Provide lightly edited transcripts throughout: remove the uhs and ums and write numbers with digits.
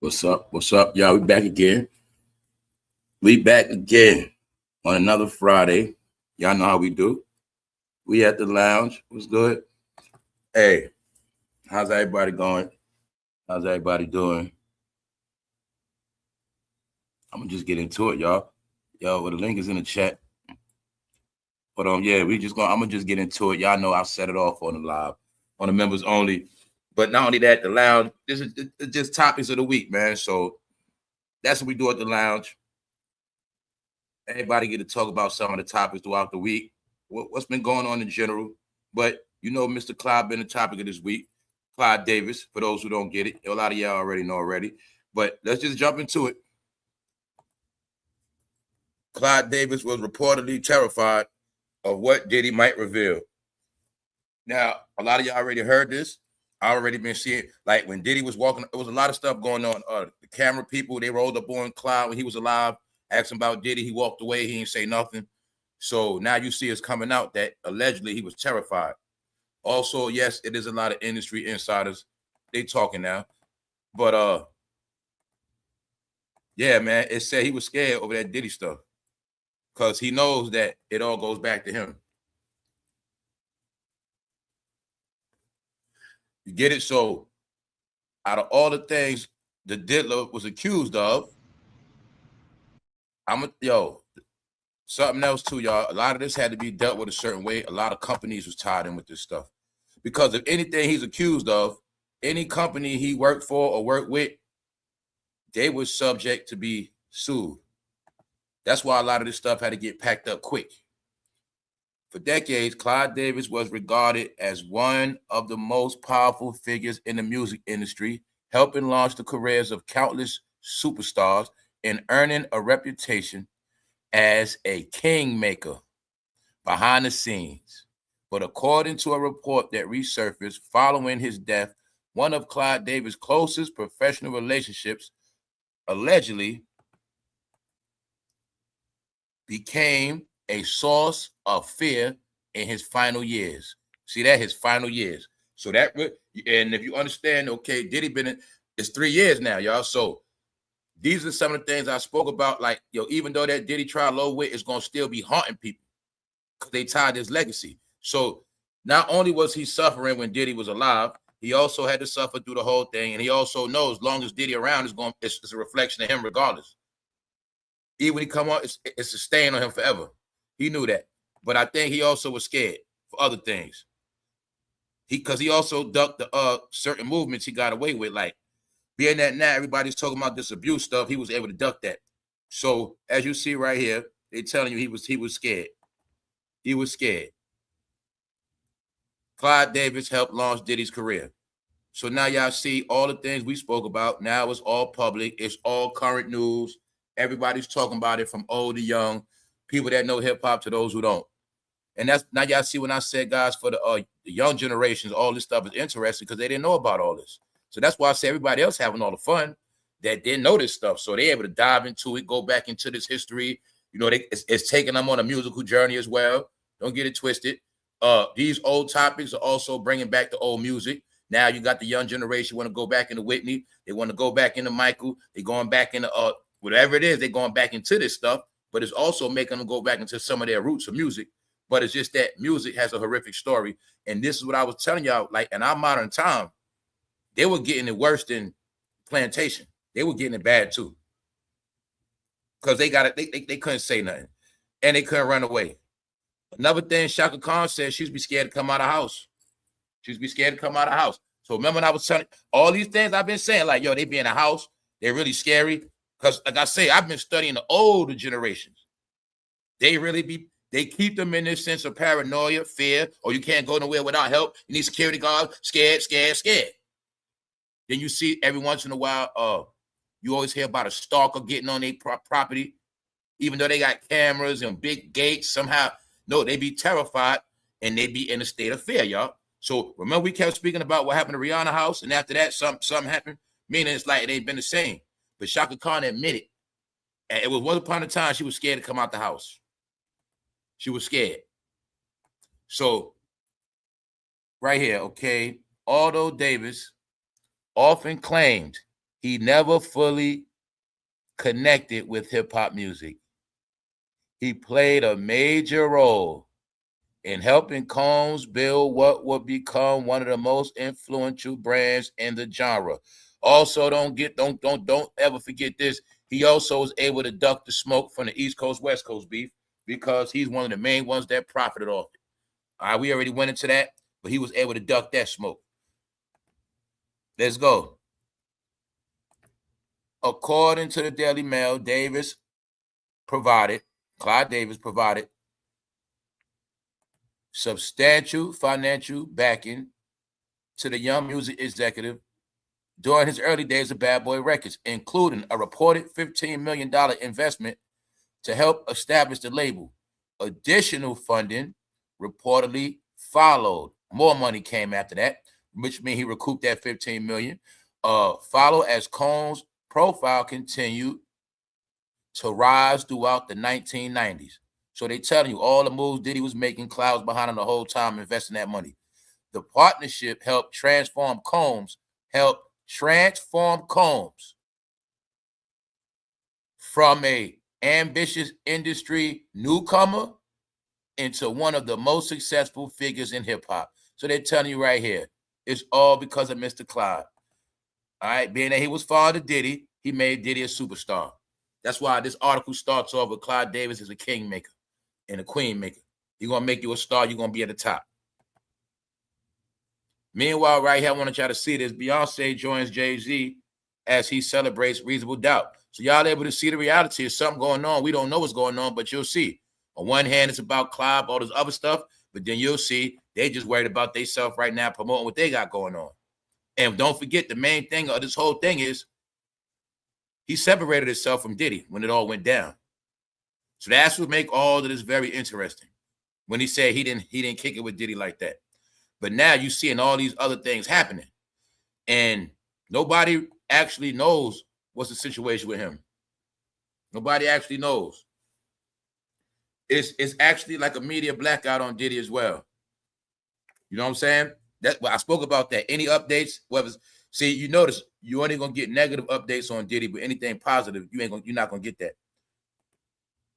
What's up? What's up, y'all? We back again. We back again on another Friday. Y'all know how we do. We at the lounge. What's good? Hey, how's everybody going? How's everybody doing? I'm gonna just get into it, y'all. Well, the link is in the chat. But I'm gonna just get into it. Y'all know I'll set it off on the live, on the members only. But not only that, the lounge, this is just topics of the week, man. So that's what we do at the lounge. Everybody get to talk about some of the topics throughout the week. What's been going on in general. But you know, Mr. Clive been the topic of this week. Clive Davis, for those who don't get it. A lot of y'all already know already. But let's just jump into it. Clive Davis was reportedly terrified of what Diddy might reveal. Now, a lot of y'all already heard this. I already been seeing, like when Diddy was walking, there was a lot of stuff going on. The camera people, they rolled up on Clive when he was alive, asked him about Diddy. He walked away. He didn't say nothing. So now you see it's coming out that allegedly he was terrified. Also, yes, it is a lot of industry insiders. They talking now. But yeah, man, it said he was scared over that Diddy stuff because he knows that it all goes back to him. You get it? So out of all the things the diddler was accused of, something else too, y'all. A lot of this had to be dealt with a certain way. A lot of companies was tied in with this stuff. Because if anything he's accused of, any company he worked for or worked with, they were subject to be sued. That's why a lot of this stuff had to get packed up quick. For decades, Clive Davis was regarded as one of the most powerful figures in the music industry, helping launch the careers of countless superstars and earning a reputation as a kingmaker behind the scenes. But according to a report that resurfaced following his death, one of Clive Davis' closest professional relationships allegedly became a source of fear in his final years. See that? His final years. So that, and if you understand, okay, Diddy it's 3 years now, y'all. So these are some of the things I spoke about. Like, even though that Diddy trial low wit is going to still be haunting people because they tied his legacy. So not only was he suffering when Diddy was alive, he also had to suffer through the whole thing. And he also knows as long as Diddy around, it's a reflection of him regardless. Even when he come on, it's a stain on him forever. He knew that. But I think he also was scared for other things. Because he also ducked the certain movements he got away with. Like, being that now everybody's talking about this abuse stuff, he was able to duck that. So as you see right here, they're telling you he was scared. He was scared. Clive Davis helped launch Diddy's career. So now y'all see all the things we spoke about. Now it's all public. It's all current news. Everybody's talking about it from old to young, people that know hip hop to those who don't. And that's now y'all see when I said, guys, for the young generations, all this stuff is interesting because they didn't know about all this. So that's why I say everybody else having all the fun that didn't know this stuff. So they're able to dive into it, go back into this history. It's taking them on a musical journey as well. Don't get it twisted. These old topics are also bringing back the old music. Now you got the young generation want to go back into Whitney. They want to go back into Michael. They're going back into whatever it is. They're going back into this stuff. But it's also making them go back into some of their roots of music. But it's just that music has a horrific story. And this is what I was telling y'all, like in our modern time, they were getting it worse than plantation. They were getting it bad too. Because they got it, they couldn't say nothing. And they couldn't run away. Another thing, Shaka Khan said she'd be scared to come out of the house. She'd be scared to come out of the house. So remember when I was telling all these things I've been saying, like, they be in the house, they're really scary. Because like I say, I've been studying the older generations. They keep them in this sense of paranoia, fear, or you can't go nowhere without help. You need security guards, scared. Then you see every once in a while, you always hear about a stalker getting on their property, even though they got cameras and big gates. Somehow, no, they be terrified and they be in a state of fear, y'all. So remember we kept speaking about what happened to Rihanna house, and after that, something happened, meaning it's like it ain't been the same. But Shaka Khan admitted, and it was once upon a time she was scared to come out the house. She was scared. So right here, okay, although Davis often claimed he never fully connected with hip-hop music. He played a major role in helping Combs build what would become one of the most influential brands in the genre. Also, don't ever forget this. He also was able to duck the smoke from the East Coast, West Coast beef because he's one of the main ones that profited off it. All right, we already went into that, but he was able to duck that smoke. Let's go. According to the Daily Mail, Clive Davis provided substantial financial backing to the young music executive during his early days of Bad Boy Records, including a reported $15 million investment to help establish the label. Additional funding reportedly followed. More money came after that, which means he recouped that $15 million. Follow as Combs' profile continued to rise throughout the 1990s. So they telling you all the moves Diddy was making, Clive was behind him the whole time investing that money. The partnership helped transform Combs from a ambitious industry newcomer into one of the most successful figures in hip-hop. So they're telling you right here, it's all because of Mr. Clive. All right, being that he was father Diddy, he made Diddy a superstar. That's why this article starts off with Clive Davis is a king maker and a queen maker. He's going to make you a star. You're going to be at the top. Meanwhile, right here, I want y'all to see this. Beyonce joins Jay-Z as he celebrates Reasonable Doubt. So y'all able to see the reality. There's something going on. We don't know what's going on, but you'll see. On one hand, it's about Clive, all this other stuff, but then you'll see they just worried about themselves right now, promoting what they got going on. And don't forget, the main thing of this whole thing is he separated himself from Diddy when it all went down. So that's what make all of this very interesting. When he said he didn't kick it with Diddy like that. But now you're seeing all these other things happening. And nobody actually knows what's the situation with him. Nobody actually knows. It's actually like a media blackout on Diddy as well. You know what I'm saying? That's what I spoke about that. Any updates, see, you notice you're only gonna get negative updates on Diddy, but anything positive, you're not gonna get that.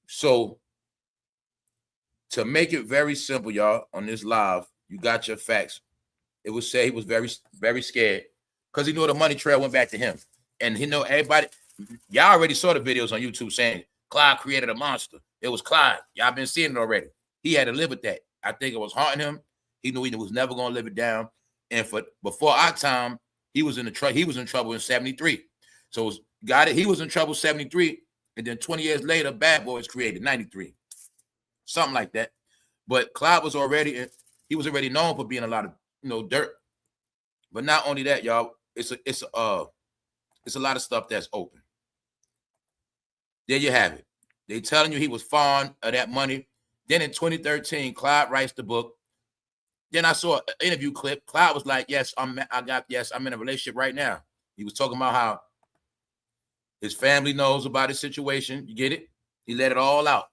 So to make it very simple, y'all, on this live, you got your facts. It would say he was very, very scared because he knew the money trail went back to him. And he know everybody, y'all already saw the videos on YouTube saying Clive created a monster. It was Clive. Y'all been seeing it already. He had to live with that. I think it was haunting him. He knew he was never going to live it down. And before our time, he was in trouble in 73. So he was in trouble 73. And then 20 years later, Bad Boy was created, 93. Something like that. But Clive was already known for being a lot of, dirt. But not only that, y'all, it's a lot of stuff that's open. There you have it. They telling you he was fond of that money. Then in 2013, Clive writes the book. Then I saw an interview clip. Clive was like, yes, I'm in a relationship right now. He was talking about how his family knows about his situation. You get it? He let it all out.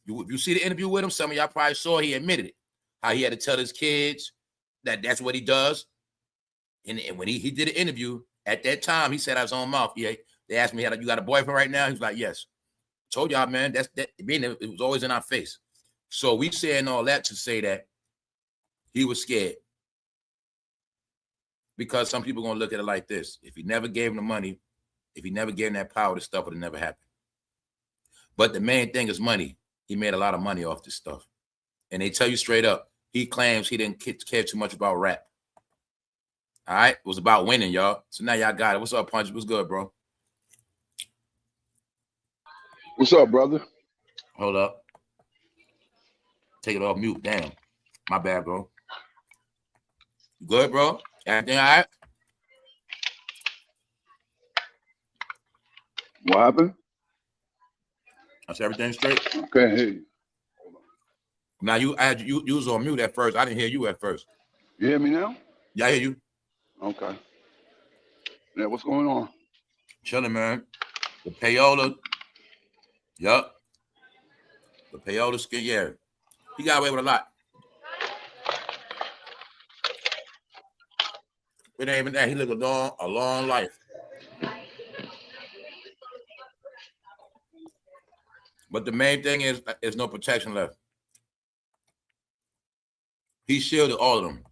You see the interview with him? Some of y'all probably saw he admitted it. How he had to tell his kids that that's what he does. And when he did an interview, at that time, he said out his own mouth, yeah, they asked me, you got a boyfriend right now? He was like, yes. Told y'all, man, it was always in our face. So we saying all that to say that he was scared. Because some people are going to look at it like this. If he never gave him the money, if he never gave him that power, this stuff would have never happened. But the main thing is money. He made a lot of money off this stuff. And they tell you straight up, he claims he didn't care too much about rap. All right? It was about winning, y'all. So now y'all got it. What's up, Punch? What's good, bro? What's up, brother? Hold up. Take it off mute. Damn. My bad, bro. You good, bro? Everything all right? What happened? I said everything straight. Okay, hey. Now you was on mute at first. I didn't hear you at first. You hear me now? Yeah, I hear you. Okay. Yeah, what's going on? Chilling, man. The payola. Yup. The payola skin, yeah. He got away with a lot. It ain't even that. He lived a long life. But the main thing is there's no protection left. He shielded all of them.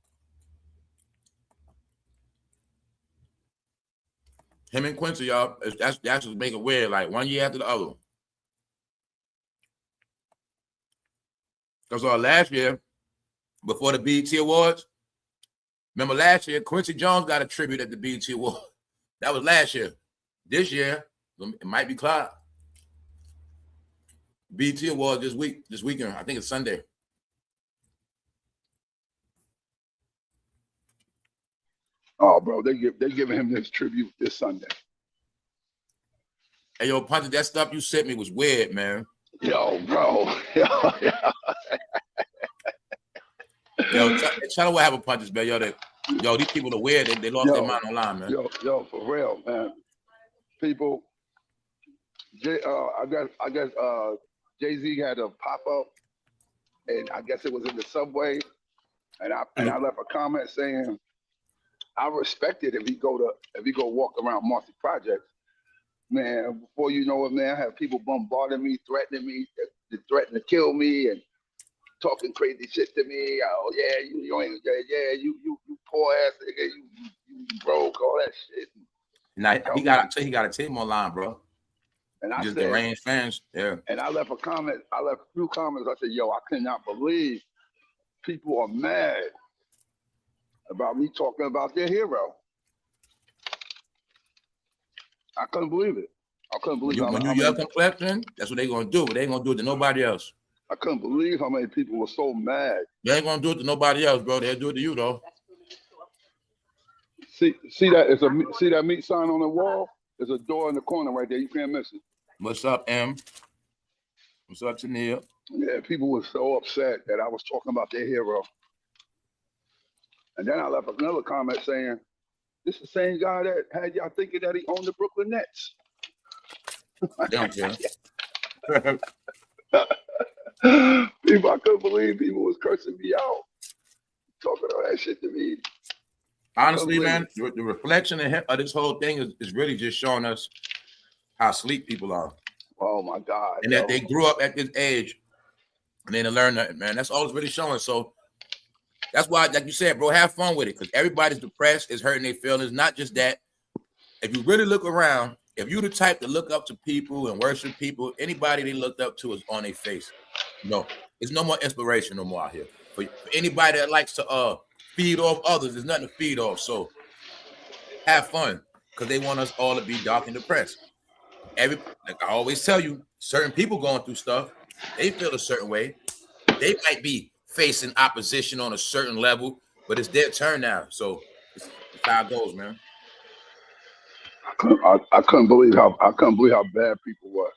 Him and Quincy, y'all, that's just make it weird, like one year after the other. Because last year, before the BET Awards, remember last year, Quincy Jones got a tribute at the BET Awards. That was last year. This year, it might be Clive. BET Awards this weekend. I think it's Sunday. Oh, bro, they're giving him this tribute this Sunday. Hey, yo, Punch, that stuff you sent me was weird, man. Yo, bro. Yo, Yo, tell them what happened, Punches, man. Yo, these people are weird. They lost their mind online, man. Yo, for real, man. People, I guess Jay-Z had a pop-up, and I guess it was in the subway, and I left a comment saying, I respect it if he go walk around Marcy Projects. Man, before you know it, man, I have people bombarding me, threatening to kill me and talking crazy shit to me. Oh yeah, you poor ass nigga, you broke, all that shit. Now he got a team online, bro. And I just said, deranged fans, yeah. And I left a few comments. I said, yo, I cannot believe people are mad about me talking about their hero. I couldn't believe it. I couldn't believe when you your complexion, that's what they're gonna do. They ain't gonna do it to nobody else. I couldn't believe how many people were so mad. They ain't gonna do it to nobody else, bro. They'll do it to you though. See that? See that meat sign on the wall? There's a door in the corner right there. You can't miss it. What's up, M? What's up, Tania? Yeah, people were so upset that I was talking about their hero. And then I left another comment saying, this is the same guy that had y'all thinking that he owned the Brooklyn Nets. They don't care. People, I couldn't believe people was cursing me out, talking all that shit to me. Honestly, man, the reflection of this whole thing is really just showing us how sleep people are. Oh my God. And that they grew up at this age and they didn't learn nothing, man. That's all it's really showing. So that's why, like you said, bro, have fun with it, because everybody's depressed, is hurting their feelings. Not just that. If you really look around, if you're the type to look up to people and worship people, anybody they looked up to is on their face. No, there's no more inspiration no more out here. For anybody that likes to feed off others, there's nothing to feed off. So have fun, because they want us all to be dark and depressed. Like I always tell you, certain people going through stuff, they feel a certain way. They might be facing opposition on a certain level, but it's their turn now. So it's how it goes, man. I couldn't believe how bad people were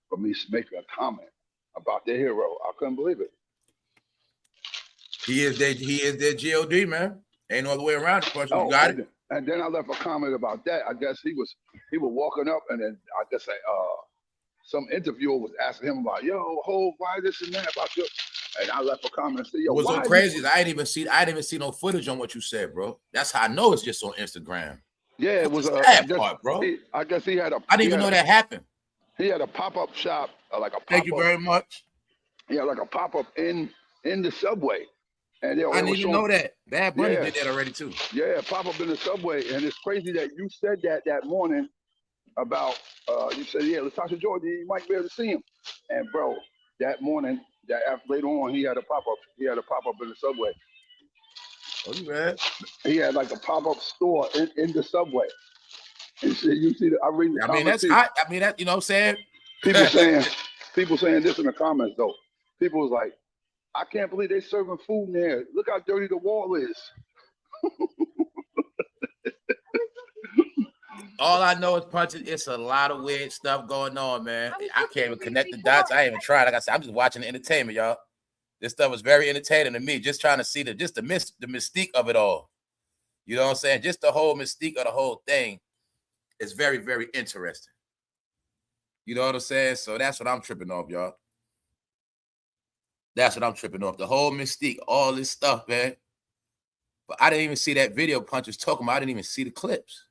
for me making a comment about their hero. I couldn't believe it. He is their God, man. Ain't no other way around it. You got it. And then I left a comment about that. I guess he was walking up, and then I guess some interviewer was asking him about, yo, why this and that about you? And I left a comment and said, yo, what's so crazy is I didn't even see no footage on what you said, bro. That's how I know it's just on Instagram. Yeah, it was that part, bro. I guess he had a. I didn't even know that happened. He had a pop-up shop, like a pop-up. Thank you very much. Yeah, like a pop-up in the subway. And I didn't even know that. Bad Bunny did that already too. Yeah, pop-up in the subway. And it's crazy that you said that morning about, you said, yeah, Latasha Jordan, you might be able to see him. And bro, that morning, later on, he had a pop-up. He had a pop-up in the subway. Oh, you read? He had like a pop-up store in the subway. And so you see, I read the comments. I mean, that's hot. I mean, that, you know what I'm saying? People saying this in the comments though. People was like, I can't believe they serving food in there. Look how dirty the wall is. All I know is Punches. It's a lot of weird stuff going on, man. I can't even connect the dots. I ain't even tried. Like I said, I'm just watching the entertainment, y'all. This stuff is very entertaining to me. Just trying to see the mystique of it all. You know what I'm saying? Just the whole mystique of the whole thing is very, very interesting. You know what I'm saying? So that's what I'm tripping off, y'all. That's what I'm tripping off. The whole mystique, all this stuff, man. But I didn't even see that video Punches talking about. I didn't even see the clips.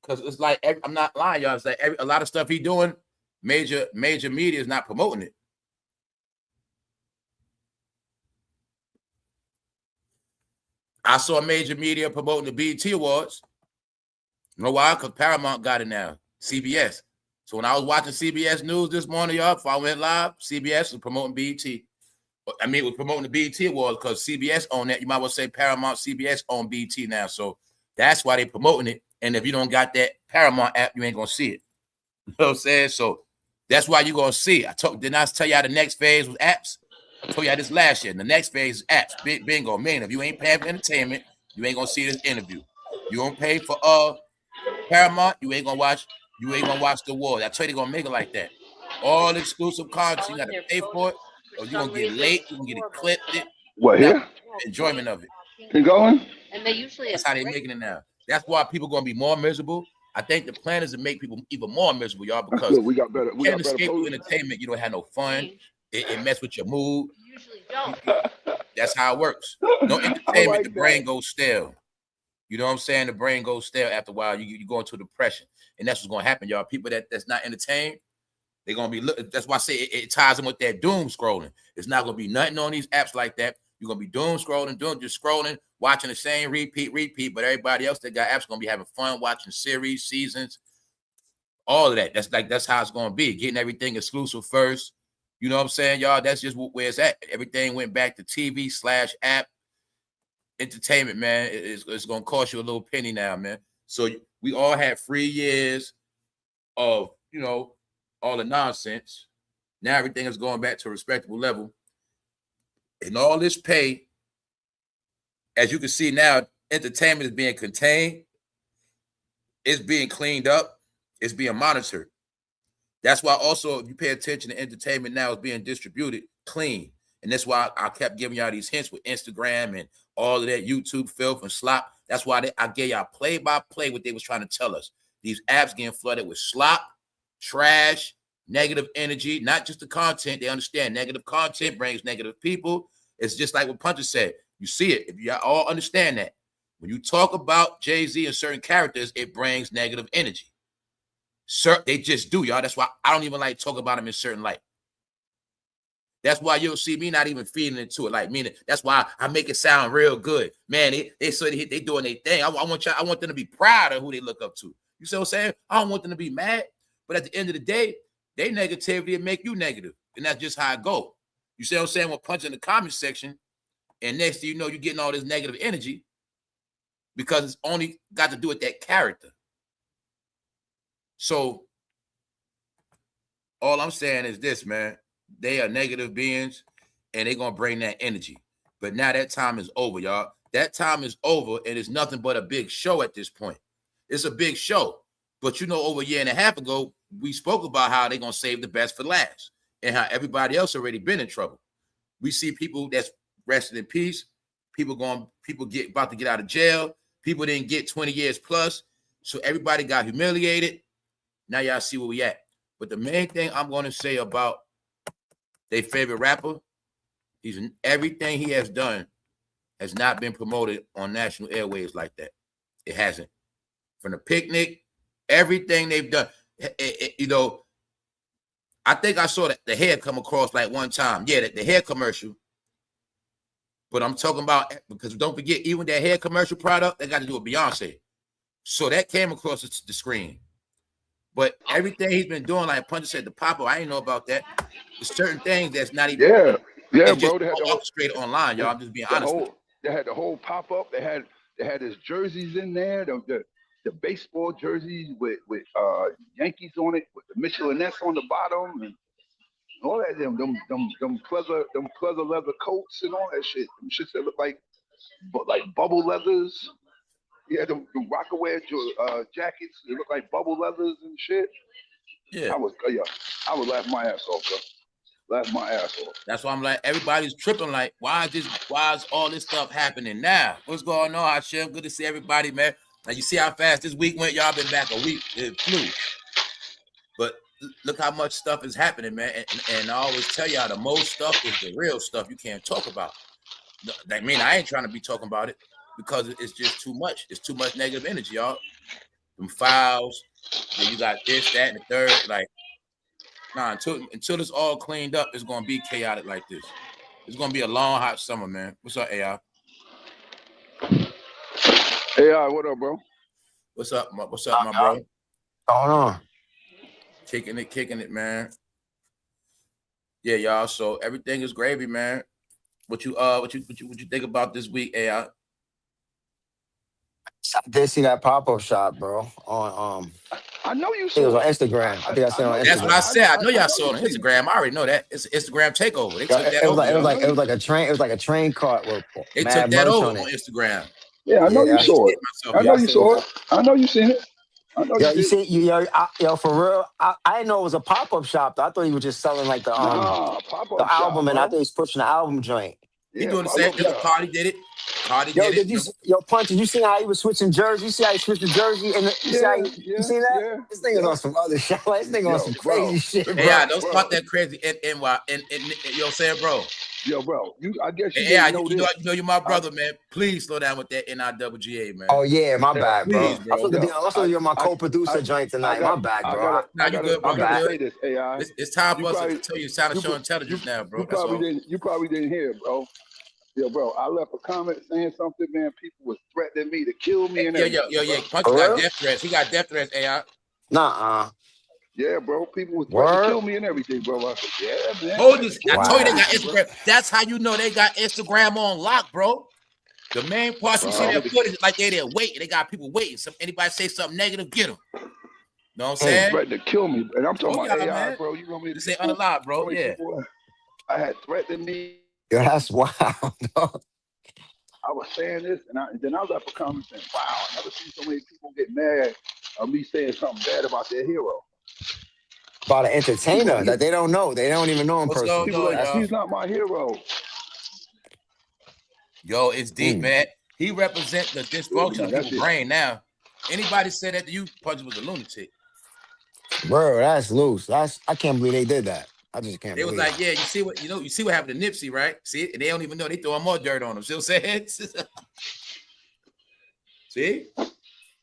Because it's like, I'm not lying, y'all. It's like a lot of stuff he doing, major media is not promoting it. I saw major media promoting the BET Awards. You know why? Because Paramount got it now. CBS. So when I was watching CBS News this morning, y'all, before I went live, CBS was promoting BET. I mean, it was promoting the BET Awards because CBS owned that. You might well say Paramount, CBS own BET now. So that's why they promoting it. And if you don't got that Paramount app, you ain't going to see it. You know what I'm saying? So that's why you're going to see it. Didn't I tell y'all the next phase was apps? I told y'all this last year. And the next phase is apps. Bingo. Man, if you ain't paying for entertainment, you ain't going to see this interview. You don't pay for Paramount, you ain't gonna watch the award. I tell you, they're gonna make it like that. All exclusive content, you gotta pay for it, or you're gonna get late, you're gonna get it clipped. What here? Enjoyment of it. Keep going. And they usually that's how they're making it now. That's why people gonna be more miserable. I think the plan is to make people even more miserable, y'all, because we got better. You can't escape through entertainment. You don't have no fun. It mess with your mood. You usually don't. That's how it works. No entertainment, the brain goes stale. You know what I'm saying? The brain goes stale after a while. You go into depression, and that's what's gonna happen, y'all. People that's not entertained, they're gonna be. That's why I say it ties in with that doom scrolling. It's not gonna be nothing on these apps like that. You're gonna be doom scrolling, just scrolling, watching the same repeat. But everybody else that got apps gonna be having fun watching series, seasons, all of that. That's how it's gonna be. Getting everything exclusive first. You know what I'm saying, y'all? That's just where it's at. Everything went back to TV/app. Entertainment, man. It's gonna cost you a little penny now, man. So we all had 3 years of, all the nonsense. Now everything is going back to a respectable level. And all this pay, as you can see now, entertainment is being contained. It's being cleaned up. It's being monitored. That's why also, if you pay attention to entertainment now, is being distributed clean. And that's why I kept giving y'all these hints with Instagram and all of that YouTube filth and slop. That's why I gave y'all play-by-play what they was trying to tell us. These apps getting flooded with slop, trash, negative energy, not just the content. They understand negative content brings negative people. It's just like what Puncher said. You see it. If you all understand that. When you talk about Jay-Z and certain characters, it brings negative energy. Sir, they just do, y'all. That's why I don't even like talk about them in certain light. That's why you'll see me not even feeding into it. Like, meaning that's why I make it sound real good. Man, they doing their thing. I want them to be proud of who they look up to. You see what I'm saying? I don't want them to be mad. But at the end of the day, they negativity will make you negative. And that's just how it go. You see what I'm saying? When punching the comment section, and next thing you know, you're getting all this negative energy because it's only got to do with that character. So all I'm saying is this, man. They are negative beings, and they're going to bring that energy. But now that time is over, y'all. That time is over, and it's nothing but a big show at this point. It's a big show. But, over a year and a half ago, we spoke about how they're going to save the best for last and how everybody else already been in trouble. We see people that's resting in peace, people about to get out of jail. People didn't get 20 years plus. So everybody got humiliated. Now y'all see where we at. But the main thing I'm going to say about their favorite rapper, everything he has done has not been promoted on national airwaves like that. It hasn't. From the picnic, everything they've done. I think I saw the hair come across like one time. Yeah, the hair commercial. But I'm talking about, because don't forget, even that hair commercial product, they got to do with Beyonce. So that came across the screen. But everything he's been doing, like Puncher said, the pop-up, I didn't know about that. There's certain things that's not even. Yeah, bro. They had orchestrated online, y'all. I'm just being honest. They had the whole pop-up. They had his jerseys in there. The baseball jerseys with Yankees on it, with the Michelinets on the bottom, and all that. Them pleather leather coats and all that shit. Them shits that look like bubble leathers. Yeah, the Rockaway jackets. They look like bubble leathers and shit. Yeah, I would laugh my ass off, bro. Laugh my ass off. That's why I'm like, everybody's tripping. Like, why is all this stuff happening now? What's going on, Hashem? Good to see everybody, man. Now you see how fast this week went. Y'all been back a week. It flew. But look how much stuff is happening, man. And I always tell y'all, the most stuff is the real stuff you can't talk about. I mean, I ain't trying to be talking about it because it's just too much. It's too much negative energy, y'all. Them files. Then you got this, that, and the third. Like, Nah, until it's all cleaned up, it's gonna be chaotic like this. It's gonna be a long, hot summer, man. What's up, AI? AI, what up, bro? What's up, my bro? Going on? Kicking it, man. Yeah, y'all. So everything is gravy, man. What you think about this week, AI? I did see that pop-up shop, bro. On I know you I think it was saw on Instagram. I think I said on Instagram. That's what I said. I know y'all saw it on Instagram. I already know that. It's an Instagram takeover. They took that over. It was like a train. It was like a train cart with They mad took that merch over on on it. Instagram. Yeah, I know you saw it. I know you saw it. I know you seen it. I know Yo, you you did. see, yo, for real. I didn't know it was a pop-up shop though. I thought he was just selling like the pop-up the album, shop, and bro. I thought he was pushing the album joint. He Yeah, doing the same thing. Party did it. Party did it. Yo, Punch, did you see how he was switching jerseys? You see how he swithed the jersey? And you see that? Yeah, This thing is on some other shit. This thing on some crazy shit, bro. Yeah, don't start that crazy. And you know what I'm saying, bro? Yo, bro, I guess you know you're my brother, man. Please slow down with that NIWGA, man. Oh yeah, my bad, bro. Please, bro. I'm supposed to be on my co-producer joint tonight. My bad, bro. Now you good, bro. I gotta say this, AI. It's time for us to tell you sound of show intelligence now, bro. You probably didn't hear it, bro. Yo, bro, I left a comment saying something, man. People was threatening me to kill me and everything. Yeah. Punch got death threats. He got death threats, AI. Nuh-uh. Yeah, bro. People was threatening to kill me and everything, bro. I said, yeah, man. Hold this. I told you they got Instagram. That's how you know they got Instagram on lock, bro. The main part you see that footage like they there waiting. They got people waiting. Anybody say something negative, get them. Know what I'm saying? Threatening to kill me, and I'm talking about AI, man. bro. You know me to say unalive, bro. Yeah. I had threatened me. Yo, that's wild, dog. I was saying this, and then I left a comment saying, wow, I never seen so many people get mad at me saying something bad about their hero. About an entertainer that they don't know. They don't even know him personally. People like, he's not my hero. Yo, it's deep, man. He represents the dysfunction of people's brain now. Anybody said that to you, Punch was a lunatic. Bro, that's loose. I can't believe they did that. I just can't believe it. They was like, yeah, you see what happened to Nipsey, right? See, and they don't even know they throwing more dirt on him. See what I'm saying? See?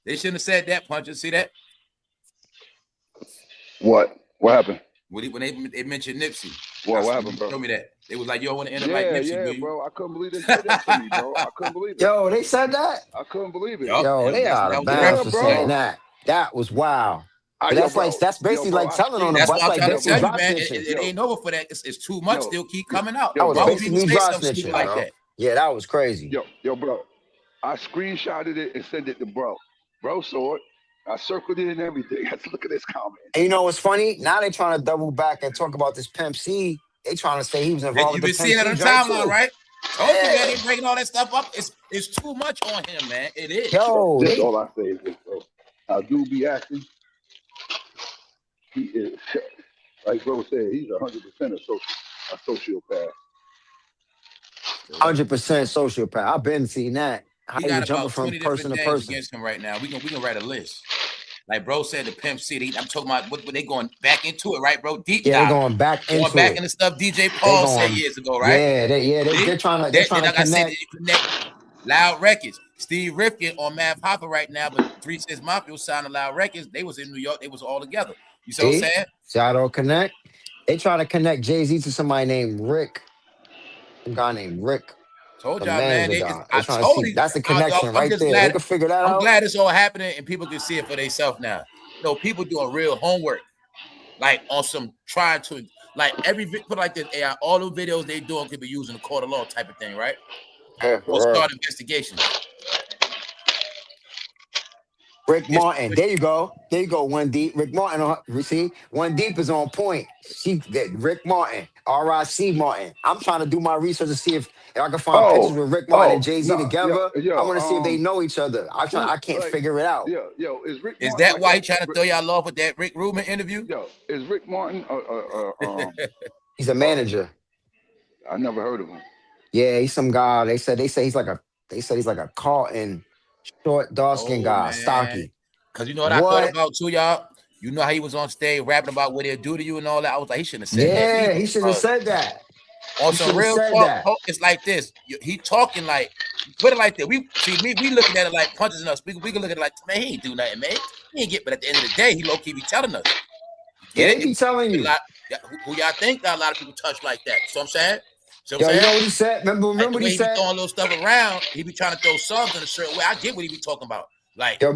They shouldn't have said that, Punch. See that? What happened? When they mentioned Nipsey. What happened, bro? Show me that. They was like, you don't want to end up like Nipsey, do you? Bro. I couldn't believe they said that to me, bro. I couldn't believe it. Yo, they said that? I couldn't believe it. Yo, they out of bounds for saying that. That was wild. That's basically like telling on them. That's what I'm like trying to tell you, man. It ain't over for that. It's too much. Still keep coming out. I was Why would basically people say something stupid like that? Yeah, that was crazy. Yo, bro. I screenshotted it and sent it to bro. Bro saw it. I circled it and everything. I had to look at this comment. And you know what's funny? Now they trying to double back and talk about this Pimp C. They trying to say he was involved with the Pimp C. You've been seeing it on the timeline, right? Told you, man, they breaking all that stuff up. It's too much on him, man. It is. Yo, that's all I say is this, bro. I do be acting. He is, like bro said, he's 100% a sociopath. 100% sociopath. I've been seeing that. How he got jumping about from 20 person to different things person against him right now. We can write a list. Like bro said, the Pimp City. I'm talking about what they going back into it, right, bro? Deep dive. They're going back into stuff DJ Paul said years ago, right? Yeah, they're trying to connect. Loud Records. Steve Rifkin on Math Hopper right now, but 3 Cents Mafia signed to Loud Records. They was in New York. They was all together. You see what I'm saying? Shadow Connect. They trying to connect Jay-Z to somebody named Rick. A guy named Rick. Told y'all, man. That's the connection right there. They can figure that out. I'm glad it's all happening and people can see it for themselves now. No, people doing real homework. Like on some trying to, like put like this, AI, all the videos they doing could be used in a court of law type of thing, right? Yeah, or start investigations. Rick Martin, there you go. One Deep. Rick Martin, see, One Deep is on point. Rick Martin, R.I.C. Martin. I'm trying to do my research to see if I can find pictures with Rick Martin and Jay-Z together. I want to see if they know each other. I can't figure it out. Yo, is Rick? Is that why he trying to throw y'all off with that Rick Rubin interview? Yo, is Rick Martin? He's a manager. I never heard of him. Yeah, he's some guy. They said he's like a Carlton. Short, dark-skinned guy, stocky. Because you know what I thought about too, y'all? You know how he was on stage rapping about what they'll do to you and all that? I was like, he shouldn't have said that. Yeah, he should have said that. On some real talk, it's like this. He talking like, put it like that. We looking at it like punches in us. We can look at it like, man, he ain't do nothing, man. He ain't get, but at the end of the day, he low-key be telling us. Yeah, he be telling you. Who y'all think got a lot of people touch like that? So I'm saying. So I'm Yo, you know saying. what he said? Remember Like the what he way he be said? throwing little stuff around, he be trying to throw subs in a certain way. I get what he be talking about. Like, Yo,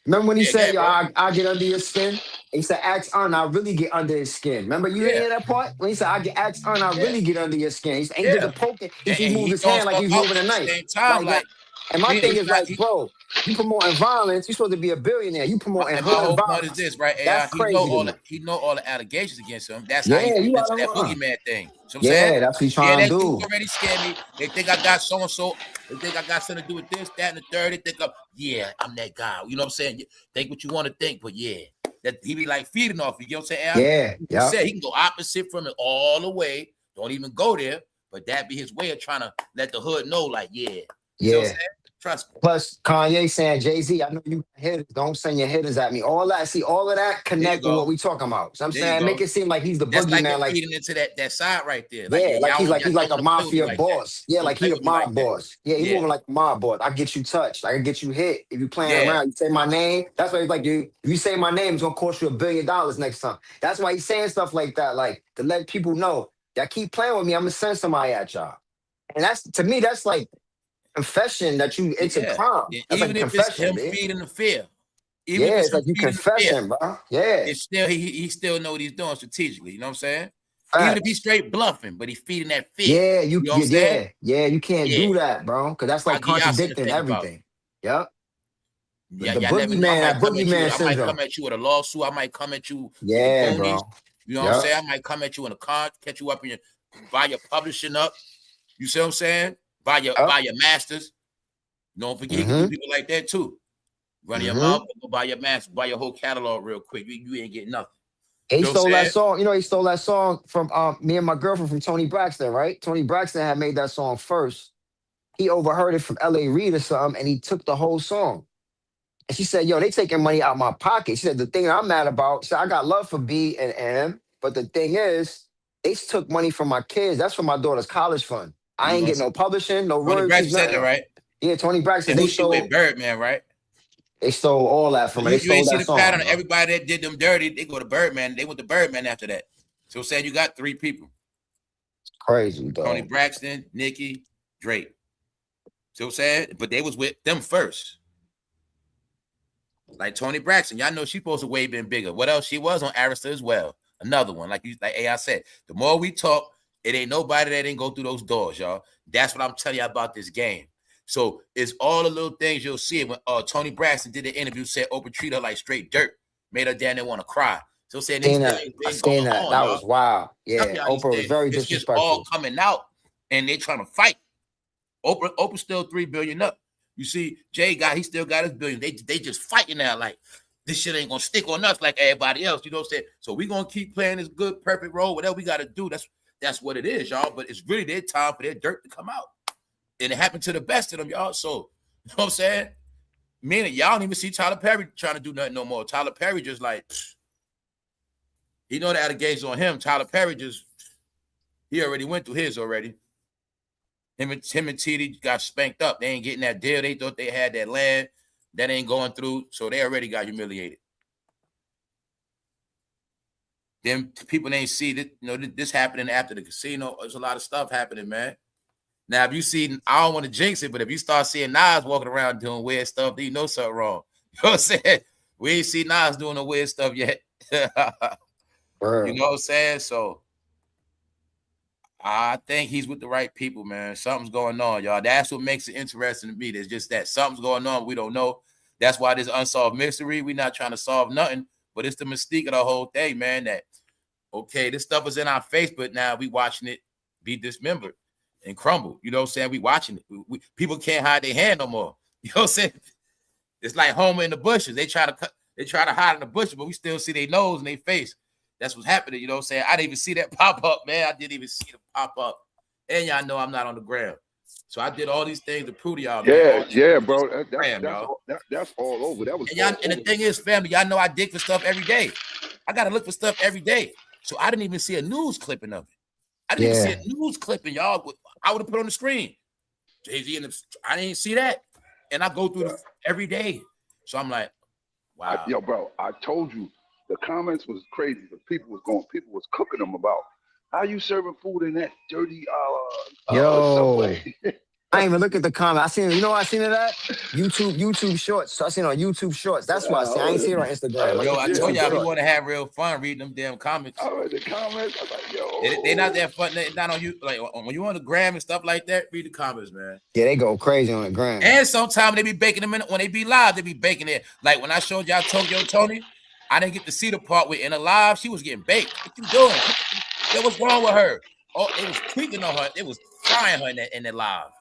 remember when he yeah, said, yo, bro. I get under your skin? He said, ask on, I really get under his skin. Remember you didn't Yeah, hear that part? When he said, I get ask on, I yeah, really get under your skin. He said, he did yeah. the poking. He And moved he his throwing hand like stuff he was out moving a at the knife. same time. Like, And my thing he's is not. like, bro, you promoting violence. You supposed to be a billionaire. You promoting And my hood whole point is violence. this, right? That's AI, crazy to me. he know all the allegations against him. That's how he Yeah, fit you out into of that line. boogeyman thing. So I'm saying, Yeah, that's what he's yeah, trying to that dude do. already scared me. They think I got so and so. They think I got something to do with this, that, and the third. They think I'm that guy. You know what I'm saying? Think what you want to think, but yeah, that he be like feeding off you. You know what I'm saying? Yeah, He yeah, said he can go opposite from it all the way. Don't even go there. But that be his way of trying to let the hood know, like, yeah. You see what I'm yeah. saying? Trust me. Plus, Kanye saying, Jay-Z, I know you hitters, don't send your hitters at me. All that, see, all of that There you connect with what go. we talking about. So I'm There you saying, make go. it seem like he's the That's like him boogeyman, like, feeding into that side right there. Like, yeah, yeah, like y'all he's like don't a want to play with me mafia like that. boss. Yeah, Don't like play he a with me like mob that. boss. Yeah, he Yeah, moving like a mob boss. I get you touched. I can get you hit. If you playing yeah, around, you say my name. That's why he's like, dude, if you say my name, it's gonna cost you $1 billion next time. That's why he's saying stuff like that, like to let people know that keep playing with me, I'm gonna send somebody at y'all. And that's to me, that's like confession that it's a yeah. crime. And That's like a even if it's confession, him man. feeding the fear, even if Yeah, it's it's him like you feeding the fear, confessing, bro. Yeah, it's still he still know what he's doing strategically. You know what I'm saying? Even if he's facts. straight bluffing, but he's feeding that fear. Yeah, You know what I'm saying? you can't Yeah. do that, bro, because that's I'll like give y'all something to contradicting think about. everything. Yep. Yeah, The y'all never know. boogeyman, that boogeyman I might come syndrome. at you with a lawsuit. I might come at you with the Yeah, Goonies. bro. You know what I'm Yep. saying? I might come at you in a con, catch you up in your buy your publishing up. You see what I'm saying? Buy your Yep. masters. Don't forget he can do Mm-hmm. people like that too. Run your Mm-hmm. mouth, go buy your master, buy your whole catalog real quick. You ain't getting nothing. He You know what stole I'm that saying? song. You know, he stole that song from me and my girlfriend from Tony Braxton, right? Tony Braxton had made that song first. He overheard it from L.A. Reid or something, and he took the whole song. And she said, yo, they taking money out my pocket. She said, the thing I'm mad about, she said, I got love for B and M, but the thing is, they took money from my kids. That's for my daughter's college fund. And I you ain't gonna getting no publishing, no Tony royalties, Braxton said that, nothing. right? Yeah, Tony Braxton, And who she with? Birdman, right? they stole all that from her. They You stole ain't see that the song, pattern of bro. everybody that did them dirty. They go to Birdman. They went to Birdman after that. So saying you got 3 people: Crazy, Tony dog. Braxton, Nicki, Drake. So saying, but they was with them first. Like Tony Braxton, y'all know she supposed to way been bigger. What else? She was on Arista as well. Another one, like AI said. The more we talk, it ain't nobody that didn't go through those doors, y'all. That's what I'm telling you about this game. So it's all the little things you'll see. When Tony Braxton did the interview, said Oprah treated her like straight dirt, made her damn near want to cry. So saying these Seen that. things I been going seen that. on, That y'all. was wild. Tell Yeah, y'all these Oprah was things. very It's just all disrespectful. coming out, and they trying to fight. Oprah still $3 billion up. You see, Jay he still got his billion. They just fighting now, like this shit ain't gonna stick on us like everybody else. You know what I'm saying? So we gonna keep playing this good, perfect role. Whatever we gotta do, that's what it is, y'all. But it's really their time for their dirt to come out. And it happened to the best of them, y'all. So you know what I'm saying? Meaning y'all don't even see Tyler Perry trying to do nothing no more. Tyler Perry just like he know the allegations on him. Tyler Perry he already went through his already. Him and TD got spanked up. They ain't getting that deal. They thought they had that land. That ain't going through. So they already got humiliated. Then people ain't see that, this happening after the casino. There's a lot of stuff happening, man. Now, if you see, I don't want to jinx it, but if you start seeing Nas walking around doing weird stuff, then you know something wrong. You know what I'm saying? We ain't see Nas doing no weird stuff yet. You know what I'm saying? So I think he's with the right people, man. Something's going on, y'all. That's what makes it interesting to me. There's just that something's going on. We don't know. That's why this unsolved mystery. We're not trying to solve nothing, but it's the mystique of the whole thing, man. That okay, this stuff is in our face, but now we watching it be dismembered and crumble. You know what I'm saying? We watching it. People can't hide their hand no more. You know what I'm saying? It's like Homer in the bushes. They try to hide in the bushes, but we still see their nose and their face. That's what's happening. You know what I'm saying? I didn't even see that pop up, man. I didn't even see the pop up. And y'all know I'm not on the ground. So I did all these things to prove to y'all, man. Yeah, bro. That's all over. That was and the thing is, family, y'all know I dig for stuff every day. I got to look for stuff every day. So I didn't even see a news clipping of it. I didn't even see a news clipping, y'all. I would have put on the screen. Jay-Z I didn't see that. And I go through every day. So I'm like, wow. Bro, I told you the comments was crazy. The people was cooking them about how you serving food in that dirty Subway. I ain't even look at the comment. I seen it. You know what I seen it at? YouTube Shorts. So I seen it on YouTube Shorts. That's what I seen. I ain't see it on Instagram. Yo, I told y'all we Shorts. want to have real fun reading them damn comments. I read the comments. I was like, yo. They not that fun. They not on you. Like when you on the gram and stuff like that, read the comments, man. Yeah, they go crazy on the gram. And sometimes they be baking them in when they be live. They be baking it. Like when I showed y'all Tokyo Tony, I didn't get to see the part where in the live she was getting baked. What you doing? Yo, what's wrong with her? Oh, it was tweaking on her. It was frying her in that live.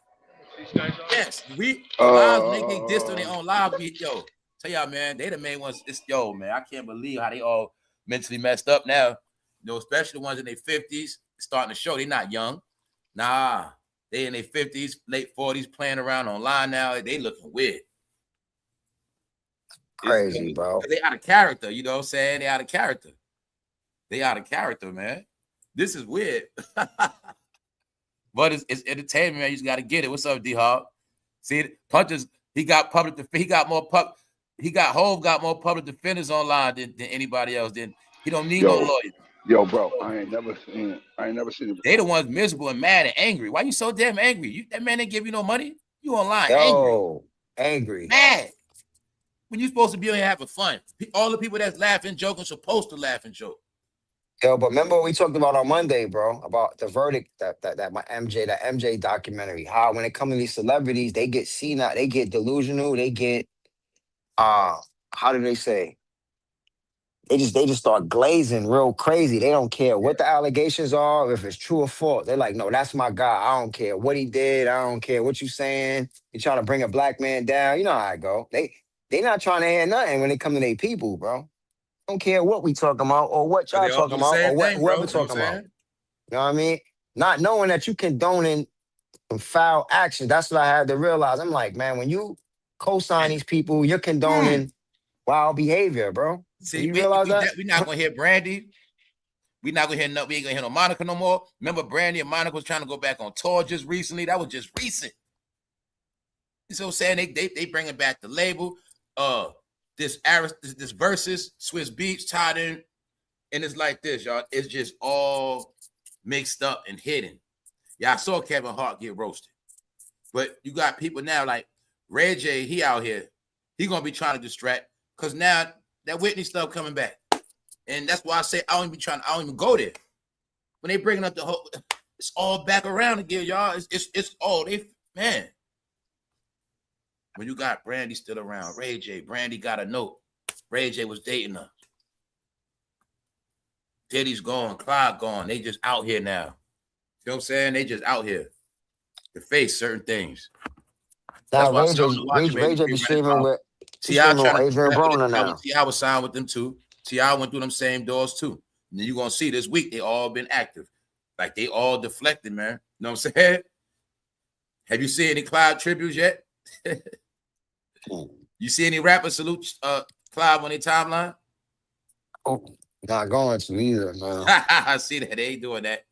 Yes, we lives when they get dissed on their own live. Yo, tell y'all, man, they the main ones. It's yo, man, I can't believe how they all mentally messed up now. You know, especially the ones in their 50s starting to show. They not young. Nah, they in their 50s, late 40s, playing around online now. They looking weird. Crazy, bro. They out of character, you know what I'm saying? They out of character. They out of character, man. This is weird. But it's entertainment, man. You just got to get it. What's up, D-Hog? See, Punches, Hove got more public defenders online than anybody else. He don't need no lawyers. Yo, bro, I ain't never seen it. They the ones miserable and mad and angry. Why you so damn angry? That man didn't give you no money. You online angry. Mad. When you supposed to be on here having fun. All the people that's laughing, joking, supposed to laugh and joke. Yo, but remember what we talked about on Monday, bro, about the verdict that my MJ documentary. How when it comes to these celebrities, they get senile, they get delusional, they get how do they say? They just start glazing real crazy. They don't care what the allegations are, if it's true or false. They're like, no, that's my guy. I don't care what he did. I don't care what you saying. You're trying to bring a black man down. You know how I go. They not trying to hear nothing when it come to their people, bro. Don't care what we talking about or what y'all talking about or what whoever talking about. You know what I mean? Not knowing that you condoning some foul action. That's what I had to realize. I'm like, man, when you co-sign these people, you're condoning wild behavior, bro. See, you realize that? We're not gonna hear Brandy. We're not gonna hear no. We ain't gonna hear no Monica no more. Remember, Brandy and Monica was trying to go back on tour just recently. That was just recent. You know what I'm saying? They bringing back the label. This versus Swiss Beats tied in, and it's like this, y'all. It's just all mixed up and hidden. Yeah, I saw Kevin Hart get roasted, but you got people now like rayj. He out here. He gonna be trying to distract because now that Whitney stuff coming back, and that's why I say I don't even go there. When they bringing up the whole, it's all back around again, y'all. It's all man. When you got Brandy still around, rayj, Brandy got a note. rayj was dating her. Diddy's gone, Clive gone. They just out here now. You know what I'm saying? They just out here to face certain things. Now rayj be streaming with Adrian Broner now. T.I. was signed with them too. T.I. went through them same doors too. And then you're gonna see this week they all been active. Like they all deflected, man. You know what I'm saying? Have you seen any Clive tributes yet? You see any rappers salute Clive on their timeline? Oh, not going to either, man. I see that. They ain't doing that.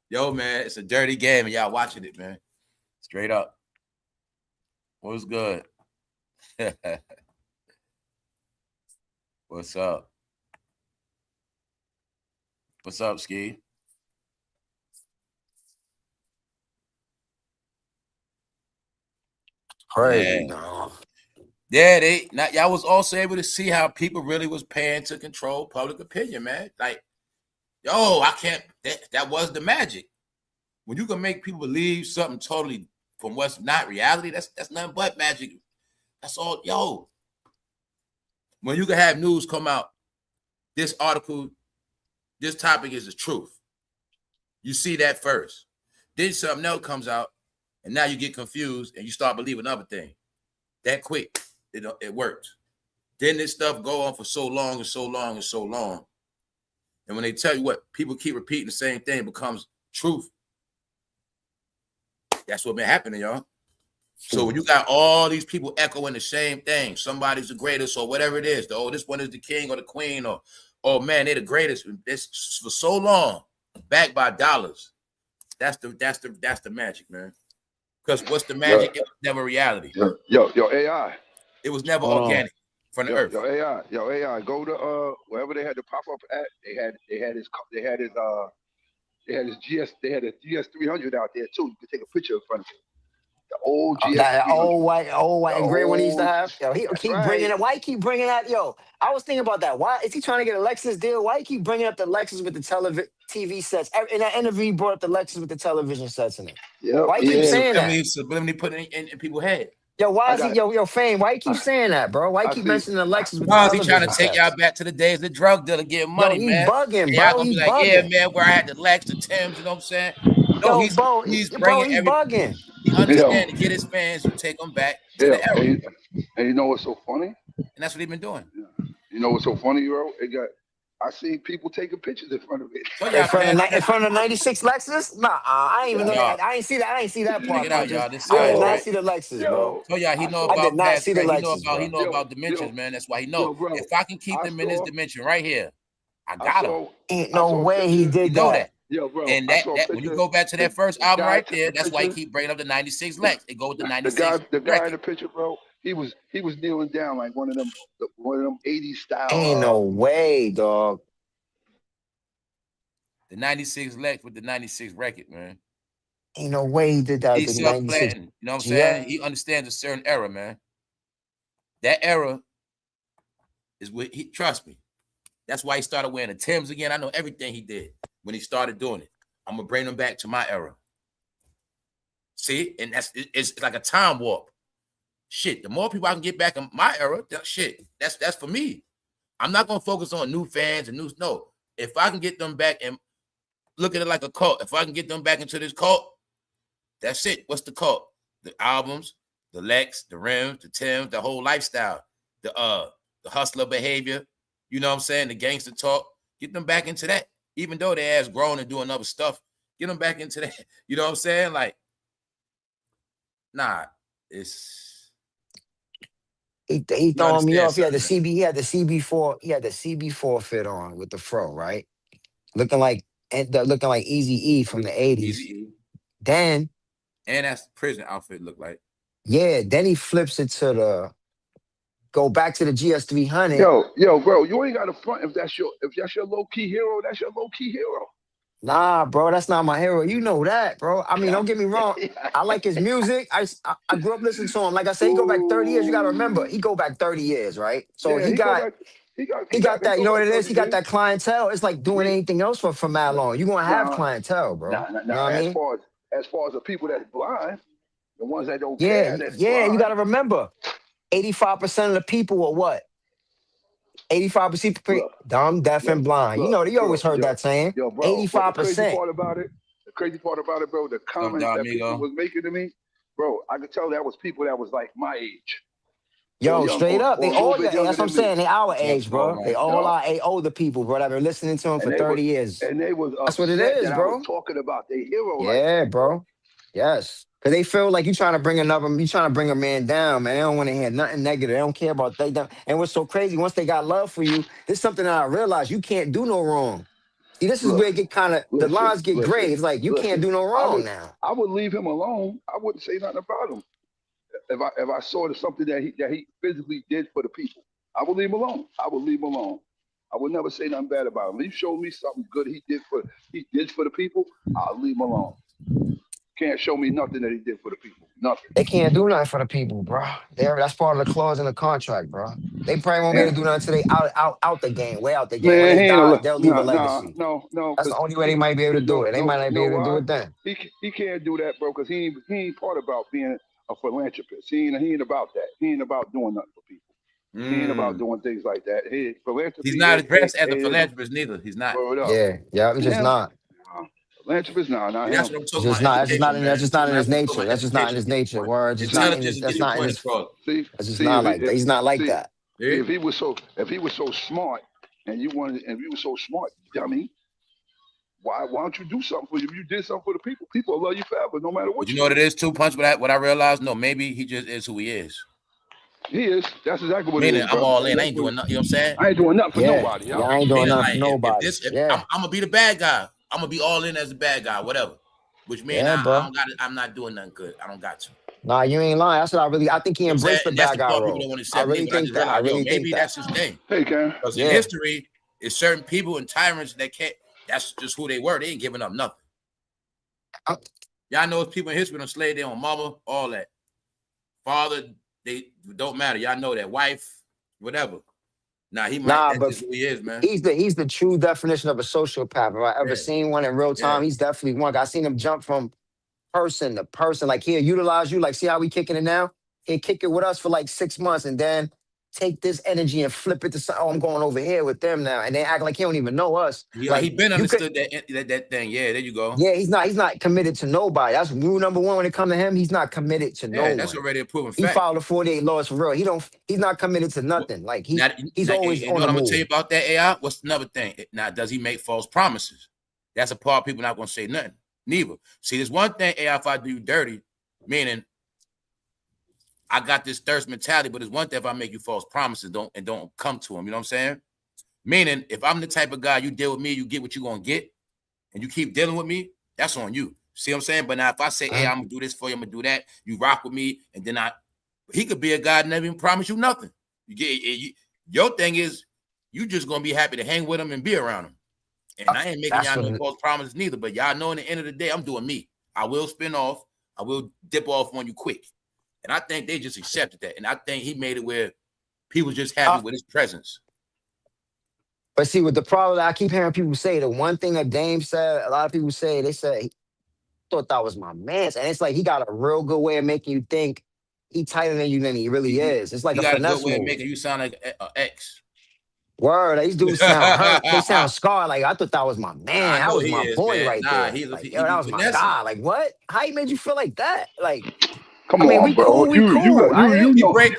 Yo, man, it's a dirty game and y'all watching it, man. Straight up. What's good? What's up? What's up, Ski? Crazy, yeah, y'all was also able to see how people really was paying to control public opinion, man. Like, yo, I can't. That was the magic. When you can make people believe something totally from what's not reality, that's nothing but magic. That's all, yo. When you can have news come out, this article, this topic is the truth. You see that first. Then something else comes out, and now you get confused and you start believing other things. That quick, it works. Then this stuff go on for so long and so long and so long. And when they tell you what, people keep repeating the same thing, it becomes truth. That's what been happening, y'all. So when you got all these people echoing the same thing, somebody's the greatest or whatever it is, this one is the king or the queen, or oh man, they're the greatest. It's for so long, backed by dollars. That's the magic, man. Because what's the magic? It was never reality. Yo, AI. It was never organic. from the earth. Yo, AI, go to wherever they had the pop up at. They had his GS 300 out there too. You could take a picture in front of it. The old GS That 300. old white and gray one he used to old- have. Yo, he That's keep right. bringing it. Why he keep bringing that? Yo, I was thinking about that. Why is he trying to get a Lexus deal? Why he keep bringing up the Lexus with the TV sets? In that interview, he brought up the Lexus with the television sets in it. Yep. Why he keep saying that? Subliminally put it in people's head. Yo, why is he yo Fame? Why you keep saying that, bro? Why you keep mentioning the Lexus with the Because television he trying to take sets? y'all back to the days of the drug dealer getting money, Yo, he man. bugging, Y'all bro. gonna He be like, bugging. yeah, man, where I had the Lex, the Timbs, you know what I'm saying? No, Yo, bro, he's bringing he bugging. He understands to get his fans, you take them back to the era. And you know what's so funny? And that's what he's been doing. You know what's so funny, bro? I see people taking pictures in front of it. So in front of 96 Lexus? Nah, I ain't even know that. I ain't see that. I ain't see that part. Check it out, y'all. This I did side, not right? see the Lexus, bro. So yeah, he know I about did not see the Lexus, he know about dimensions, man. That's why he know. If I can keep them in this dimension right here, I got him. Ain't no way he did that. Yo, bro. And that when you go back to that first album right there, that's why he keep bringing up the 96 Lex. It go with the 96. The guy in the picture, bro, he was kneeling down like one of them 80s style. Ain't no way, dog. The 96 Lex with the 96 record, man. Ain't no way he did that. He's self-planning. You know what I'm saying? He understands a certain era, man. That era is what he trust me. That's why he started wearing the Timbs again. I know everything he did when he started doing it. I'm gonna bring him back to my era. See, and it's like a time warp. Shit, the more people I can get back in my era, that's for me. I'm not gonna focus on new fans and no. If I can get them back and look at it like a cult, if I can get them back into this cult, that's it. What's the cult? The albums, the Lex, the rims, the Timbs, the whole lifestyle, the hustler behavior. You know what I'm saying? The gangster talk. Get them back into that. Even though they ass grown and doing other stuff, get them back into that. You know what I'm saying? Like, nah, it's he throwing me off. He had the CB4. He had the CB4 fit on with the fro, right? Looking like Easy E from the 80s. Easy-E. Then, and that's prison outfit look like. Yeah, then he flips it to go back to the GS 300. Yo, bro, you ain't got to front if that's your low key hero. That's your low key hero. Nah, bro, that's not my hero. You know that, bro. I mean, don't get me wrong. I like his music. I grew up listening to him. Like I said, he go back 30 years. You got to remember, he go back 30 years, right? So he got that. You know what it is? He got that clientele. It's like doing anything else for mad long. You're gonna have clientele, bro. You know what I mean? As far as the people that's blind, the ones that don't care. Blind. You got to remember, 85% of the people are what? 85% dumb, deaf, and blind. You know, you always heard that saying. 85%. The crazy part about it, bro, the comments that people was making to me, bro, I could tell that was people that was like my age. Yo, straight up. They all, that's what I'm saying. They our age, bro. They all are older people, bro, that have been listening to him for 30 years. And they was that's what it is, bro. I was talking about their hero. Yeah, bro. Yes. Because they feel like you trying to bring a man down, man. They don't want to hear nothing negative. They don't care about they. And what's so crazy, once they got love for you, this is something that I realized you can't do no wrong. See, this is where it get the lines get gray. It's like, you can't do no wrong now. I would leave him alone. I wouldn't say nothing about him. If I saw something that he physically did for the people, I would leave him alone. I would never say nothing bad about him. He showed me something good he did for the people, I'll leave him alone. Can't show me nothing that he did for the people. Nothing. They can't do nothing for the people, bro. That's part of the clause in the contract, bro. They probably won't be able to do nothing until they out the game, way out the game. When they die, they'll leave a legacy. No. That's the only way they might be able to do it. They might not be able to do it then. He can't do that, bro, because he ain't part about being a philanthropist. He ain't about that. He ain't about doing nothing for people. He ain't about doing things like that. He's not addressed as a philanthropist neither. He's not. Yeah, he's just not. Philanthropist, no. That's what I'm talking about. That's just not in his nature. That's just not in his nature. Word. That's not in his. That's just not like that. He's not like that. If he was so smart, and if you were so smart, dummy, why don't you do something for you? If you did something for the people, people will love you forever, no matter what. But you know what it is too, Punch? What I realized? No, maybe he just is who he is. He is. That's exactly what it is. I'm all in. I ain't doing nothing. You know what I'm saying? I ain't doing nothing for nobody. I ain't doing nothing for nobody. I'm gonna be the bad guy. I'm gonna be all in as the bad guy, whatever. which means Yeah, I bro. don't got it. I'm not doing nothing good. I don't got to. Nah, you ain't lying. That's what I think he You know what I'm saying? embraced the And that's bad the guy part people role. don't want to I accept me, really but I think just that. I realized, yo, really think maybe that. that's his thing. Hey, Ken. Because in Yeah. history, it's certain people and tyrants that can't. That's just who they were. They ain't giving up nothing. Y'all know it's people in history that slaved their own mama, all that. Father, they don't matter. Y'all know that. Wife, whatever. Nah, he might. Nah, That's but just who he is, man. he's the true definition of a sociopath. If I ever Yeah. seen one in real time, Yeah. he's definitely one. I seen him jump from person to person. Like he'll utilize you. Like, see how we kicking it now? He'll kick it with us for like 6 months and then take this energy and flip it to something. Oh, I'm going over here with them now. And they act like he don't even know us. Yeah, he Like been you could, understood that thing. Yeah, there you go. yeah, he's not committed to nobody. That's rule number one when it comes to him. He's not committed to no Yeah, that's one. already a proven He fact. followed the 48 laws for real. He's not committed to nothing. Like he's always you on know the what I'm gonna move. tell you about that AI? What's another thing? Now, does he make false promises? That's a part people not gonna say nothing. Neither. See, there's one thing AI if I do you dirty, meaning I got this thirst mentality, but there's one thing if I make you false promises, don't come to them. You know what I'm saying? Meaning, if I'm the type of guy you deal with me, you get what you're gonna get, and you keep dealing with me, that's on you. See what I'm saying? But now if I say, hey, I'm gonna do this for you, I'm gonna do that, you rock with me, and then he could be a guy that never even promise you nothing. Your thing is you just gonna be happy to hang with him and be around him. And I ain't making y'all no false promises neither. But y'all know in the end of the day, I'm doing me. I will spin off, I will dip off on you quick. And I think they just accepted that. And I think he made it where people just happy with his presence. But see, with the problem that I keep hearing people say, the one thing that Dame said, a lot of people say, they say, he thought that was my man. And it's like he got a real good way of making you think he tighter than you than he really is. It's like he a got finesse a good way move. of making you sound like an ex. Word, these dudes sound hurt. They sound scarred. Like, I thought that was my man. That was my boy right there. Like, yo, that was my guy. Like, what? How he made you feel like that? Like, come I mean, on, we bro. cool, we cool.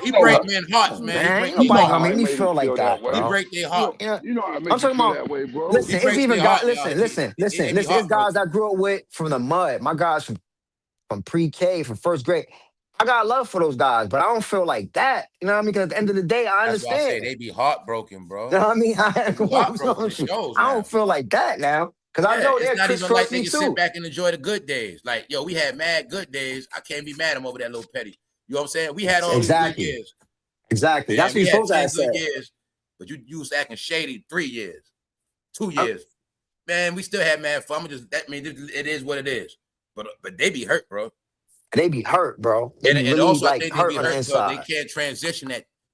He break men's hearts, man. Ain't nobody gonna make me feel like that, He bro. break their heart. You know I make I'm you talking feel about that way, bro. Listen, it's even guys. Listen. It's guys heartbroken. I grew up with from the mud. My guys from pre-K, from first grade. I got love for those guys, but I don't feel like that. You know what I mean? Because at the end of the day, I That's why I say understand. they be heartbroken, bro. You know what I mean? They be heartbroken. It shows I now. don't feel like that now. Because I know it's they're not even like crisscross they me can too. sit back and enjoy the good days. Like, yo, we had mad good days. I can't be mad at him over that little petty. You know what I'm saying? We had all these good years. Exactly. Man, That's what you're supposed to have 10 good said. years, but you was acting shady 3 years, 2 years. Man, we still had mad fun. It is what it is. But they be hurt, bro. They be hurt, bro. They be really also, like I think hurt they be on the hurt inside. because they can't transition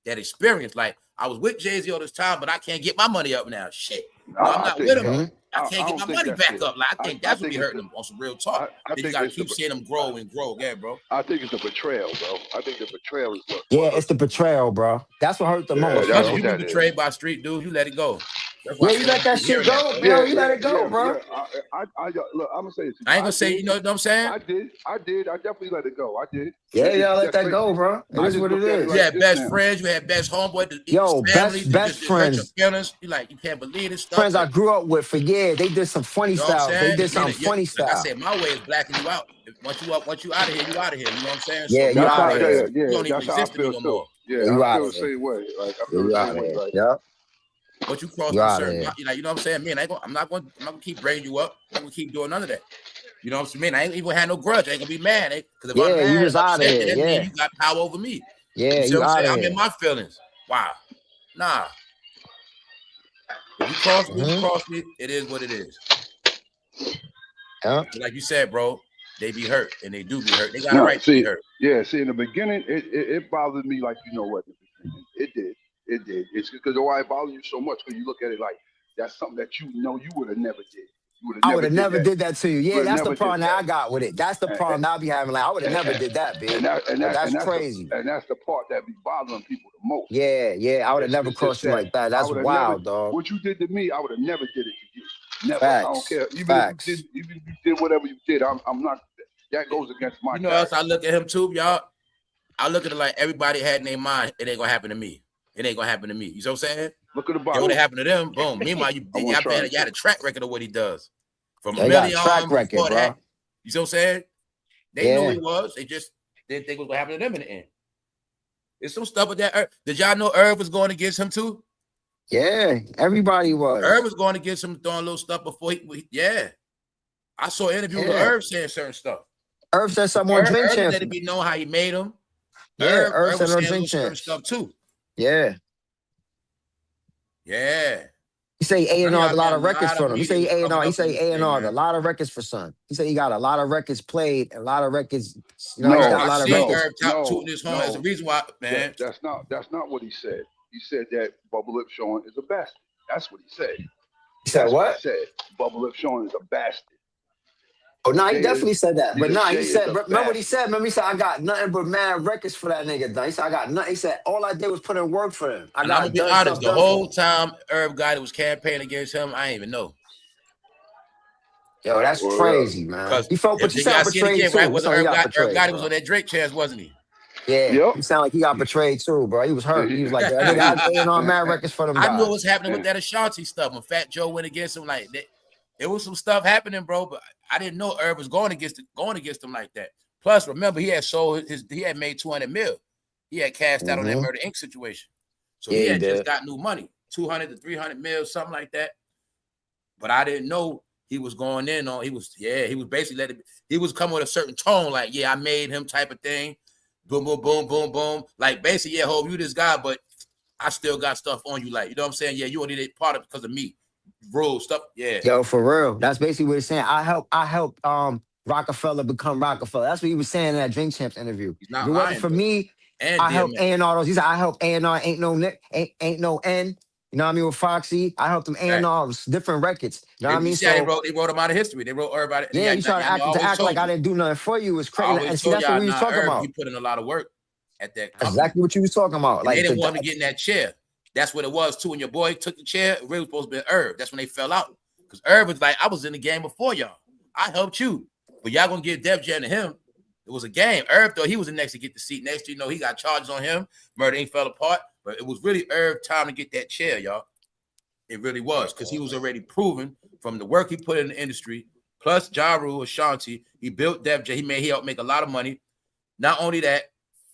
that experience. Like, I was with Jay-Z all this time, but I can't get my money up now. Shit. No, I'm not with him. I can't get my money back up. Like, I think that's what be hurting them on some real talk. You got to keep seeing them grow and grow. Yeah, bro. I think it's the betrayal, bro. I think the betrayal is what. Yeah, it's the betrayal, bro. That's what hurt the most. That's You been betrayed by street dudes. You let it go. Yeah, you let that shit go, bro. You let it go, bro. I look, I'm gonna say it. I ain't gonna say, you know what I'm saying? I did. I definitely let it go. I did. Yeah, y'all let that go, bro. It is what it is. You had best friends. You had best homeboy. Yo, families, best friends. Hurt your feelings. You like, you can't believe this stuff. Friends I grew up with for years. They did some funny stuff. They did some funny stuff. Like I said, my way is blacking you out. Once you out of here, you out of here. You know what I'm saying? Yeah, you out of here. You don't even exist to me no more. Yeah, you I feel the same way. Like I feel the same way. Like, yep. But you cross a certain, you know what I'm saying? Man, I'm not gonna keep bringing you up. I'm gonna keep doing none of that. You know what I'm saying? Man, I ain't even had no grudge. I ain't gonna be mad. Because if I'm mad, you just out of here. That means you got power over me. Yeah, you out of here. I'm in my feelings. Wow. Nah. If you cross me, you cross me. It is what it is. Yeah. Like you said, bro, they be hurt, and they do be hurt. They got a right to be hurt. Yeah, see, in the beginning, it bothered me like, you know what? It did. It did. It's because why it bothers you so much, because you look at it like that's something that you know you would have never did. I would have never did that to you. Yeah, that's the problem that I got with it. That's the problem I be having. Like, I would have never did that, bitch. That's crazy. And that's the part that be bothering people the most. Yeah. I would have never crossed you like that. That's wild, dog. What you did to me, I would have never did it to you. Never. Facts. I don't care. Even if you did whatever you did, I'm not. That goes against my. You know, else I look at him too, y'all. I look at it like everybody had in their mind, it ain't gonna happen to me. It ain't gonna happen to me. You know what I'm saying? Look at the bottom. It would have happened to them. Boom. Meanwhile, you had a track record of what he does. From a million track record, bro. That, you see what I'm saying? They knew he was. They just didn't think it was gonna happen to them in the end. There's some stuff with that. Did y'all know Irv was going against him too? Yeah, everybody was. Irv was going against him, throwing little stuff before he. Yeah. I saw an interview with Yeah. Irv saying certain stuff. Irv said something on Drink Irv Champs. let it be known how he made him. Yeah, Irv Irv said was on saying Drink certain Champs. stuff too. Yeah. Yeah. He say A&R'd a lot of records for them. He say media A&R. He was coming say up in this thing, A&R'd a man. lot of records for Son. He said he got a lot of records played, a lot of records. You know, No, he's got a I lot of see records. Irv top tooting his home. That's the reason why, man. That's not what he said. He said that Bubble Lip Sean is a bastard. That's what he said. He said what? He said Bubble Lip Sean is a bastard. Oh, no, he Jay definitely is- said that. But said no, he Jay is said, a remember what he bastard. said? Remember he said, I got nothing but mad records for that nigga. Done. He said, I got nothing. He said, all I did was put in work for him. I And got I'm gonna be done honest, stuff the done whole for him. time Irv guy that was campaigning against him, I ain't even know. Yo, that's crazy, man. Because He felt, but you sound betrayed too. right? You Was sound like he got Irv betrayed, guy was bro. on that Drake chance, wasn't he? Yeah, Yep. he sound like he got betrayed too, bro. He was hurt. He was like, that nigga, I was A&R mad records for them I guys. knew what was happening with that Ashanti stuff when Fat Joe went against him. Like that, there was some stuff happening, bro. But I didn't know Irv was going against him like that. Plus, remember he had sold he had made 200 mil. He had cashed out on that Murder Inc. situation, so he had just got new money, 200 to 300 mil, something like that. But I didn't know he was going in on. He was basically he was coming with a certain tone, like I made him type of thing. Boom, boom, boom, boom, boom. Like basically, hope you this guy, but I still got stuff on you. Like, you know what I'm saying? Yeah, you only did part of it because of me. Rule stuff. Yeah. Yo, for real. That's basically what he's saying. I helped Rockefeller become Rockefeller. That's what he was saying in that Drink Champs interview. He's not If it wasn't lying, for though. me, And I helped DMX. A&R those. He said I helped A&R ain't no N. You know what I mean? With Foxy, I helped them A&R different records. You know what I mean? So they wrote him out of history. They wrote everybody. Yeah, you started acting to act like I didn't do nothing for you. It's I crazy. always And see, told that's y'all, what we was talking about. He put in a lot of work at that company. That's exactly what you was talking about. And like they didn't want him to get in that chair. That's what it was too. When your boy took the chair, it really was supposed to be Irv. That's when they fell out. Because Irv was like, I was in the game before y'all. I helped you. But y'all gonna give Def Jam to him. It was a game. Irv thought he was the next to get the seat. Next thing you know, he got charges on him. Murder Inc. fell apart. But it was really Irv time to get that chair, y'all. It really was. Because he was already proven from the work he put in the industry, plus Ja Rule, Ashanti, he built Def Jam. He helped make a lot of money. Not only that,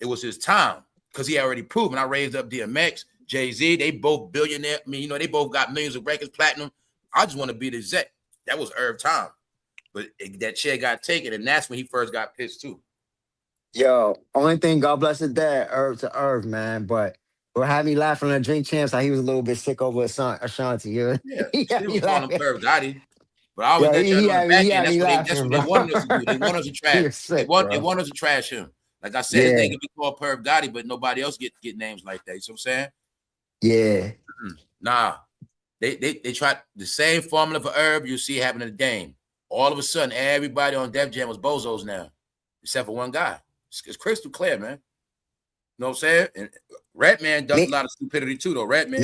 it was his time. Because he already proven. I raised up DMX, Jay-Z. They both billionaire. I mean, they both got millions of records, platinum. I just want to be the exec. That was Irv time. But that chair got taken, and that's when he first got pissed too. Yo, only thing, God bless his dad, Irv to Irv, man. But what had me laughing on Drink Champs, how he was a little bit sick over Ashanti. Yeah, he was calling him Irv Gotti. But I always let he y'all know had the back me end. That's what they wanted us to do. They want us to trash. Sick, they want us to trash him. Like I said, his name could be called Perv Gotti, but nobody else get names like that. You see what I'm saying? Yeah. Nah. They tried the same formula for Irv you see happening to Dame. All of a sudden, everybody on Def Jam was bozos now, except for one guy. It's crystal clear, man. You know what I'm saying? And Redman does a lot of stupidity too, though. Redman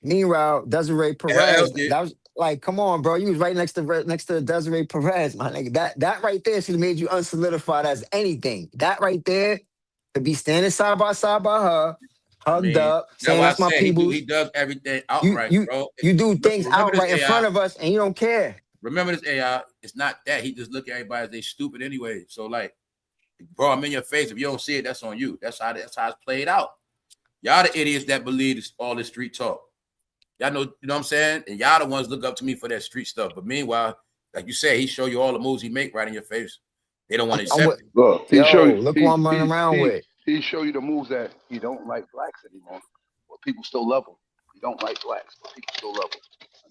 Meanwhile, Desiree Perez, that was like, come on, bro. You was right next to Desiree Perez, my nigga. That right there should have made you unsolidified as anything. That right there, to be standing side by her, hugged up, saying that's my people. He does everything outright, bro. You do things outright in front of us, and you don't care. Remember this AI, it's not that. He just look at everybody as they stupid anyway. So like, bro, I'm in your face. If you don't see it, that's on you. That's how it's played out. Y'all the idiots that believe all this street talk. Y'all know, you know what I'm saying? And y'all the ones look up to me for that street stuff. But meanwhile, like you say, he show you all the moves he make right in your face. They don't want to accept it. Look, look what I'm running around with. He show you the moves that he don't like blacks anymore, but people still love him. He don't like blacks, but people still love him.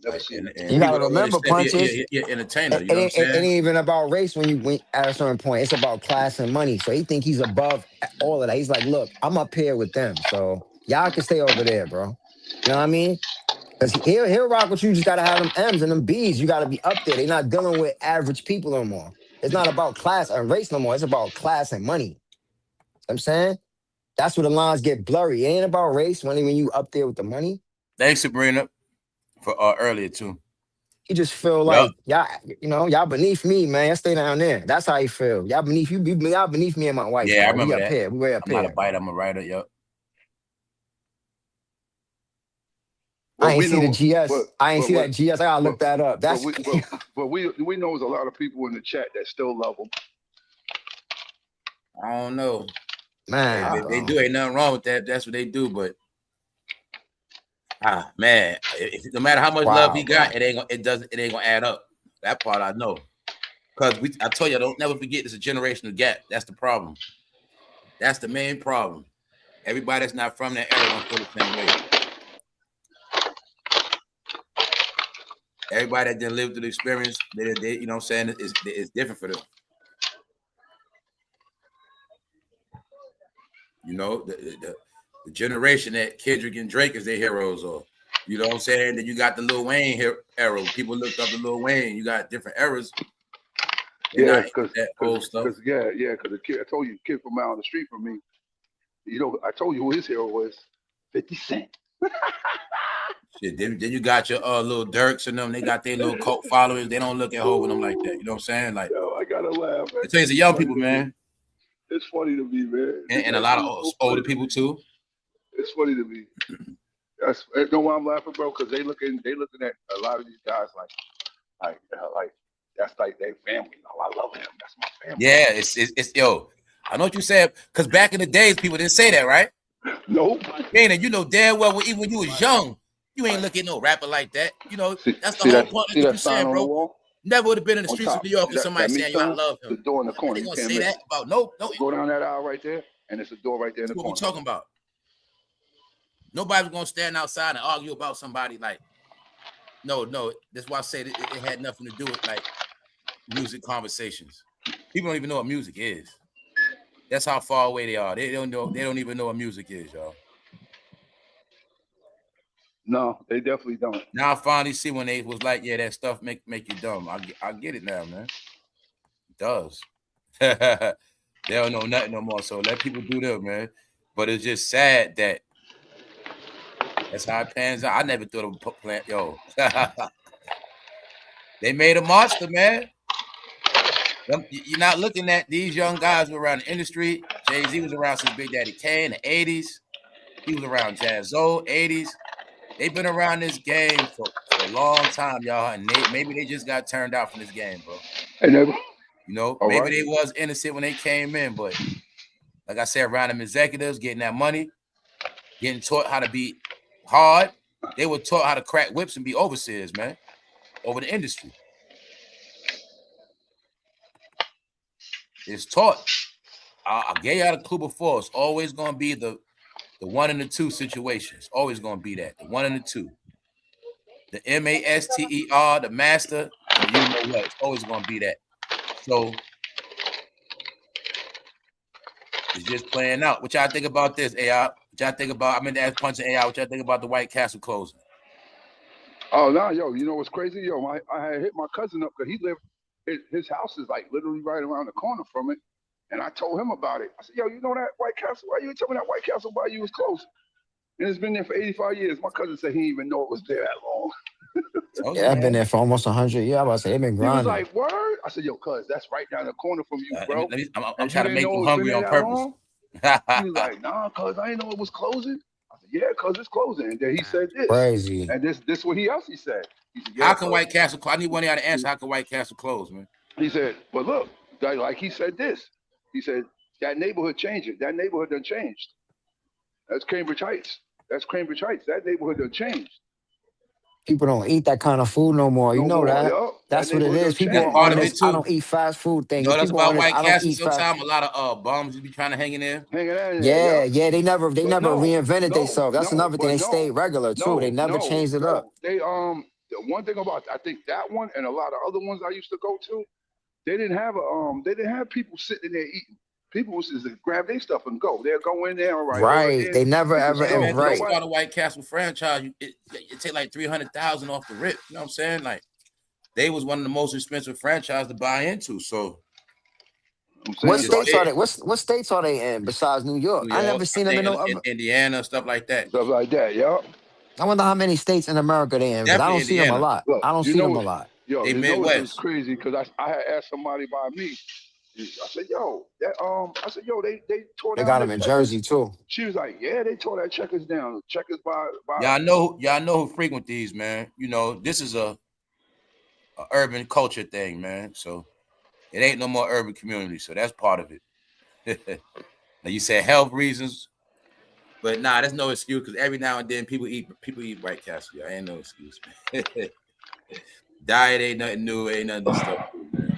You gotta remember, punches. You're entertainer. You know what I'm saying? It ain't even about race when you went at a certain point. It's about class and money. So he think he's above all of that. He's like, look, I'm up here with them, so y'all can stay over there, bro. You know what I mean? Because he'll rock with you. You just gotta have them M's and them B's. You gotta be up there. They're not dealing with average people no more. It's not about class and race no more. It's about class and money. You know what I'm saying? That's where the lines get blurry. It ain't about race when you up there with the money. Thanks, Sabrina, for earlier too. He just feel like y'all beneath me, man. Y'all stay down there. That's how he feel. Y'all beneath you. Y'all beneath me and my wife. Yeah, man. I remember we that. Up here. We way up here. I'm not a bite. I'm a writer. Yep. I ain't see the GS. I ain't see that GS. I gotta look that up. That's we know there's a lot of people in the chat that still love him. I don't know, man. They do. Ain't nothing wrong with that. That's what they do. But man, no matter how much love he got, it ain't gonna add up. That part I know. Because I told you, don't never forget it's a generational gap. That's the problem. That's the main problem. Everybody that's not from that era don't feel the same way. Everybody that didn't live through the experience, they you know what I'm saying, it's different for them. You know, the generation that Kendrick and Drake is their heroes of. You know what I'm saying? Then you got the Lil Wayne era. People looked up to Lil Wayne. You got different eras. Yeah, because old stuff. Because the kid, I told you, kid from out on the street from me. You know, I told you who his hero was. 50 Cent. Shit, then you got your little Dirks and them. They got their little cult followers. They don't look at Hov and them like that. You know what I'm saying? Like, yo, I gotta laugh. I tell you, it's the young people, man. It's funny to me, man. And a lot of older people too. It's funny to me. That's you know why I'm laughing, bro? Because they looking at a lot of these guys like that's like their family. Oh, I love him. That's my family. Yeah, it's yo. I know what you said, because back in the days, people didn't say that, right? Nope. And you know damn well, even when you was young, you ain't looking at no rapper like that. You know, that's the whole point. Like you saying, bro. Never would have been in the streets of New York with somebody saying, "Yo, I love him." The door in the corner. They gonna say that about no. Go down that aisle right there, and it's a door right there in the corner. What we talking about? Nobody's gonna stand outside and argue about somebody like. No. That's why I say it had nothing to do with like music conversations. People don't even know what music is. That's how far away they are. They don't know. They don't even know what music is, y'all. No, they definitely don't. Now I finally see when they was like, yeah, that stuff make you dumb. I get it now, man. It does. They don't know nothing no more. So let people do them, man. But it's just sad that that's how it pans out. I never thought of a plant, yo. They made a monster, man. You're not looking at these young guys who were around the industry. Jay-Z was around since Big Daddy Kane in the 80s. He was around Jazzo, 80s. They've been around this game for a long time, y'all, and maybe they just got turned out from this game, bro. You know, maybe they was innocent when they came in, but like I said, around them executives, getting that money, getting taught how to be hard. They were taught how to crack whips and be overseers, man, over the industry. It's taught. I gave you out a clue before. It's always going to be the 1 and the 2 situation. It's always going to be that. The 1 and the 2. The MASTER, the master, and you know what? It's always going to be that. So it's just playing out. What y'all think about this, AI? What y'all think about, I mean, that's punching AI. What y'all think about the White Castle closing? Oh, no, yo, you know what's crazy? Yo, I had hit my cousin up because he lived, his house is like literally right around the corner from it. And I told him about it. I said, yo, you know that White Castle? Why you tell me that White Castle while you was close? And it's been there for 85 years. My cousin said he didn't even know it was there that long. Yeah, I've been there for almost 100 years. I was about to say, they've been grinding. He was like, word? I said, yo, cuz, that's right down the corner from you, bro. I'm trying to make you hungry on purpose. He was like, nah, cuz, I didn't know it was closing. I said, yeah, cuz, it's closing. And then he said this. Crazy. And this what he said. He said, how can White Castle close? I need one of y'all to answer. How can White Castle close, man? He said, well, look, like he said this. He said, that neighborhood changed it. That neighborhood done changed. That's Cambridge Heights. That's Cambridge Heights. That neighborhood done changed. People don't eat that kind of food no more. You know that. That's what it is. People are on this, I don't eat fast food thing. You know, that's about White Castle. Sometimes a lot of bums just be trying to hang in there. Yeah. They never reinvented themselves. That's another thing. They stayed regular too. They never changed it up. They the one thing about I think that one and a lot of other ones I used to go to, they didn't have people sitting there eating. People was just grab their stuff and go. They'll go in there, all right. Right. They never ever right. Start a White Castle franchise. It take like $300,000 off the rip. You know what I'm saying? Like they was one of the most expensive franchises to buy into. So what states are they? What states are they in besides New York? I never seen them in no other. Indiana, stuff like that. Stuff like that, yeah. I wonder how many states in America they in, because I don't see them a lot. Look, I don't see them a lot. Yo, they Midwest. It was crazy because I had asked somebody by me. I said, yo, they tore down. They got them in Jersey too. She was like, yeah, they tore that Checkers down. Checkers by. Y'all know who frequent these, man. You know, this is a urban culture thing, man. So it ain't no more urban community. So that's part of it. Now you said health reasons, but nah, there's no excuse because every now and then people eat White Castle. Y'all ain't no excuse, man. Diet ain't nothing new, ain't nothing stuff, man.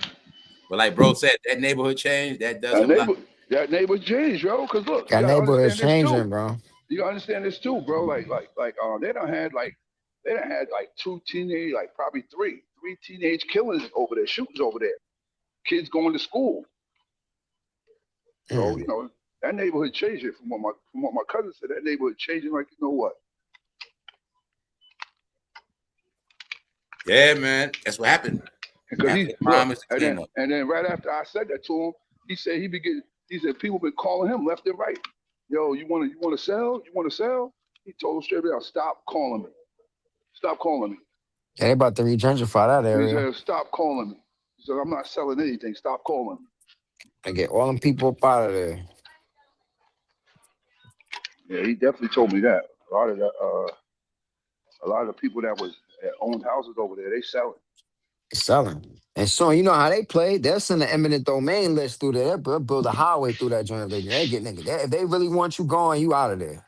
But like bro said, that neighborhood change, that does have a lot. That neighbor changed, yo. Because look, you That gotta neighborhood's understand this too. changing, bro. You gotta understand this too, bro. They done had like 2 teenage, like probably three teenage killings over there, shootings over there. Kids going to school. So you know that neighborhood changing from what my cousin said. That neighborhood changing like you know what. Yeah, man, that's what happened. Because and then right after I said that to him, he said he said people been calling him left and right. Yo, you wanna sell? You wanna sell? He told straight out, stop calling me. Stop calling me. Yeah, they about to regentrify that area. He said, stop calling me. He said, I'm not selling anything. Stop calling me. And get all them people up out of there. Yeah, he definitely told me that. A lot of the people that owned houses over there, they selling. And soon, you know how they play. They'll send an eminent domain list through there. They'll build a highway through that joint. They get niggas. If they really want you going, you out of there.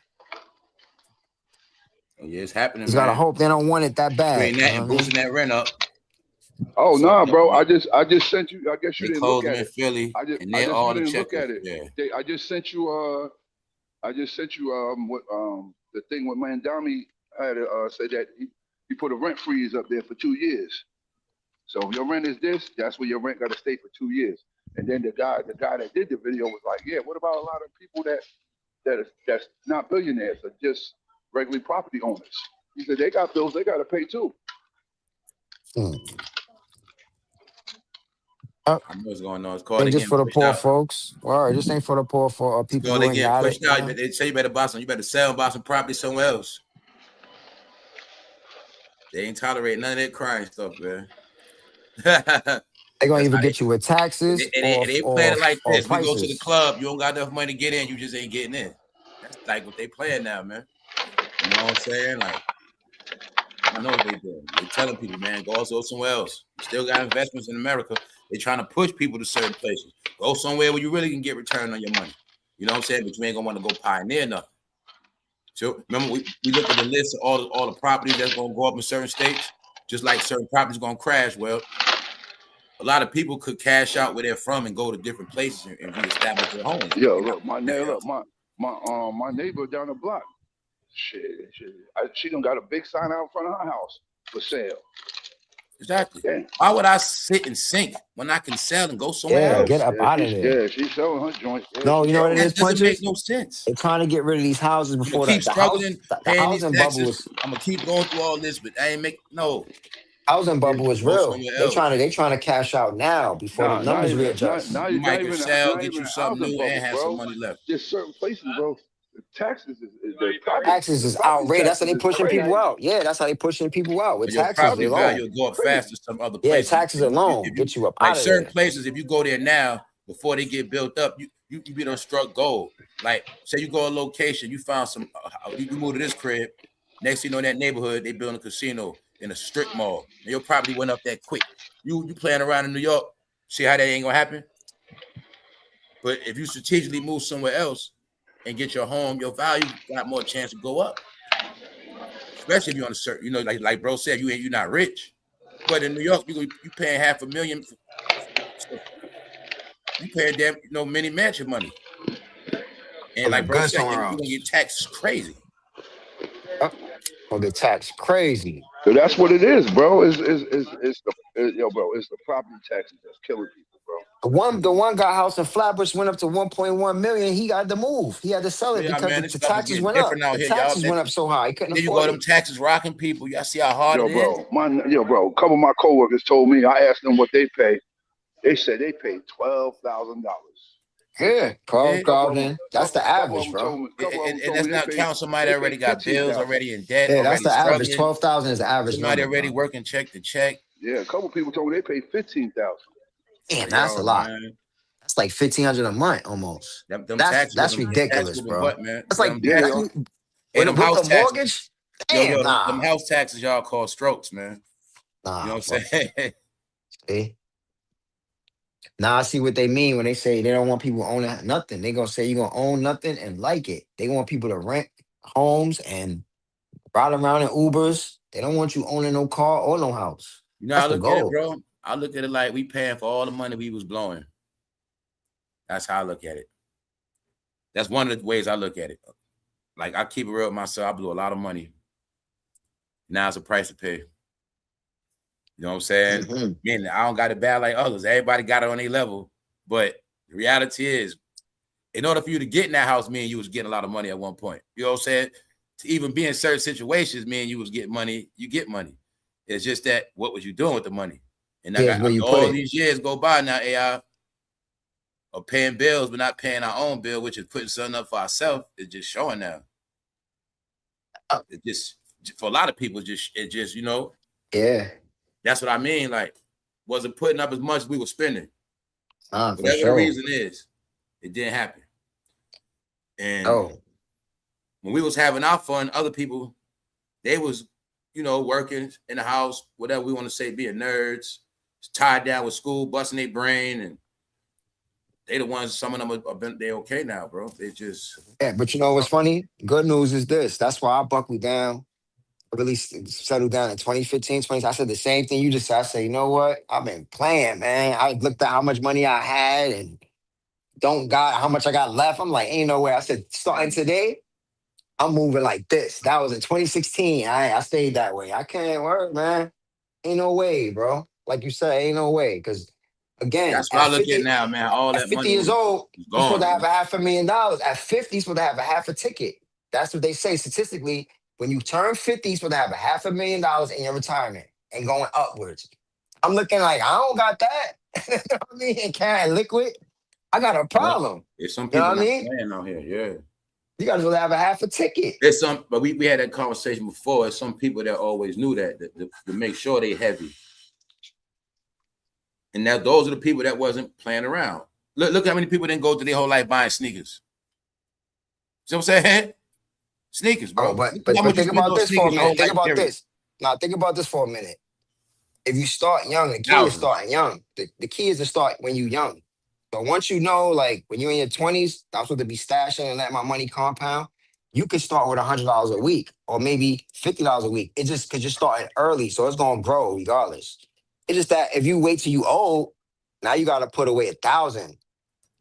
Yeah, it's happening. You gotta hope they don't want it that bad. Between that and boosting that rent up. Oh no, nah, bro! I just sent you. I guess you didn't look at it. Philly, I just didn't look at it. Yeah. I just sent you. What the thing with Mandami had said that he put a rent freeze up there for 2 years. So if your rent is this, that's where your rent got to stay for 2 years. And then the guy that did the video was like, yeah, what about a lot of people that's not billionaires, or just regular property owners? He said they got bills they got to pay too. I know what's going on. It's called just for the poor folks. Well, just ain't for the poor for people who ain't got it. They say you better buy some. You better sell and buy some property somewhere else. They ain't tolerating none of that crime stuff, man. They gonna even get you with taxes. They plan it like this. Prices. We go to the club. You don't got enough money to get in. You just ain't getting in. That's like what they playing now, man. You know what I'm saying? Like, I know what they doing. They telling people, man, go also somewhere else. You still got investments in America. They trying to push people to certain places. Go somewhere where you really can get return on your money. You know what I'm saying? But you ain't gonna want to go pioneer nothing. So remember, we look at the list of all the properties that's gonna go up in certain states, just like certain properties gonna crash. Well, a lot of people could cash out where they're from and go to different places and reestablish their homes. Yo, look, my neighbor down the block. She done got a big sign out in front of her house for sale. Exactly. Yeah. Why would I sit and sink when I can sell and go somewhere else? Get up out of there. Yeah, she's selling her joint. Yeah, no, you know what it is, Punches? Doesn't make no sense. They're trying to get rid of these houses before keep struggling, paying these taxes. I'm gonna keep going through all this, but I ain't make no. Housing bubble is real. They trying to cash out now before the numbers readjust. You might can sell, get you something new, and have some money left. Just certain places, bro. Taxes is outrageous. That's how they pushing people out. Yeah, that's how they pushing people out with taxes alone. Your property value will go up faster some other places. Yeah, taxes alone get you up out of there. Certain places, if you go there now before they get built up, you be done struck gold. Like say you go a location, you found some, you move to this crib. Next thing you know, in that neighborhood, they building a casino in a strip mall. And your property went up that quick. You playing around in New York, see how that ain't gonna happen. But if you strategically move somewhere else and get your home, your value got more chance to go up. Especially if you're on a certain, you know, like bro said, you're not rich. But in New York, you paying $500,000. You paying damn, mini mansion money. And like bro said, you're gonna get taxed crazy. Gonna get taxed crazy. So that's what it is, bro. It's the property taxes that's killing people. The one guy house in Flatbush went up to 1.1 million. He had to move. He had to sell it because the taxes went up. The taxes went up so high. He couldn't afford it. Them taxes rocking people. Y'all see how hard it is? Bro. A couple of my coworkers told me. I asked them what they pay. They said they paid $12,000. Yeah, $12,000. That's the average, bro. And that's not counting somebody that already got bills, already in debt. Yeah, that's the average. 12,000 is the average. Somebody already working check to check. Yeah, a couple people told me they paid $15,000. Damn, that's a lot. Man. That's like $1,500 a month almost. That's ridiculous, bro. What, man? That's like and them house mortgage. Damn, them house taxes y'all call strokes, man. Nah, you know what I'm saying? See? Now I see what they mean when they say they don't want people owning nothing. They gonna say you're gonna own nothing and like it. They want people to rent homes and ride around in Ubers. They don't want you owning no car or no house. You know, I look at it, bro. I look at it like we paying for all the money we was blowing. That's how I look at it. That's one of the ways I look at it. Like, I keep it real with myself. I blew a lot of money. Now it's a price to pay. You know what I'm saying? Mm-hmm. Meaning I don't got it bad like others. Everybody got it on their level. But the reality is, in order for you to get in that house, me and you was getting a lot of money at one point. You know what I'm saying? To even be in certain situations, me and you was getting money. You get money. It's just that, what was you doing with the money? And I got all these years go by now, AI, of paying bills, but not paying our own bill, which is putting something up for ourselves. It's just showing now. It just, for a lot of people, it just, you know. Yeah. That's what I mean. Like, wasn't putting up as much as we were spending. Whatever the reason is, it didn't happen. And when we was having our fun, other people, they was, you know, working in the house, whatever we want to say, being nerds, tied down with school, busting their brain, and they the ones, some of them they okay now, bro. They just... Yeah, but you know what's funny? Good news is this. That's why I buckled down, really settled down in 2015, 20. I said the same thing you just said. I said, you know what? I've been playing, man. I looked at how much money I had and how much I got left. I'm like, ain't no way. I said, starting today, I'm moving like this. That was in 2016. I stayed that way. I can't work, man. Ain't no way, bro. Like you said, ain't no way. Because again, that's what I look at now, man. All that 50 money years old, you're supposed to have $500,000. At 50, you're supposed to have a half a ticket. That's what they say statistically. When you turn 50, you're supposed to have $500,000 in your retirement and going upwards. I'm looking like, I don't got that. You know what I mean? And carrying liquid. I got a problem. There's some people not playing out here, yeah. You got to have a half a ticket. There's some, but we had that conversation before. There's some people that always knew that to make sure they heavy. And now those are the people that wasn't playing around. Look how many people didn't go through their whole life buying sneakers. See what I'm saying? Sneakers, bro. Oh, but think about this for a minute. Think about this. Now, think about this for a minute. If you start young, the key is starting young. The key is to start when you're young. So once you know, like when you're in your 20s, I'm supposed to be stashing and let my money compound. You could start with $100 a week or maybe $50 a week. It's just because you're starting early, so it's gonna grow regardless. It's just that if you wait till you old, now you gotta put away 1,000. You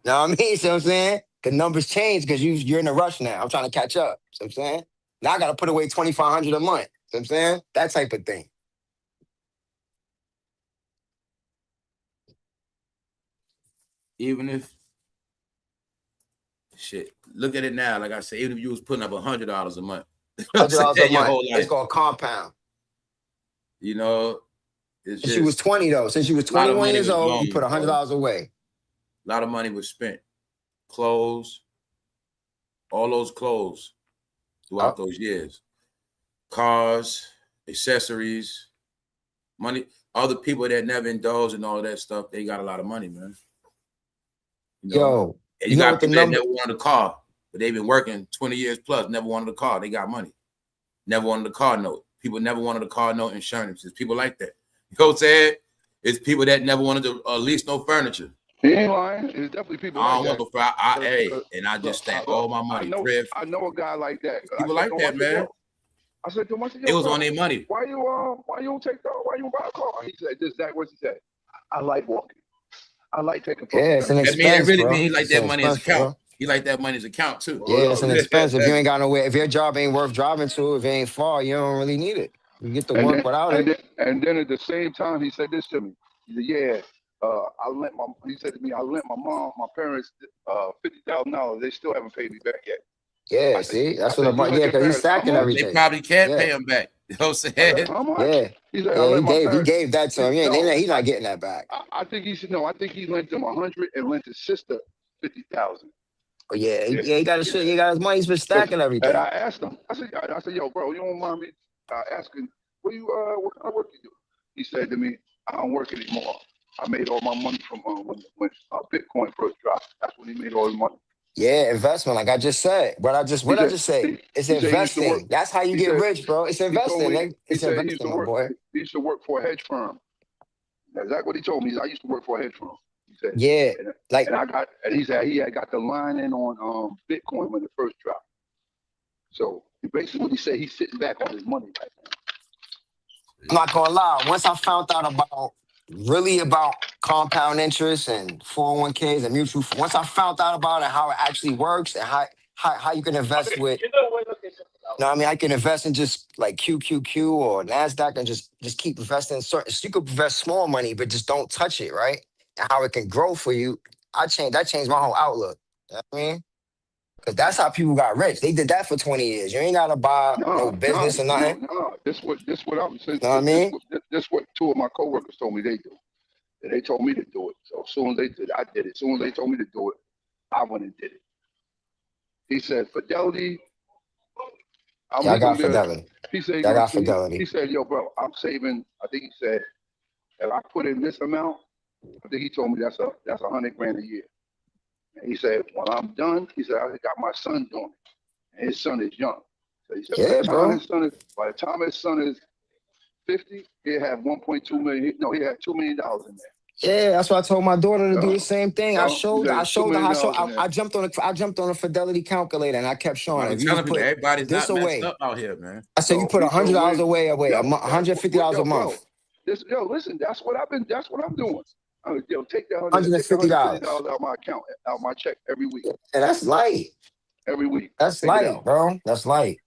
know what I mean? See what I'm saying? The numbers change because you're in a rush now. I'm trying to catch up. See what I'm saying? Now I gotta put away $2,500 a month. See what I'm saying? That type of thing. Even if shit, look at it now. Like I said, even if you was putting up $100 a month, $100 a month, it's gonna compound. You know, it's since you was 20 though. Since you was 21 years old, you put $100 away. A lot of money was spent. Clothes, all those clothes throughout those years. Cars, accessories, money. Other people that never indulge in all that stuff, they got a lot of money, man. You know? And you got people that never wanted a car, but they've been working 20 years plus, never wanted a car. They got money. Never wanted a car note. People never wanted a car note insurance. It's people like that. You know what I'm saying? It's people that never wanted to lease no furniture. He ain't lying. It's definitely people like that. And I just spent all my money. I know a guy like that. People like that, man. I said to him, it was on their money. Why you don't buy a car? He said, just that what he said. I like walking. I like taking photos. Yeah, it's an expense, really mean he like that money as account. He like that money as account too. Yeah, it's an expense. If you ain't got nowhere, if your job ain't worth driving to, if it ain't far, you don't really need it. You get to work without it. And then at the same time, he said this to me. He said, yeah, he said to me, I lent my parents $50,000. They still haven't paid me back yet. Yeah, because he's stacking everything. They probably can't pay him back. You know what I'm saying? How much? Yeah. He said, he gave that to him. He's not getting that back. I think he should know. I think he lent him 100 and lent his sister 50,000. Oh yeah, he got his shit. He got his money. He's been stacking everything. And I asked him. I said, yo, bro, you don't mind me asking what kind of work you do? He said to me, I don't work anymore. I made all my money from when Bitcoin first dropped. That's when he made all his money. Yeah, investment, like I just said. What I just say? It's investing. That's how you get rich, bro. It's investing. It's investing, my boy. He used to work for a hedge firm. That's exactly what he told me. I used to work for a hedge firm. He said, yeah, and he said he had got the line in on Bitcoin when it first dropped. So basically, what he said, he's sitting back on his money right now. I'm not gonna lie. Once I found out about really about compound interest and 401ks and mutual. Once I found out about it, how it actually works and how you can invest with. No, I mean I can invest in just like QQQ or Nasdaq and just keep investing in certain. So you could invest small money, but just don't touch it, right? And how it can grow for you. That changed my whole outlook. You know what I mean? Because that's how people got rich. They did that for 20 years. You ain't gotta buy no business or nothing. No. This what I'm saying. Know what I mean? This what two of my coworkers told me they do. And they told me to do it. So as soon as they did, I did it. As soon as they told me to do it, I went and did it. He said, Fidelity. Yeah, I got Fidelity. He said, I got Fidelity. He said, yo, bro, I'm saving. I think he said, if I put in this amount, I think he told me that's $100 grand a year. And he said, when I'm done, he said, I got my son doing it. And his son is young. So he said, yeah, bro. By the time his son is 50, he'll have 1.2 million. No, he had $2 million in there. Yeah, that's what I told my daughter to do the same thing. I showed her. I jumped on a Fidelity calculator and I kept showing her. I'm telling people, everybody's not messed up out here, man. I said you put $100 away, $150 a month. Listen, that's what I'm doing. Take that $150 out of my account, out of my check every week. And that's light. Every week. That's light, bro. That's light.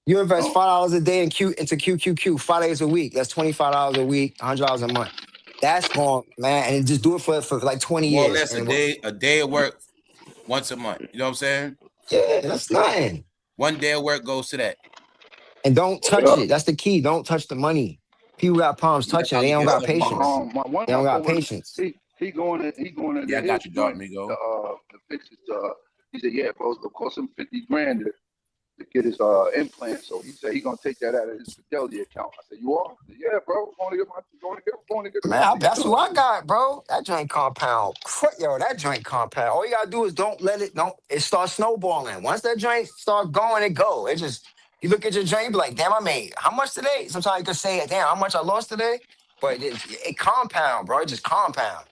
You invest $5 a day into QQQ 5 days a week. That's $25 a week, $100 a month. That's going, man, and just do it for like 20 years. More or less a day of work once a month. You know what I'm saying? Yeah, that's nothing. One day of work goes to that. And don't touch it. That's the key. Don't touch the money. People got problems touching it. They don't got patience. They don't got patience. He going in. Yeah, I got you, dog, amigo. The fix it. He said, yeah, bro, it'll cost him $50,000 to get his implant. So he said he's gonna take that out of his Fidelity account. I said, you are? Said, yeah, bro. Going to get man, that's what I got, bro. That joint compound. Yo, that joint compound. All you gotta do is it starts snowballing. Once that joint start going, it go. It just, you look at your joint, you be like, damn, I made how much today? Sometimes you can say, damn, how much I lost today? But it compound, bro. It just compound.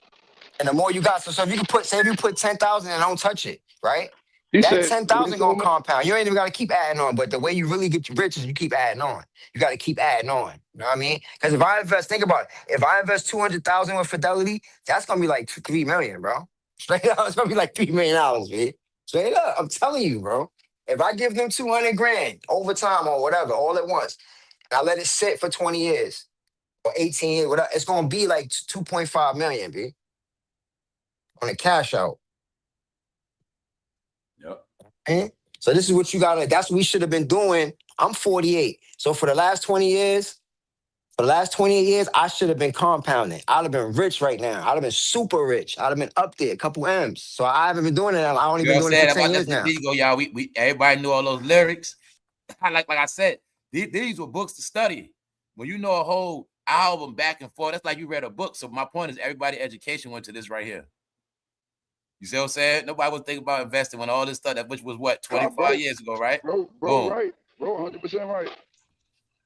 And the more you got, so if you can say if you put 10,000 and don't touch it, right? That 10,000 gonna compound. You ain't even gotta keep adding on. But the way you really get rich is you keep adding on. You gotta keep adding on. You know what I mean? Because if I invest, think about it. If I invest 200,000 with Fidelity, that's gonna be like $3 million, bro. Straight up, it's gonna be like $3 million, man. Straight up, I'm telling you, bro. If I give them 200 grand over time or whatever, all at once, and I let it sit for 20 years or 18 years, whatever, it's gonna be like 2.5 million, B. On a cash out. Yep. So this is what you gotta, that's what we should have been doing. I'm 48. So for the last 20 years, I should have been compounding. I'd have been rich right now. I'd have been super rich. I'd have been up there, a couple M's. So I haven't been doing it. I only been doing it for 10 years now. Y'all, we everybody knew all those lyrics. Like I said, these were books to study. When you know a whole album back and forth, that's like you read a book. So my point is everybody's education went to this right here. You see what I'm saying? Nobody was thinking about investing when all this stuff, which was what, 25 years ago, right? Bro, right. Bro, 100% right.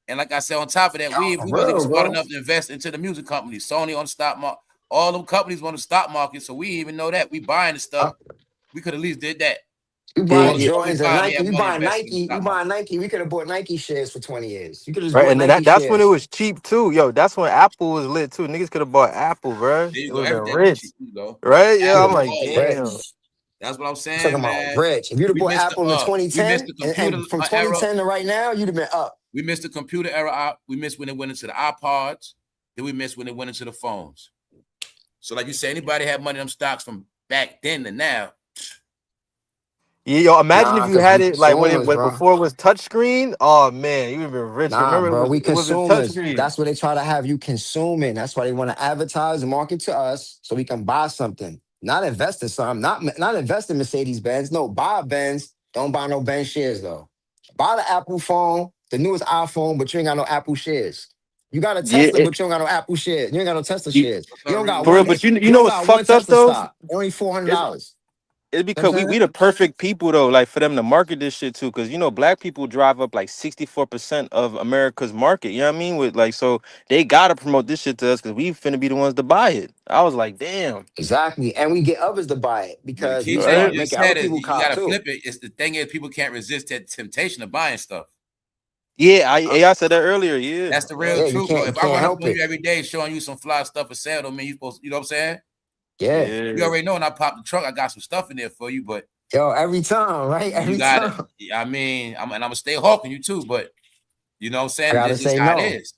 And like I said, on top of that, we wasn't smart enough to invest into the music companies. Sony on the stock market. All them companies on the stock market, so we even know that. We buying the stuff. We could at least did that. You buying Jordans and Nike. You buying Nike. You buying Nike. We could have bought Nike shares for 20 years. You could just and that's when it was cheap too. Yo, that's when Apple was lit too. Niggas could have bought Apple, bro. It was rich, right? Yeah, I'm like, damn. That's what I'm saying. Talking about rich. If you'd have bought Apple in 2010, and from 2010 to right now, you'd have been up. We missed the computer era. We missed when it went into the iPods. Then we missed when it went into the phones. So, like you say, anybody had money in them stocks from back then to now. Yeah, yo, imagine if you had it like when before it was touchscreen. Oh man, you would have been rich. Remember, bro, we consumers. That's what they try to have you consuming. That's why they want to advertise and market to us so we can buy something. Not invest in something. Not invest in Mercedes-Benz. No, buy a Benz. Don't buy no Benz shares though. Buy the Apple phone, the newest iPhone, but you ain't got no Apple shares. You got a Tesla, but you don't got no Apple shares. You ain't got no Tesla shares. You don't got one. But you know what's fucked up though? Stock. Only $400. It's because we the perfect people though, like for them to market this shit too. Because you know, black people drive up like 64% of America's market. You know what I mean? With like, so they gotta promote this shit to us because we finna be the ones to buy it. I was like, damn. Exactly, and we get others to buy it because you gotta flip it. It's the thing is, people can't resist that temptation of buying stuff. Yeah, I said that earlier. Yeah. That's the real Yeah, you truth, bro. can't, you If I can't run up help on you it. every day showing you some fly stuff for sale, don't mean you supposed, you know what I'm saying? Yeah. You Yeah. already know when I pop the trunk, I got some stuff in there for you, but Yo, every time, right? you Every got it. time. I mean, I'm gonna stay hawking you too, but you know what I'm I saying? gotta This is say how it no. is.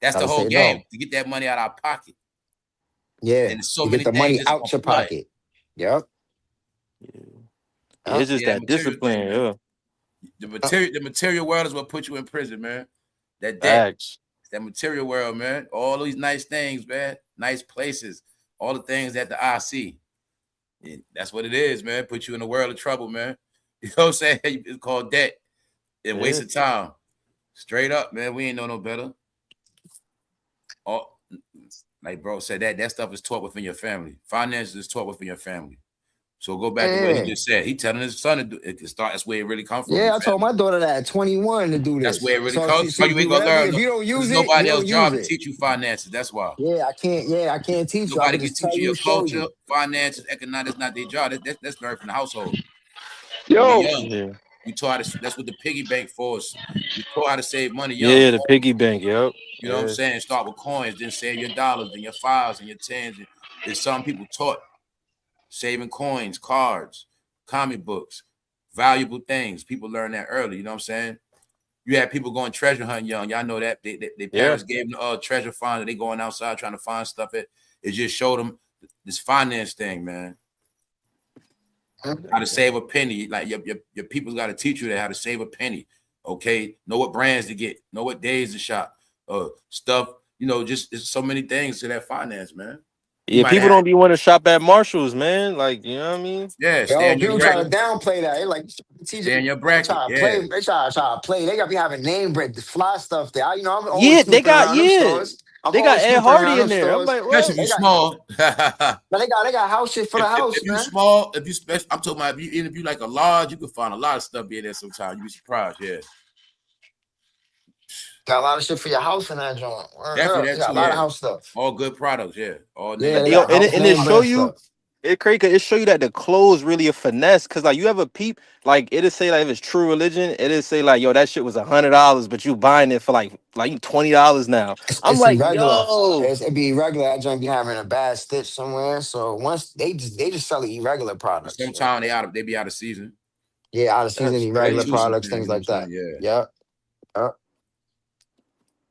That's the Gotta whole say game, no. to get that money out of our pocket. Yeah. And there's so To get many the things money that's out gonna your flood. pocket. Yep. Yeah, Yep. it's just Yeah, that that material thing, discipline. man. Yeah. The material world is what put you in prison, man. That debt, Facts. that material world, man. All these nice things, man. Nice places, all the things that the eye see. And that's what it is, man. Put you in a world of trouble, man. You know what I'm saying? It's called debt and waste Yeah. of time. Straight up, man. We ain't know no better. All, like bro said, that stuff is taught within your family. Finances is taught within your family. So go back to what he Yeah. just said. He telling his son to do it. To start. That's where it really comes from. Your Yeah, I told family. my daughter that at 21 to do That's this. where it really So comes. so So you you do ain't gonna whatever. learn. If you don't There's use it, you nobody don't else's use job to it. teach you finances. That's why. Yeah, I can't. Yeah, I can't teach you. I Nobody can can just tell teach you you, your show culture, you. finances, economics. That's not their job. That's learned from the household. When you're Yo, young, Yeah. we taught us. That's what the piggy bank for us. We taught how to save money young. Yeah. The piggy bank. Yep. You know what I'm Yeah. saying? Start with coins, then save your dollars, then your fives and your tens. There's some people taught saving coins, cards, comic books, valuable things. People learn that early. You know what I'm saying? You had people going treasure hunting young. Y'all know that their Yeah. parents gave them treasure finder. They going outside trying to find stuff. It just showed them this finance thing, man. How to save a penny. Like your people's got to teach you that how to save a penny. Okay, know what brands to get, know what days to shop, stuff. You know, just it's so many things to that finance, man. You Yeah. might People have had, don't be want to shop at Marshalls, man. Like, you know what I mean? yeah, stay Yo, in your people try to bracket. downplay that. They like teach Stay it. in your They bracket. try to Yeah, play. They try to play. They got to be having name brand, the fly stuff there. You know, I'm always Yeah. They snooping got around them yeah. stores. I'm They got always Ed snooping around Hardy in them there. I'm stores. like, especially what? if you They got, small. but they got house shit for the house, If you man. small, if you special, I'm talking about if you like a large, you can find a lot of stuff in there sometimes. You'd be surprised. Yeah, Got a lot of shit for your house in that joint. Word definitely up. They that got too. a lot of Yeah, house stuff. all good products. Yeah, all Yeah, name they Yo, got brand. and house it name show brand you. stuff. It crazy 'cause it show you that the clothes really a finesse. Cause like you ever peep, like it'll say like if it's true religion, it'll say like, yo, that shit was $100, but you buying it for like $20 now. I'm It's like, irregular. yo, It be irregular. That joint be having a bad stitch somewhere. So once they just sell irregular And products. Man. sometimes they be out of season. Yeah, out of season that's That irregular crazy. too products, sometimes, things you know what like I'm saying? that. Yeah. Yep. Yep.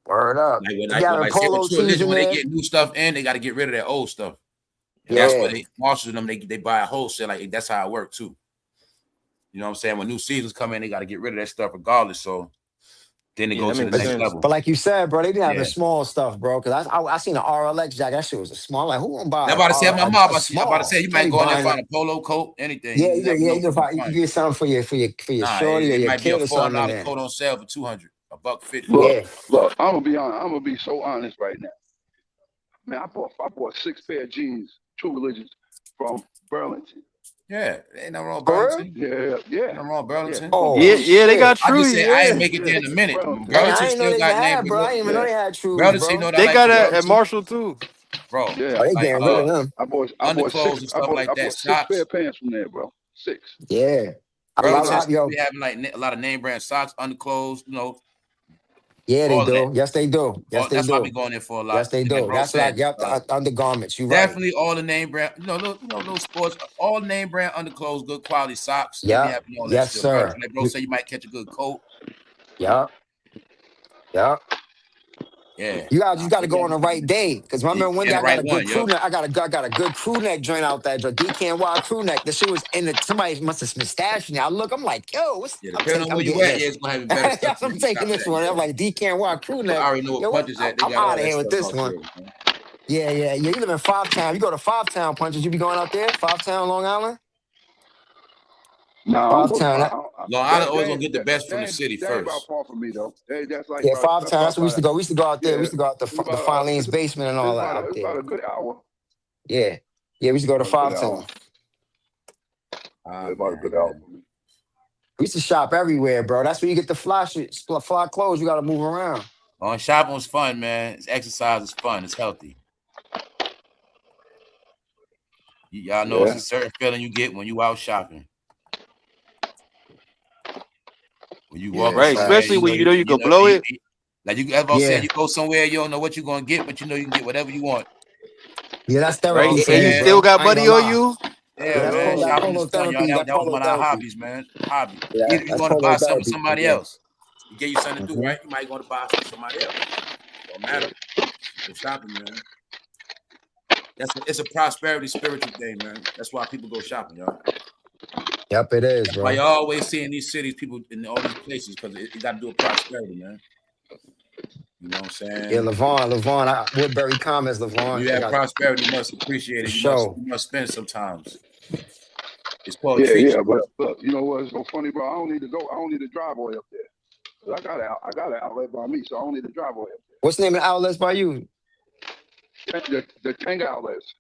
Word up. They Like having say with polo True tees Religion, in when they there. get new stuff in, they got to get rid of that old stuff. And that's why Yeah. they Marshalls them, they buy a wholesale. Like that's how it works too. You know what I'm saying? When new seasons come in, they got to get rid of that stuff regardless. So then they Yeah, go that to the makes But, next sense. level. but like you said, bro, they be having Yeah. small stuff, bro. Cause I seen an RLX jacket. That shit was a small. Like who gonna I'm buy about to say, my mom, a I'm about to small? say, you Can't might be go in there and buying find that. a polo coat, anything. Yeah, You never know what you're you gonna can find. get something for your Nah, shorty or it your might be a kid or something in $400 there. coat on sale for $200, $150. look, Yeah. look. I'm gonna be honest. I'm gonna be so honest right now. Man, I bought 6 pair of jeans, True Religions, from Burlington. Yeah, ain't nothing wrong with For real? Burlington. Yeah, Ain't yeah, nothing wrong with yeah. Burlington. From Oh Yeah, yeah, they Burlington. got shit. I just true. say I ain't Yeah, make it Yeah, there in a minute. Burlington. Dang, Burlington I didn't know still they even got name, had, but bro. I look, didn't even know Yeah, they had trues, Burlington, you bro. know what I they like got from it at Burlington, Marshall too. bro? yeah. Oh, they Like getting rid of them. I bought underclothes six. and stuff like I that, bought 6 pair socks. of pants from there, bro. 6. Yeah. Burlington I, still yo, be having like a lot of name brand socks, underclothes, yeah, they all of that. do. Yes, they do. Yes, they That's why I be do. going there for a Yes, lot. they And like do. bro That's what I said, got. The undergarments. You right. definitely all the name brand, those sports, all name brand underclothes, good quality socks. They be Yep. having all that Yes, still. Burlington, sir. like bro said, you might catch a good coat. Yep. Yep. Yeah, You got to go on the right day. Cause remember one day and the I got right a good one. crew Yep. neck. I got a good crew neck joint out that joint. DKNY crew neck. The shit was in the somebody must have been stashing it. I look, I'm like, yo, Yeah, depending on where I'm you getting at, yeah, this. it's gonna have better stuff than I'm you taking shop this at. one. I'm Yeah, like DKNY crew I neck. already know what Yo, punches at. They I'm got all out of that here with stuff this out one. there. Man. Yeah. You live in Five Town. You go to Five Town punches. You be going out there? Five Town, Long Island? No, I don't Five go to Town. five. Long Island always gonna get the best from the city That ain't about first. far from me though. That's like Yeah, about Five Town. That's where we used to go. We used to go out there. We yeah. used to go out It's the about Filene's basement and all that out it's there. about a good hour. Yeah. Yeah, we used to go to About a good Five hour. Town. Ah, About a man, good hour for me. We used to shop everywhere, bro. That's where you get the fly shit, fly clothes. You got to move around. On shopping was fun, man. It's exercise is fun. It's healthy. Y'all know it's a Yeah. certain feeling you get when you out shopping. When you Yeah, walking Right, somewhere, especially facts. when you know you can blow it. like you ever said, Yeah. you go somewhere, you don't know what you're gonna get, but you know you can get whatever you want. Yeah, that's You know what Right, I'm therapy for and you me, saying? still bro. got I ain't money gonna on lie. you. Yeah, Yeah, that's man. that Shopping is polo fun, y'all. therapy. That That was polo one of our therapy. hobbies, man. Hobby. Yeah, Either you're that's going to polo buy something for therapy for somebody me. else. He gave you something to do, Mm-hmm. right? You might go to buy something for somebody else. Don't matter. Go shopping, man. It's a prosperity spiritual thing, man. That's why people go shopping, y'all. Yep, it is, That's why bro. you always see in these cities, people in all these places, because it got to do with prosperity, man. You know what I'm Yeah, saying? Levon, Woodbury Commons, When Levon. you They have got prosperity, you must appreciate for it. sure. You must spend sometimes. It's called Yeah, treat yeah, you. but look, you know what's so funny, bro? I don't need to go. I don't need to drive all the way up there. 'Cause I got an outlet by me, so I don't need to drive all the way What's the name of the outlets by you? up there. The Tanga outlets.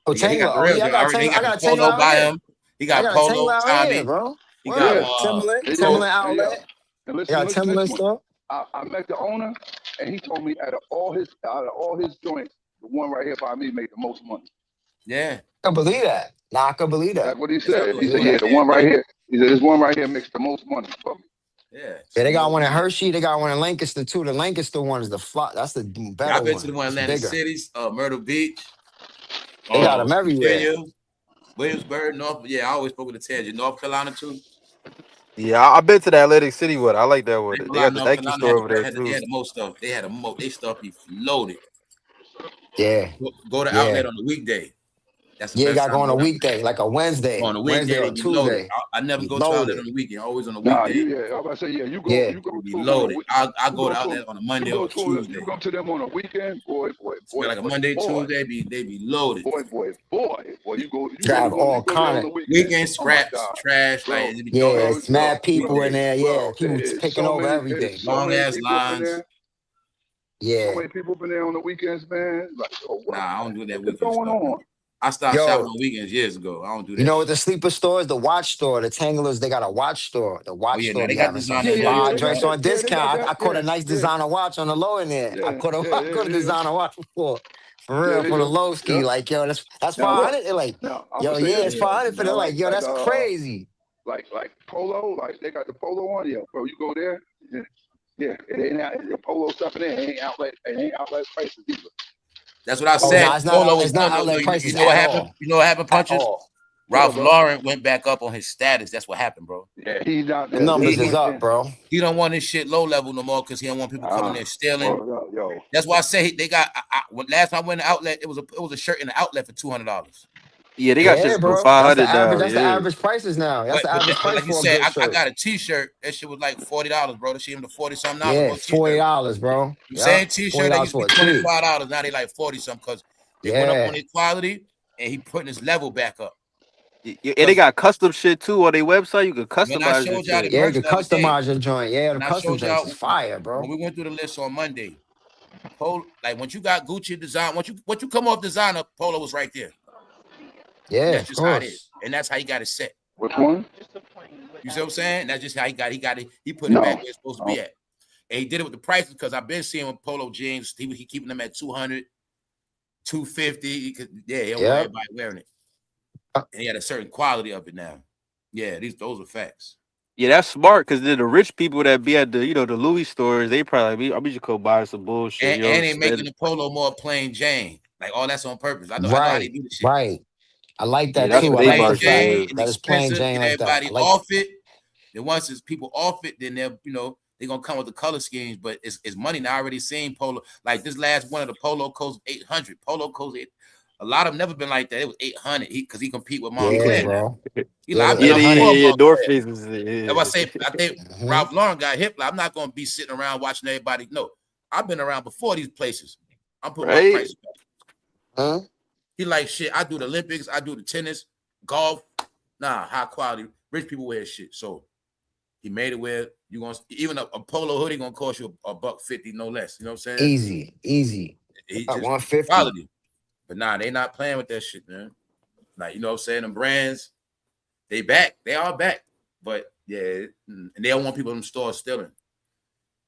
Oh, Yeah, he got Tangler. the Oh real yeah, deal. I already he I got the got Tangler polo out by here. him. He I got got a Tangler polo, out here, Tommy. bro. He got Yeah. Word. Timberland, And Coke. Timberland and outlet. and I got listen to this Timberland one. store. I met the owner, and he told me out of all his joints, the one right here by me made the most money. Yeah. I can believe that. Nah, I can believe that. That's what he It's said. He it's said, what he yeah, Yeah. the said, one right man. here. He said, this one right here makes the most money for me. Yeah. Yeah, So they you got know, one in Hershey. They got one in Lancaster too. The Lancaster one is the flop. That's the yeah, better I've been to one. the one in It's Atlantic bigger. City, Myrtle Beach, They got them everywhere. Virginia, Williamsburg, North. Yeah, I always spoke with the tangent. North Carolina too. Yeah, I've been to the Atlantic City one. I like that I one. ain't They gonna lie, got the North Nike Carolina store over there they too. had the most stuff. They had they stuff be loaded. Yeah. Go to Yeah. outlet on the weekday. That's the Yeah, you best gotta time go to on go a to outlet. weekday, like a On Wednesday. a weekday, Wednesday they or be loaded. Tuesday. I never Be go to outlet loaded. on the weekend. Always on a Nah, weekday. I'm about to say, yeah, you go Yeah. to Be them on a loaded. week. I You go go to to them. outlet on a Monday or a You Tuesday. go to them on a weekend, boy. Feel like a Monday, Tuesday, they be loaded. Boy, You gotta have you all go there kind on of the weekend. Weekend Oh my scraps, God, trash, like bro, it be doing yeah, all it's mad people in weekday. there. Yeah, it people is taking over it's everything. so Long many ass people up in lines. there. So Yeah. many people up in there on the weekends, man. Like, oh, Nah, I don't do that what is weekend going stuff, man. on? I stopped shopping Yo, on weekends years ago. I don't do you that know what shit. the sleeper store is? The watch store. The Tanglers, they got a watch store. The Oh watch yeah, now store they be got having some designer in there fire too, They got drinks man. on that. Yeah, they got discount. that. I caught a nice designer watch on the low in there. I caught I caught a designer watch before. For Yeah, real, they for the do. low ski. Yeah. Like, yo, that's Now look. 500. They're like, Now I'm yo, gonna say yeah, this. it's Yeah, 500 for man. them. Like, yo, that's crazy. Like polo, like they got the polo on here, bro. You go there, yeah, it ain't out, the polo stuff in there. It ain't outlet prices either. That's what I Oh, said. no, Polo was it's not no. outlet You prices know what at happened? all. You know what happened, At Punches? all. What up, Ralph bro? Lauren went back up on his status. That's what happened, bro. Yeah, he's not The there. Yeah, numbers he is went up, there. bro. He don't want his shit low level no more because he don't want people coming there stealing. Yo. That's why I say they got. Last time I went to outlet, it was a shirt in the outlet for $200. Yeah, they got Yeah, shit for bro. That's the 500 now. average. That's the Yeah, average prices now. That's the average But price like you for a said, good I shirt. got a T-shirt. That shit was like $40, bro. That shit even to $40-something Yeah, for a T-shirt. $40, bro. You Yeah, saying T-shirt that $40 used to for be a tee. $25, now they like 40 something because they went up on Yeah, their quality and he putting his level back up. and they Because got custom shit too on their website. You can when I customize your showed y'all the shit. yeah. You merch can the other day, customize your joint. Yeah, the when I custom showed joints y'all is fire, when bro. we went through the list on Monday, like once you got Gucci design, once you come off designer, Polo was right there. And Yeah, that's of just how it is. course. And that's how he got it set. Which one? You see what I'm saying? That's just how he got it. He put it back No. where it's supposed to be at. And he did it with the prices because I've been seeing with Polo jeans, he keeping them at 200, 250. He don't want Yep. everybody wearing it. And he had a certain quality of it now. Yeah, those are facts. Yeah, that's smart because the rich people that be at the the Louis stores, they probably be, I just go buy some bullshit. And they Instead making the Polo more plain Jane. Like all that's on purpose. I know how they Right, do the shit. right. I like yeah, that Make that's it too. what I they like the plain market fact Jane, is. it's that it's plain expensive, Jane get like that. I everybody like off it. Then once it's people off it, then they're gonna come with the color schemes. But it's money now. I already seen Polo. Like this last one of the Polo codes 800. Polo codes 8. A lot of them never been like that. It was 800. Because he compete with yeah, Montclair now. bro. He Yeah, like, the I've been Yeah, up yeah, 800. before yeah, North Montclair. Face is That's why I say I think Mm-hmm. Ralph Lauren got hip. Like, I'm not gonna be sitting around watching everybody. No, I've been around before these places. I'm putting my right. prices up. Huh? He like shit. I do the Olympics, I do the tennis, golf. Nah, high quality. Rich people wear shit. So he made it where you gonna even a polo hoodie gonna cost you a $150, no less. You know what I'm saying? Easy. He About just 150. quality. But nah, they not playing with that shit, man. Like, you know what I'm saying? Them brands, they back. They are back. But yeah, and they don't want people in the stores stealing.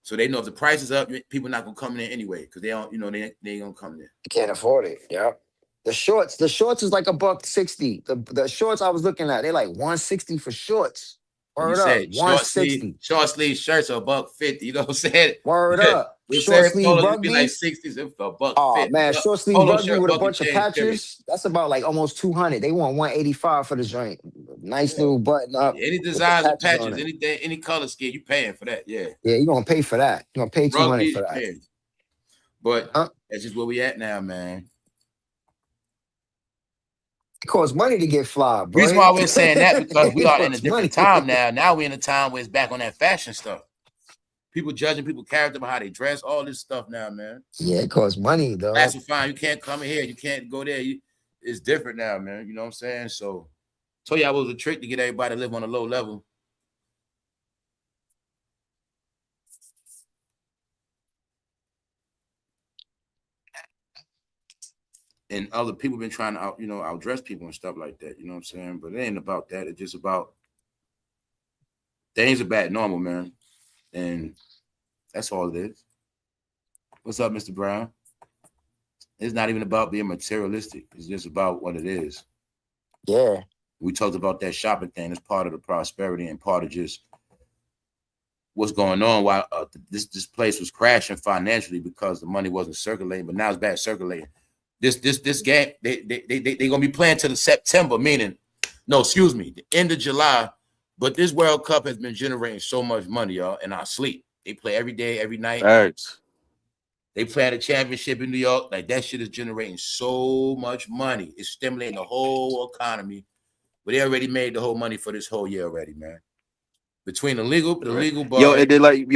So they know if the price is up, people not gonna come in there anyway because they don't, they ain't gonna come there. You can't afford it. Yep. The shorts is like $160. The shorts I was looking at, they like 160 for shorts. Like you Word up. said, short 160. sleeve shirts are $150. You know what I'm saying? Word up. You Short said sleeve polos would be like rugby. 60s for $150. Oh man, short sleeve Polo rugby shirt, with a bucket bunch of change, period. patches. That's about like almost 200. They want 185 for the joint. Nice Yeah. little button up Any with the designs and patches on patches, it. anything, any color scheme, you paying for that. Yeah. Yeah, you're gonna pay for that. You're gonna pay 200 Rugby, for you that. paying. But Huh? that's just where we at now, man. It costs money to get fly, bro. Reason why we're saying that because we It are in a costs different money. time now. Now we're in a time where it's back on that fashion stuff. People judging people's character by how they dress, all this stuff now, man. Yeah, it costs money, dog. Classifying, you can't come in here, you can't go there. It's different now, man. You know what I'm saying? So, told you I was a trick to get everybody to live on a low level. And other people been trying to outdress people and stuff like that. You know what I'm saying? But it ain't about that. It's just about things are back normal, man. And that's all it is. What's up, Mr. Brown? It's not even about being materialistic. It's just about what it is. Yeah. We talked about that shopping thing. It's part of the prosperity and part of just what's going on. While this place was crashing financially because the money wasn't circulating, but now it's back circulating. This game they gonna be playing till the September, meaning the end of July. But this World Cup has been generating so much money, y'all, in our sleep. They play every day, every night. Thanks. They play at a championship in New York. Like that shit is generating so much money. It's stimulating the whole economy. But they already made the whole money for this whole year already, man. Between the legal bars. Yo, and then like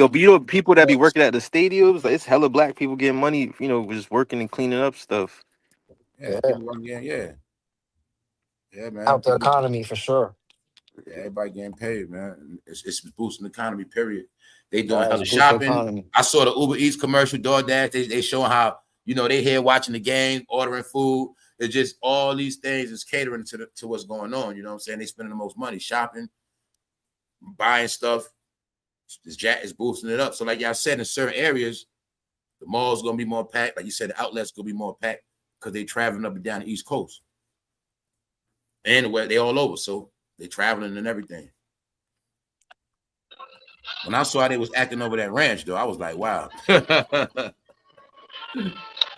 people that be working at the stadiums, like, it's hella black people getting money, just working and cleaning up stuff. Yeah, people working, yeah, man. Out the People, economy for sure. yeah, everybody getting paid, man. It's boosting the economy, period. They doing hella Boost the shopping. economy. I saw the Uber Eats commercial, DoorDash. They showing how, they here watching the game, ordering food. It's just all these things is catering to what's going on. You know what I'm saying? They spending the most money shopping, buying stuff. It's boosting it up. So like y'all said, in certain areas, the mall's going to be more packed. Like you said, the outlets going to be more packed because they traveling up and down the East Coast. And they all over. So they traveling and everything. When I saw how they was acting over that ranch, though, I was like, wow.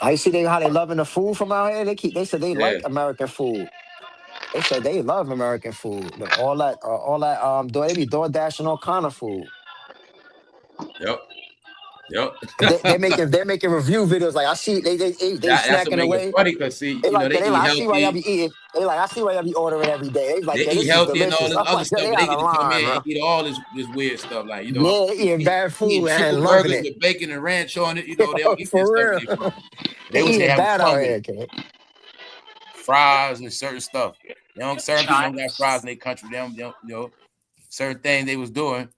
I see how they loving the food from out here. They said they like American food. They said they love American food. All that they be door dashing all kind of food. Yep. They're making review videos. Like I see they That's what snacking make away. it funny because see, They like they eat I see why y'all healthy. be eating. They like I see why y'all be ordering every day. They like They yeah, eat this is healthy and all delicious. this I'm other like, stuff, they but they out get of to come line, in and bro. eat all this weird stuff. Like, Yeah, they eating bad food eating and triple loving burgers it. with bacon and ranch on it. They don't eat this For stuff. real. They They would say eating having bad fun out with here, it. kid. Fries and certain stuff. Certain people don't got fries in their country. They don't, certain things they was doing.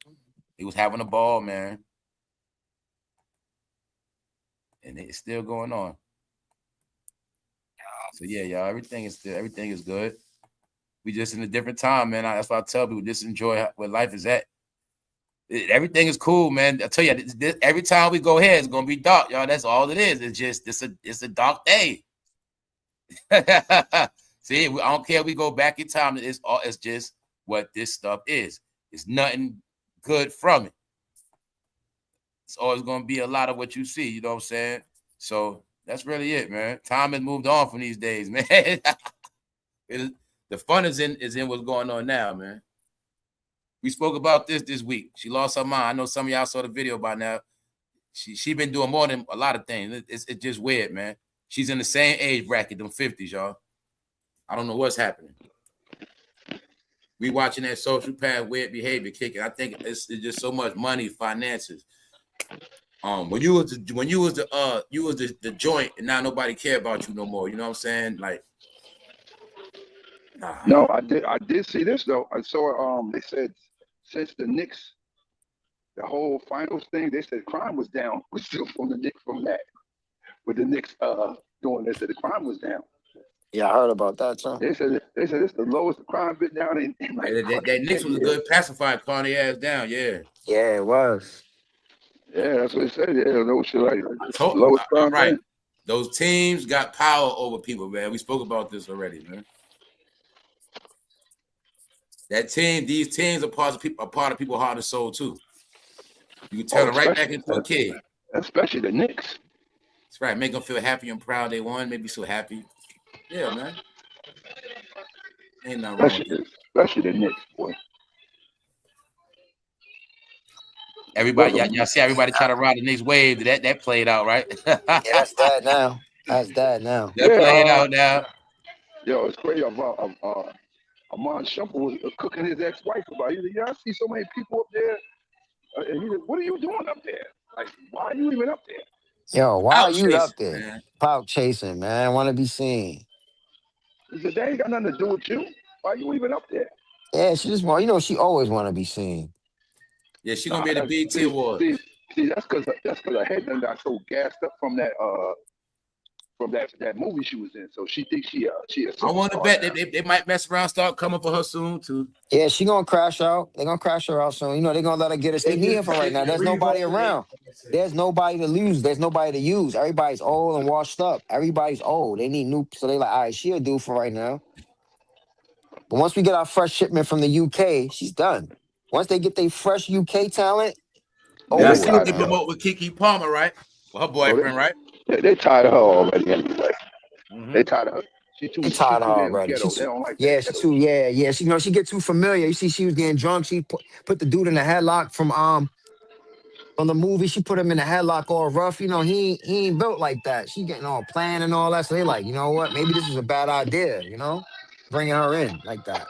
They was having a ball, man. And it's still going on. So yeah, y'all, everything is good. We just in a different time, man. That's why I tell people, just enjoy where life is at. Everything is cool, man. I tell you, every time we go here, it's gonna be dark, y'all. That's all it is. It's just it's a dark day. See, I don't care if we go back in time. It's just what this stuff is. It's nothing good from it. It's always gonna be a lot of what you see. You know what I'm saying? So that's really it, man. Time has moved on from these days, man. The fun is in what's going on now, man. We spoke about this week. She lost her mind. I know some of y'all saw the video by now. She been doing more than a lot of things. It's just weird, man. She's in the same age bracket, them 50s, y'all. I don't know what's happening. We watching that social path, weird behavior kicking. I think it's just so much money, finances. When you was the joint, and now nobody care about you no more. You know what I'm saying? Like, nah. No, I did see this though. I saw they said since the Knicks, the whole finals thing, they said crime was down. Was still from the Knicks from that. With the Knicks doing this, the crime was down. Yeah, I heard about that too. They said it's the lowest crime been down in like that Knicks was a good pacifier, calling their ass down. Yeah. Yeah, it was. Yeah, that's what it said. Yeah, no shit like lowest crime. Right. Those teams got power over people, man. We spoke about this already, man. That team, these teams are part of people's heart and soul too. You can turn them right back into a kid. Especially the Knicks. That's right. Make them feel happy and proud they won. Maybe so happy. Yeah, man. Ain't nothing wrong with it. Especially the Knicks, boy. Everybody, y'all see everybody try to ride the Knicks wave. That played out, right? Yeah, that's that now. That's that now. That played out now. Yo, it's crazy. Amon Shumpert was cooking his ex-wife about it. He said, yeah, I see so many people up there. And he said, what are you doing up there? Like, why are you even up there? Yo, why Out are you chasing, up there? man. Clout chasing, man. Want to be seen. He said, that ain't got nothing to do with you. Why are you even up there? Yeah, she just want, she always want to be seen. Yeah, she gonna be at the BET Awards. See, that's because her head done got so gassed up from that movie she was in. So she thinks she a I want to bet they might mess around, start coming for her soon too. Yeah, she gonna crash out. They're gonna crash her out soon. They're gonna let her get us. They need her for right now. There's nobody around. There's nobody to lose. There's nobody to use. Everybody's old and washed up. Everybody's old. They need new. So they like, all right, she'll do for right now. But once we get our fresh shipment from the UK, she's done. Once they get their fresh UK talent, Yeah, I see what they promote with Kiki Palmer, right? Well, her boyfriend, right? They tired of her already anyway. They tired of her. She tired of her already. Ghetto. They don't like yeah, that she too. Yeah. She get too familiar. You see, she was getting drunk. She put the dude in a headlock from the movie. She put him in a headlock all rough. He ain't built like that. She getting all planned and all that. So they like, you know what? Maybe this was a bad idea. Bringing her in like that.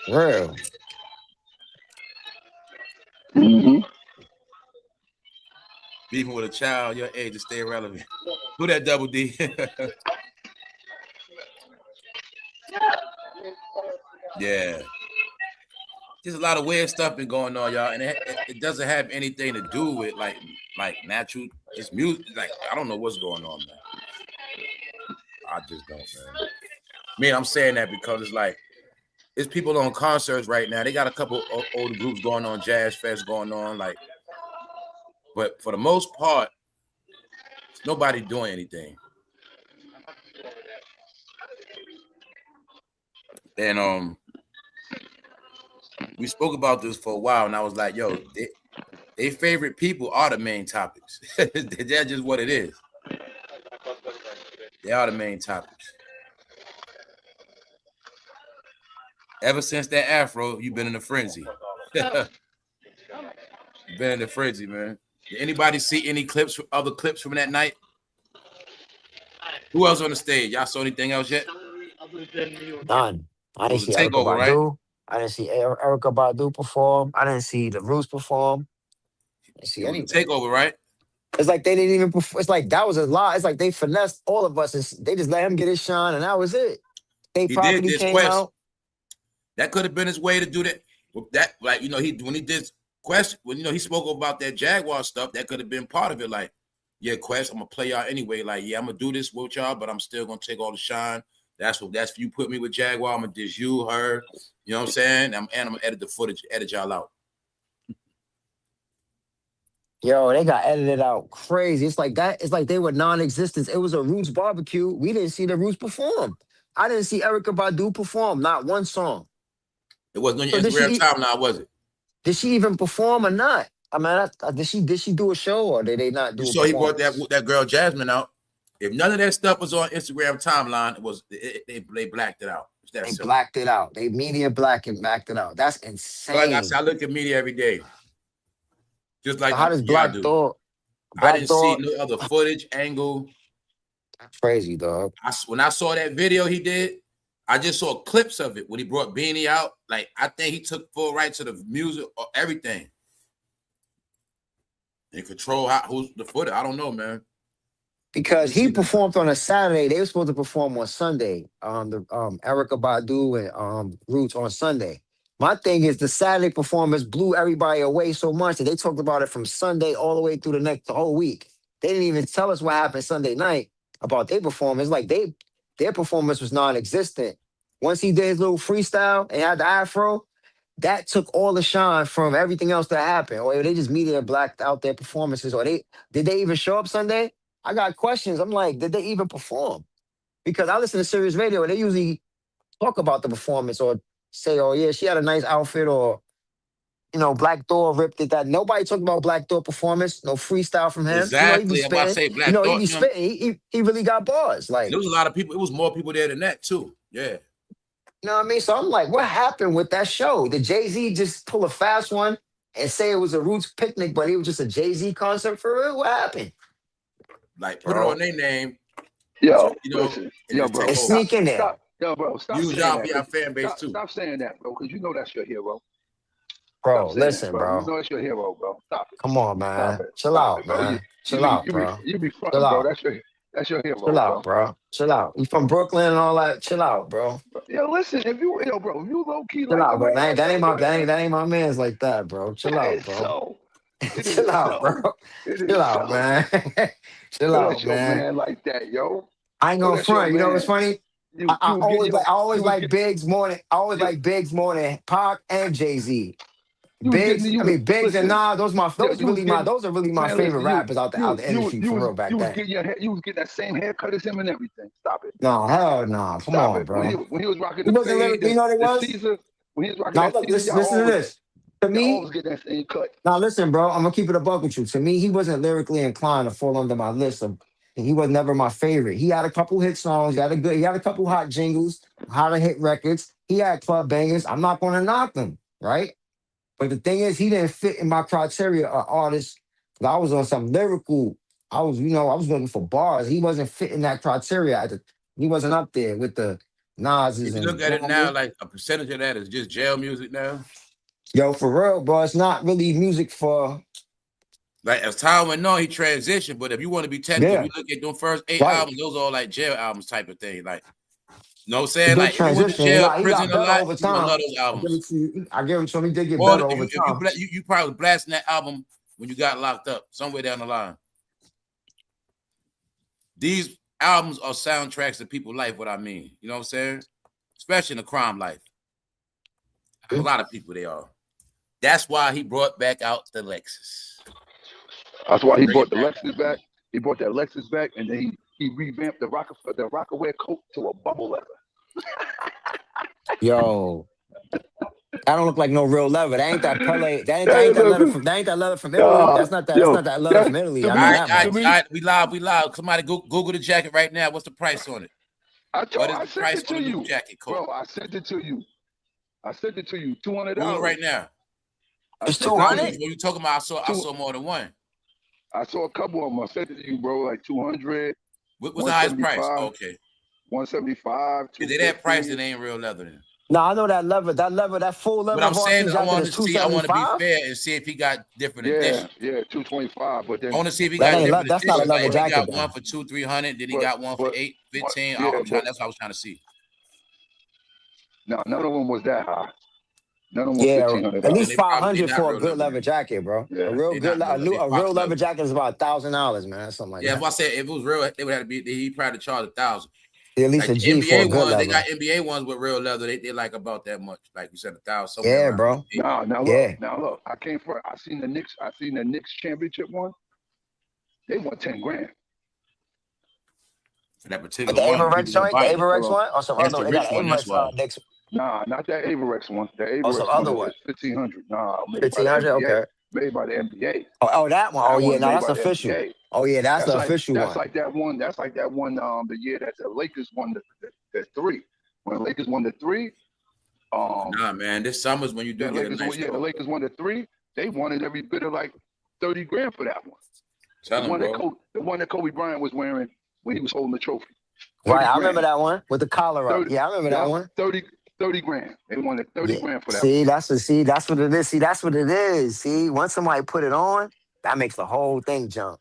Real. Beefing with a child your age to stay relevant. Who that Double D? Yeah. There's a lot of weird stuff been going on, y'all, and it doesn't have anything to do with like natural. It's music. Like, I don't know what's going on, man. I just don't, man. I'm saying that because it's like it's people on concerts right now. They got a couple older groups going on, jazz fest going on, like. But for the most part, nobody doing anything. And we spoke about this for a while, and I was like, yo, they favorite people are the main topics. That's just what it is. They are the main topics. Ever since that afro, you've been in a frenzy. You've been in a frenzy, man. Did anybody see any other clips from that night? Who else on the stage? Y'all saw anything else yet? None. I didn't see Erykah takeover, Badu. right? I didn't see Erykah Badu perform. I didn't see the Roots perform. I didn't see anything. Takeover, right? It's like they didn't even perform. It's like that was a lie. It's like they finessed all of us. They just let him get his shine, and that was it. They property came out. That could have been his way to do that. That, like, when he did Quest, when he spoke about that Jaguar stuff, that could have been part of it. Like, yeah, Quest, I'm gonna play y'all anyway. Like, yeah, I'm gonna do this with y'all, but I'm still gonna take all the shine. That's you put me with Jaguar. I'm gonna dish you, her. You know what I'm saying? I'm gonna edit the footage, edit y'all out. Yo, they got edited out crazy. It's like that. It's like they were non-existent. It was a Roots barbecue. We didn't see the Roots perform. I didn't see Erykah Badu perform. Not one song. It wasn't on your Instagram timeline, was it? Did she even perform or not? I mean, did she do a show or did they not do? So he brought that girl Jasmine out. If none of that stuff was on Instagram timeline, they blacked it out. They blacked it out. They media blacked it out. That's insane. Like I said, I look at media every day. Just like so how does Black Thought? I didn't see no other footage, angle. That's crazy, dog. When I saw that video he did, I just saw clips of it when he brought Beanie out. Like, I think he took full rights to the music or everything. And control who's the footage. I don't know, man. Because he performed on a Saturday. They were supposed to perform on Sunday. Erykah Badu and Roots on Sunday. My thing is the Saturday performance blew everybody away so much that they talked about it from Sunday all the way through the whole week. They didn't even tell us what happened Sunday night about their performance. Like their performance was non-existent. Once he did his little freestyle and had the afro, that took all the shine from everything else that happened. Or they just media blacked out their performances. Or did they even show up Sunday? I got questions. I'm like, did they even perform? Because I listen to Sirius Radio and they usually talk about the performance or say, oh yeah, she had a nice outfit, or Black Thor ripped it. That nobody talked about Black Thor performance. No freestyle from him. He be Exactly. I'm about to spitting. say Black He Thought. be spitting. He really got bars. Like, There was a lot of people. It was more people there than that too. Yeah. you know what I mean? So I'm like, what happened with that show? Did Jay-Z just pull a fast one and say it was a Roots picnic, but it was just a Jay-Z concert for real? What happened? Like put it on their name. Yo, You know, listen. and Yo, just bro. take And over. sneak in there. Stop. Yo, bro, stop Use saying y'all that. for your fan base Stop, too. stop saying that, bro, because you know that's your hero. Bro, Stop saying listen, that, bro. You bro. know that's your hero, bro. Stop it. Come on, Stop man. it. Chill Stop out, it, bro. man. Chill out, bro. You be Chill fronting, bro. out. That's your hero, Chill bro. out, bro. Chill out. You from Brooklyn and all that? Chill out, bro. Yo, listen, bro, if you low key Chill like out, him bro. like that, That ain't my go ahead. that ain't my man's like that, bro. Chill That out, is bro. so. It is Chill out, so. bro. It is Chill out, so. man. Chill Go out, that's your man. man like that, yo. I ain't Go gonna that's your front. You know what's man. funny? You I was getting always you was like getting Biggs more than you, Pac and Jay-Z. you was getting Biggs and listen. Nas, Yo, you was getting those are really my man. favorite Listen, rappers out the industry for real back you was then. getting your hair, you was getting that same haircut as him and everything. Stop it. No, hell no. Come Stop on, it. When bro. he was rocking He the wasn't fade, lyrically, you know what it the was? Caesar, when he was rocking Now that look, Caesar, listen to this. To y'all me, always get that same cut. now listen, bro, I'm gonna keep it a buck with you. To me, he wasn't lyrically inclined to fall under my list of. He was never my favorite. He had a couple hit songs. He had a couple hot jingles, how to hit records. He had club bangers. I'm not gonna knock him, right? But the thing is, he didn't fit in my criteria of artist. I was on some lyrical. I was looking for bars. He wasn't fitting that criteria. He wasn't up there with the Nas's If you and look at it now, like a percentage of that is just jail music now. yo, for real, bro. It's not really music for. Like as time went on, he transitioned. But if you want to be technical, Yeah, if you look at those first 8 right. albums, those are all like jail albums type of thing. Like, you know what I'm He saying? did Like if you went to transition. jail, He got prison a better lot, over you gonna time. love those albums. I give it to him. He did get Or better if over time. you probably blasting that album when you got locked up somewhere down the line. These albums are soundtracks to people's life. What I mean, you know what I'm saying? Especially in the crime life. A lot of people they are. That's why he brought back out the Lexus. That's why he brought the Lexus back. He brought that Lexus back, and then he revamped the Rockaway coat to a bubble leather. Yo, that don't look like no real leather. That ain't that Pele. That ain't that leather from. That ain't that leather from Italy. That's not that. That's not that leather from Italy. To I me, know All that right, much. we live. Somebody Google the jacket right now. What's the price on it? What is the sent price it on to the new you, jacket coat? bro. I sent it to you. $200 Google right now. It's sent it to 200. you. When you talking about, I saw more than one. I saw a couple of them. I sent it to you, bro. Like 200. What's the highest price? 175. Okay. 175. If they that price, it ain't real leather then. No, I know that leather. That full leather But I'm saying varsity I jacket want is to see. I want to be 275. fair and see if he got different Yeah, editions. 225. But then I want to see if he That got ain't. different That's not a editions. Like leather if he jacket got then. one for 200-300, then he got one for 815. yeah, That's what I was trying to see. no, none of them was that high. None of them was Yeah, $1,500. at least They probably 500 not for a real good leather. leather jacket, bro. Yeah. A real They good, not real leather. a real leather jacket is about $1,000, man. Something like Yeah, that. that's why I said if it was real, they would have to be. He probably charge 1,000. At least Like a the G for a NBA good ones, they leather. got NBA ones with real leather. They like about that much. Like you said, 1,000 somewhere Yeah, around. bro. Now Yeah. look. I came for. I seen the Knicks championship one. They won 10 grand. For that But particular the one, Averex people gonna joint, the buy it. Averex one, or some That's other. the They got rich an one. That's Averex why. next Nah, not that Averex one. The or some Averex other one one. is 1,500. Nah, made by the 1,500. NBA. Okay. Made by the NBA. Oh, that one. Oh That yeah, one's no, made that's by the official. NBA. Oh yeah, that's the official That's one. like that one. That's like that one. The year that the Lakers won the 3. When the Lakers won the 3. Nah, man, this summer's when you do get a nice the Lakers won the 3. They wanted every bit of like 30 grand for that one. Tell him, bro. The one that Kobe Bryant was wearing when he was holding the trophy. Right, I remember that one with the collar up. 30, Yeah, I remember that one. 30 grand. They wanted 30 grand for that. See, that's what it is. See, that's what it is. See, once somebody put it on, that makes the whole thing jump.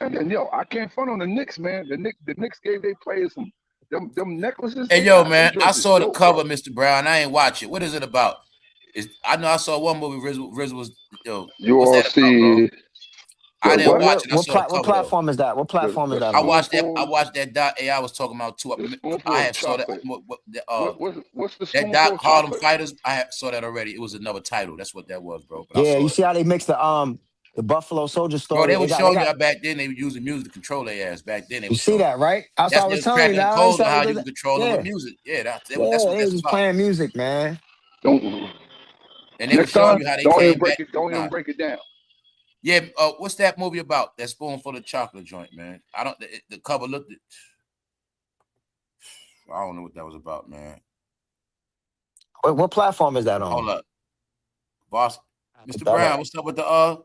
And then I can't front on the Knicks, man. The Knicks gave their players some them necklaces. Hey, yo, man, I saw the cover, Mr. Brown. I ain't watch it. What is it about? I know I saw one movie. Riz was You all see. I didn't watch it. I saw the cover. What platform is that? What platform is that? I watched that. I watched that doc. I was talking about too. I had saw that. What's the that doc Harlem Fighters? I saw that already. It was another title. That's what that was, bro. But yeah, you see how they mix the The Buffalo Soldier Bro, story. they were They showing you got. how back then they were using music to control their ass. Back then they You were see showing. that, right? That's what I They was was telling you. cracking the Now code on how you can control them with yeah, music. Yeah, that's yeah. what They was that's just about. playing music, man. Don't. And they were Next showing time, you how they don't even came break back. it. Don't Nah. even break it down. Yeah, what's that movie about? That spoonful of chocolate joint, man. I don't. The cover looked. I don't know what that was about, man. What platform is that on? Hold up, boss, Mr. That Brown. up. What's up with the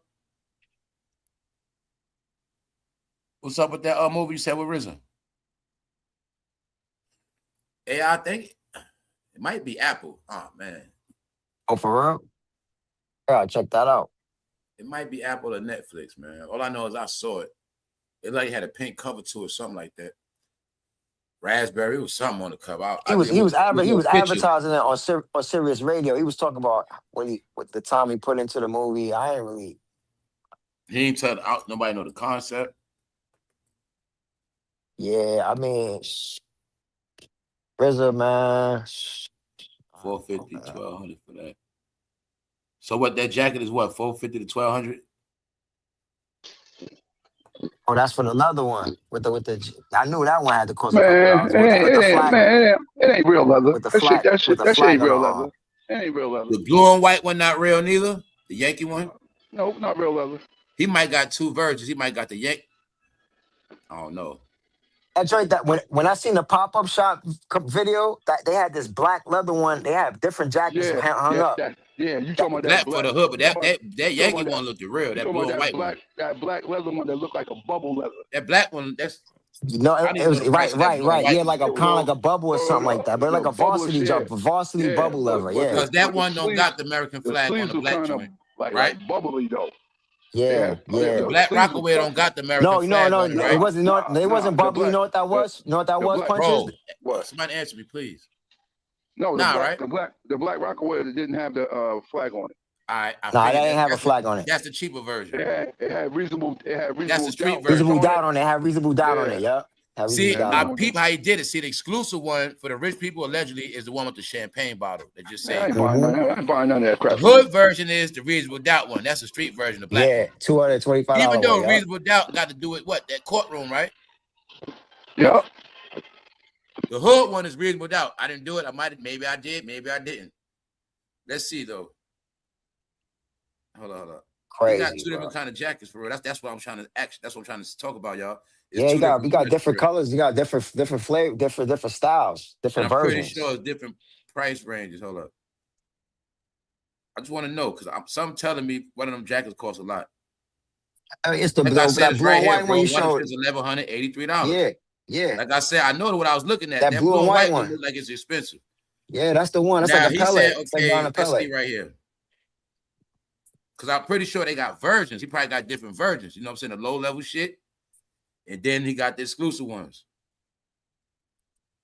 What's up with that movie you said with RZA? Yeah, I think it might be Apple. Oh man, Oh, for real? Yeah, check that out. it might be Apple or Netflix, man. All I know is I saw it. It like had a pink cover to it, something like that. Raspberry, it was something on the cover. He was a picture. advertising it on Sirius Radio. He was talking about with the time he put into the movie. I ain't really. He ain't tell nobody know the concept. Yeah, I mean, RZA, man. 450, 1200 for that. So what that jacket is what, 450 to 1200? Oh, that's for the leather one with the. I knew that one had to cost a couple Man, dollars with the flag. it ain't real leather. With the That flag. shit That flag ain't on the real leather. arm. It ain't real leather. The blue and white one not real neither. The Yankee one. No, not real leather. He might got two versions. He might got the Yankee. I don't know. That joint that when I seen the pop-up shop video, that they had this black leather one. They had different jackets hung up. You talking about Black that for the hood, but that Yankee one looked real. That blue and white one. That black leather one that looked like a bubble leather. That black one, that's No, it was right. Yeah, like kind of like a bubble or something like that, but like a varsity bubble leather. Yeah, because that one don't got the American flag on the black joint, right? Like bubbly though. Yeah. The Black Rockaway don't got the American flag on it, right? It wasn't. It wasn't bubbly. You know what that was? You know what that was? Punches. Bro, what? Somebody answer me, please. No, right? The Black Rockaway didn't have the flag on it. I that didn't have a flag on it. That's the cheaper version. It had reasonable. That's the street version. Reasonable doubt on it. Had reasonable doubt on it. Yep. See, I peep how he did it. See, the exclusive one for the rich people allegedly is the one with the champagne bottle. That just say I ain't buying none of that crap. The hood version is the reasonable doubt one. That's the street version. The black. Yeah, $225. Even though reasonable doubt got to do with what, that courtroom, right? Yeah. The hood one is reasonable doubt. I didn't do it. Maybe I did. Maybe I didn't. Let's see though. Hold on. Crazy. You got two different kind of jackets for real. That's what I'm trying to that's what I'm trying to talk about, y'all. You got different colors. You got different flavor, different styles, different versions. I'm pretty sure it's different price ranges. Hold up. I just want to know because some telling me one of them jackets costs a lot. I mean, it's the that blue and white one you showed. It's $1,183. Yeah. Like I said, I know what I was looking at. That blue and white one look like it's expensive. Yeah, that's the one. That's like a pellet. Said, okay, let's see right here. Because I'm pretty sure they got versions. He probably got different versions. You know what I'm saying? The low-level shit. And then he got the exclusive ones.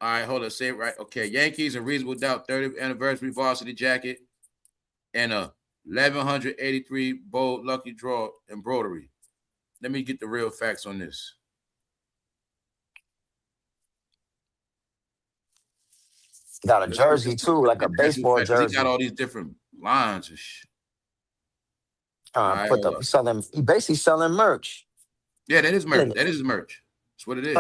All right, hold on. Say it right. Okay, Yankees and Reasonable Doubt 30th anniversary varsity jacket and a 1183 bold lucky draw embroidery. Let me get the real facts on this. Got a jersey too, like a baseball jersey. He got all these different lines and shit. He basically selling merch. Yeah, that is merch. That is merch. That's what it is.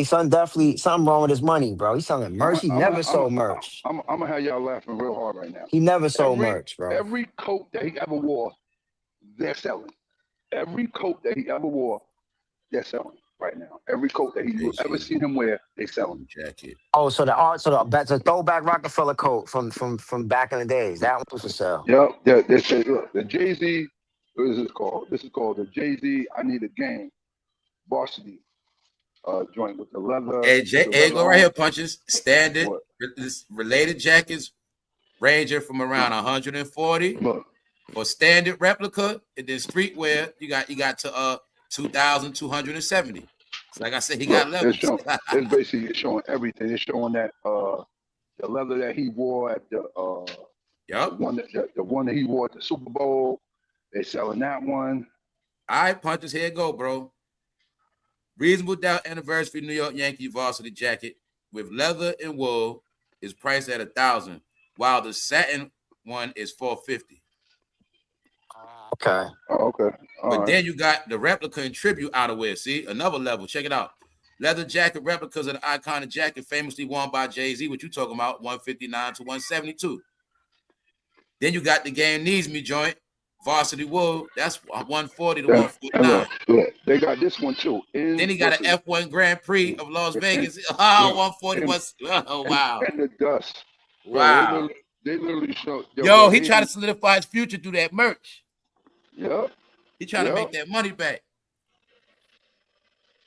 Son definitely something wrong with his money, bro. He's selling merch. He never sold merch. I'm gonna have y'all laughing real hard right now. He never sold merch, bro. Every coat that he ever wore, they're selling. Every coat that he ever wore, they're selling right now. Every coat that you ever seen him wear, they selling. Jacket. Oh, so the throwback Rockefeller coat from back in the days. That one was for sale. Yep. The jayz. What is this called? This is called the jayz. I Need a Game varsity joint with the leather. Hey, go right here, punches. Standard related jackets ranging from around 140 for standard replica, and then streetwear you got to 2,270. So like I said, he got levels. It's basically showing everything. It's showing that the leather that he wore at the one that he wore at the Super Bowl. They're selling that one. All right, punches, here you go, bro. Reasonable Doubt anniversary New York Yankees varsity jacket with leather and wool is priced at $1,000, while the satin one is $450. Okay. Oh, okay. All But right. then you got the replica and tribute outerwear. See, another level. Check it out. Leather jacket replicas of the iconic jacket famously worn by Jay-Z. What you talking about? 159 to 172. Then you got the game needs me joint. Varsity wool. That's 140 to Yeah. 149. Yeah. They got this one too. Then he got an F1 Grand Prix of Las Vegas. Oh, yeah. 141. Oh, wow. And the dust. Wow. Bro, they literally show. Yo, he tried to solidify his future through that merch. Yeah. He trying to make that money back.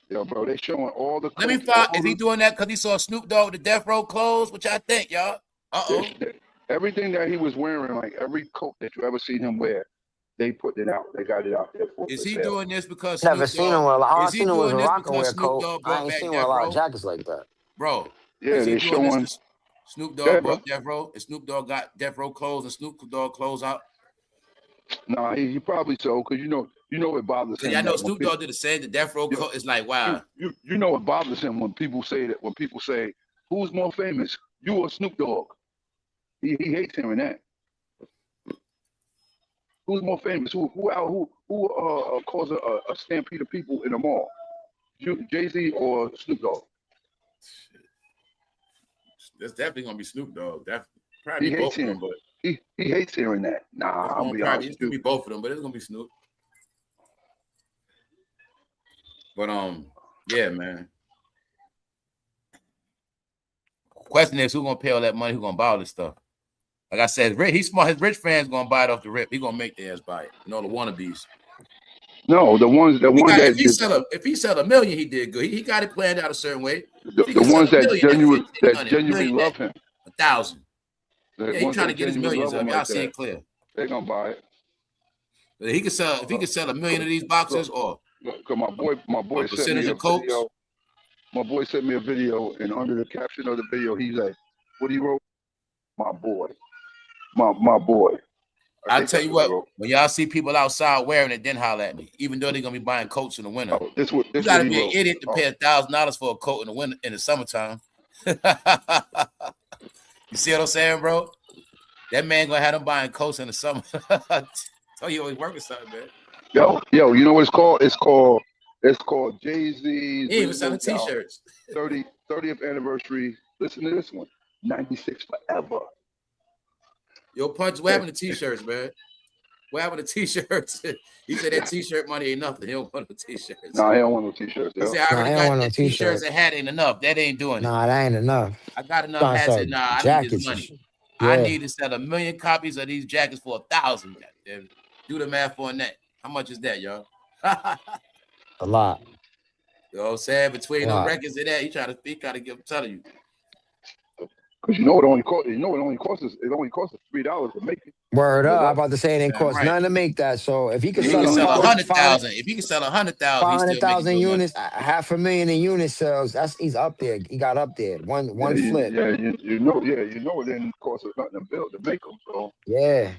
Yeah, bro, they showing all the. Let me find. Is he doing that because he saw Snoop Dogg with the Death Row clothes? Which I think, y'all. Everything that he was wearing, like every coat that you ever seen him wear, they put it out. They got it out there for Is he sale. doing this because Never seen him with a lot. All I is he seen him was doing a this rock and wear because Snoop coat. Dogg I brought ain't back seen him with Death a lot Row? of jackets like that. Bro, Yeah, is he they doing showing. this? Snoop Dogg brought Death Row, and Snoop Dogg got Death Row clothes, and Snoop Dogg clothes out. Nah, he probably so, because you know it bothers him. Yeah, I know Snoop Dogg did the same. The Death Row clothes is like, wow. You know it bothers him when people say that. When people say, "Who's more famous, you or Snoop Dogg?" He hates hearing that. Who's more famous? Who caused a stampede of people in the mall? Jay-Z or Snoop Dogg? That's definitely gonna be Snoop Dogg. Definitely. Probably He both hates of them, him. but He hates hearing that. Nah, I'll be honest. It's gonna be both of them, but it's gonna be Snoop. But yeah, man. Question is, who gonna pay all that money? Who gonna buy all this stuff? Like I said, he's smart. His rich fans gonna buy it off the rip. He gonna make their ass buy it. You know, the wannabes. No, the ones that if he sell $1 million, he did good. He got it planned out a certain way. The ones that genuinely love him. 1,000. Yeah, he trying to get his millions up. Y'all see it clear. They're gonna buy it. If he could sell $1 million of these boxes, or my boy sent me a video. My boy sent me a video, and under the caption of the video, he's like, "What he wrote? My boy, my boy." I tell you what, when y'all see people outside wearing it, then holler at me. Even though they're gonna be buying coats in the winter, you gotta be an idiot to pay $1,000 for a coat in the winter in the summertime. You see what I'm saying, bro? That man gonna have them buying coats in the summer. Tell you always working something, man. Yo, you know what it's called? It's called Jay-Z's. He even selling t-shirts. 30th anniversary. Listen to this one. 96 forever. Yo, Punch, what happened to t-shirts, man? What happened to t-shirts? He said that t-shirt money ain't nothing. He don't want no t-shirts. Nah, he don't want no t-shirts. He said, I already got no t-shirts and hat ain't enough. That ain't doing it. Nah, that ain't enough. I got enough hats and I need this money. Yeah. I need to sell 1 million copies of these jackets for 1,000. Do the math on that. How much is that, y'all? A lot. You know what I'm saying? Between the records and that, he try to give. I'm telling you. Because you know it only costs. It only costs us $3 to make it. Word up! I'm about to say it ain't cost nothing to make that. So if he could sell 100,000, if he can sell 100,000, 500,000 units, 500,000 in unit sales. He's up there. He got up there. One flip. You know it didn't cost us nothing to build to make them. So yeah.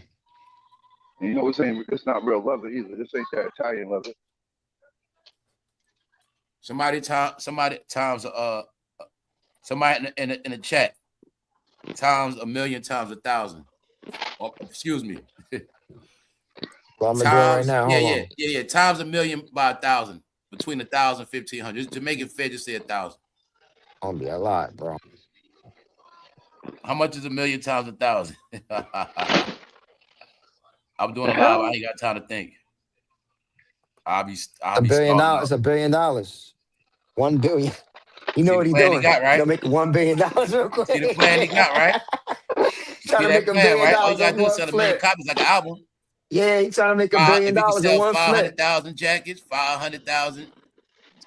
And you know it's not real leather either. This ain't that Italian leather. Somebody in the chat times 1 million times 1,000. Oh, excuse me. Well, I'm gonna do it right now. Yeah. Times 1 million by 1,000. Between 1,000 and 1,500. To make it fair, just say 1,000. Gonna be a lot, bro. How much is 1 million times 1,000? I'm doing a live. I ain't got time to think. I'll be $1 billion. $1 billion. 1 billion. You know what he's doing? He got, right? He'll make $1 billion real quick. See the plan he got, right? Trying to make $1 billion, right? All you gotta do is sell 1 million copies like an album. Yeah, he's trying to make $1 billion in one flip. 500,000 jackets, 500,000.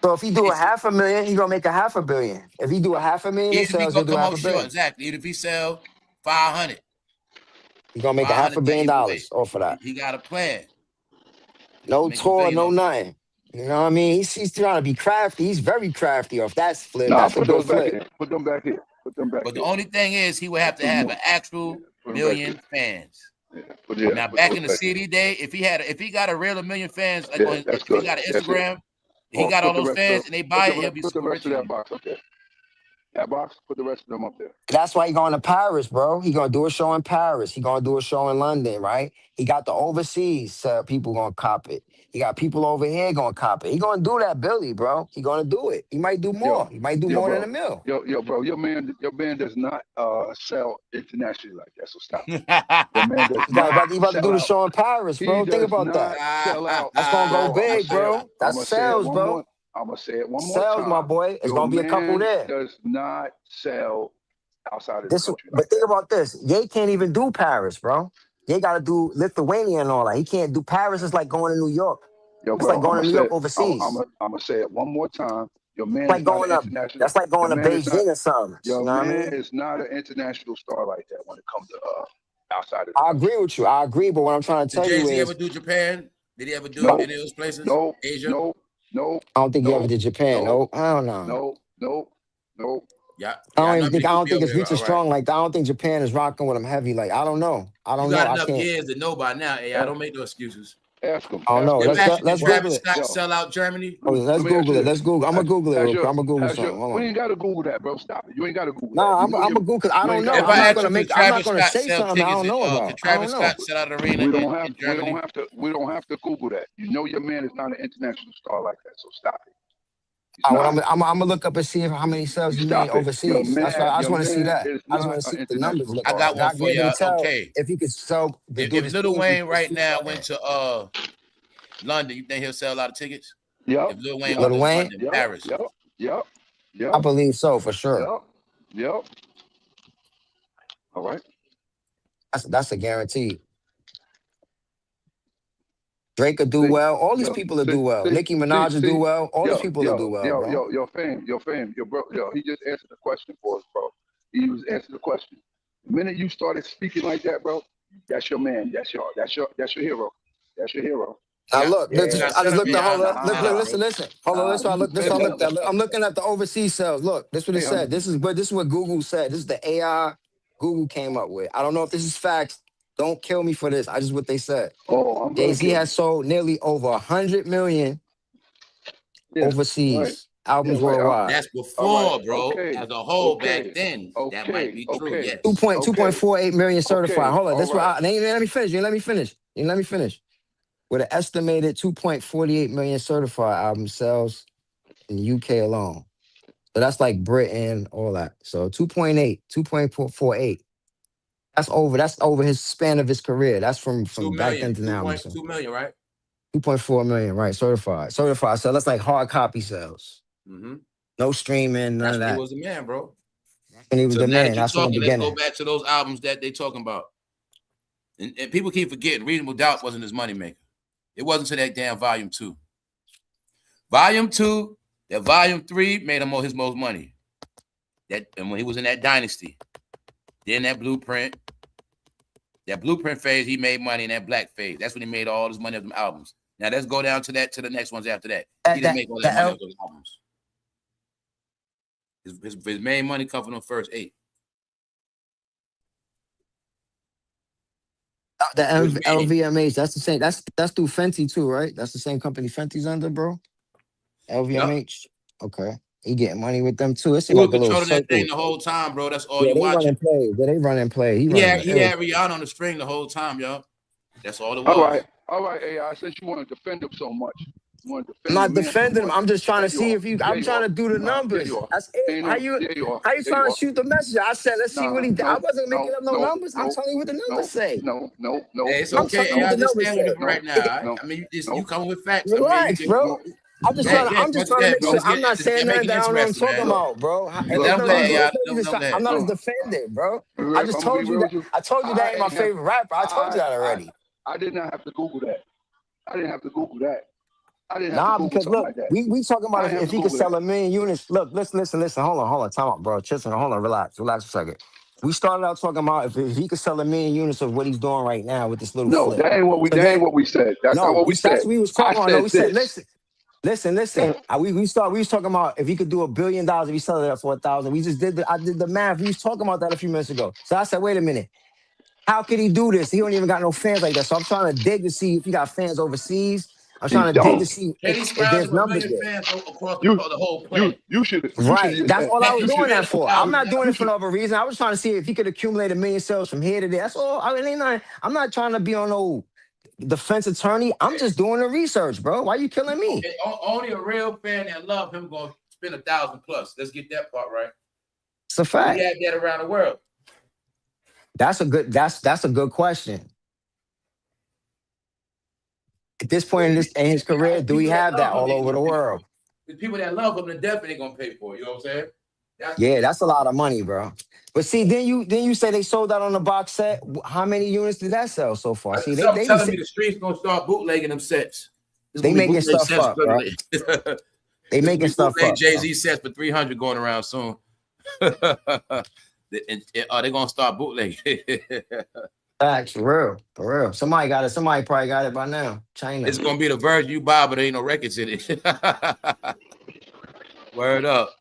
So if he do $500,000, he's gonna make $500 million. If he do $500,000 in sales, he'll do $500 million. Exactly. Even if he sell 500, he's gonna make $500 million off of that. He got a plan. No tour, no nothing. You know what I mean? He's trying to be crafty. He's very crafty off that flip. Nah, that's a good flip. Put them back here. But the only thing is, he would have to have an actual million fans. Now, back in the CD day, if he got a real 1 million fans, like if he got an Instagram, he got all those fans, and they buy it, he'll be super rich. That box, put the rest of them up there. That's why he going to Paris, bro. He gonna do a show in Paris. He gonna do a show in London, right? He got the overseas people gonna cop it. He got people over here gonna cop it. He gonna do that, Billy, bro. He gonna do it. He might do more. He might do more than a mil. Yo, bro, your man does not sell internationally like that. So stop. Your man does not. He about to do the show in Paris, bro. Think about that. Sell out. That's gonna go big, bro. That's sales, bro. I'm gonna say it one more Sales, time. my boy. It's gonna be a couple there. Does not sell outside of the country. But think about this. Ye can't even do Paris, bro. Ye gotta do Lithuania and all that. He can't do Paris. It's like going to New York. Yo, it's bro, like going to New York overseas. I'm gonna say it one more time. Your man like is going not up. international. That's like going to Beijing or something. Your man is not an international star like that when it comes to outside of the I agree with you. I agree, but what I'm trying to tell you is, Did Jay-Z ever do Japan? Did he ever do any of those places? No, Asia? No. I don't think he ever did Japan. No, I don't know. No. Yeah. I don't think it's reaching strong like that. I don't think Japan is rocking with him heavy. Like, I don't know. I don't know. Got enough years to know by now. Hey, I don't make no excuses. Ask him. I don't know. Let's Google it. Scott sell out Germany. Oh, let's Google it. Let's Google. I'm gonna Google it. I'm gonna Google something. Hold on. You ain't gotta Google that, bro. Stop it. You ain't gotta Google that. Nah, I'm gonna Google because I don't know. If I'm not gonna say something I don't know about. Could Travis Scott sell out an arena in Germany? We don't have to Google that. You know your man is not an international star like that, so stop it. I'm gonna look up and see how many sales he made overseas. That's why I just want to see that. I just want to see the numbers. I got one for you. Okay. If he could sell, if Lil Wayne right now went to London, you think he'll sell a lot of tickets? Yeah. If Lil Wayne went to London, Paris. Yep. I believe so for sure. Yep. All right. That's a guarantee. Drake will do well. All these people will do well. Nicki Minaj will do well. All these people will do well, bro. Your fame, bro. He just answered the question for us, bro. He was answering the question. The minute you started speaking like that, bro, that's your man. That's your hero. That's your hero. Now look, I just looked at listen. Hold on, listen. I'm looking at the overseas sales. Look, this is what it said. This is what Google said. This is the AI Google came up with. I don't know if this is facts. Don't kill me for this. I just what they said. Jay-Z has sold nearly over 100 million overseas albums worldwide. That's before, bro. As a whole back then. That might be true. Yes. 2.48 million certified. Hold on. This let me finish. You let me finish. With an estimated 2.48 million certified album sales in the UK alone. So that's like Britain, all that. So 2.48. That's over his span of his career. That's from back then to now. 2 million, right? 2.4 million, right? Certified. So that's like hard copy sales. Mm-hmm. No streaming, none of that. He was the man, bro. And he was the man. That's from the beginning. Let's go back to those albums that they talking about. And people keep forgetting, Reasonable Doubt wasn't his moneymaker. It wasn't to that damn Volume 2. Volume 2, that Volume 3 made him his most money. And when he was in that Dynasty. Then that Blueprint phase, he made money in that Black phase. That's when he made all his money of them albums. Now let's go down to the next ones after that. He didn't make all that money of those albums. His main money come from the first 8. The LVMH, that's the same. That's through Fenty too, right? That's the same company Fenty's under, bro. LVMH. Yep. Okay. He getting money with them too. It's like a little circle. That thing the whole time, bro. That's all you watching. They run and play. He had Rihanna on the string the whole time, y'all. That's all it was. All right, AI. Since you want to defend him so much, I'm not defending him. I'm just trying to see if you. I'm trying to do the numbers. That's it. How you trying to shoot the message? I said, let's see what he did. I wasn't making up no numbers. I'm telling you what the numbers say. No. Hey, it's okay. I understand with it right now. I mean, you coming with facts. Relax, bro. I'm just trying to make sure. I'm not saying nothing that I don't know what I'm talking about, bro. I'm not as defended, bro. I just told you that. I told you that ain't my favorite rapper. I told you that already. I did not have to Google that. Because look, we talking about if he could sell 1 million units. Look, listen. Hold on. Time out, bro. Hold on. Relax a second. We started out talking about if he could sell 1 million units of what he's doing right now with this little flip. That ain't what we said. That's not what we said. That's what we was talking about. No, we said, listen. We was talking about if he could do $1 billion if he sell it at 4,000. I did the math. We was talking about that a few minutes ago. So I said, wait a minute. How could he do this? He don't even got no fans like that. So I'm trying to dig to see if he got fans overseas. I'm He trying to dig don't. to see Katie if Sprouse there's have a numbers million there. fans across You the whole planet. you should Right. That's all I was you doing should that for. I'm not doing you it for should no other reason. I was trying to see if he could accumulate 1 million sales from here to there. That's all. I mean, I'm not trying to be on no defense attorney. I'm just doing the research, bro. Why you killing me? Only a real fan that love him gonna spend 1,000 plus. Let's get that part right. It's a We fact. had that around the world. That's a good question. At this point in his career, do we People that have that love him, all they over gonna the pay for world? it. The people that love him, the definitely gonna pay for it. You know what I'm saying? That's Yeah, that's a lot of money, bro. But see, then you say they sold out on the box set. How many units did that sell so far? See, something telling me the streets gonna start bootlegging them sets. There's they gonna be making bootleg stuff sets. up, bro. They There's gonna making be stuff bootleg up, bro. Jay-Z sets for 300 going around soon. Are they gonna start bootlegging? Facts, for real. Somebody got it. Somebody probably got it by now. China. It's gonna be the version you buy, but there ain't no records in it. Word up.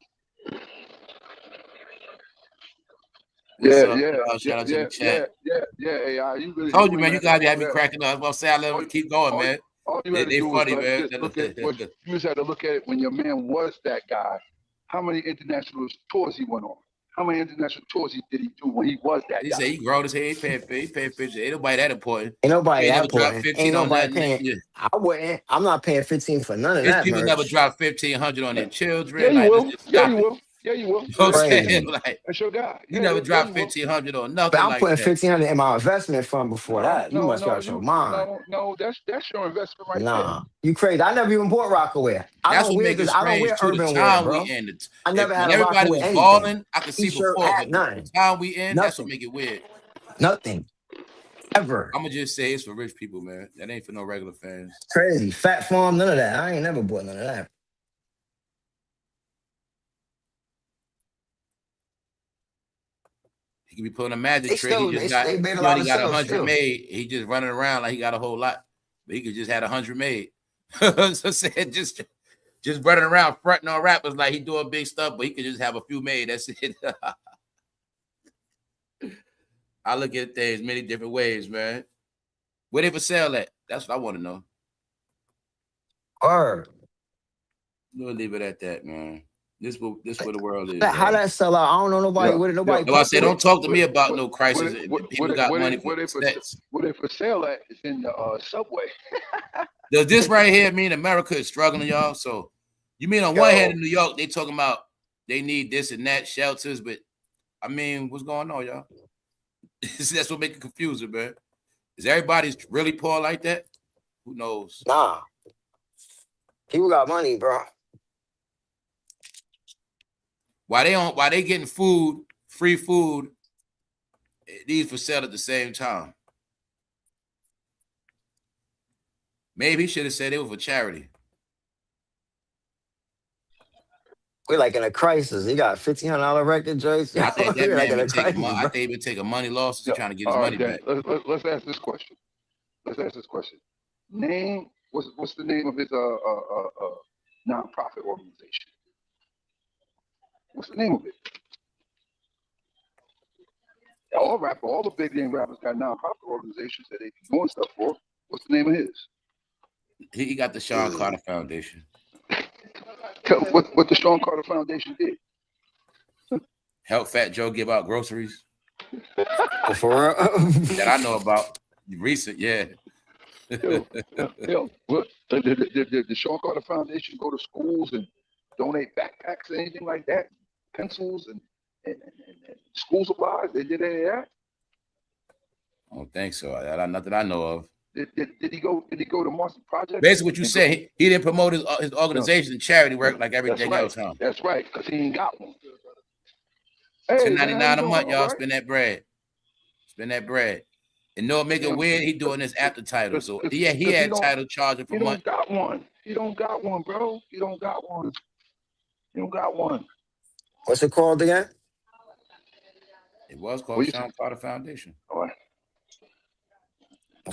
What's up, y'all? Shout out to the chat. AI, you really Told you, you man, ain't you had to do gotta have all me that. cracking up. I was gonna say I let them keep going, man. All you had to They do funny, was man. just look at what you just had to look at it when your man was that guy. How many international tours he went on? How many international tours did he do when he was that He guy? said he grown his head, he paying attention. Ain't nobody that important. Ain't nobody You ain't that never dropped important. 15 Ain't on nobody nothing. paying. I wouldn't. I'm not paying 15 for none of His that people never merch. dropped 1,500 on their children. Yeah, you Like, let's will. just Yeah, stop you it. will. Yeah, you will. You know what I'm saying? Crazy. Like, That's your guy. you Yeah, never yeah, dropped you will. 1,500 on But nothing I'm like putting that. 1,500 in my investment fund before that. You must got your mind. No. That's your investment right Nah, you crazy. I never even bought Rockaway. I That's don't what wear make it this. I don't strange wear too. The urban wear, time we bro. in. I never had When a everybody Rockaway was anything. balling, I could see T-shirt, before, hat, but the nothing. time we in, that's what Nothing. make it weird. Nothing. Ever. I'm gonna just say it's for rich people, man. That ain't for no regular fans. Crazy. Fat Farm, none of that. I ain't never bought none of that. He could be pulling a magic They trick. still, they made a He lot only of got sales 100 still. made. He just running around like he got a whole lot, but he could just had 100 made. So said just running around fronting on rappers like he doing big stuff, but he could just have a few made. That's it. I look at things many different ways, man. Where they for sale at? That's what I want to know. Or We'll leave it at that, man. This where the world is. how that sell out? I don't know nobody with it. Nobody No, I post said with don't it. talk to me about no crisis. People got money for what they sets. for sale at is in the subway. Does this right here mean America is struggling, y'all? So you mean on one hand in New York, they talking about they need this and that shelters, but I mean, what's going on, y'all? That's what make it confusing, man. Is everybody's really poor like that? Who knows? Nah. People got money, bro. Why they getting food, free food, these for sale at the same time? Maybe he should have said it was for charity. We're like in a crisis. He got $1,500 record, Joyce. I think that We're like man in be a taking crisis, money. I bro. think he been taking money losses and trying to get his All money right, back. let's ask this question. Name what's the name of his nonprofit organization? What's the name of it? All the big name rappers got nonprofit organizations that they be doing stuff for. What's the name of his? He got the Sean Carter Foundation. What the Sean Carter Foundation did? Help Fat Joe give out groceries. For real? That I know about. Recent, yeah. What the Sean Carter Foundation go to schools and donate backpacks or anything like that? Pencils and school supplies? They did any of that? I don't think so. Not that I know of. Did he go to Marcy Project? Basically, what you say, he didn't promote his organization and charity work like everything else, huh? That's right, because he ain't got one. Hey, $10.99 a month, y'all. Spend that bread. Spend that bread. And no, make it weird. He doing this after title. So yeah, he had title charging for month. He don't got one. He don't got one, bro. He don't got one. He don't got one. What's it called again? It was called Sean Carter Foundation. All right.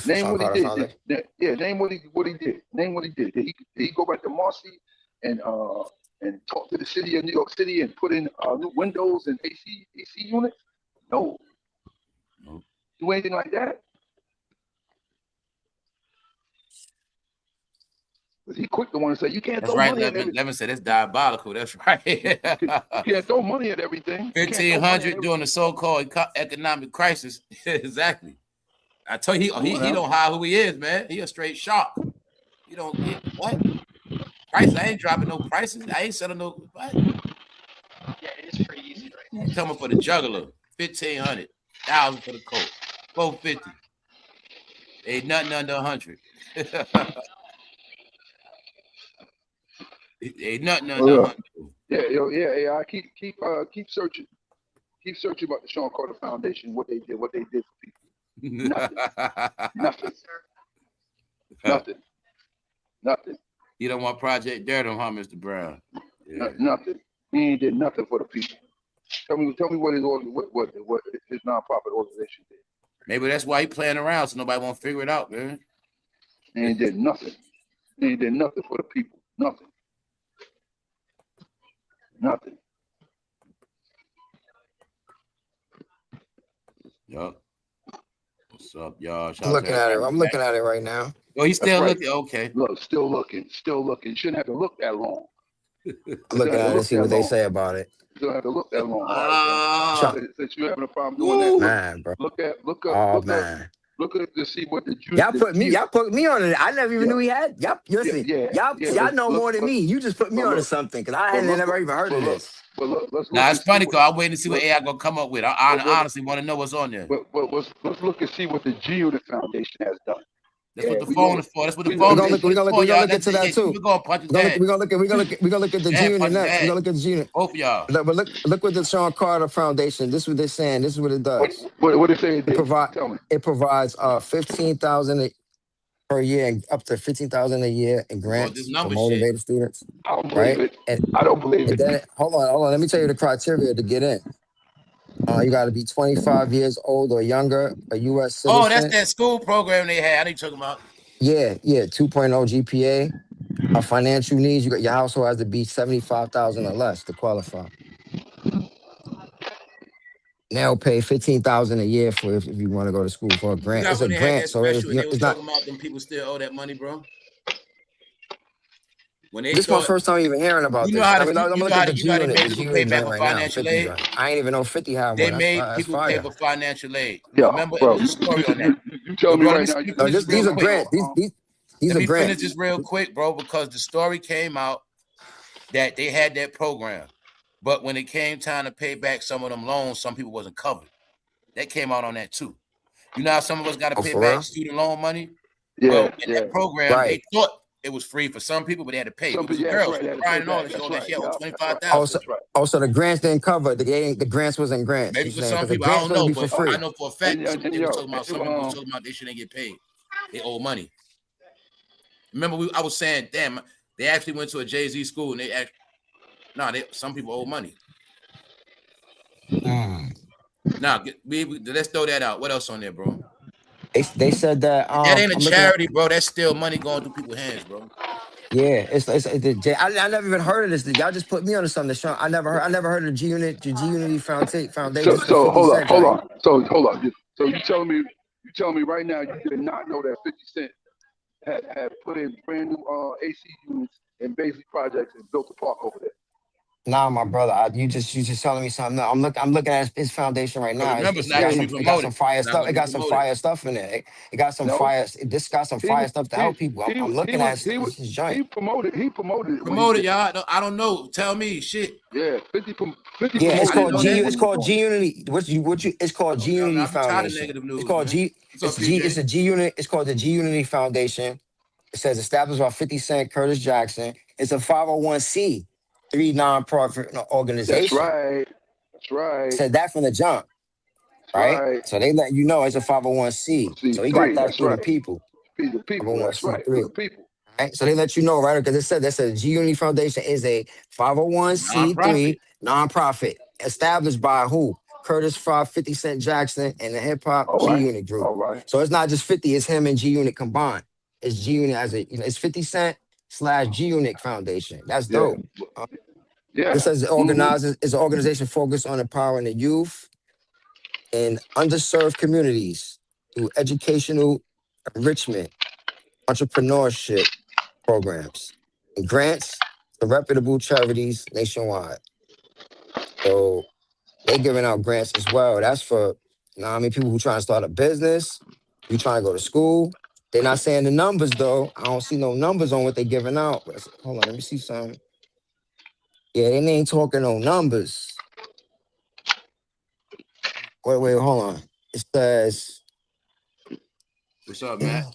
Name what he did. Yeah, name what he did. Name what he did. Did he go back to Marcy and talk to the city of New York City and put in new windows and AC units? No. Do anything like that? He quick to want to say you can't That's throw right, money at Levin. everything. Levin said it's diabolical. That's right. You can't throw money at everything. 1,500 during the so-called economic crisis. Exactly. I tell you, he don't hide who he is, man. He a straight shark. You don't what? Price? I ain't dropping no prices. I ain't selling no what? Yeah, it is pretty easy right now. You coming for the juggler? 1,500, 1,000 for the coat, 450. Ain't nothing under 100. Ain't nothing under 100. Yeah. I keep searching. Keep searching about the Sean Carter Foundation, what they did for people. Nothing. You don't want Project Durham, huh, Mr. Brown? Yeah. Nothing. He ain't did nothing for the people. Tell me what his nonprofit organization did. Maybe that's why he playing around, so nobody won't figure it out, man. He ain't did nothing. He ain't did nothing for the people. Nothing. Yup. What's up, y'all? I'm looking at it. I'm looking at it right now. Oh, he's still right. looking. Okay. Look, still looking. Shouldn't have to look that long. I'm looking at it and see what they say about it. You don't have to look that long. Since you're having a problem doing that, man, bro. Look to see what the y'all put me on it. I never even knew he had. Y'all know more than me. You just put me on something because I hadn't never even heard of this. Nah, it's funny because I'm waiting to see what AI gonna come up with. I honestly want to know what's on there. But let's look and see what the G Unit Foundation has done. That's what the phone is for. That's what the phone is for. We're gonna look into that too. We're gonna punch his dad. We're gonna look at the G Unit next. We're gonna look at the G Unit. Both of y'all. But look what the Sean Carter Foundation. This is what they're saying. This is what it does. What they say? It provides $15,000 per year and up to $15,000 a year in grants for motivated students. I don't believe it. I don't believe it. Then, hold on. Let me tell you the criteria to get in. You got to be 25 years old or younger, a U.S. citizen. Oh, that's that school program they had. I need to talk about. Yeah, 2.0 GPA. Financial needs, your household has to be 75,000 or less to qualify. They'll pay 15,000 a year for if you want to go to school for a grant. It's a grant, so it's not. About them people still owe that money, bro. When they this is my first time even hearing about this. I'm looking at the G Unit right now. 50 joint. I ain't even know 50 had one. They made people pay for financial aid. Yeah, remember, it was a story on that. You tell me right now. These are grants. These Let are me grants. finish this real quick, bro, because the story came out that they had that program, but when it came time to pay back some of them loans, some people wasn't covered. That came out on that too. You know how some of us got to pay back student loan money? Yeah, well, in that program, they thought it was free for some people, but they had to pay. It was girls crying and all that. That shit owed $25,000. So the grants didn't cover. The grants wasn't grants. Maybe for some people, I don't know, but I know for a fact they were talking about some people talking about they shouldn't get paid. They owe money. Remember, I was saying, damn, they actually went to a jayz school and some people owe money. Now, let's throw that out. What else on there, bro? They said that that ain't a charity, bro. That's still money going through people's hands, bro. Yeah, I never even heard of this. Y'all just put me on something. Sean, I never heard of G Unity Foundation. So hold on. So hold on. So you telling me right now you did not know that 50 Cent had put in brand new AC units and basic projects and built a park over there? Nah, my brother, you just telling me something. No, I'm looking at his foundation right now. It got some fire stuff. It got some fire stuff in it. It got some fire. This got some fire stuff to help people. I'm looking at his joint. He promoted it. Y'all. I don't know. Tell me, shit. Yeah, 50. Yeah, it's called G Unity. It's called G Unity Foundation. It's called G. It's a G Unit. It's called the G Unity Foundation. It says established by 50 Cent, Curtis Jackson. It's a 501c3 nonprofit organization. That's right. Said that from the jump. Right? So they let you know it's a 501c. So he got that through the people. The people. That's right. For the people. Right? So they let you know, right? Because it said G Unity Foundation is a 501c3 nonprofit established by who? Curtis 50 Cent Jackson and the hip hop G Unit group. All right. So it's not just 50, it's him and G Unit combined. It's G Unit it's 50 Cent / G Unit Foundation. That's dope. Yeah. It says it's an organization focused on empowering the youth in underserved communities through educational enrichment, entrepreneurship programs and grants to reputable charities nationwide. So they giving out grants as well. That's for, you know what I mean, people who trying to start a business, you trying to go to school. They're not saying the numbers though. I don't see no numbers on what they giving out. Hold on, let me see something. Yeah, they ain't talking no numbers. Wait, hold on. It says, What's up, Matt?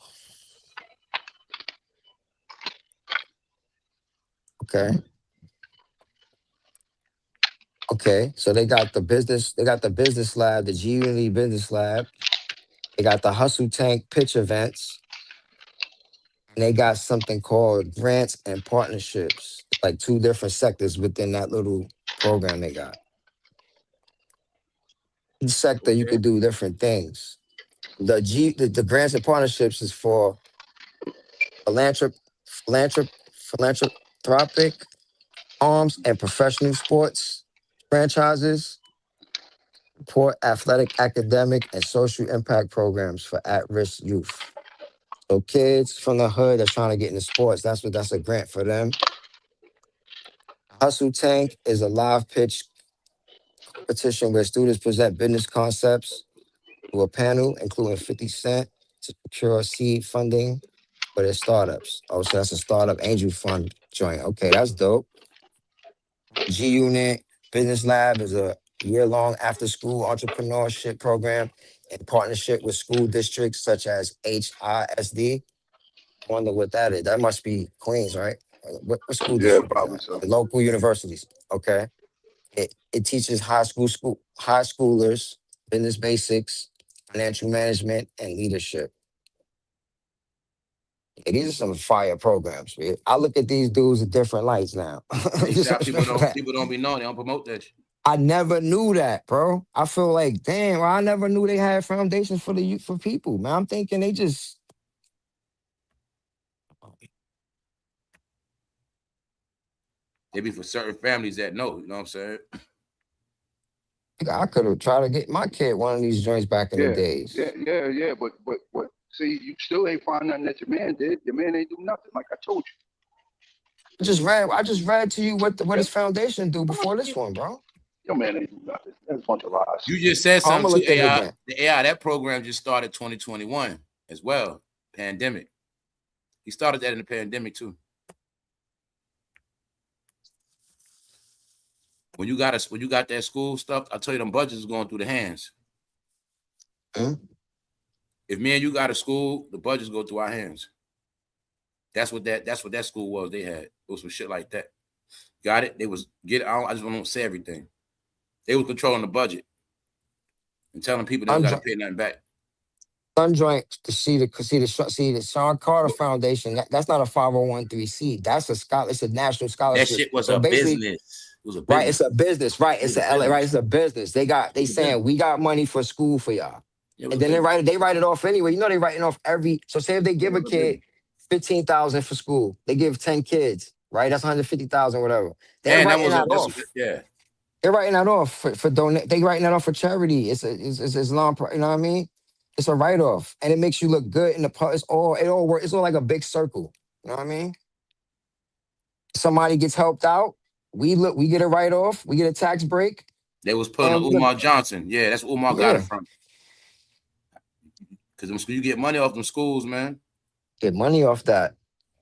okay. Okay, so they got the business lab, the G Unity Business Lab. They got the Hustle Tank pitch events. And they got something called grants and partnerships, like two different sectors within that little program they got. Each sector, you Okay. could do different things. The grants and partnerships is for philanthropic arms and professional sports franchises, support athletic, academic, and social impact programs for at-risk youth. So kids from the hood that's trying to get into sports, that's a grant for them. Hustle Tank is a live pitch competition where students present business concepts to a panel, including 50 Cent, to secure seed funding for their startups. Oh, so that's a startup angel fund joint. Okay, that's dope. G Unit Business Lab is a year-long after-school entrepreneurship program in partnership with school districts such as HISD. I wonder what that is. That must be Queens, right? What school Yeah, district is probably that? so. Local universities. Okay. It teaches high schoolers business basics, financial management, and leadership. Yeah, these are some fire programs, man. I look at these dudes in different lights now. They Just say people remember don't that. people don't be knowing. They don't promote that shit. I never knew that, bro. I feel like, damn, I never knew they had foundations for the youth, for people, man. I'm thinking they just, They be for certain families that know. You know what I'm saying? I could have tried to get my kid one of these joints back in the Yeah, days. yeah. But see, you still ain't find nothing that your man did. Your man ain't do nothing, like I told I just read to you what you. his foundation do before this one, bro. Your man ain't do nothing. That's a bunch of lies. You just said I'm gonna something look too, at it AI. again. The AI, that program just started 2021 as well. Pandemic. He started that in the pandemic too. When you got that school stuff, I tell you them budgets is going through the hands. Mm-hmm. If me and you got a school, the budgets go through our hands. That's what that school was. They had it was some shit like that. Got it? They was I just don't say everything. They was controlling the budget and telling people they don't got to pay nothing back. Sun joint to see the Sean Carter Foundation. That's not a 501(c). That's a scholar. It's a national That scholarship. shit was So a basically, business. It was a right, it's business. a business. Right, It was it's a right, business. it's a business. They It was a saying business. we got money for school for y'all, It was and a then business. they write it off anyway. You know they writing off every. So say if they It give a was a kid business. 15,000 for school, they give 10 kids. Right, that's 150,000, whatever. They're And that writing was that off. yeah. They're writing that off for donate. They writing that off for charity. It's non. You know what I mean? It's a write off, and it makes you look good in the. It all work. It's all like a big circle. You know what I mean? Somebody gets helped out. We get a write off. We get a tax break, They was pulling and the we look. Umar Johnson. Yeah, that's where Umar got it Yeah, from. Because you get money off them schools, man. get money off that.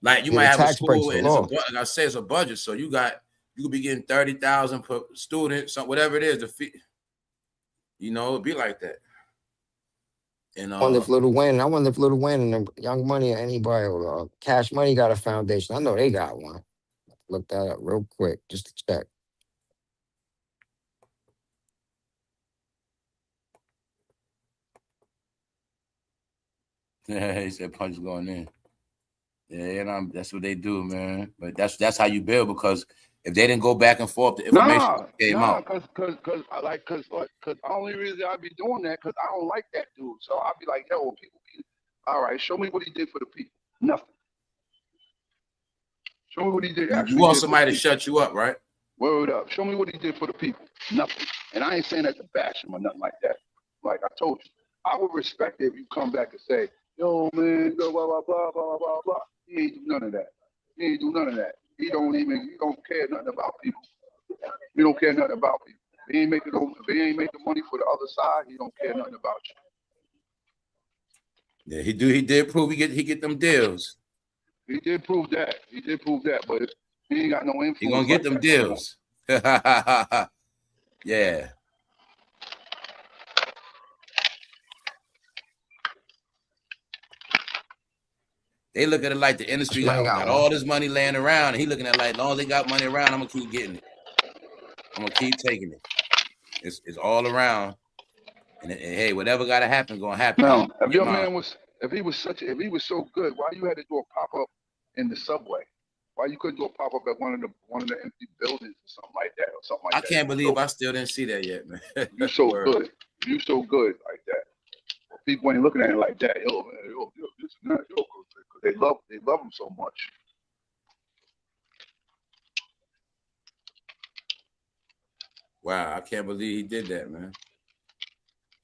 Like you Get might a have a tax break school to the and it's law. like I say, it's a budget. So you could be getting 30,000 per student, whatever it is, the fee. You know, it'd be like that. And I wonder if Little Wayne and Young Money or anybody or Cash Money got a foundation. I know they got one. Look that up real quick just to check. yeah, he said punch going in. Yeah, and that's what they do, man. But that's how you build, because if they didn't go back and forth, the information came out. Cause the only reason I be doing that, cause I don't like that dude. So I'll be like, yo, people be, all right, show me what he did for the people. Nothing. Show me what he did. You want somebody to shut you up, right? Word up. Show me what he did for the people. Nothing. And I ain't saying that to bash him or nothing like that. Like I told you, I would respect it if you come back and say, yo, man, blah, blah, blah, blah, blah, blah, blah. He ain't do none of that. He ain't do none of that. He don't care nothing about people. He don't care nothing about people. If he ain't making money for the other side, he don't care nothing about Yeah, he did prove he get them deals. you. He did prove that, but he ain't got no influence. He gonna get them deals. Yeah. They look at it like the industry got all this money laying around, and he looking at it like, as long as they got money around, I'm gonna keep getting it. I'm gonna keep taking it. It's all around, and hey, whatever gotta happen, gonna happen. Now, if your man if he was so good, why you had to do a pop up in the subway? Why you couldn't do a pop up at one of the empty buildings or something like that, I can't believe I still didn't see that yet, man. You so good. You so good like that. Well, people ain't looking at it like that. Yo, this is not yo, because they love him so much. Wow, I can't believe he did that, man.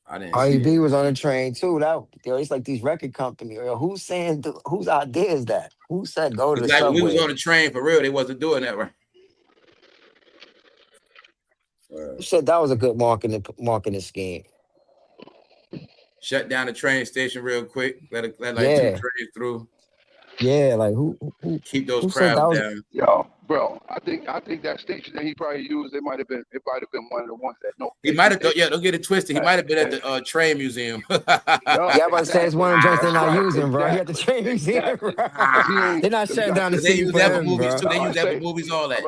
I didn't REB see it. was on the train too. It's like these record companies. Who's saying whose idea is that? Who said go to the like subway? when we was on the train for real, they wasn't doing that right. Who said that was a good marketing scheme? Shut down the train station real quick. Let 2 trains through. Yeah, like who keep those said crowds that down. Yo, bro, I think that station that he probably used, it might have been one of the ones that He might have don't get it twisted. He might have been at the train museum. Yeah, I'm about to say it's one of the joints they're not using, bro. He at the train museum, bro. They're not shutting down the They city use for that for him, movies bro. too. They use that for movies, all that.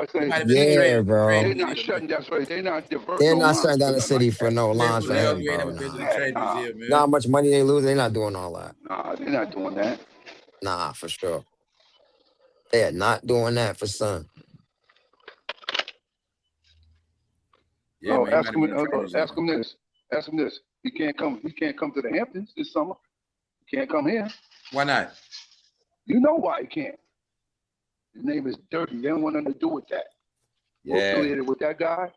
Yeah, bro. They're not shutting. That's right. They're not diverting. They're not shutting down the city for no lines for him, You ain't bro. never been to the train museum, man. Nah, how much money they lose? They're not doing all that. Nah, they're not doing that. Nah, for sure. They are not doing that for son. Yeah, oh, man, ask him this. Ask him this. He can't come to the Hamptons this summer. He can't come here. Why not? You know why he can't. His name is Dirty. They don't want nothing to do with that. Yeah. We're affiliated with that guy.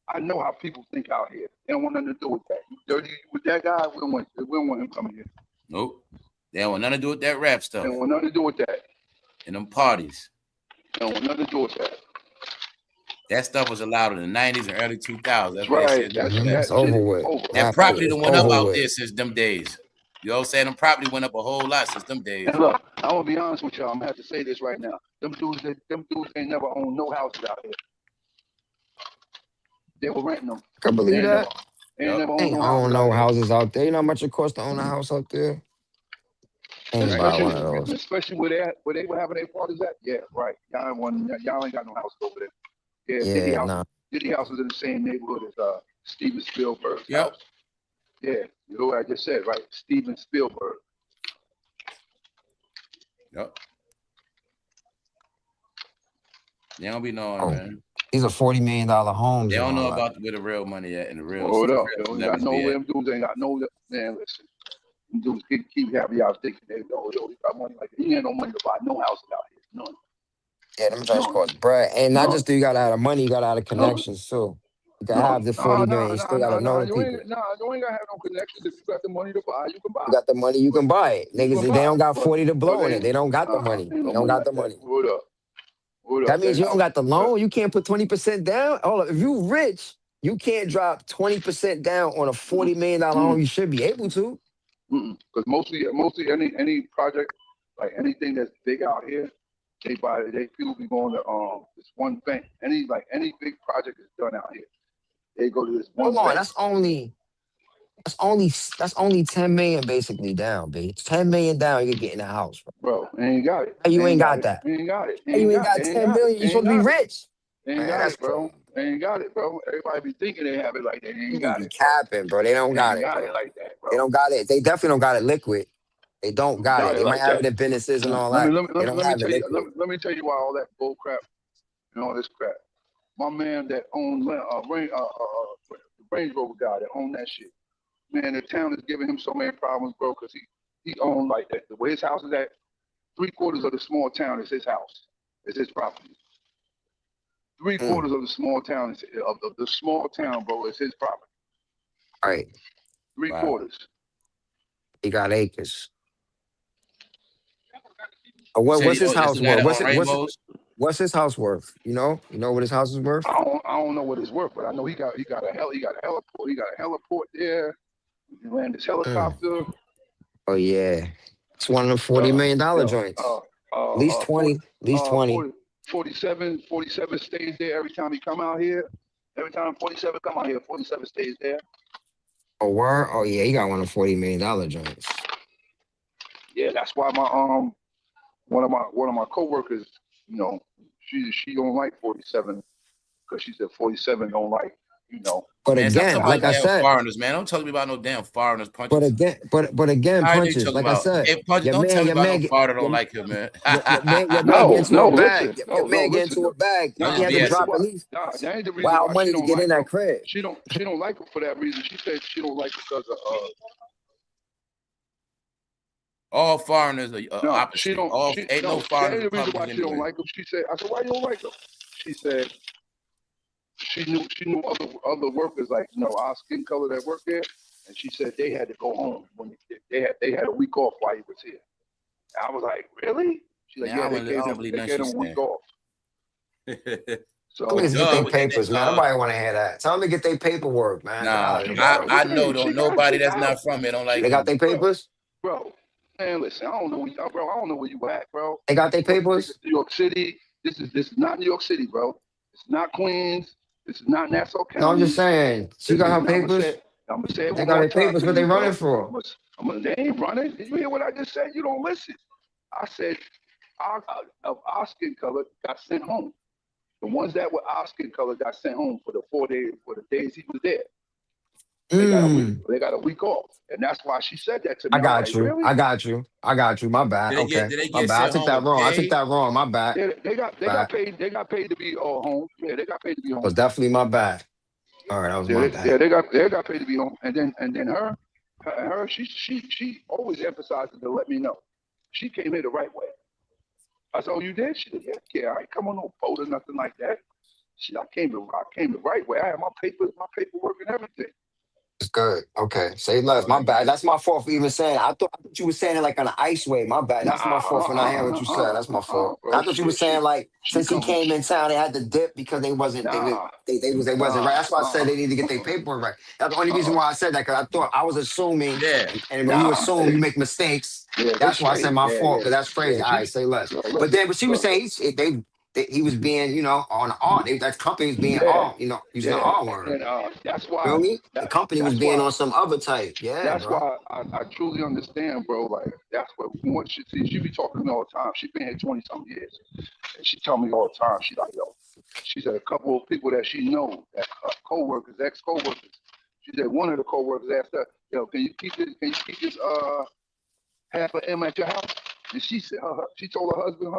I know how people think out here. They don't want nothing to do with that. Dirty with that guy, we don't want him coming here. Nope. They don't want nothing to do with that rap stuff. They don't want nothing to do with that. And them parties. They don't want nothing to do with that. That stuff was allowed in the 90s and early 2000s. That's right. That's over with. That property done went up out there since them days. You know what I'm saying? Them property went up a whole lot since them days. And look, I'm gonna be honest with y'all. I'm gonna have to say this right now. Them dudes ain't never owned no houses out here. They were renting them. I can believe that. They ain't never Ain't own no houses out there. You know how much it costs to own a house out there? Ain't buy one of those. Especially where they were having their parties at. Yeah, right. Y'all ain't got no house over there. Yeah, Diddy house is in the same neighborhood as Steven Spielberg's house. Yeah, you know what I just said, right? Steven Spielberg. Yep. They don't be knowing, man. These are $40 million homes. They don't know about where the real money at and the real. Hold up. They got no them dudes ain't got no man. Listen, them dudes keep having y'all thinking they know he got money like that. He ain't no money to buy no houses out here. None. Yeah, them just cost bread. And not just do you gotta have the money, you gotta have the connections too. You can have the 40 million, you still gotta know the people. You ain't gotta have no connections. If you got the money to buy, you can buy. You got the money, you can buy it. Niggas, they don't got 40 to blow in it. They don't got the money. They don't got the money. Hold up. That means you don't got the loan. You can't put 20% down. Hold up. If you rich, you can't drop 20% down on a $40 million home. You should be able to. Because mostly any project, like anything that's big out here, people be going to this one bank. Any big project is done out here, they go to this one bank. That's only 10 million basically down, babe. 10 million down, you can get in a house, bro. Ain't got it. You ain't got that. Ain't got it. You ain't got 10 million. You supposed to be rich. Ain't got it, bro. Ain't got it, bro. Everybody be thinking they have it like they ain't got it. Capping, bro. They don't got it. Got it like that, bro. They don't got it. They definitely don't got it liquid. They don't got it. They might have it in businesses and all that. Let me tell you why all that bull crap and all this crap. My man that owned Range Rover guy that owned that shit. Man, the town is giving him so many problems, bro, because he owned like that. The way his house is at, 3/4 of the small town is his house. It's his property. 3/4 of the small town of the small town, bro, is his property. All right. 3/4. He got acres. You said What's his it's house got worth? it on rainbows. What's his house worth? You know what his house is worth? I don't know what it's worth, but I know he got a heliport. He got a heliport there. He landed his Mm. helicopter. Oh yeah, it's one of the $40 million joints. At least 20. At least 20. 47 stays there every time he come out here. Every time 47 come out here, 47 stays there. Oh word? Oh yeah, he got one of $40 million joints. Yeah, that's why my one of my coworkers, you know, she don't like 47 because she said 47 don't like, you know. But Man, stop again, talking like about I damn said, foreigners, man. Don't tell me about no damn foreigners punches. but again, All right, they punches. talking Like I about. said, Hey, punches, your don't tell man, me your about no man, foreigner don't your, like him, man. your man get into a bag. Listen, Your man get listen. into a bag. I'm He just had to The reason drop BSing. why, at least that ain't the reason wild why she money to don't get in like that him. crib. She don't like him for that reason. She said she don't like him because of All foreigners are no, she opposite. don't. All ain't no That foreigners ain't the reason why Republicans she don't anyway. like him. She said, I said, why you don't like him? She said she knew other workers like our skin color that work there, and she said they had to go home when they had a week off while he was here. And I was like, really? She's like, Man, yeah, I don't believe they nothing gave she's them a week saying. off. Tell So me But to get their Doug, papers, man. Nobody want to hear that. Tell them to get their paperwork, man. Get out nah, of here, bro. I what you know mean? don't nobody that's not from here don't like They got him. their papers. Bro, man, listen, I don't know where you at, bro. They got their This is papers. New York City. This is not New York City, bro. It's not Queens. This is not Nassau No, I'm just County. saying. She This got is her not. papers. I'm gonna say it They one got more their time papers. to What they you, running bro. for? They ain't running. Did you hear what I just said? You don't listen. I said our skin color got sent home. The ones that were our skin color got sent home for the 4 days, for the days he was there. They got a week. Mm, They got a week off, and that's why she said that to I me. I'm got like, you. really? I got you. I got you. My bad. Did Okay. they My get bad. I sent took home that with wrong. I took pay? that wrong. My bad. Yeah, they got Bad. paid. They got paid to be home. Yeah, they got paid to be That home. was definitely my bad. All right, that was Yeah, my bad. they got paid to be home. And then her she always emphasizes to let me know. She came here the right way. I said, oh, you did? She said, yeah. I ain't come on no boat or nothing like that. I came the right way. I had my paperwork and everything. It's good. Okay. Say All less. My right. bad. That's my fault for even saying it. I thought you were saying it like on an ice way. My bad. That's my fault for not hearing what you said. That's my fault. bro. I thought you were saying like She since he come. came in town, they had to dip because they wasn't Nah, they wasn't right. That's why I said they need to get their paperwork right. That's the only reason why I said that because I was assuming, Yeah. and when you nah. assume, you make mistakes. Yeah, they That's why I said straight. my Yeah, fault yeah, because that's crazy. yeah. All right, say less. But Listen, then, but she was look, saying he was being, on art. That company was being yeah, art, using the yeah, R word. and that's Feel why. me? The company was That's being why. on some other type. Yeah, That's bro. why I truly understand, bro. Like that's what once she be talking to me all the time. She been here 20 some years, and she tell me all the time. She like, yo, she said a couple of people that she know, that co-workers, ex-co-workers. She said one of the co-workers asked her, yo, can you keep this half of M at your house? And she said, she told her husband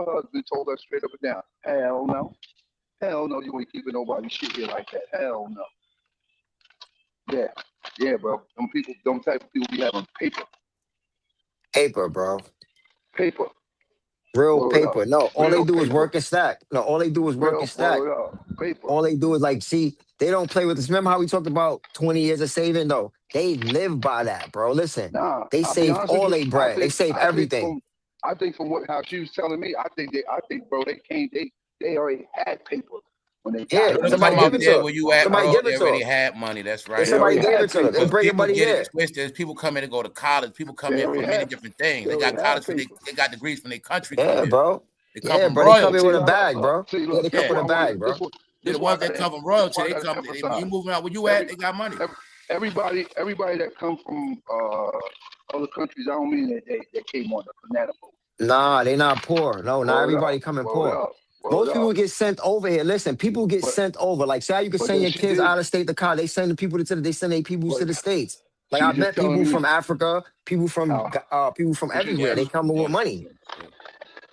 told her straight up and down, hell no, you ain't keeping nobody shit here like that. Hell no. Yeah, bro. Them type of people be having Paper, bro. paper. Real Word paper. up. No, all they Real do is paper. work and stack. No, all they do is work and Real stack. word up. Paper. All they do is like, see, they don't play with this. Remember how we talked about 20 years of saving? No, they live by that, bro. Listen, Nah, they I'll be save honest with all you. their bread. They save everything. I think from how she was telling me, I think, bro, they already had paper when they got Yeah, here. Bro, When them they somebody come came give out it here, to there them. where you at, Somebody bro. give They it to already them. had money. That's Yeah, right. they already somebody gave had it to them. paper. They Because bring a people buddy get it there. twisted. People come in to go to college. People come They in for already many had. different things. They They already got college had for paper. they got degrees from their country come Yeah, here. bro. They come Yeah, from bro. They come in royalty. with a bag, bro. See, Yeah, look, they this come Yeah. is with why a I want bag, to. bro. They're the Why I ones that gotta. come from This is royalty. why I They gotta come when you emphasize. moving out where you Every, at, they got money. everybody that come from other countries, I don't mean that they came on the banana boat. Nah, they not poor. No, not Word up, everybody coming word poor. up, word Most up. people get sent over here. Listen, people get But sent over. Like, say how you can but send then your kids out of state to college. They send the people to they send their people to but the states. Like she I was just met telling people me from Africa, people from she, everywhere. They Yes. come with Yes. money. Yes.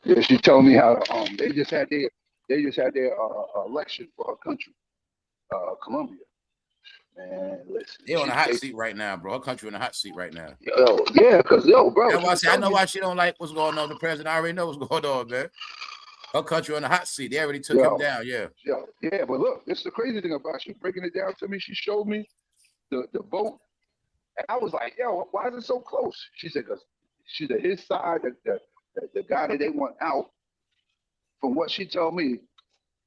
yeah, she telling me how they just had their election for her country, Colombia. Man, listen, They on a hot seat right now, bro. Her country on a hot seat right now. yeah, cause bro, That's she why I was say I telling know me, why she don't like what's going on. The president already know what's going on, man. Her country on the hot seat. They already took him yo, down. Yeah. yeah, but look, this is the crazy thing about she breaking it down to me. She showed me the vote, and I was like, yo, why is it so close? She said, cause she said his side, the guy that they want out, from what she told me,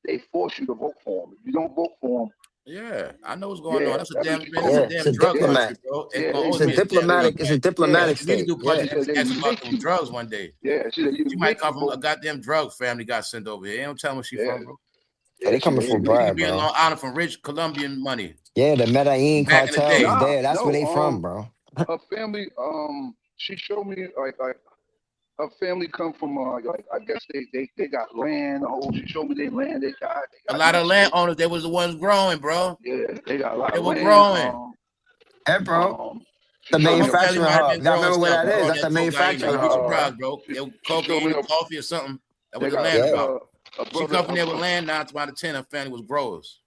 they force you to vote for him. If you don't vote for him, yeah, I know what's going on. That's a that's damn what she man. told That's a me. It's damn a drug country, diplomat. bro. It's Yeah, gonna always It's a be a damn drug diplomatic. It's a country. diplomatic We need to state. do Yeah. She said they podcasts about make them you. drugs one day. Yeah, she said you She might make come you from a vote. goddamn drug family got sent over here. They don't tell me where she Yeah, from, bro. Yeah, yeah, they she coming said for they make She you. could bribe, be a bro. Long Island from rich Colombian money Yeah, the Medellin back in the cartel day. is Nah, there. That's where they no, from, bro. her family, she showed me like her family come from like I guess they got land. Oh, she showed me they land. They A got lot of nice. landowners, they was the ones growing, bro. Yeah, they got a lot They of were land. growing. Yeah, bro. She The showed me Her family manufacturing might have hub. been Y'all growing remember where stuff, that is? bro. That's the That cocaine, manufacturing you'd be hub, bro. surprised, bro. It was she showed me cocaine and coffee or something. That they was the got land Yeah. about. a She brother. come from there with land 9 out of 10. Her family was growers.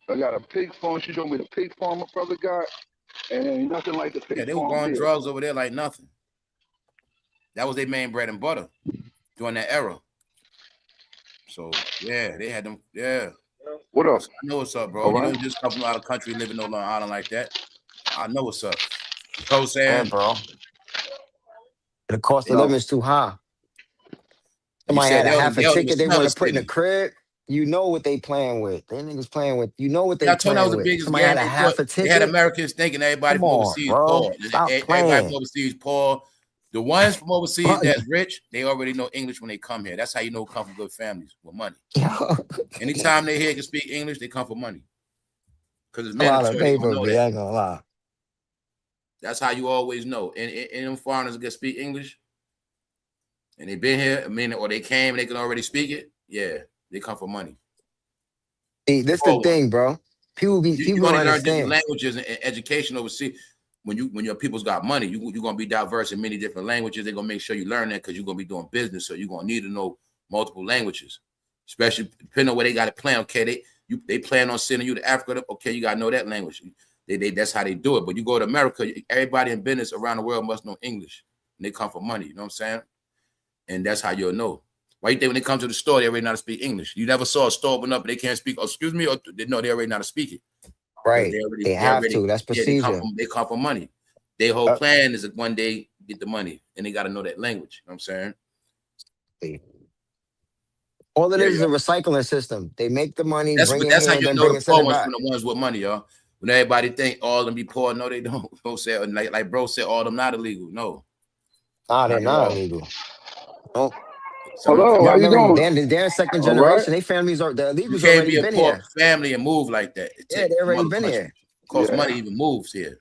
I got a pig farm. She showed me the pig farm my brother got, and ain't nothing like the Yeah, pig they were farm growing here. drugs over there like nothing. That was their main bread and butter during that era. So yeah, they had them. Yeah, What up? I know what's up, bro. All You right. don't just come from out of country living on Long Island like that. I know what's up. You know what I'm saying? Yeah, bro. The cost of Yo, living is too high. you Somebody said had a they half a don't even ticket they smell want the to put in the city. crib. You know what they playing with. They niggas playing with. You know what Yeah, they I told you that was playing the with. biggest Somebody game. had a half a They had ticket. Americans thinking everybody Come from on, overseas bro. poor. Stop Everybody from playing. overseas poor. The ones from overseas that's rich, they already know English when they come here. That's how you know come from good families with money. Yo. Anytime they hear can speak English, they come for money. Because it's A lot of mandatory, they gonna paper, know B. that. I ain't gonna lie. That's how you always know. And them foreigners can speak English, and they been here a minute, or they came and they can already speak it. Yeah, they come for money. See, this the Always. thing, bro. People You don't only learn different understand. languages and education overseas. When your people's got money, you're gonna be diverse in many different languages. They're gonna make sure you learn that because you're gonna be doing business. So you're gonna need to know multiple languages, especially depending on where they got it planned. Okay, they plan on sending you to Africa. Okay, you gotta know that language. That's how they do it. But you go to America, everybody in business around the world must know English. And they come for money. You know what I'm saying? And that's how you'll know. Why you think when they come to the store, they already know how to speak English? You never saw a store open up and they can't speak. Oh, excuse me, or no, they already know how to speak it. Right. They They have already, to. That's yeah, procedure. they come from money. Their whole Uh, plan is that one day get the money, and they got to know that language. You know what I'm saying? all it Yeah, is yeah. a recycling system. They make the money, bring it That's how here, and you then know bring the it, send poor it ones back. from the ones with money, y'all. When everybody think all of them be poor, no, they don't. Don't say like bro said, all of them not illegal. No, Nah, they're not at not all. illegal. Nope. Some of Hello, them how Y'all you remember doing? they're second All right. generation. They families are the you illegals can't already be a been poor here. family and move like that. Yeah, they From already other been countries. here. It costs Yeah. money even moves here.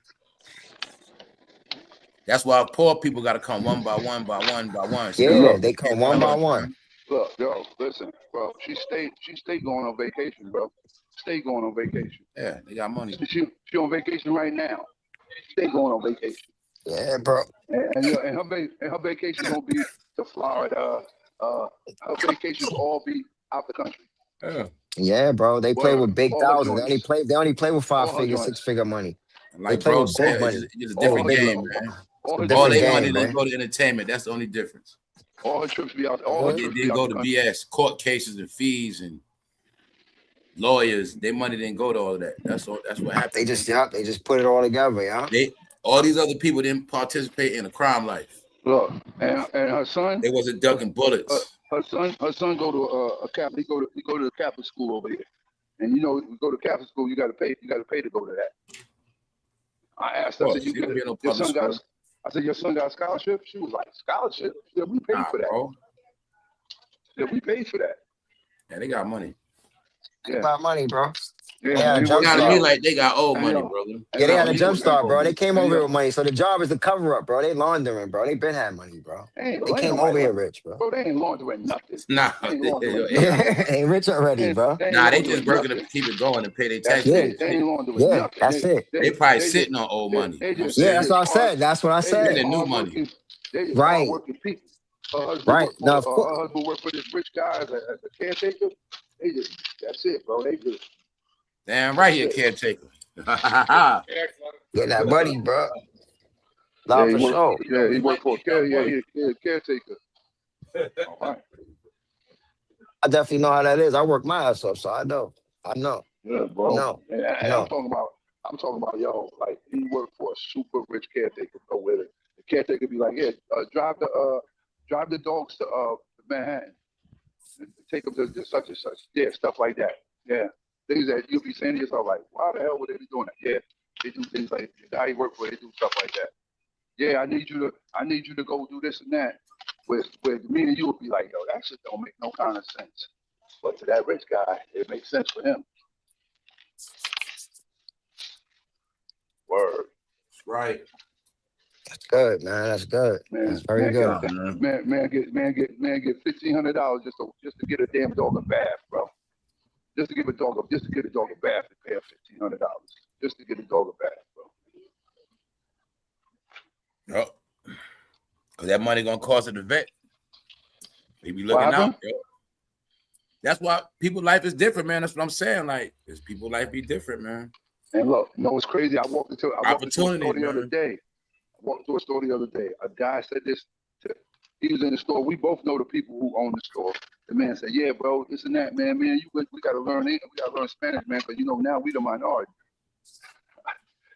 That's why poor people got to come one by one by one by one. Hey, Still, Yeah, look, they come one by one. look, yo, listen, bro. She stayed going on vacation, bro. Stay going on vacation. Yeah, they got money. She on vacation right now. Stay going on vacation. Yeah, bro. And her vacation gonna be to Florida. Her vacations all be out the country. Yeah. Yeah, bro. They play Word. with big All her thousands. joints. They only play with All her 5-figure, joints. 6-figure money. They Like play bro with big said, money. it's a All different her game, trips. man. All her All different trips they be out. money game, gonna man. go to entertainment. That's the only difference. All her trips be out. All her They trips be didn't out go the to country. BS, court cases and fees and lawyers. Their money didn't go to all of that. That's all. That's what happened. They just put it all together, yeah. All these other people didn't participate in a crime life. Look, and her son. They wasn't ducking bullets. Her son go to a Catholic. He go to the Catholic school over here. And you know, you go to Catholic school, you got to pay. You got to pay to go to that. I asked. I said, You don't be in no your public son got. school. I said, your son got a scholarship. She was like, scholarship? Yeah, we paid for that. Bro. Yeah, we paid for that. Yeah, they got money. They got money, bro. Yeah, They had a man, jump Sounded to start. me like they got old Hey, money, yo. brother. Yeah, they had a Hey, jump yo. start, bro. They came Hey, over here yo. with money. So the job is to cover up, bro. They laundering, bro. They been had money, bro. Hey, They came over here rich, bro. Bro, they ain't laundering nothing. Nah, They ain't laundering Ain't rich already, bro. they just working to keep it going and pay their That's taxes. it. They ain't laundering Yeah, nothing. that's it. They probably sitting on old money. You know what I'm Yeah, saying? that's what I said. That's what I They said. Getting new money. They just Right. hardworking people. Her husband Right. work Now, of for course. her husband work for this rich guy as a caretaker. That's it, bro. They just Damn right, he a caretaker. Get that money, bro. Nah, for sure. Yeah, he worked for a caretaker. All right. I definitely know how that is. I work my ass off, so I know. Yeah, bro. No. And I'm talking about yo, like he worked for a super rich caretaker, bro. Where the caretaker be like, yeah, drive drive the dogs to Manhattan, take them to such and such. Yeah, stuff like that. Yeah, things that you'll be saying to yourself like, why the hell would they be doing that? Yeah, they do things like the guy you work for, they do stuff like that. Yeah, I need you to go do this and that. With me and you would be like, yo, that shit don't make no kind of sense. But to that rich guy, it makes sense for him. Word. Right. That's good, man. That's good. Man, That's very good. Man get $1,500 just to get a damn dog a bath, bro. Just to get a dog a bath and pay $1,500. Just to get a dog a bath, bro. Yep. Cause that money gonna cost at the vet. They be looking out, bro. That's why people's life is different, man. That's what I'm saying. Like, people's life be different, man. And look, you know what's crazy? I walked into a store the other day. A guy said this. He was in the store. We both know the people who own the store. The man said, "Yeah, bro, this and that, man. We gotta learn English. We gotta learn Spanish, man, because now we the minority."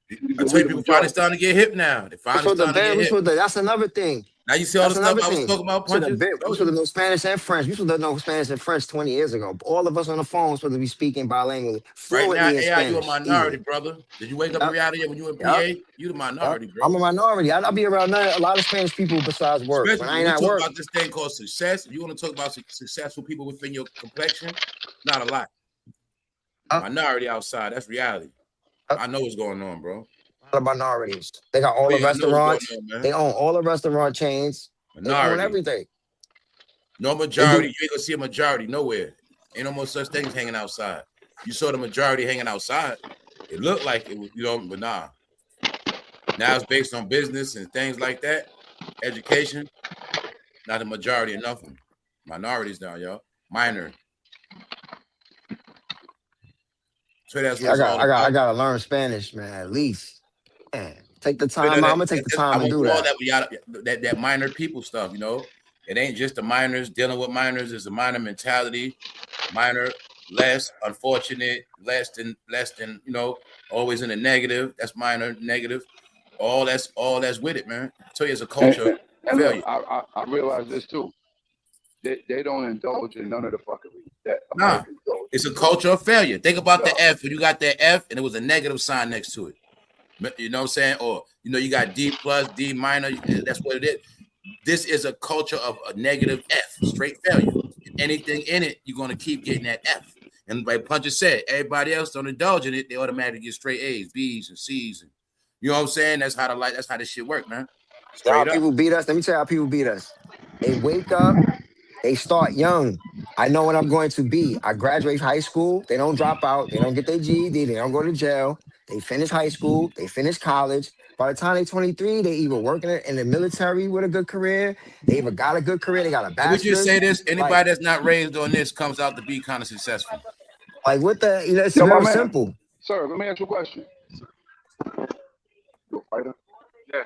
I tell you, people finally starting to get hip now. They finally starting to get hip. That's another thing. Now you see all the stuff I was talking about. Punches. We supposed to know Spanish and French. We supposed to know Spanish and French 20 years ago. All of us on the phone supposed to be speaking bilingually. Right now, AI, you a minority, brother. Did you wake up in reality when you in PA? You the minority, bro. I'm a minority. I'll be around a lot of Spanish people besides work. Especially when I ain't at work. About this thing called success. If you want to talk about successful people within your complexion, not a lot. Minority outside. That's reality. I know what's going on, bro. The minorities. They got all the restaurants. They own all the restaurant chains. Minority. They own everything. No majority. You ain't gonna see a majority nowhere. Ain't no more such things hanging outside. You saw the majority hanging outside. It looked like it was, but nah. Now it's based on business and things like that. Education. Not the majority of nothing. Minorities now, y'all. Minor. So that's what I gotta learn Spanish, man, at least. Man, take the time. I'm gonna take the time to do that. That minor people stuff, It ain't just the minors dealing with minors. It's a minor mentality, minor, less unfortunate, less than, always in the negative. That's minor, negative. All that's with it, man. I tell you, it's a culture and failure. I realize this too. They don't indulge in none of the fuckery. Nah, it's a culture of failure. Think about the F. When you got that F and it was a negative sign next to it. You know what I'm saying? Or, you got D plus, D minor. That's what it is. This is a culture of a negative F, straight failure. Anything in it, you're going to keep getting that F. And like Puncher said, everybody else don't indulge in it. They automatically get straight A's, B's, and C's. And, you know what I'm saying? That's how this shit work, man. Straight up. People beat us. Let me tell you how people beat us. They wake up. They start young. I know what I'm going to be. I graduate high school. They don't drop out. They don't get their GED. They don't go to jail. They finish high school. They finish college. By the time they're 23, they either working in the military with a good career. They either got a good career. They got a bachelor's. We just say this. Anybody that's not raised on this comes out to be kind of successful. Like what the? It's very simple. Sir, let me ask you a question. You a fighter? Yeah.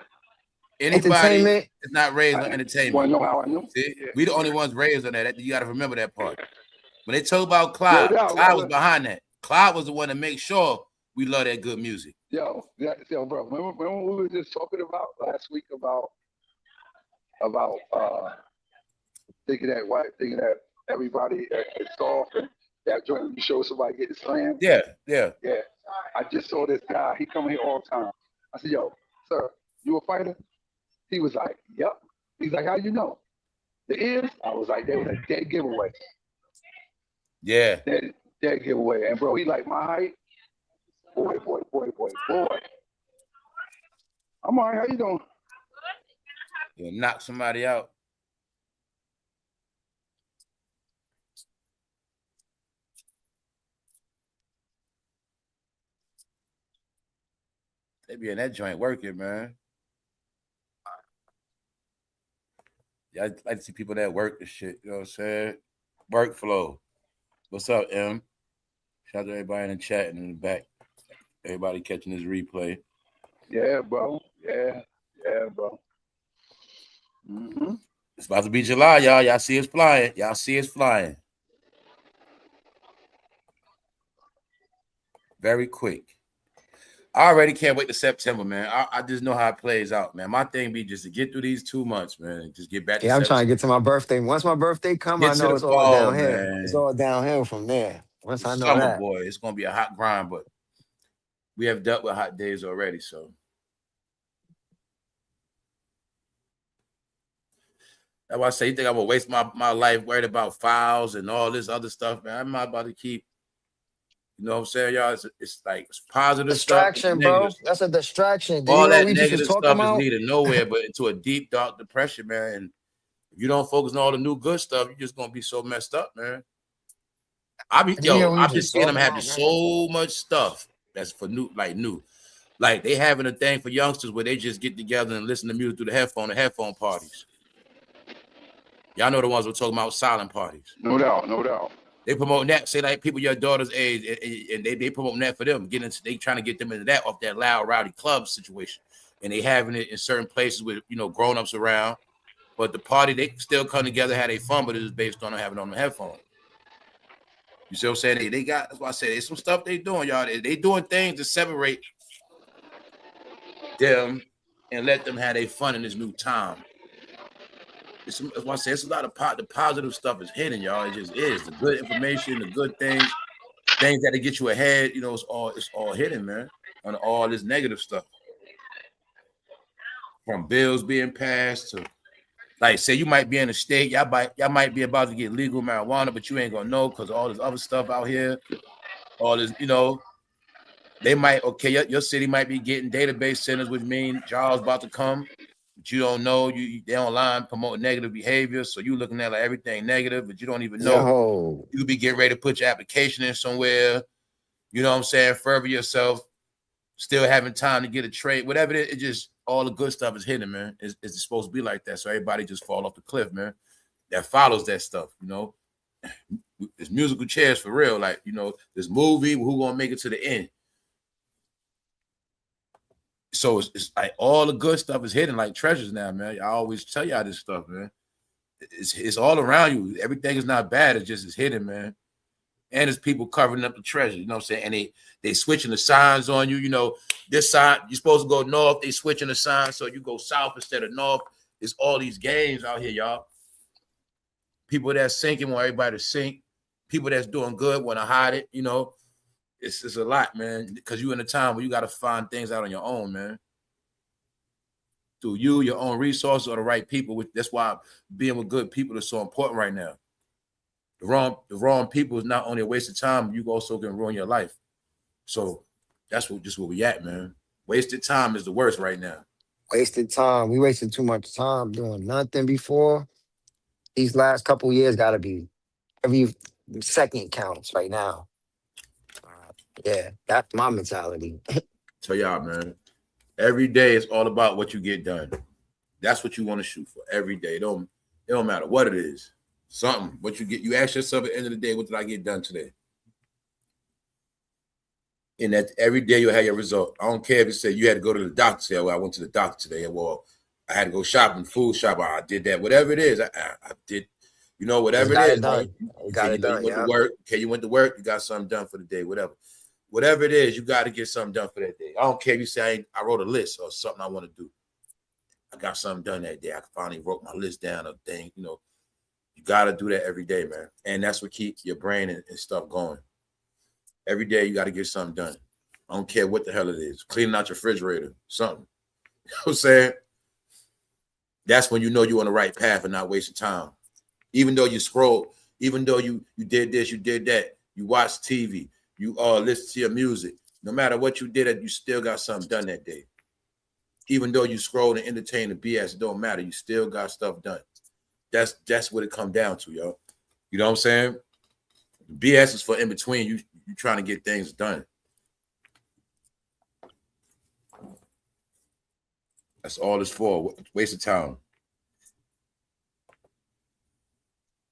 Anybody that's not raised on entertainment. Want to know how I know? See? Yeah. We the only ones raised on that. You got to remember that part. When they talk about Clive, Clive was behind that. Clive was the one to make sure we love that good music. Yo, bro. Remember we were just talking about last week about thinking that everybody is soft and that joint you show somebody getting slammed. Yeah. I just saw this guy. He come here all the time. I said, yo, sir, you a fighter? He was like, yep. He's like, how you know? The ears? I was like, they was a dead giveaway. Yeah. Dead giveaway. And bro, he like my height. Boy. I'm all right. How you doing? You'll knock somebody out. They be in that joint working, man. Yeah, I like to see people that work the shit. You know what I'm saying? Workflow. What's up, M? Shout out to everybody in the chat and in the back. Everybody catching this replay. Yeah, bro. Yeah, bro. Mm-hmm. It's about to be July, y'all. Y'all see us flying. Very quick. I already can't wait to September, man. I just know how it plays out, man. My thing be just to get through these 2 months, man, and just get back to Yeah, I'm trying to September. get to my birthday. Once my birthday come, Get I to know the it's all fall, downhill. It's man. all downhill from there. Once The I know summer, that. boy, it's gonna be a hot grind, but we have dealt with hot days already, so that's why I say you think I'm gonna waste my life worried about files and all this other stuff, man. I'm not about to keep, you know what I'm saying, y'all? It's like it's positive stuff, it's Distraction, negative bro. stuff. That's a distraction. Do you All know what that we just was negative talking stuff is about? needed nowhere but into a deep, dark depression, man. And if you don't focus on all the new good stuff, you're just gonna be so messed up, man. Do you know what we I've been just seeing them talking having about, man? so much stuff that's for new. Like they having a thing for youngsters where they just get together and listen to music through the headphone parties. Y'all know the ones we're talking about, silent parties. No doubt, no doubt. They promote that, say like people your daughter's age, and they promote that for them. They trying to get them into that off that loud, rowdy club situation. And they having it in certain places with, you know, grown-ups around. But the party, they still come together, had a fun, but it is based on them having on the headphones. You see what I'm saying? They got, that's why I say there's some stuff they doing, y'all. They doing things to separate them and let them have their fun in this new time. That's why I say it's a lot of the positive stuff is hidden, y'all. It just is the good information, the good things that get you ahead. You know, it's all hidden, man. On all this negative stuff, from bills being passed to, like, say you might be in a state, y'all might be about to get legal marijuana, but you ain't gonna know because all this other stuff out here, all this, you know, they might, okay, your city might be getting database centers, which mean jobs about to come, but you don't know. They online promote negative behavior, so you looking at like everything negative, but you don't even know. Yo, You could be getting ready to put your application in somewhere, you know what I'm saying, further yourself, still having time to get a trade, whatever it is. It just, all the good stuff is hidden, man. It's supposed to be like that, so everybody just fall off the cliff, man. That follows that stuff, you know. It's musical chairs for real, like, you know, this movie, who gonna make it to the end? So it's like all the good stuff is hidden like treasures now, man. I always tell y'all this stuff, man. It's all around you. Everything is not bad. It's just it's hidden, man. And it's people covering up the treasure. You know what I'm saying? And they switching the signs on you. You know, this sign, you're supposed to go north. They switching the sign so you go south instead of north. It's all these games out here, y'all. People that's sinking want everybody to sink. People that's doing good want to hide it. You know, it's a lot, man. Because you're in a time where you got to find things out on your own, man. Through your own resources, or the right people. That's why being with good people is so important right now. The wrong people is not only a waste of time, you also can ruin your life. So that's just where we at, man. Wasted time is the worst right now. wasted time. We wasted too much time doing nothing before. These last couple years got to be every second counts right now. Yeah, that's my mentality. Tell y'all, man. Every day is all about what you get done. That's what you want to shoot for every day. It don't matter what it is. Something. What you get, you ask yourself at the end of the day, what did I get done today? And that every day you'll have your result. I don't care if you say you had to go to the doctor. Say, well, I went to the doctor today. Well, I had to go shopping, food shopping. I did that. Whatever it is, I did. You know, Just whatever it got it is, right? done. Okay, Got you it know, you done. went to Yeah. work. Okay, you went to work. You got something done for the day. Whatever it is, you got to get something done for that day. I don't care if you say I wrote a list or something I want to do. I got something done that day. I finally wrote my list down of things. You know, you got to do that every day, man. And that's what keeps your brain and stuff going. Every day you got to get something done. I don't care what the hell it is. Cleaning out your refrigerator, something. You know what I'm saying? That's when you know you're on the right path and not wasting time. Even though you scroll, even though you did this, you did that, you watch TV, you listen to your music. No matter what you did, you still got something done that day. Even though you scroll and entertain the BS, it don't matter. You still got stuff done. That's what it come down to, yo. You know what I'm saying? BS is for in between. You trying to get things done. That's all it's for. Waste of time.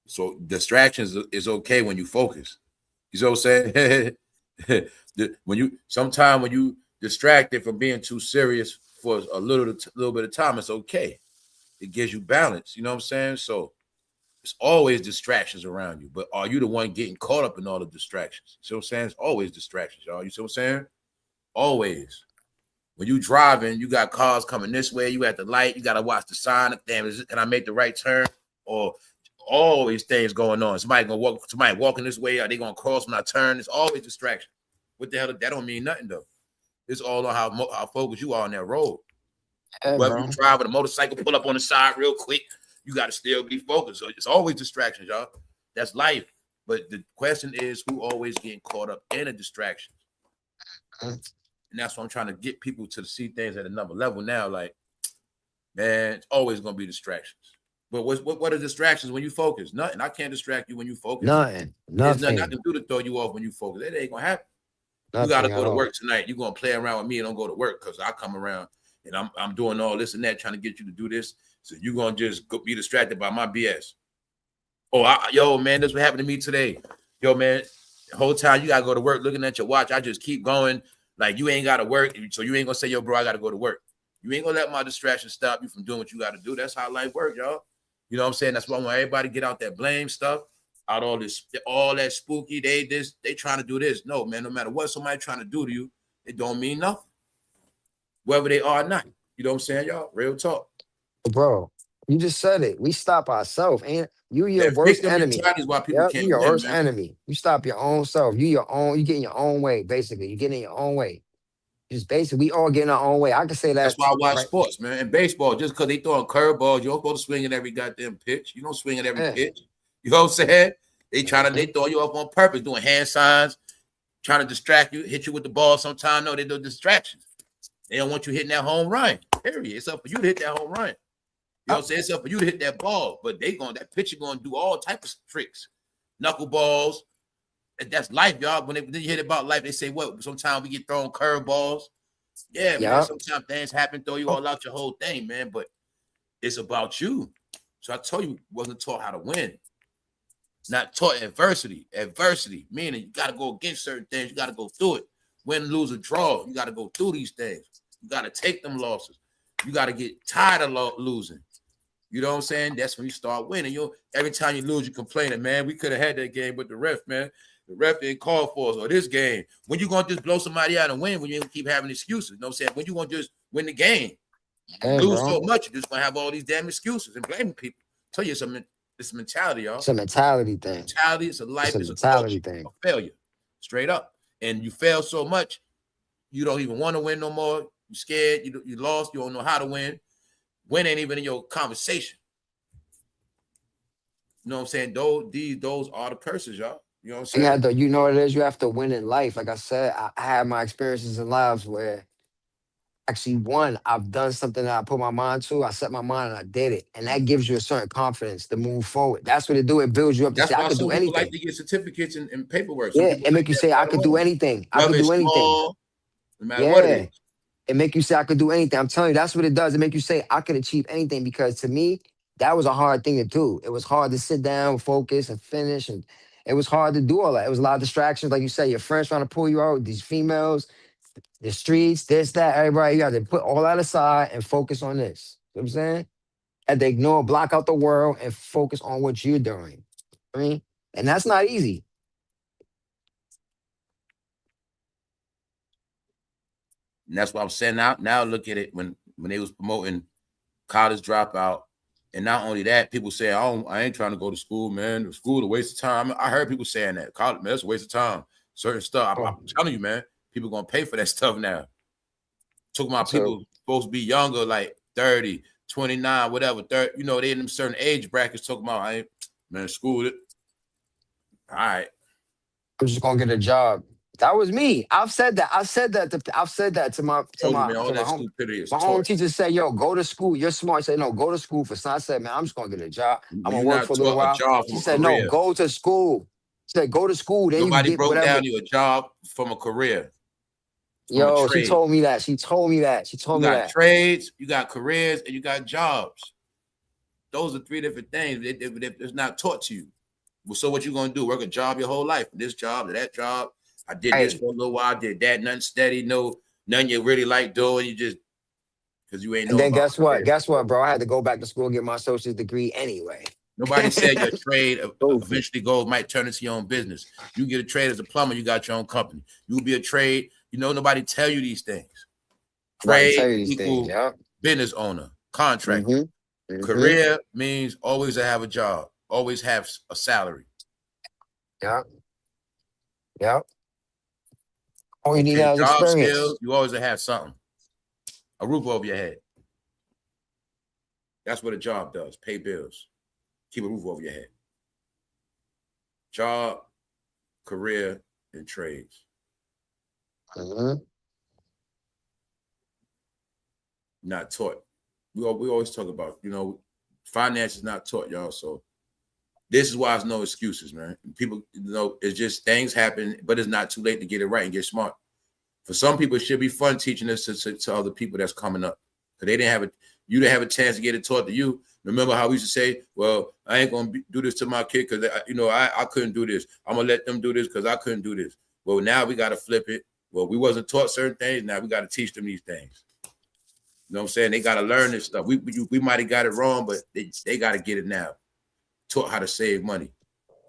So distractions is okay when you focus. You know what I'm saying? when you distracted from being too serious for a little bit of time, it's okay. It gives you balance. You know what I'm saying? So it's always distractions around you. But are you the one getting caught up in all the distractions? You see what I'm saying? It's always distractions, y'all. You see what I'm saying? Always. When you driving, you got cars coming this way. You at the light. You got to watch the sign. Damn, can I make the right turn? Or all these things going on. Somebody walking this way. Are they gonna cross when I turn? It's always distraction. What the hell? That don't mean nothing though. It's all on how focused you are on that road. Yeah, Whether bro. you drive with a motorcycle, pull up on the side real quick, you got to still be focused. So it's always distractions, y'all. That's life. But the question is, who always getting caught up in a distraction? And that's what I'm trying to get people to see things at another level now. Like, man, it's always gonna be distractions. But what are distractions when you focus? Nothing. I can't distract you when you focus. Nothing. There's nothing I can do to throw you off when you focus. It ain't gonna happen. You gotta go to work tonight. You're gonna play around with me and don't go to work because I come around and I'm doing all this and that, trying to get you to do this. So you're gonna just be distracted by my BS. Oh, yo, man, this what happened to me today. Yo, man, the whole time you gotta go to work looking at your watch. I just keep going. Like you ain't gotta work. So you ain't gonna say, yo, bro, I gotta go to work. You ain't gonna let my distraction stop you from doing what you gotta do. That's how life works, y'all. You know what I'm saying? That's why I want everybody to get out that blame stuff, out all that spooky. They trying to do this. No, man, no matter what somebody trying to do to you, it don't mean nothing. Whether they are or not. You know what I'm saying, y'all? Real talk. Bro, you just said it. We stop ourselves, and you your That worst victim enemy. mentality is why people Yep, you can't your win, worst man. enemy. You stop your own self. You get in your own way, basically. You get in your own way. Just basically, we all get in our own way. I can say That's that, why I watch right? sports, man. And baseball, just because they throwing curveballs, you don't go to swing at every goddamn pitch. You don't swing at every Yeah. pitch. You know what I'm saying? They throw you up on purpose, doing hand signs, trying to distract you, hit you with the ball sometime. No, they do distractions. They don't want you hitting that home run. Period. It's up for you to hit that home run. You know what I'm saying? It's up for you to hit that ball. But that pitcher going to do all types of tricks. Knuckleballs. That's life, y'all. When you hear about life, they say, what? Sometimes we get thrown curveballs. Yeah, man. Sometimes things happen, throw you all out your whole thing, man. But it's about you. So I told you, wasn't taught how to win. Not taught adversity. Adversity, meaning you got to go against certain things. You got to go through it. Win, lose, or draw. You got to go through these things. You got to take them losses. You got to get tired of losing. You know what I'm saying? That's when you start winning. Every time you lose, you complaining, man. We could have had that game with the ref, man. The ref didn't call for us, or this game. When you going to just blow somebody out and win when you ain't keep having excuses? You know what I'm saying? When you going to just win the game? Lose so much, you're just going to have all these damn excuses and blaming people. Tell you something. It's a mentality, y'all. It's a mentality thing. Mentality, it's a life, it's a mentality thing. A failure. Straight up. And you fail so much, you don't even want to win no more. You're scared. You lost. You don't know how to win. Win ain't even in your conversation. You know what I'm saying? Those are the curses, y'all. You know what I'm saying? You know what it is? You have to win in life. Like I said, I had my experiences in lives where actually I've done something that I put my mind to. I set my mind and I did it. And that gives you a certain confidence to move forward. That's what it do. It builds you up to say, I could do anything. Like to get certificates and paperwork. Yeah, it make you say, I could do anything. I could do anything. Small, no matter what it is. It make you say, I could do anything. I'm telling you, that's what it does. It make you say, I could achieve anything. Because to me, that was a hard thing to do. It was hard to sit down, focus, and finish. And it was hard to do all that. It was a lot of distractions. Like you say, your friends trying to pull you out, these females, the streets, this, that, everybody. You got to put all that aside and focus on this. You know what I'm saying? And they block out the world and focus on what you're doing. I mean, and that's not easy. And that's what I'm saying. Now look at it when they was promoting college dropout. And not only that, people say, I ain't trying to go to school, man. School a waste of time. I heard people saying that. College, man, that's a waste of time. Certain stuff. I'm telling you, man, people going to pay for that stuff now. Talking about people supposed to be younger, like 30, 29, whatever. 30, they in them certain age brackets talking about, school it. All right. I'm just going to get a job. That was me. I've said that. I've said that to my home teacher. Said, "Yo, go to school. You're smart." Say, "No, go to school for." So I said, "Man, I'm just gonna get a job. I'm gonna work for a little while." She said, "No, go to school." She said, "Go to school. Then nobody you get broke whatever." Down you a job from a career. Yo, she told me that. She told me that. You got trades, you got careers, and you got jobs. Those are three different things. It's not taught to you. So what you gonna do? Work a job your whole life? This job to that job. I did this for a little while. I did that. Nothing steady. None you really like doing. You just because you ain't know. And then guess what? Guess what, bro? I had to go back to school and get my associate's degree anyway. Nobody said your trade eventually might turn into your own business. You get a trade as a plumber. You got your own company. You'll be a trade. Nobody tell you these things. About to tell Trade you these things. equal Yeah. business owner, contractor. Career means always to have a job, always have a salary. Yeah. Yeah. All you need Okay, now is job experience. skills, you always have something. A roof over your head. That's what a job does. Pay bills. Keep a roof over your head. Job, career, and trades. Not taught. We always talk about, finance is not taught, y'all. So this is why there's no excuses, man. People, it's just things happen, but it's not too late to get it right and get smart. For some people, it should be fun teaching this to other people that's coming up. Because you didn't have a chance to get it taught to you. Remember how we used to say, well, I ain't going to do this to my kid because, I couldn't do this. I'm going to let them do this because I couldn't do this. Well, now we got to flip it. Well, we wasn't taught certain things. Now we got to teach them these things. You know what I'm saying? They got to learn this stuff. We might have got it wrong, but they got to get it now. Taught how to save money.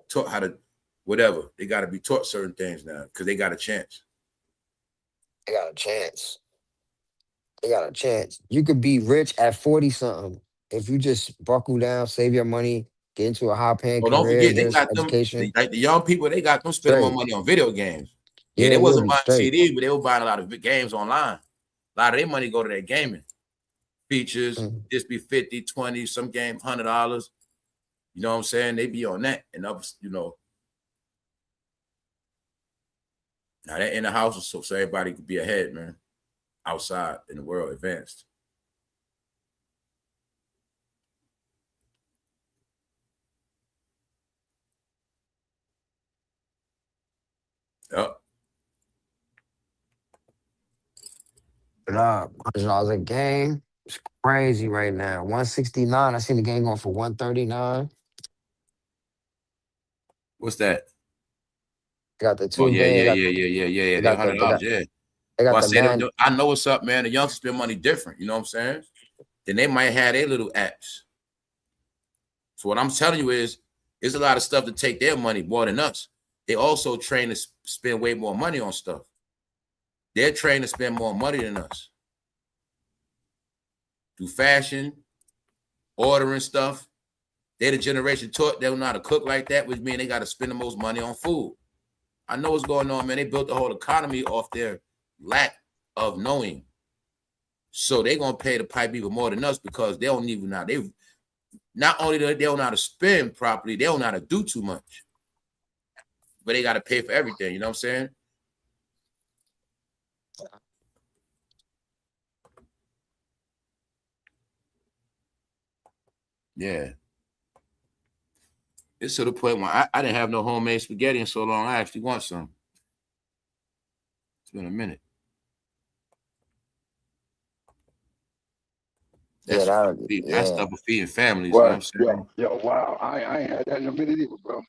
Taught how to whatever. They got to be taught certain things now because they got a chance. They got a chance. They got a chance. You could be rich at 40-something if you just buckle down, save your money, get into a high-paying Don't career, forget, they get got an them, education. like the young people, they got them spending more money on video games. Yeah, they you'll wasn't be buying straight. CDs, but they were buying a lot of games online. A lot of their money go to their gaming. Features, just be 50, 20, some games, $100. You know what I'm saying? They be on that. And others, now they're in the house so everybody could be ahead, man. Outside in the world, advanced. Yep. $100 a game. It's crazy right now. 169. I seen the game going for 139. What's that? They got the Oh, 2 yeah. game. They $100, yeah. They got Well, the man. I know what's up, man. The youngsters spend money different. You know what I'm saying? Then they might have their little apps. So what I'm telling you is, there's a lot of stuff to take their money more than us. They also train to spend way more money on stuff. They're trained to spend more money than us. Do fashion, ordering stuff. They're the generation taught they don't know how to cook like that, which means they got to spend the most money on food. I know what's going on, man. They built the whole economy off their lack of knowing. So they're going to pay the pipe even more than us because they don't even know. Not only do they don't know how to spend properly, they don't know how to do too much. But they got to pay for everything. You know what I'm saying? Yeah. It's to the point where I didn't have no homemade spaghetti in so long. I actually want some. It's been a minute. That's that stuff for feeding families. You know what I'm saying? Yo, wow. I ain't had that in a minute either, bro.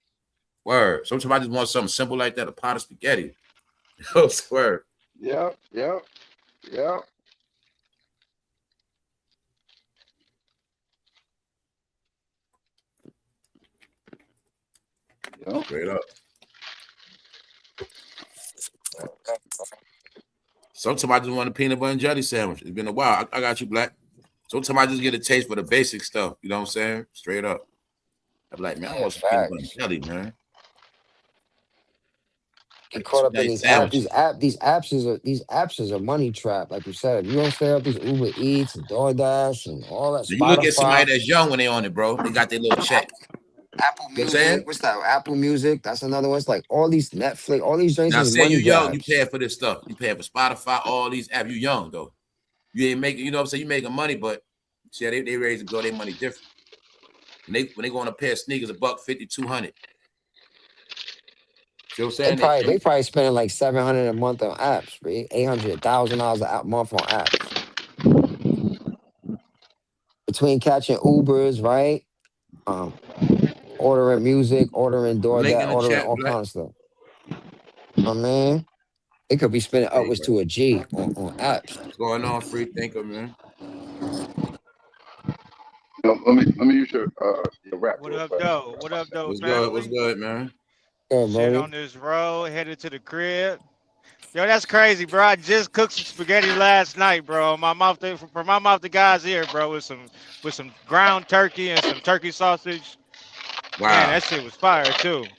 Word. Sometimes I just want something simple like that, a pot of spaghetti. Yo, swear. Yeah. Straight up. Sometimes I just want a peanut butter and jelly sandwich. It's been a while. I got you, Black. Sometimes I just get a taste for the basic stuff. You know what I'm saying? Straight up. I'm like, man, I want some peanut butter and jelly, man. Get caught up in these apps. These apps is a money trap, like you said. If you don't stay up these Uber Eats and DoorDash and all that, you look at somebody that's young when they on it, bro. They got their little check. Apple Music, what's that? Apple Music, that's another one. It's like all these Netflix, all these joints. Now, is say money you young, grabs. you pay for this stuff. You pay for Spotify, all these apps. You young though. You ain't making, you know what I'm saying? You making money, but see, they raise to go their money different. When they go on a pair of sneakers, $150, $200. You know what I'm saying? They probably spending like $700 a month on apps, right? $800, $1,000 a month on apps. Between catching Ubers, right? Ordering music, ordering DoorDash, ordering all kinds of stuff. I mean, it could be spending upwards to a G on apps. What's going on, free thinker, man? Let me use your rap. What up, though? What up, though, What's family? good? What's good, man? Good, Shit on this road, headed to the crib. Yo, that's crazy, bro. I just cooked some spaghetti last night, bro. My mouth to, from my mouth to God's ear, bro, with some ground turkey and some turkey sausage. Man, Wow. that shit was fire too.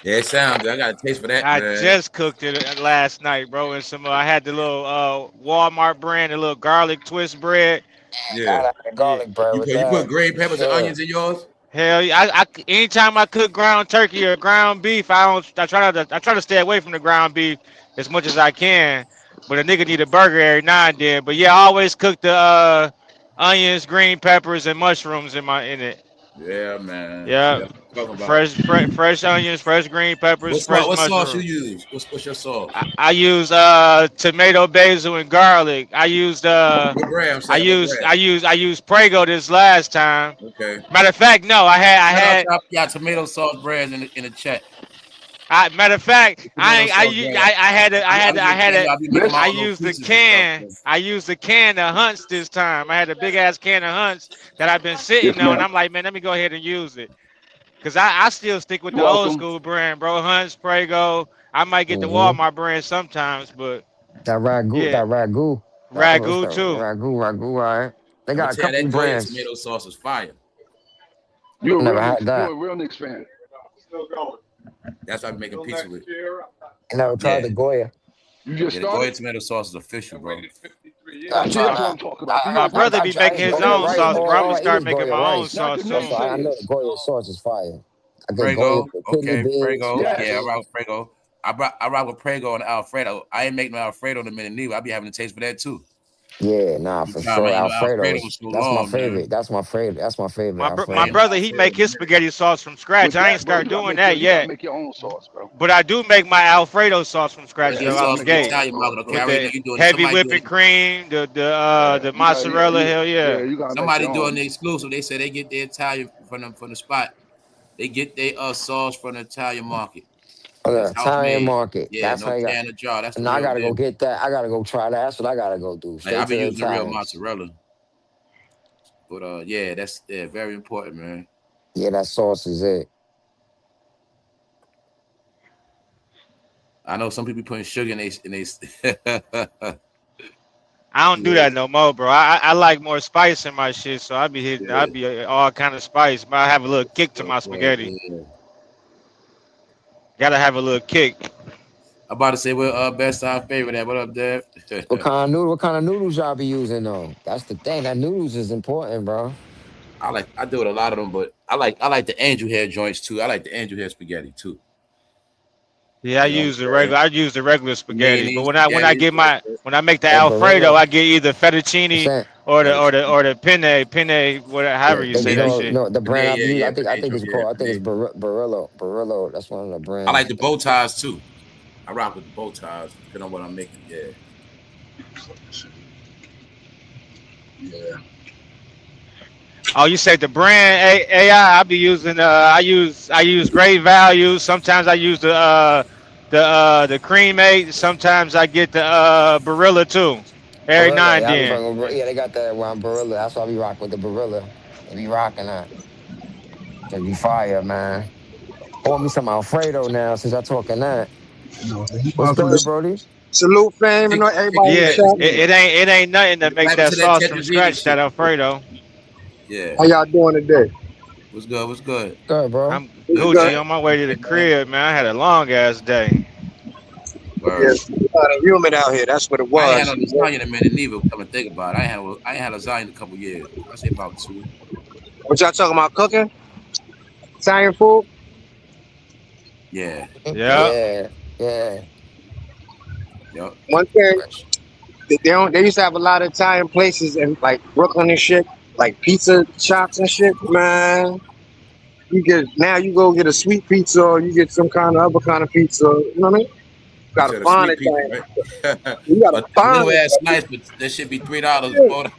Yeah, it sounds good. I got a taste for that, I man. just cooked it last night, bro. And some I had the little Walmart brand, the little garlic twist bread. Yeah. Gotta have Yeah. garlic bread with You put that. green For peppers and sure. onions in yours? Hell yeah! Anytime I cook ground turkey or ground beef, I don't. I try to stay away from the ground beef as much as I can. But a nigga need a burger every now and then. But yeah, I always cook the onions, green peppers, and mushrooms in it. Yeah, man. See, Yeah, that's what I'm talking about. fresh onions, fresh green peppers, fresh What sauce you mushrooms. use? What's your sauce? I use tomato, basil, and garlic. What brand? I'm saying what brand? I used Prego this last time. Okay. Matter of fact, no, Shout out to y'all tomato sauce brands in the chat. Matter of fact, The tomato sauce brand. I be making my I own little used the pieces and stuff. can. So. I used the can of Hunts this time. I had a big ass can of Hunts that I've been Yes, sitting on. ma'am. I'm like, man, let me go ahead and use it. Cause I still stick with You're the old welcome. school brand, bro. Hunts, Prego. I might get the Hmm. Walmart brand sometimes, but That ragu, yeah, that ragu. What's Ragu that? too. Ragu, all right. They I'm gonna got a tell you couple that Goya brands. tomato sauce is fire. You're I a never real had Knicks. You're that. a real Knicks fan. That's what I be making pizza with. I never tried Yeah. the Goya. You just Yeah, the Goya started. tomato sauce is official, bro. I See, tried that's what I'm that. talking about. See, My brother be making I his Goya own rice. sauce, bro. I'm All gonna I eat start is making Goya my own rice. not sauce the That's soon. why I know naysayers. the Goya sauce is fire. I get Goya Prego, for kidney okay, beans, Prego. Yeah, I everything. Yes. rock with Prego. I rock with Prego and Alfredo. I ain't making no Alfredo in a minute neither. I be having a taste for that too. Yeah, nah, You for time, sure. man. You know Alfredo Alfredo's. was so That's my long, favorite. man. That's my favorite. That's my favorite. My I ain't Alfredo. no brother, he Alfredo make in a his minute. spaghetti sauce from scratch. With I ain't that, bro, started doing you that gotta yet, make your own sauce, bro. but I do make my Alfredo sauce from Make scratch your Yeah, though, you out gotta sauce the make from the your gate, own Italian sauce, market. Okay, I with bro. already the know you doing it. heavy Somebody doing whipping it. cream, Yeah, the you got mozzarella. Hell yeah, yeah. you gotta make Somebody your doing own. the exclusive. They say they get their Italian from the spot. They get their sauce from the Italian market. Oh, the That's house Italian made. market. Yeah, That's no how you got. can of jar. That's the And I real gotta go deal. get that. I gotta go try that. That's what I gotta go do. Like I Straight be to the using the real Italians. mozzarella. But yeah, that's very important, man. Yeah, that sauce is it. I know some people putting sugar in they I don't do yeah, that no more, bro. I like more spice in my shit, so I yeah, be all kind of spice, but I have a little kick to my spaghetti. yeah. Gotta have a little kick. I'm about to say what best our favorite at. What up, Dad? What kind of noodles y'all be using though? That's the thing. That noodles is important, bro. I do it a lot of them, but I like the angel hair joints too. I like the angel hair spaghetti too. Yeah, You know what I'm saying? I use the regular spaghetti, but Mayonnaise when I spaghetti. get my when I make the That Alfredo, Barilla. I get either I'm fettuccine saying, or the penne, whatever, however you they say that no shit. no the brand I be using. Yeah, I think angel it's hair. called. I think it's Barillo. Barillo. That's one of the I like brands. the bow ties too. I rock with the bow ties depending on what I'm making. Yeah, yeah. Oh, you say the brand I be using I use great value. Sometimes I use the cream eight. Sometimes I get the Barilla too. Every now Barilla. and Yeah, I be then. fucking with, yeah, they got that one Barilla. That's why I be rocking with the Barilla. They be rocking that. They be fire, man. I want me some Alfredo now since y'all talking that. He What's welcome to good, Brody? salute fam and Kick everybody it in the Yeah, back to chat. me. it ain't nothing to make Back that into that sauce from tetrazzini scratch. That shit. Alfredo. Yeah. How y'all doing today? What's good? What's good? Good, bro. I'm It's Good, good. Gucci man. on my way to the Hey, man. crib, man. I had a long ass day. Word. Yes, humid out here. That's what it I ain't had no was. lasagna in a minute neither. Come and think about it. I ain't had lasagna in a couple years. I say about two. What y'all talking about cooking? Italian food? Yeah. Yep. Yeah. Yeah, yeah. Yep. One thing they don't. They used to have a lot of Italian places in like Brooklyn and shit, like pizza shops and shit. Man, you get now you go get a sweet pizza or you get some kind of other kind of pizza. You know what I mean? You You gotta said a find sweet pizza, Italian. right? You gotta a find little it. ass slice, but that should be $3, Yeah, $4.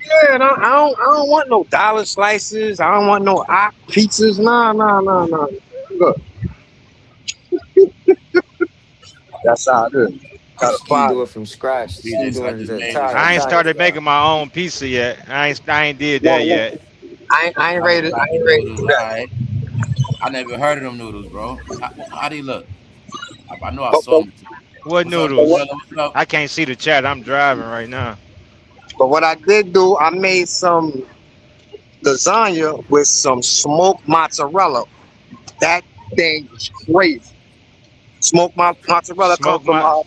yeah, and I don't want no dollar slices. I don't want no ox pizzas. Nah. Look, that's how it is. Gotta Ski find do it. it from scratch. Ski I doing just the made this. I ain't Italian started style. making my own pizza yet. I ain't did that No, yet. I ain't ready. I Avocado ain't ready to noodles. do All that. right. I never heard of them noodles, bro. How do you look? I know I But, saw them. What What's up, noodles? glorilla? What's up? I can't see the chat. I'm driving right now. But what I did do, I made some lasagna with some smoked mozzarella. That thing is crazy. Smoked mozzarella comes Smoke my.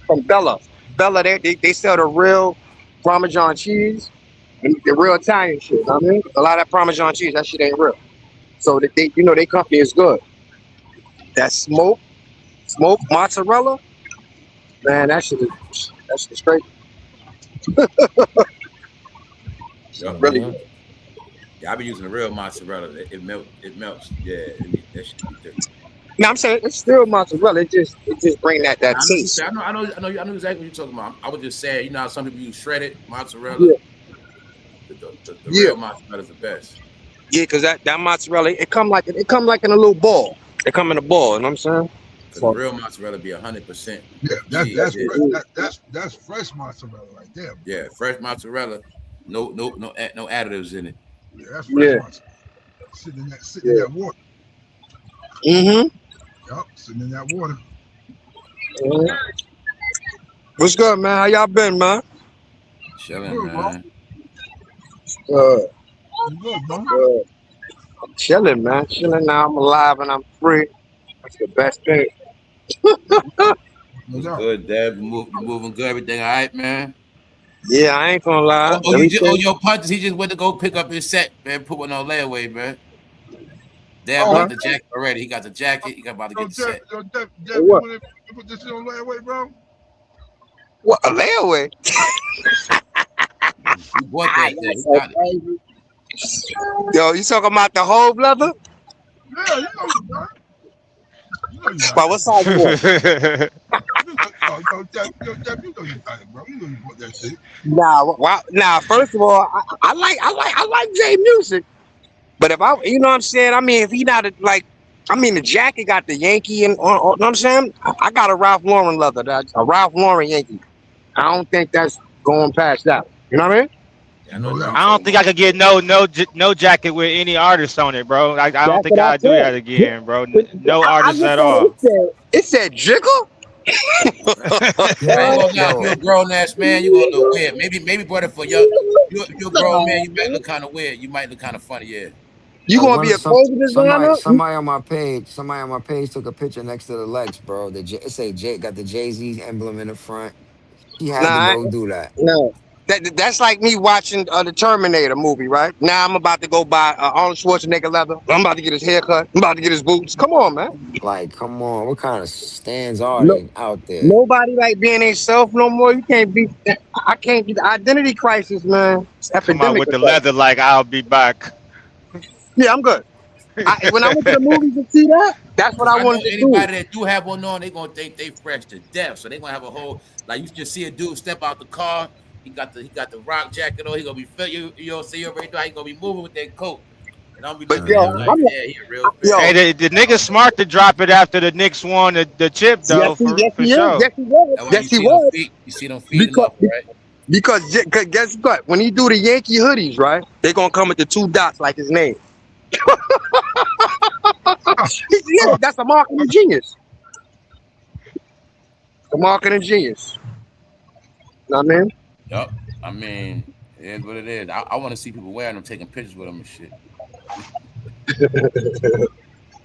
from Bella. Bella, they sell the real Parmesan cheese, and the real Italian shit. I mean, a lot of that Parmesan cheese, that shit ain't real. So they, they company is good. That smoked mozzarella, man, that shit is straight. Yup. Really Mhm. good. Yeah, I be using the real mozzarella. It melts. It melts. Yeah, that should be different. Now I'm saying it's still mozzarella. It just bring that I know, taste. I know exactly what you're talking about. I was just saying, you know how some people use shredded mozzarella. Yeah, The yeah, real mozzarella is the best. yeah. Because that mozzarella, it come like in a little ball. It come in a ball. You know what I'm saying? Because the So real mozzarella be 100% Yeah, cheese. that's Yeah, that's fresh mozzarella right there. yeah, fresh mozzarella. No additives in it. Yeah, that's fresh yeah, mozzarella. Sitting in yeah. that water. Mm-hmm. Yup, sitting in that water. What's good, man? How y'all been, man? Chilling, Good, bro. man. Good. You good, bro? Good. I'm chilling, man. Chilling now. I'm alive and I'm free. That's the best thing. No What's doubt. good, Dad? You moving good? Everything all right, man? Yeah, I ain't gonna lie. Your punches. He just went to go pick up his set, man. Put one on layaway, man. Dad Oh, got Huh? the jacket already. He got the jacket. He got about to get the set. Jeff, What? you put this shit on layaway, bro? What? A layaway? He bought Ah, that y'all thing. He so got it. crazy. Yo, you talking about the whole leather? Yeah, you know you got it. You know you got But it. what size you want? Jeff, you know you got it, bro. You know you bought that shit. Nah. First of all, I like J music. But if I, you know what I'm saying? I mean, if he not the jacket got the Yankee and, you know what I'm saying? I got a Ralph Lauren leather, a Ralph Lauren Yankee. I don't think that's going past that. You know what I mean? Yeah, I know No what doubt. you're I don't talking think I about. could get no jacket with any artist on it, bro. I don't That's think what I I'll do that said. again, bro. No I artist looked at at it. all. It said Jiggle. I ain't Yo, gonna lie. If you're a yo, grown ass man, you gonna look weird. Maybe, brother, for your you're a grown man, you might look kind of weird. You might look kind of funny, yeah. You gonna one be of a clothing designer? somebody on my page took a picture next to the Lex, bro. It say J got the Jay-Z emblem in the front. She had to Nah, go do that. no. That's like me watching the Terminator movie, right? Now I'm about to go buy Arnold Schwarzenegger leather. I'm about to get his haircut. I'm about to get his boots. Come on, man. Like, come on, what kind of stands are No, they out there? nobody like being themselves no more. You can't be. I can't be the identity crisis, man. It's Come out epidemic with of the that. leather like I'll be back. Yeah, I'm good. When I went to the movies to see that, that's what Because I I know wanted to do. anybody that do have one on, they gonna think they fresh to death. So they gonna have a whole like you just see a dude step out the car. He got the rock jacket on. He gonna be you see you already know how he gonna be moving with that coat. And I'll be But looking at yo, him Hmm. like, yeah, he a real fan. Hey, yo, the nigga smart to drop it after the Knicks won the chip yes, though, for yes, for he is. sure. Yes, he was. That's why Yes, you he see them was. feet. You see them feet him Because up, right? guess what? When he do the Yankee hoodies, right? They gonna come with the 2 dots like his name. Yeah, that's a marketing genius. A marketing genius. Know what I mean? Yup. I mean, it is what it is. I want to see people wearing them, taking pictures with them and shit.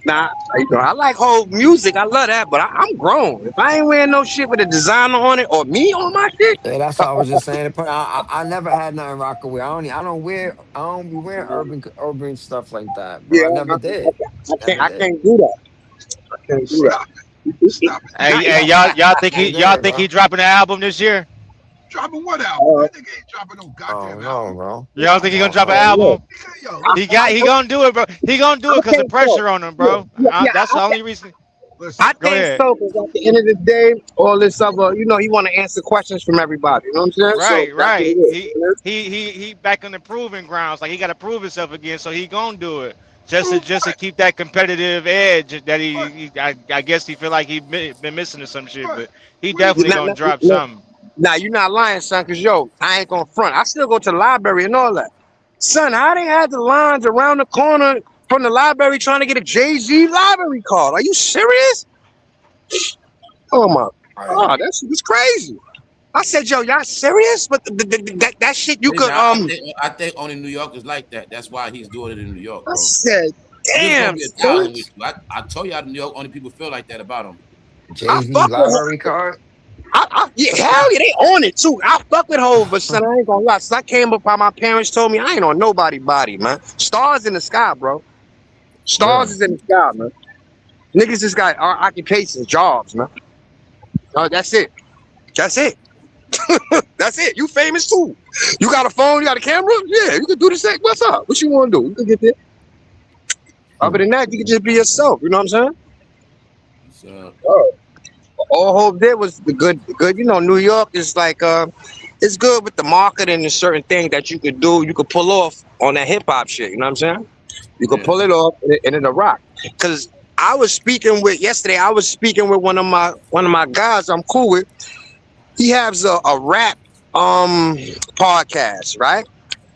Nah, I like whole music. I love that, but I'm grown. If I ain't wearing no shit with a designer on it or me on my shit, Yeah, that's what I was just saying. I never had nothing Rockaway. I don't be wearing urban stuff like that, bro. yeah, I never did. Never I did. can't do that. I can't do that. Stop it. Stop it. Hey, Not, hey, not, y'all think Never y'all did, think he bro. dropping an album this year? Dropping what album? That nigga ain't dropping no Oh goddamn no, album. bro. Y'all think I he gonna don't drop an know. yeah. album? Yo, He gonna do it, bro. He gonna do it I because of can't talk. pressure on him, Yeah, bro. yeah, yeah. That's the only reason. I listen. Go think ahead. so, because at the end of the day, all this other, he want to answer questions from everybody. You know what I'm saying? So Right, that's what it right. is. He he back on the proving grounds. Like he got to prove himself again, so he gonna do it Prove just to what? keep that competitive edge that What? I guess he feel like been missing or some shit. What? But he What he definitely Now, gonna missing? drop something. you're not lying, son, because, I ain't going to front. I still go to the library and all that. Son, how they had the lines around the corner from the library trying to get a Jay-Z library card? Are you serious? Oh, my Oh, that's crazy. I said, yo, y'all serious? But that shit you could I think only New York is like that. That's why he's doing it in New York, I bro. said, There's gonna damn, be a son. thousand with you. I told y'all in New York only people feel like that about him. I Jay-Z fuck with library card. yeah, hell yeah, they on it too. I fuck with Hov, but son, I ain't gonna lie. Since I came up, my parents told me I ain't on nobody body, man. Stars in the sky, bro. Stars Really? is in the sky, man. Niggas just got our occupations, jobs, man. That's it. That's it. That's it. You famous too. You got a phone, you got a camera? Yeah, you can do the same. What's up? What you want to do? You can get there. Other than that, you can just be yourself. You know what I'm saying? So All Hope did was the good. You know, New York is like it's good with the marketing and certain things that you could do. You could pull off on that hip hop shit. You know what I'm saying? You could yeah. pull it off and it'll rock. Cause I was speaking with yesterday. I was speaking with one of my guys I'm cool with. He has a rap podcast, right?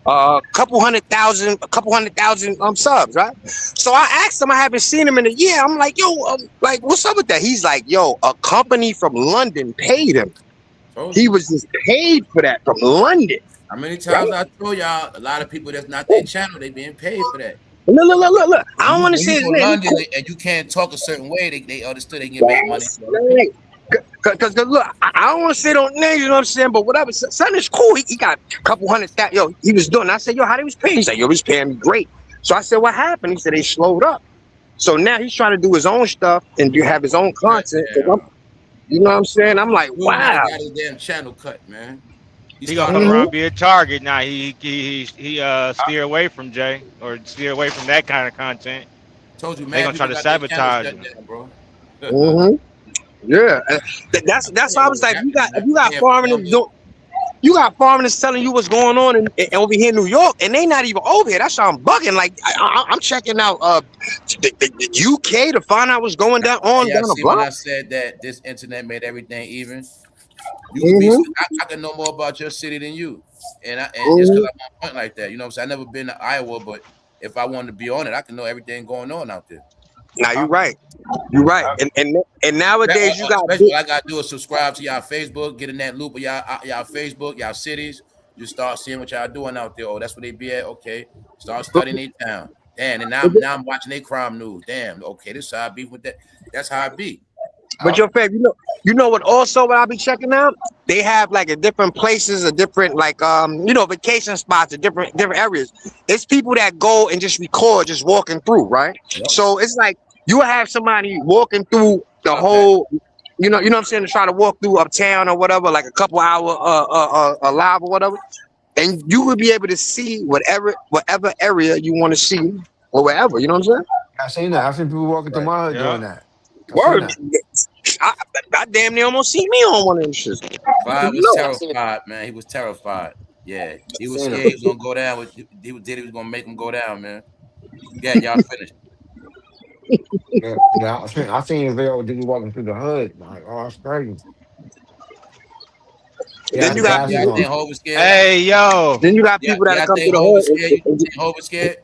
A couple hundred thousand subs, right? So I asked him, I haven't seen him in a year. I'm like, yo, like, what's up with that? He's like, yo, a company from London paid him. Told He you. was just paid for that from London. How many times I told y'all? A lot of people that's not their channel, they being paid for that. Look. I don't want to When say you his go name. London and you can't talk a certain way, they understood they can make money. Right. Cause look, I don't want to say don't names, you know what I'm saying? But whatever, son is cool. He got a couple hundred thousand. Yo, he was doing. I said, yo, how they was paying? He's like, yo, he's paying me great. So I said, what happened? He said they slowed up. So now he's trying to do his own stuff and have his own content. You know what I'm saying? I'm like, Dude might wow. have got his damn channel cut, man. He gonna fuck around be a target now. He steer away from Jay or steer away from that kind of content. Told you, They man. gonna try People to got their channel sabotage shut him. down, bro. Yeah, that's why I was like, if you got foreigners doing. You got foreigners telling you what's going on in over here in New York, and they not even over here. That's why I'm bugging. Like I'm checking out the UK to find out what's going down Y'all down the see when block. I said that this internet made everything even? You could be. I can know more about your city than you, and it's because I'm on point like that. You know what I'm saying? I never been to Iowa, but if I wanted to be on it, I can know everything going on out there. Now you're right. You're right. And nowadays you got especially what I gotta do is subscribe to y'all Facebook, get in that loop of y'all Facebook, y'all cities. You start seeing what y'all doing out there. Oh, that's where they be at. Okay, start studying their town. Damn, and now I'm watching their crime news. Damn, okay, this is how I be with that. That's how I be. But your fam, you know what? Also, what I'll be checking out, they have like a different places, a different like vacation spots, a different areas. It's people that go and just record, just walking through, right? Yep. So it's like you have somebody walking through the whole, you know what I'm saying, to try to walk through uptown or whatever, like a couple hour live or whatever, and you will be able to see whatever area you want to see or wherever. You know what I'm saying? I've seen that. I've seen people walking through my hood doing that. Word. I damn near almost see me on one of them shits. Clive was terrified, man. He was terrified. Yeah, he was scared he was gonna go down. He was gonna make him go down, man. Yeah, y'all finished. Yeah, I seen a video of dude walking through the hood. Like, oh, that's crazy. Yeah, Then you got people. Hey, yo. Then you got people that come to the hood. You think Hov is scared?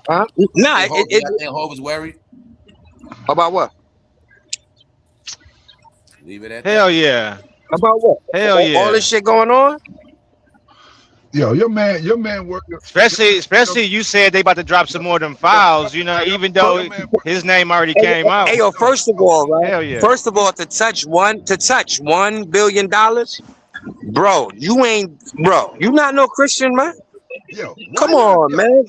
Huh? Nah, you think Hov is worried? About what? Leave it at Hell that. yeah. About what? Hell yeah. All this shit going on? Yo, your man working. Especially you said they about to drop some more of them files, you know, even though his name already came out. Hey, yo, first of all, right? Hell yeah. First of all, to touch $1 billion, bro, you not no Christian, man. Yo, come on, man.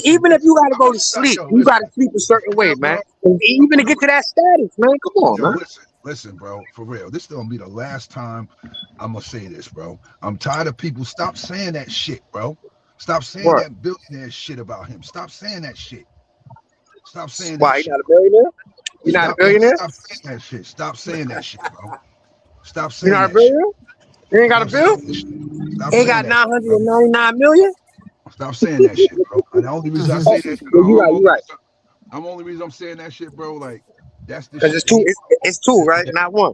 Even if you gotta go to sleep, you gotta sleep a certain way, man. Even to get to that status, man. Come on, man. Listen, bro, for real. This is gonna be the last time I'm gonna say this, bro. I'm tired of people. Stop saying that shit, bro. Stop saying that billionaire shit about him. Stop saying that shit. Stop saying that. Why, you not a billionaire? You not a billionaire? Stop saying that shit. Stop saying that shit, bro. Stop saying that. You not a billionaire? You ain't got a bill? Ain't got 999 million? Stop saying that shit, bro. And the only reason I say that, you right. I'm only reason I'm saying that shit, bro. Like that's the because it's two, right? Not one.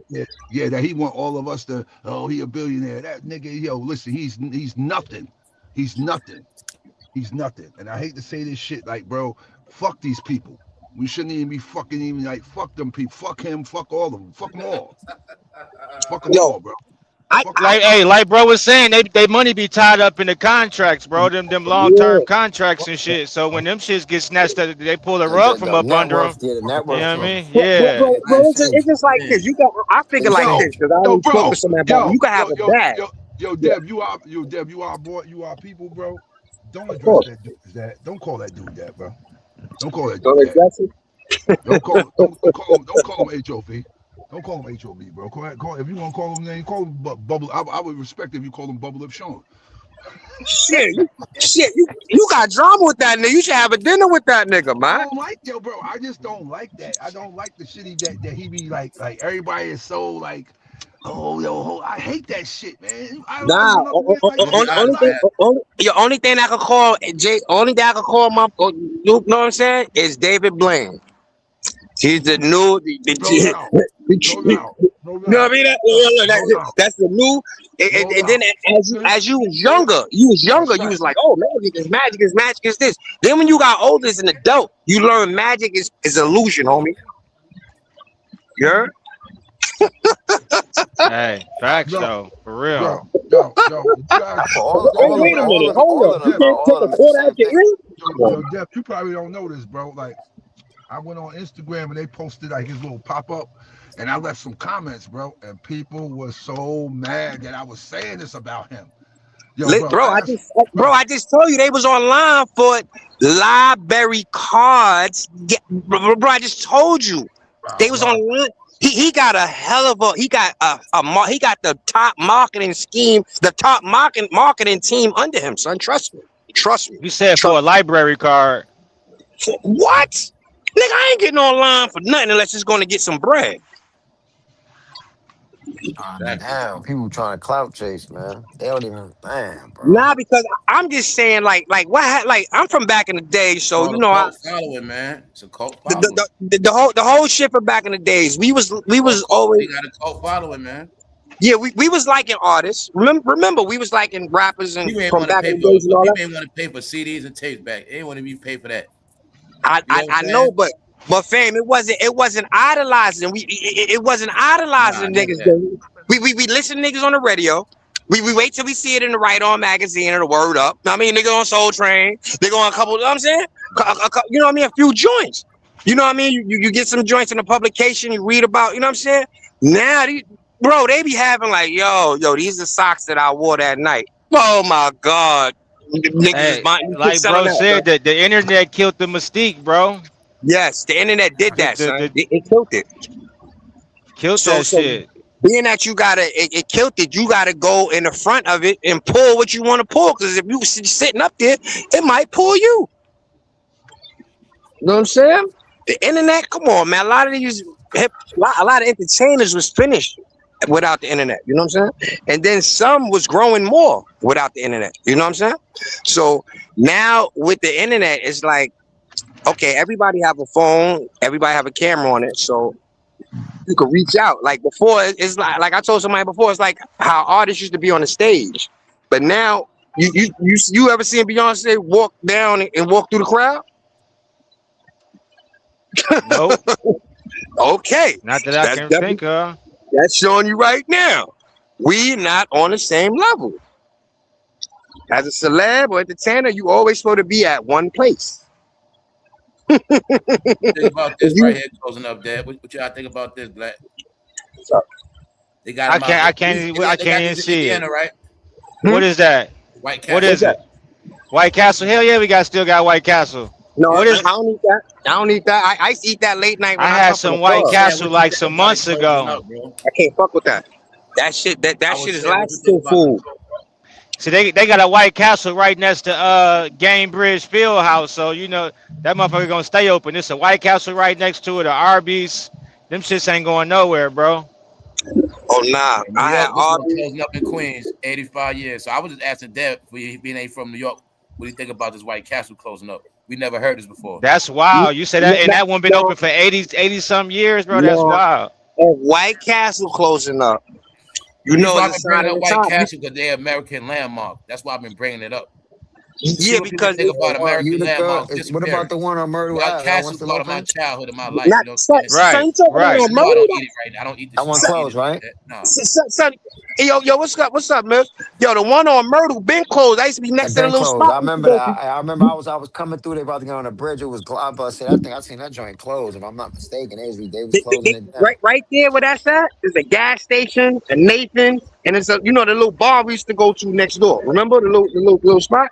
Yeah, that he want all of us to. Oh, he a billionaire. That nigga, yo, listen, he's nothing. He's nothing. He's nothing. And I hate to say this shit, like, bro, fuck these people. We shouldn't even be fucking like fuck them people. Fuck him. Fuck all of them. Fuck them all. Fuck them No, all, bro. I, Fuck them I, Like, all. hey, like bro was saying, they money be tied up in the contracts, bro. Them long yeah. term contracts and shit. So when them shits get snatched, they pull the The, rug the, from the up net under worth, them. yeah, the net You worth know what I from mean? Yeah. Bro, it's change. just like this. You got, I figure Things like Yo, this, change. because I yo, only spoke to bro. somebody about it. Yo, You can have yo, a yo, bag. yo, Yeah, Deb, Deb, you are boy, you are people, bro. Don't of address course. that dude as that. Don't call that dude that, bro. Don't call that dude Don't that. address it. Don't call him HOV. Don't call him HOV, bro. If you want to call him name, call him Bubble. I would respect if you call him Bubble Lip Sean. Shit, you got drama with that nigga. You should have a dinner with that nigga, I man. don't like yo, bro. I just don't like that. I don't like the shit that he be like everybody is so like, oh yo, I hate that shit, man. I don't like Nah, when other men like I'm gonna that. be I don't honest, like. man. only thing I could call Jay, only thing I could call my, you know what I'm saying, is David Blaine. He's the new, Slow down, slow you down, slow know what I down, mean? slow down, That's the new. slow And then down. as you was younger, you was like, oh, magic is this. Then when you got older as an adult, you learn magic is illusion, homie. You heard? Hey, facts Yo, though, for real. yo, yo. You I guys, put Wait, wait a minute, hold yo, up. all of You them, Deb, bro. can't All take of a them is the quarter out same your thing. ear? Come on. yo, Deb. You probably don't know this, bro. Like I went on Instagram and they posted like his little pop up, and I left some comments, bro. And people were so mad that I was saying this about him. Yo, bro, Bro, bro, I just told you they was online for library cards. Bro, I just told you they was bro. online. He got a hell of a he got he got the top marketing scheme, the top marketing team under him, son. Trust me. Trust me. You said for a Trust me. library card. What? Nigga, I ain't getting online for nothing unless it's gonna get some bread. Exactly. Damn, people trying to clout chase, man. They don't even, man, bro. Nah, because I'm just saying, like I'm from back in the day, so Called you a know cult following, man. It's a cult following. the whole shit from back in the days. We was always, He got a cult following, man. yeah, we was liking artists. Remember we was liking rappers and People ain't from want to back pay in the for days and all that. people ain't want to pay for CDs and tapes back. They ain't want to be paid for that. You know what I I'm know, saying? but fam, it wasn't idolizing. It wasn't Nah, idolizing never niggas. that. Though. We listen to niggas on the radio. We wait till we see it in the Right On magazine or the Word Up. I mean, nigga on Soul Train. They go on a couple. You know what I'm saying, you know what I mean, a few joints. You know what I mean. You get some joints in a publication. You read about. You know what I'm saying. Now, bro, they be having like, yo, these are socks that I wore that night. Oh my God, niggas is Hey, buying, like selling bro out, bro. said, that the internet killed the mystique, bro. Yes, the internet did The, that, the, son. the It killed it. killed So that shit. being that you it killed it, you gotta go in the front of it and pull what you want to pull. Because if you sitting up there, it might pull you. You know what I'm saying? The internet, come on, man. A lot of these, a lot of entertainers was finished without the internet. You know what I'm saying? And then some was growing more without the internet. You know what I'm saying? So now with the internet, it's like, okay, everybody have a phone, everybody have a camera on it, so you could reach out. Like before, it's like I told somebody before, it's like how artists used to be on the stage, but now you ever seen Beyonce walk down and walk through the crowd? Nope, Okay, not that I that's can definitely, think of. that's showing you right now we not on the same level. As a celeb or entertainer, you always supposed to be at one place. Think about this right You, here, closing up, Dad. What y'all think about this, Black? so, They got him out I there. can't, I They can't got even this in see it. Indiana, right? hmm? What is that? White What Castle. What's is that? it? White Castle. Hell yeah, we still got White Castle. No, What I is? don't eat that. I don't eat that. I used to eat that late night when I I had come from the some White I'm club. saying, Castle what you like think some about it months closing ago. up, bro? I can't fuck with that. That I shit was is saying, what you think laxative about food. See, they got a White Castle right next to Gamebridge Field House, so you know that motherfucker gonna stay open. It's a White Castle right next to it, a Arby's. Them shits ain't going nowhere, bro. Oh nah, in New I had York? This one Arby's. closing up in Queens, 85 years. So I was just asking Dad, for you being ain't from New York, what do you think about this White Castle closing up? We never heard this before. That's wild. You said that, and that one been No, open for 80 some years, bro. That's no. wild. If White Castle closing up, you The reason know why it's I've a been sign bringing of up the White time. Castle because they're American landmark. That's why I've been bringing it up. See Yeah, what people because think about American Utica landmarks is. What about disappearing. the one on Myrtle White Ave? That one Castle still part of my open? childhood and my life. not You know what I'm saying? son, Right, you talking about right. on I know I Murder? don't eat it right now. I don't eat the That shit. one I eat closed, it like right? that. No. Son, hey, yo, what's up, man? Yo, the one on Myrtle been closed. I used to be next That to the been little closed. spot I we used to remember go that. to. I remember I was coming through there about to get on the bridge. It was I said I think I seen that joint closed. If I'm not mistaken, they was closing it down. Right there where that's at is a gas station, a Nathan, and it's a the little bar we used to go to next door. Remember the little spot?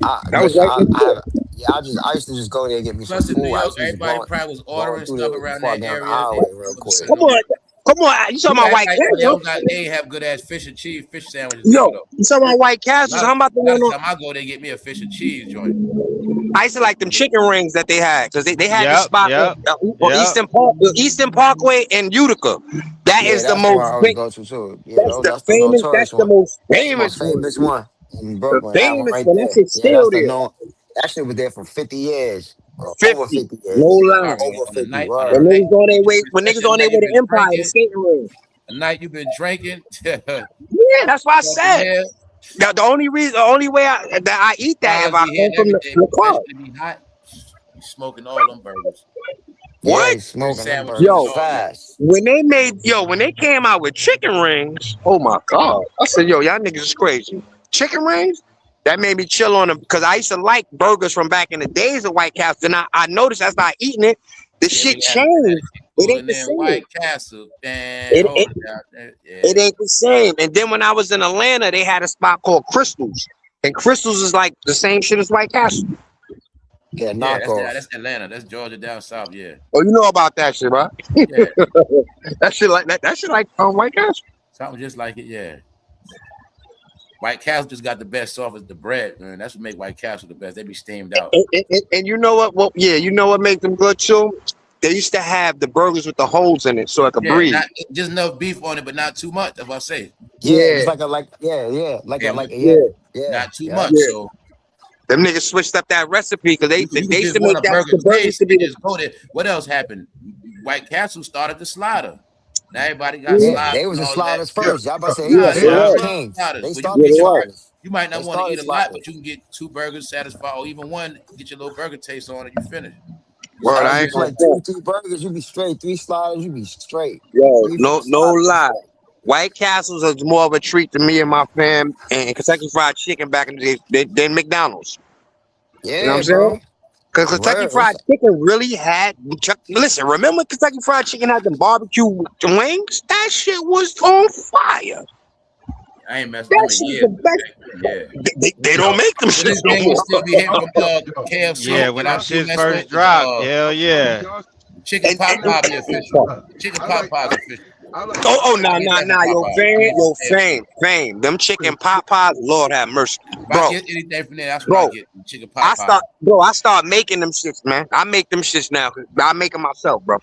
I That was listen. right next door. Yeah. I used to just go there and get me some Plus in New food. I York, used to just everybody probably was going ordering through stuff there around before I that get on the area. They highway real wasn't quick. sending Come them. on, You talking You about White everybody Castle? else out there have good ass fish and cheese fish sandwiches Yo, now though. you talking about White Castles? How about the A lot one of on? time I go, they get me a fish and cheese joint. I used to like them chicken rings that they had because they had this Yep, spot yep, on yep. Eastern Parkway in Utica. That Yeah, is the that's the one I most. always go to too. Yeah, That's the that's the famous. notorious That's the one. most That's the famous most one. famous one in The Brooklyn. That one famous right one. That there. shit's Yeah, still that's the there. known. That shit was there for 50 years. Or over 50. 50 No years. lie. Over On the 50. night, When Word. niggas on their way, especially a night you've to been Empire, the drinking, skating ring. a night you've been drinking, Yeah, that's what I fucking said. hell, The only way that I eat that if crowds I be come hitting from every the day, car. especially be hot. You smoking all them burgers Yeah, What? he's and smoking them sandwiches and burgers Yo, all that. fast. when they came out with chicken rings, oh my god! I said, yo, y'all niggas is crazy. Chicken rings? That made me chill on them because I used to like burgers from back in the days of White Castle. And I noticed as I eating it, the Yeah, we shit had to changed. It pull ain't in the there same. White Castle and It, hold it it down there. it Yeah. ain't the same. And then when I was in Atlanta, they had a spot called Crystals, and Crystals is like the same shit as White Castle. Yeah, Yeah, knockoff. that's Atlanta. That's Georgia down south. Yeah. Oh, you know about that shit, right? Yeah. That shit like that. That shit like White Castle. Something just like it, yeah. White Castle just got the best sauce as the bread, man. That's what make White Castle the best. They be steamed out. And you know what? Well, yeah, you know what make them good too? They used to have the burgers with the holes in it so I could Yeah, breathe. not just enough beef on it, but not too much. That's what I say. Yeah, it Yeah, was like Yeah, not too yeah. much. yeah. So Them niggas switched up that recipe because you they used just to want make a that burger the burgers taste to be and the just go there. What else happened? White Castle started the slider. Now everybody got yeah, Yeah, sliders they was and the all that. sliders Yeah. first. Y'all about to say he yeah, was Sliders. they sliders was. Everybody kings. sliders. They So you started Yeah, can the they get your was. burger. sliders. You might They not want to started eat a lot, sliders. but you can get 2 burgers satisfied, or even one, get your little burger taste on it, you finish. Word, Hey, Sliders I you is ain't get you gonna good. like front. 2, 3 burgers, you be straight. 3 sliders, you be straight. Yo, 3, 4 no sliders, you lie. straight. White Castles is more of a treat to me and my fam, and Kentucky Fried Chicken back in the day than McDonald's. You know what I'm Yeah, saying? bro. Because Kentucky Word. Fried Chicken really had. Listen, remember Kentucky Fried Chicken had them barbecue wings? That shit was on fire. I ain't messed with That them in shit is years. the best. Yeah. They Yo, don't make them To shits this no day, you more. still be hitting from yo, KFC. Yeah, yo, You when know, them I still shits mess with first is dropped, hell yeah. y'all, chicken And pot pie be official. Chicken I pot like, pie is official. oh, I I nah, get nah, that from nah, yo, Popeye. I fame, get it from KFC. fame. Them like, chicken pot pies, Lord have mercy, If I bro, get anything from there, that's what I bro. get. Chicken pot pie. I start making them shits, man. I make them shits now. I make them myself, bro.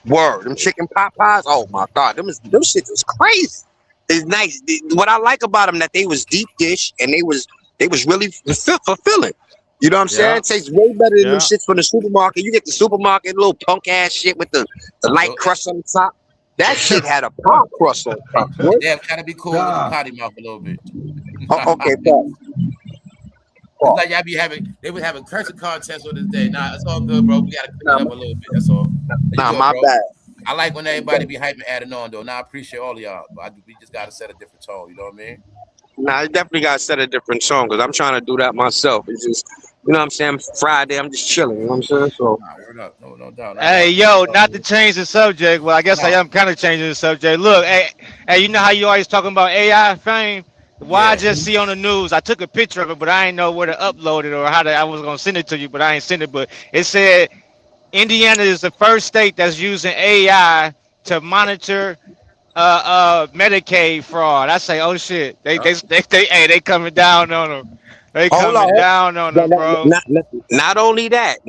Word, them chicken pot pies. Oh my god, them shits is crazy. It's nice. What I like about them that they was deep dish and they was really fulfilling. You know what I'm saying? Yeah, It tastes way better than them yeah. shits from the supermarket. You get the supermarket little punk ass shit with the light So, crust on the top. That so shit had a pop crust on top. Boy. yeah, trying to be cool with the nah, potty mouth a little bit. Oh, okay, pop. It's like y'all be having, they would have a cursing contest on this day. Nah, it's all good, bro. We gotta clean it Nah, up a little bit. That's all. There you nah, go, my bro. bad. I like when everybody be hyping, adding on though. Now I appreciate all of y'all, but we just gotta set a different tone. You know what I mean? Nah, I definitely gotta set a different song because I'm trying to do that myself. It's just, you know what I'm saying? Friday, I'm just chilling. You know what I'm saying? So, Nah, word up. No doubt, no Hey, doubt. yo, not to change the subject. Well, I guess I Nah, am kind of changing the subject. Look, hey, you know how you always talking about AI fame? Why I yeah. just see on the news, I took a picture of it, but I ain't know where to upload it or I was gonna send it to you, but I ain't send it. But it said Indiana is the first state that's using AI to monitor Medicaid fraud. I say, oh shit, they coming down on them. They hold coming on. down on them, bro. Not only that.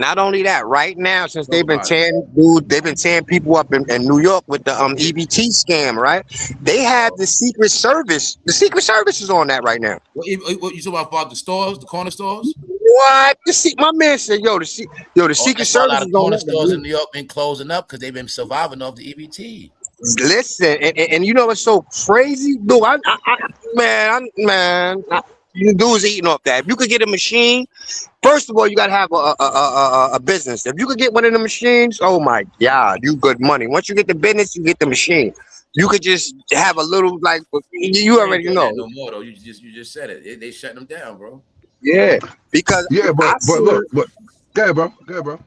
Right now, since Talk they've been about it. tearing people up in New York with the EBT scam, right? They have the Secret Service. The Secret Service is on that right now. What you talking about the stores, the corner stores? What? My man said, the Oh, Secret that's why a Service lot is of on corner that. stores in New York been closing up because they've been surviving off the EBT. Listen, and you know what's so crazy, dude? Man, the dudes eating off that. If you could get a machine, first of all, you gotta have a business. If you could get one of the machines, oh my God, you good money. Once you get the business, you get the machine. You could just have a little like you already know. No more though. You just said it. They shut them down, bro. Yeah, because but look, go ahead, bro.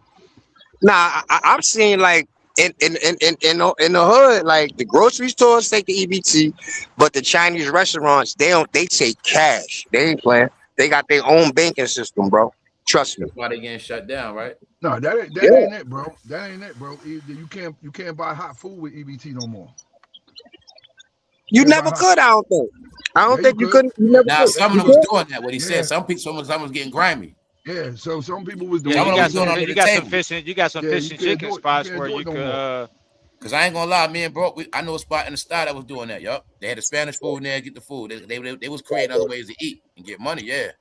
Nah, I'm seeing like in the hood, like the grocery stores take the EBT, but the Chinese restaurants they take cash. They ain't playing. They got their own banking system, bro. Trust me. That's why they getting shut down, right? No, that ain't it, bro. That ain't it, bro. You can't buy hot food with EBT no more. You never could. I don't think. I don't think you couldn't. You never now could. some of them was doing that. What he said. Some was getting grimy. Yeah, so some people was doing. Yeah, you got some fish and chicken spots where you could. Cause I ain't gonna lie, me and bro, I know a spot in the style that was doing that. Yup, they had the Spanish food in there, get the food. They was creating other ways to eat and get money. Yeah.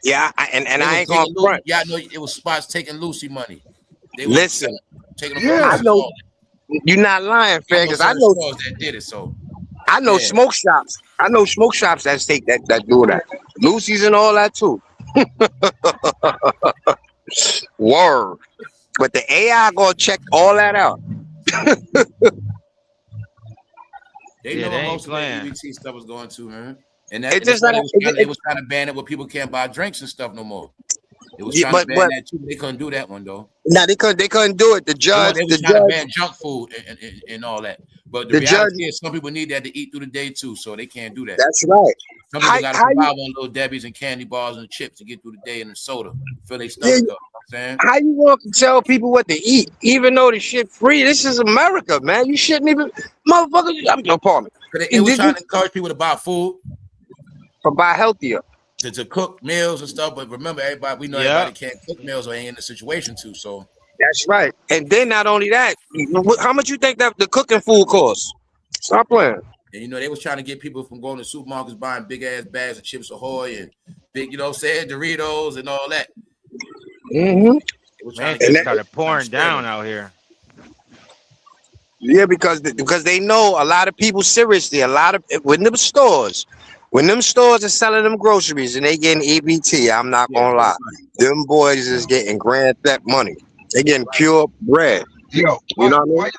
Yeah, and I ain't gonna front. Yeah, I know it was spots taking Lucy money. They Listen, taking them. I know you're not lying, fair, because I know that did it. So I know smoke shops. I know smoke shops that take that do that. Lucy's and all that too. Word. But the AI gonna check all that out. They know most of the EBT stuff was going to, man. And that they was trying to ban it where people can't buy drinks and stuff no more. It was trying to ban that too. They couldn't do that one though. No, they couldn't do it. The judge, they was trying to ban junk food and all that. But the reality is some people need that to eat through the day too, so they can't do that. That's right. Some people got to buy one little Debbie's and candy bars and chips to get through the day and the soda. Fill their stomach up. You know what I'm saying? How you want to tell people what to eat, even though the shit free? This is America, man. You shouldn't even, motherfucker. I'm no pardon me. They was trying to encourage people to buy food, to buy healthier, to cook meals and stuff. But remember, everybody everybody can't cook meals or ain't in the situation to. So that's right. And then not only that, how much you think that the cooking food costs? Stop playing. And they was trying to get people from going to supermarkets buying big ass bags of Chips Ahoy and big, Doritos and all that. Mm-hmm. It started pouring down out here. Yeah, because they know a lot of people seriously. When them stores are selling them groceries and they getting EBT, I'm not gonna lie, them boys is getting grand theft money. They getting pure bread. Yo, you know what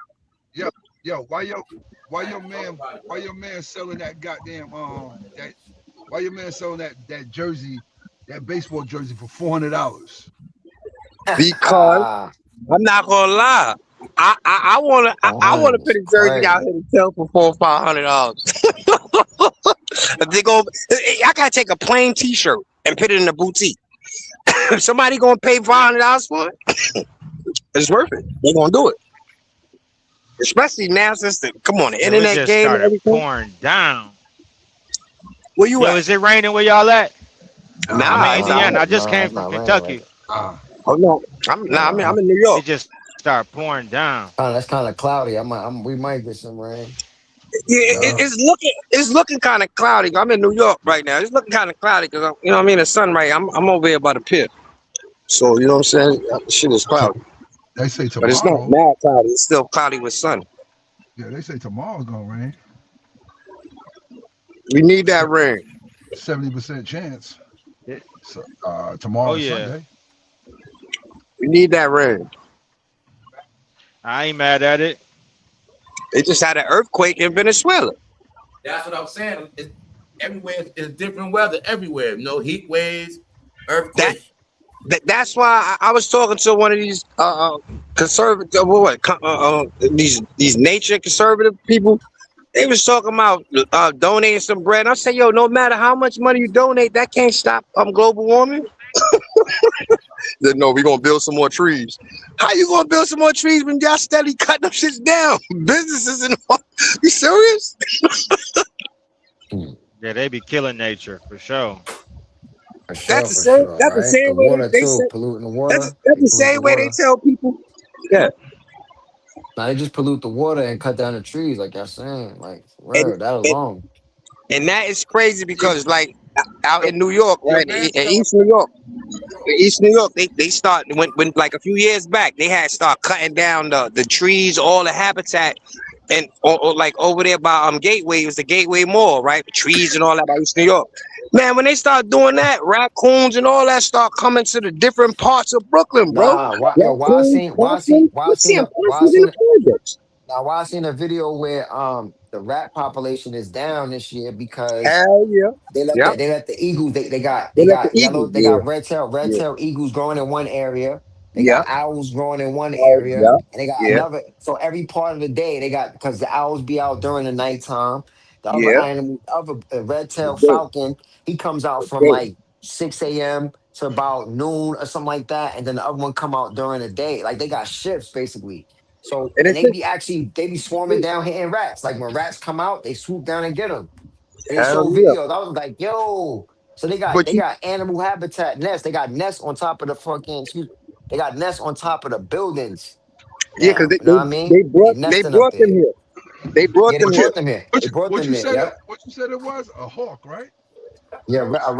I mean? Why your man selling that goddamn why your man selling that jersey, that baseball jersey for $400? Because I'm not gonna lie, I wanna put a jersey out here to sell for $400-500. I gotta take a plain T-shirt and put it in a boutique. If somebody gonna pay $500 for it, it's worth it. They're gonna do it. Especially now since the internet just game started and everything. Pouring down. Where you at? Is it raining where y'all at? Nah, Indiana. I just came from Kentucky. Oh no, I'm in New York. It just started pouring down. Oh, that's kind of cloudy. We might get some rain. Yeah, it's looking kind of cloudy. I'm in New York right now. It's looking kind of cloudy because the sun right. I'm over here by the pier. So you know what I'm saying? Shit is cloudy. They say tomorrow. But it's not mad cloudy. It's still cloudy with sun. Yeah, they say tomorrow's gonna rain. We need that rain. 70% chance. Yeah. So, tomorrow Sunday. We need that rain. I ain't mad at it. They just had an earthquake in Venezuela. That's what I'm saying. Everywhere is different weather. Everywhere, heat waves, earthquakes. That's why I was talking to one of these conservative, these nature conservative people. They was talking about donating some bread. I say, no matter how much money you donate, that can't stop global warming. No, we're gonna build some more trees. How you gonna build some more trees when y'all steadily cutting them shits down? Businesses and all. You serious? Yeah, they be killing nature for sure. That's the same. That's the same way they say polluting the water. That's the same way they tell people. Yeah. Now they just pollute the water and cut down the trees, like y'all saying. Like, that alone. And that is crazy because, like, out in New York, right, in East New York, they start when like a few years back, they had start cutting down the trees, all the habitat, and or like over there by Gateway, it was the Gateway Mall, right? The trees and all that by East New York. Man, when they start doing that, raccoons and all that start coming to the different parts of Brooklyn, bro. Nah, why, yo, Raccoons, I'm seeing possums in the projects. now why I seen a video where the rat population is down this year because Hell yeah. Yep. they let the eagles They they let the got yellow eagles. they Yeah. got red Yeah. tail eagles growing in one area. They got Yep. owls growing in one Oh, area, yeah. and they got Yeah. another. So every part of the day they got because the owls be out during the nighttime. The other Yeah. animal, the other red tail Good. falcon, he comes out from Good. like 6 a.m. to about noon or something like that, and then the other one come out during the day. Like they got shifts basically. So And and it's just, they be swarming down hitting rats. Like when rats come out, they swoop down and get them. And they hell show yeah. videos. I was like, yo. So But they you, got animal habitat nests. They got nests on top of the fucking excuse me. They got nests on top of the buildings yeah, because now. You know what I mean? They they nesting up brought them there. here. They brought Yeah, they them What you here. brought them here. what They you brought what them you there. said it Yep. what you said it was? A hawk, right? Yeah, a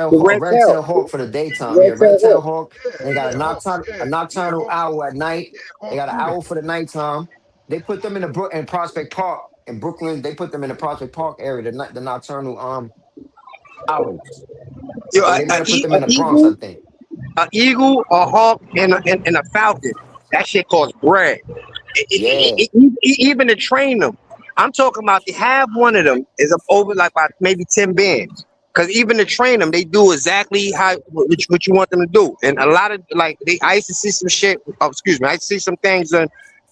The red red tail, tail hawk for the daytime. red Yeah, tail red tail hawk. hawk. And they Yeah, got yeah, hawk. a Yeah, nocturnal hawk. owl at night. Yeah, They hawk got an do that. owl for the nighttime. They put them in in Prospect Park in Brooklyn. They put them in the Prospect Park area. The nocturnal owls. Yo, They might have put them in the Bronx, I think. a eagle, a hawk, and a falcon. That shit costs bread. Yeah. Even to train them. I'm talking about they have one of them is up over like by maybe 10 bands. Cause even to train them, they do exactly what you want them to do. And a lot of like I used to see some shit. Oh, excuse me, I used to see some things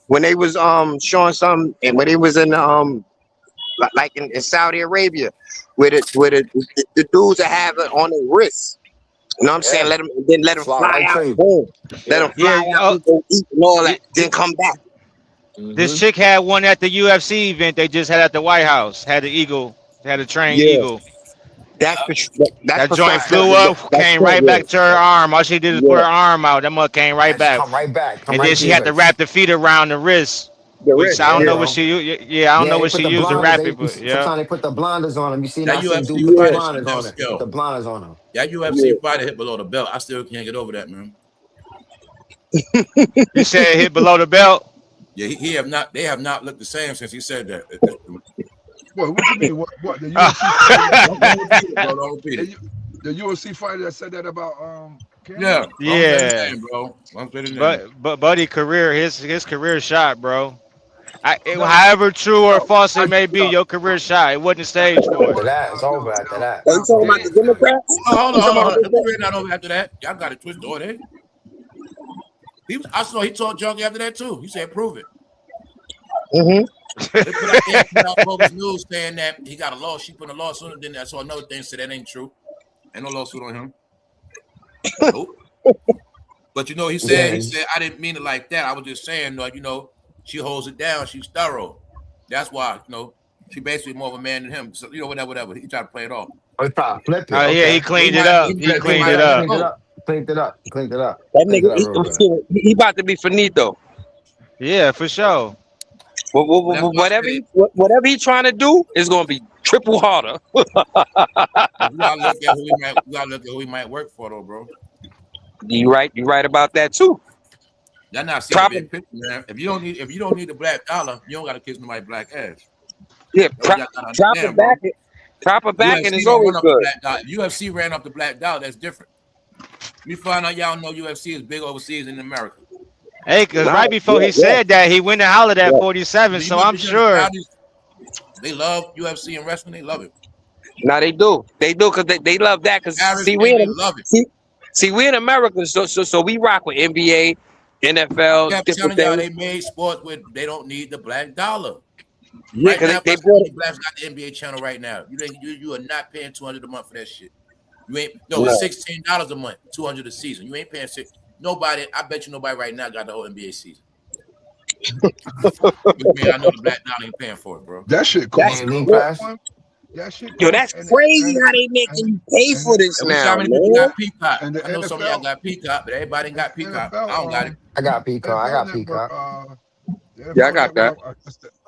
when they was showing some and when they was in like in Saudi Arabia, where the dudes that have it on their wrists. You know what I'm saying? Yeah. Let them Fly fly right out, to you. boom. Let them Yeah. fly Yeah. out and go eat and all that, then Th- come back. This Hmm. chick had one at the UFC event they just had at the White House. Had the eagle, had a trained Yeah, eagle. that's That joint professional. flew up, That's came right yeah, back to her arm. All she did is put yeah. her arm out. That mother came right And just back. come right back. Come And right then to she your had to wrist. wrap the feet around the wrist, The which rest, I don't Yeah, know yeah, what bro. she. Yeah, I don't Yeah, know they what put she the used to blinders. wrap it, but yeah. Sometimes they put the blinders on them. You seen That I seen dude UFC put the yeah, fighter should blinders have on it. Put skill. the blinders on them. That UFC yeah. fighter hit below the belt. I still can't get over that, man. You said hit below the belt. Yeah, he have not. They have not looked the same since he said that. What you mean? What the UFC fighter Don't repeat it, bro. Don't repeat it. the UFC fighter that said that about Yeah, Cameron? don't say the Yeah, name, bro. Don't say the name. but Buddy career, his career shot, bro. No, However true or no, false I it may be, your career shot. It wasn't a stage for After it. that, it's over. After that. Are you talking about Dame, the Democrats? Oh, hold You on, talking hold on, about hold on. the The career not over after that. Y'all got it twisted, or they? I saw he talked junk after that too. He said, "Prove it." Mm-hmm. They put out bogus news saying that he got a lawsuit. She put a lawsuit, and then I saw another thing said that ain't true. Ain't no lawsuit on him. Nope. But you know, he said, Yeah. I didn't mean it like that. I was just saying, she holds it down. She's thorough. That's why, she basically more of a man than him. So, whatever. He tried to play it off. Oh, he probably flipped it. Yeah, he Okay. He cleaned it might, up. he He might, he cleaned might it have up. been both. Cleaned it up. Cleaned it up. That Cleaned it up real good. nigga, he about to be finito. Yeah, for sure. That's why I said, Whatever he trying to do is gonna be triple harder. we gotta look at who he might work for, though, bro. You right about that too. Y'all not seeing the Proper, big picture, man. If you don't need the black dollar, you don't gotta kiss nobody's black ass. yeah, That's what y'all gotta understand, bro. proper backing UFC is don't always run up the good. black dollar. UFC ran up the black dollar. That's different. We find out y'all know UFC is big overseas in America. Hey, because Nah, right before he said that, he went and hollered at yeah. 47. Do you So know I'm the sure. Saudis? They love UFC and wrestling. They love it. Nah, they do because they love that. Because Paris, see, man, they love it. we in America, so we rock with NBA, I NFL, kept different telling y'all things. they made sports with they don't need the black dollar. Yeah, Right now, because they plus how brought many it. blacks got the NBA channel right now? You are not paying $200 a month for that shit. You ain't it's No. $16 a month, $200 a season. You ain't paying nobody. I bet you nobody right now got the whole NBA season. I know the black dollar ain't paying for it, bro. that shit That's costs. Yeah, league cra- pass. That shit yo, costs. that's crazy how they And making you pay and for this And we see how now, many people man. got Peacock. and the I know some of y'all NFL got Peacock, but everybody ain't got Peacock. I don't got it. I got Peacock. I NFL got network Peacock. the Yeah, I NFL got that. network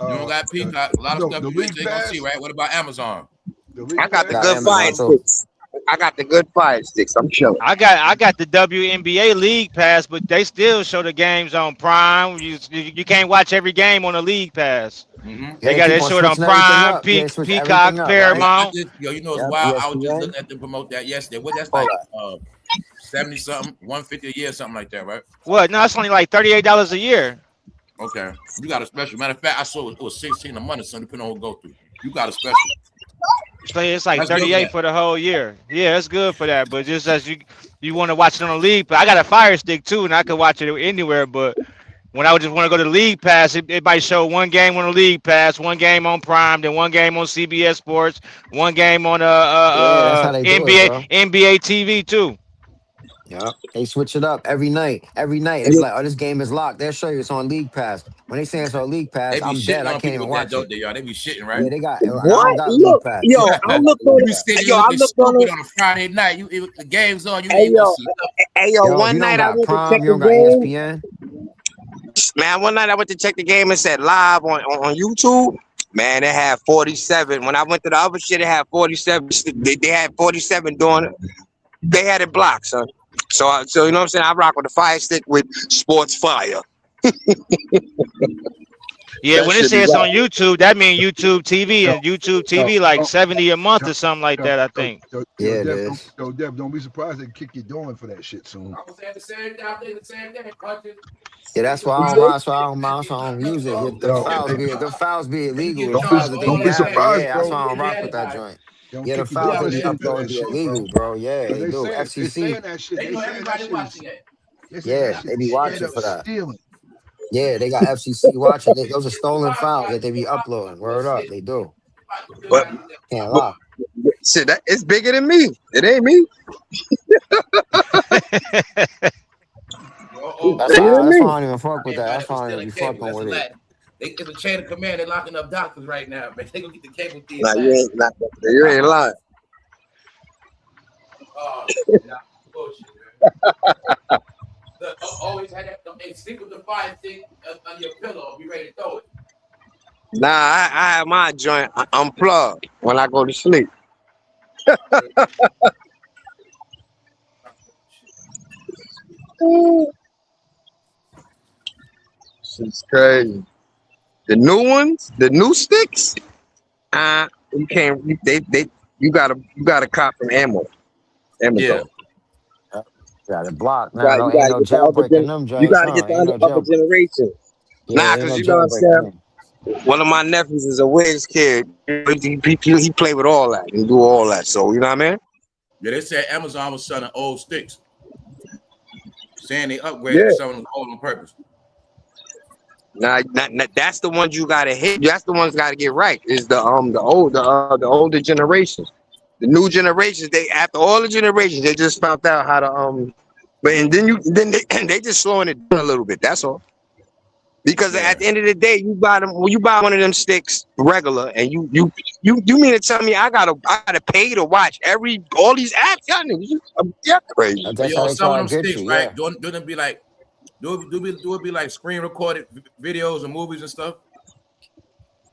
You don't got Peacock. A lot of stuff the you league ain't gonna see, pass right? What about Amazon? the I league got the pass Got good Amazon fire too. sticks. I got the good fire sticks. I'm chilling. I got the WNBA League Pass, but they still show the games on Prime. You can't watch every game on the League Pass. Mm-hmm. Yeah, they They keep on show it on switching everything Prime, up. Yeah, they switch everything Peacock, up, right? Yo, Paramount. you know, it's Yep, wild. I was just ESPN, looking at them promote that yesterday. What that's all like that. 70 something, 150 a year, something like that, right? What? No, it's only like $38 a year. Okay. You got a special. Matter of fact, I saw it was 16 a month, so depending on what go through. You got a special. It's like That's good for 38 that. for the whole year. Yeah, it's good for that. But just as you want to watch it on the league, I got a Fire Stick too, and I could watch it anywhere. But when I would just want to go to the League Pass, it might show one game on the League Pass, one game on Prime, then one game on CBS Sports, one game on Yeah, that's how they do it, bro. NBA TV too. Yep. They switch it up every night. Every night. They be Yeah. like, oh, this game is locked. They'll show you it's on League Pass. When they say it's on League They Pass, be I'm dead. shitting I on can't people even with that, watch don't it. they, y'all? They be shitting, right? Yeah, they got, I don't What? got League Look, Pass. yo, I looked on You be it. sitting here Yo, I looking looked on stupid it. on a Friday night. The game's on. You Hey, ain't gonna yo, see hey, yo. Yo, if you One don't night I got went to check Prime, you the don't got game. ESPN. Man, one night I went to check the game and said live on YouTube. Man, they had 47. When I went to the other shit, they had 47. They had 47 doing it. They had it blocked, son. So you know what I'm saying? I rock with the Fire Stick with Sports Fire. Yeah, That when it should be says on right. YouTube, that means YouTube TV, Yo, and YouTube yo, TV like yo, 70 a month yo, or something like yo, that, I think. Yeah, it Dev, is. Dev, don't be surprised they kick you doing for that shit soon. I was saying the same thing. I think the same thing. Yeah, that's why You I don't see? ride, so I don't mind, so I don't use it. Yo, The fouls be They illegal. get The don't be fouls charged that they all don't be be that having, back. surprised, yeah, that's bro. why I don't They rock had with it that by joint. They don't Yeah, the kick you fouls down they and be shit for uploading that be shit, bro. illegal, bro. Yeah, Cause they do. they FCC, saying that shit. They They know saying that everybody shit is watching it. they saying that yeah, shit they be is straight watching up for that. stealing. Yeah, they got FCC watching. Those are stolen files that they be uploading. Word up, they do. But, Can't but lie. shit, that it's bigger than me. It ain't me. It's That's bigger why. than That's me. why I don't even fuck with Man, that. y'all That's that was why I don't still even a be cable. fucking That's a with it. lot. It's a chain of command. They're locking up doctors right now, man. They gonna get the cable thieves Nah, last. you ain't lying. Oh, nah, bullshit, man. Look, always had that. Hey, sleep with the fire stick on your pillow. Be ready to throw it. Nah, I have my joint unplugged when I go to sleep. It's crazy. The new ones, the new sticks, you can't. You gotta cop from Yeah. Amazon. Got it blocked. You Nah, got no, you ain't gotta no get the jailbreaking them you joints, gotta huh? get Ain't the no upper jail. generation. Yeah, Nah, ain't cause no you know what I'm jailbreaking saying. them. One of my nephews is a Wiz kid. He play with all that and do all that. So you know what I mean? Yeah, they said Amazon was selling old sticks, saying they upgraded Yeah. to selling them old on purpose. Nah, that's the ones you gotta hit. That's the ones gotta get right. Is the older generations. The new generations, they after all the generations, they just found out how to. But and then they just slowing it down a little bit. That's all. Because Yeah. at the end of the day, you buy them when you buy one of them sticks regular, and you mean to tell me I gotta pay to watch all these apps? Y'all niggas, yeah, crazy. But That's how yo, they some of try to them get sticks, you. right? Yeah. Don't it be like do it be like screen recorded videos and movies and stuff?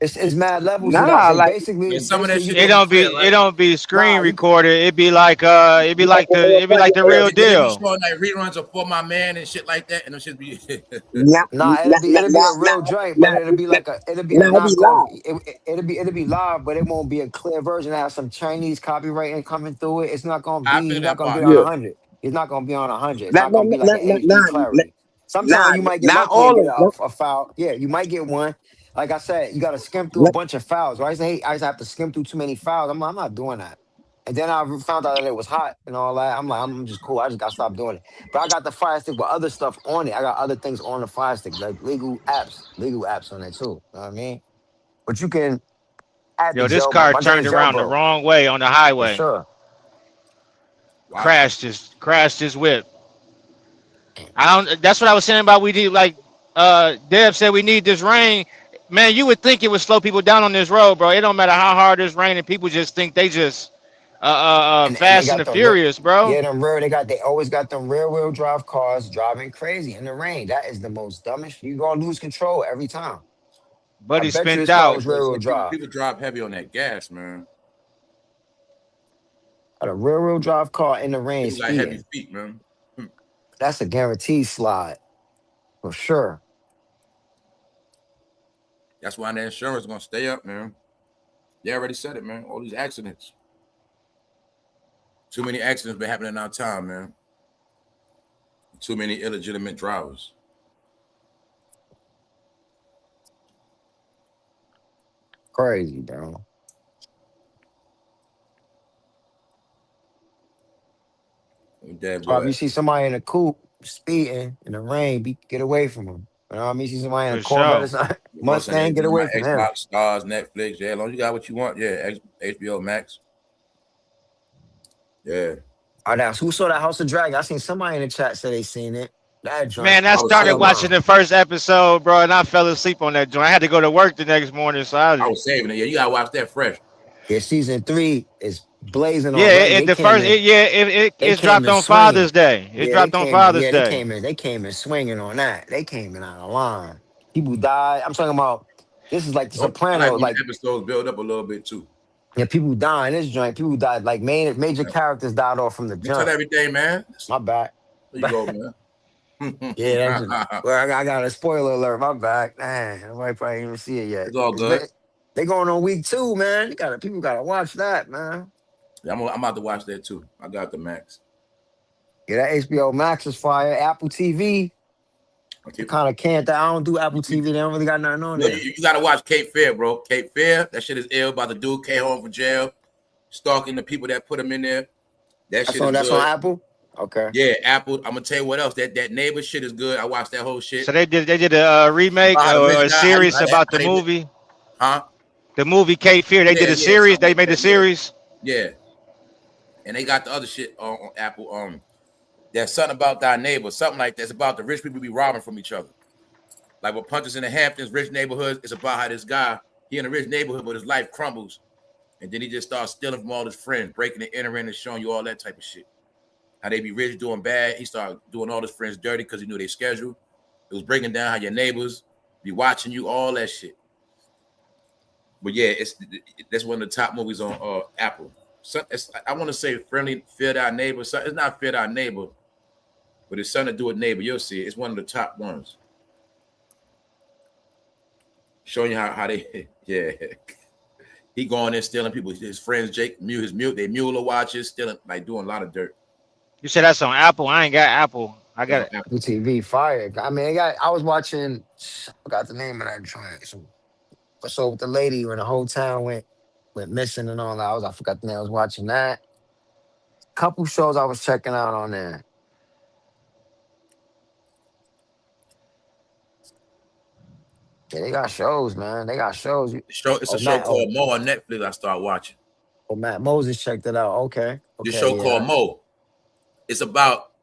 It's mad levels to that. Nah, They like Yeah, some of that you shit It don't be can, don't clear, be it right? don't be screen nah, you recorded. It be like the real But they be deal. showing like reruns of For My Man and shit like that, and it should be nah, Nah, nah, it'll be nah, a nah, real joint, nah, but it'll be a nah, it be knockoff. live. It'll be live, but it won't be a clear version. It has some Chinese copywriting coming through it. It's not gonna I be. feel He's not that gonna get part. on Yeah. 100. He's not gonna be on 100. It's Nah, not nah, gonna be like nah, an nah, HD nah, nah, clarity. Sometimes nah, you might get not lucky and all get of them. a foul. Yeah, you might get one. Like I said, you got to skim through a Nah, bunch of fouls. Right? I say, hey, I used to have to skim through too many fouls. I'm not doing that. And then I found out that it was hot and all that. I'm like, I'm just cool. I just got to stop doing it. But I got the Fire Stick with other stuff on it. I got other things on the Fire Stick, like legal apps on it too. You know what I mean? But you can add the Yo, this jailbreak. car My joint turned is around the jailbroke wrong way on the for highway. sure. Wow. Crashed his whip. I don't. That's what I was saying about we need like Deb said we need this rain. Man, you would think it would slow people down on this road, bro. It don't matter how hard it's raining. People just think they just And they fast and got the them, furious, bro. yeah, them rear. They always got them rear wheel drive cars driving crazy in the rain. That is the most dumbest. You gonna lose control every time. I Buddy bet you spent this car out. was Yeah, rear so wheel drive. people drive heavy on that gas, man. Got a real drive car in the rain People got heavy speeding. feet, man. That's a guaranteed slide for sure. That's why the insurance is gonna stay up, man. They already said it, man. All these accidents. Too many accidents been happening in our time, man. Too many illegitimate drivers. Crazy, bro. Damn So if you good. see somebody in a coupe speeding in the rain, get away from them. You know what I mean? See somebody in a For Corvette or sure. something, You know what I'm saying? Mustang, get Anything on my away from him. Xbox, Stars, Netflix, yeah. As long as you got what you want, yeah. HBO Max. Yeah. Oh, that's who saw that House of Dragon. I seen somebody in the chat say they seen it. That joint Man, I I was started saving it. watching the first episode, bro, and I fell asleep on that joint. I had to go to work the next morning, so I was saving it. Yeah, you gotta watch that fresh. Yeah, season 3 is blazing yeah, already. it, the first, They it's came dropped in on swinging. Father's Day. It Yeah, they dropped on came in. Father's Yeah, they Day. came in. They came in swinging on that. They came in out of line. People died. I'm talking about. This is like the Oh, I like Soprano. when the Like, episodes build up a little bit too. yeah, people dying. This joint. People died. Like major Yeah. characters died off from the You tell jump. everything, man. My bad. There you go, man. Yeah, that's just, well, I got a spoiler alert. My bad. Man, nobody probably didn't even see it yet. It's all good. They going on week 2, man. People gotta watch that, man. Yeah, I'm about to watch that too. I got the Max. Yeah, that HBO Max is fire. Apple TV, Okay. kind of can't. I don't do Apple You, TV. They don't really got nothing on no, there. you gotta watch Cape Fear, bro. Cape Fear, that shit is ill. About the dude came home from jail, stalking the people that put him in there. That shit is That's good. on Apple. Okay. Yeah, Apple. I'm gonna tell you what else. That neighbor shit is good. I watched that whole shit. So they did a remake About how the or rich a guy, how series about the they did, movie. huh? The movie Cape Fear. They did a Yeah, series. something They like made that. a series. Yeah. And they got the other shit on Apple. There's something about our neighbor, something like that's about the rich people be robbing from each other. Like with Punches in the Hamptons, rich neighborhoods, it's about how this guy, he in a rich neighborhood, but his life crumbles. And then he just starts stealing from all his friends, breaking and entering and showing you all that type of shit. How they be rich doing bad. He started doing all his friends dirty because he knew their schedule. It was breaking down how your neighbors be watching you, all that shit. But yeah, that's one of the top movies on Apple. So I want to say friendly, fear thy neighbor. So it's not fear thy neighbor, but it's something to do with neighbor. You'll see it. It's one of the top ones. Showing you how they, yeah. He going in stealing people. His friends, Jake, his Mueller watches, stealing, like doing a lot of dirt. You said that's on Apple. I ain't got Apple. I That's got on it. Apple. Apple TV fire. I mean, I was watching. I forgot the name of that joint. So with the lady when the whole town went missing and all that. I forgot the name. I was watching that. Couple shows I was checking out on there. Yeah, they got shows, man. They got shows. It's a Oh, show Matt. called Mo on Netflix. I start watching. Matt Moses checked it out. Okay. This show Yeah. called Mo. It's about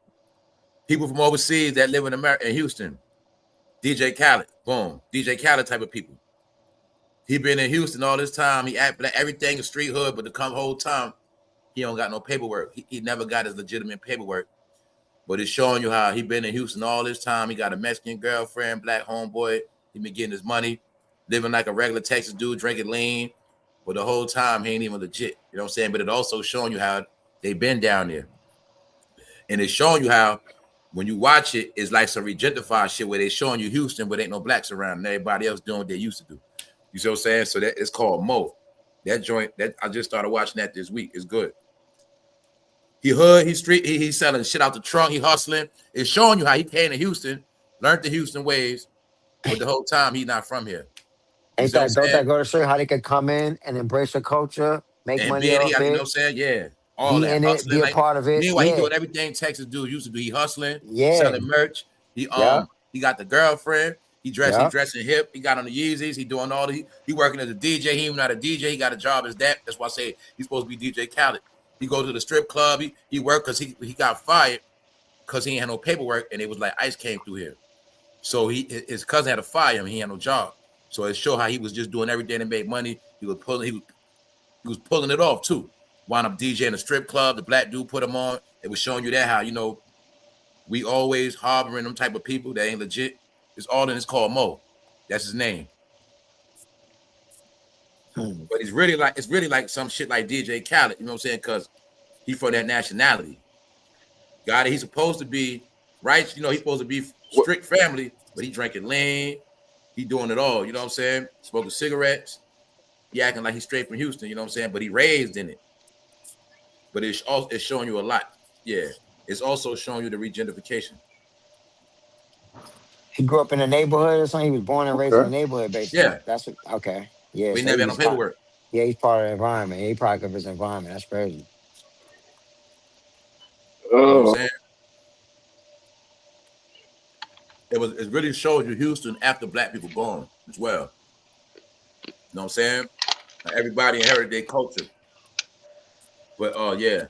people from overseas that live in America, in Houston. DJ Khaled, boom. DJ Khaled type of people. He been in Houston all this time. He act like everything is street hood, but the whole time he don't got no paperwork. He never got his legitimate paperwork. But it's showing you how he been in Houston all this time. He got a Mexican girlfriend, black homeboy. He been getting his money, living like a regular Texas dude, drinking lean. But the whole time he ain't even legit. You know what I'm saying? But it also showing you how they been down there. And it's showing you how when you watch it, it's like some regentified shit where they showing you Houston, but ain't no blacks around and everybody else doing what they used to do. You see what I'm saying? So that it's called Mo. That joint, that I just started watching that this week. It's good. He hood, he street, he's selling shit out the trunk, he hustling. It's showing you how he came to Houston, learned the Houston ways, but the whole time he's not from here. You see what I'm Don't saying? that go to show you how they could come in and embrace your culture, make And money being, off you know what I'm it, saying? Yeah. All be that in it, hustling. be a Like, part of it? meanwhile, he Yeah. doing everything Texas dudes used to do. He hustling, Yeah. selling merch. He Yeah. he got the girlfriend. He Yeah. dressing hip. He got on the Yeezys. He doing all the he working as a DJ. He even not a DJ. He got a job as that. That's why I say he's supposed to be DJ Khaled. He goes to the strip club. He worked because he got fired because he ain't had no paperwork, and it was like ICE came through here. So his cousin had to fire him. He had no job. So it showed how he was just doing everything to make money. He was pulling it off too. Wound up DJing a strip club. The black dude put him on. It was showing you that how, you know, we always harboring them type of people that ain't legit. It's all in. It's called Mo. That's his name. But it's really like some shit like DJ Khaled. You know what I'm saying? Because He from that nationality. Got it. He's supposed to be right. You know, he's supposed to be strict family, but he drinking lean. He doing it all. You know what I'm saying? Smoking cigarettes. He acting like he's straight from Houston. You know what I'm saying? But he raised in it. But it's showing you a lot. Yeah. It's also showing you the regentrification. He grew up in a neighborhood or something. He was born and raised in a neighborhood, basically. Yeah. That's what. Okay. Yeah. We So never he had no was kind. paperwork. Yeah, he's part of the environment. He product of his environment. That's crazy. You know what I'm saying? It really shows you Houston after black people born as well. You know what I'm saying? Everybody inherited their culture. But yeah.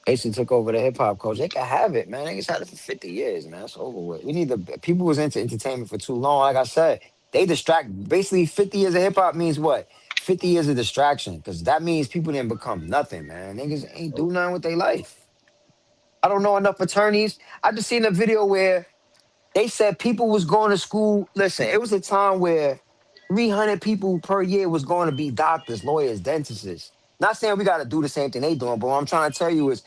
Basically took over the hip hop culture. They can have it, man. They just had it for 50 years, man. It's over with. We need the people was into entertainment for too long. Like I said, they distract. Basically, 50 years of hip hop means what? 50 years of distraction, because that means people didn't become nothing, man. Niggas ain't do nothing with their life. I don't know enough attorneys. I just seen a video where they said people was going to school. Listen, it was a time where 300 people per year was going to be doctors, lawyers, dentists. Not saying we got to do the same thing they doing, but what I'm trying to tell you is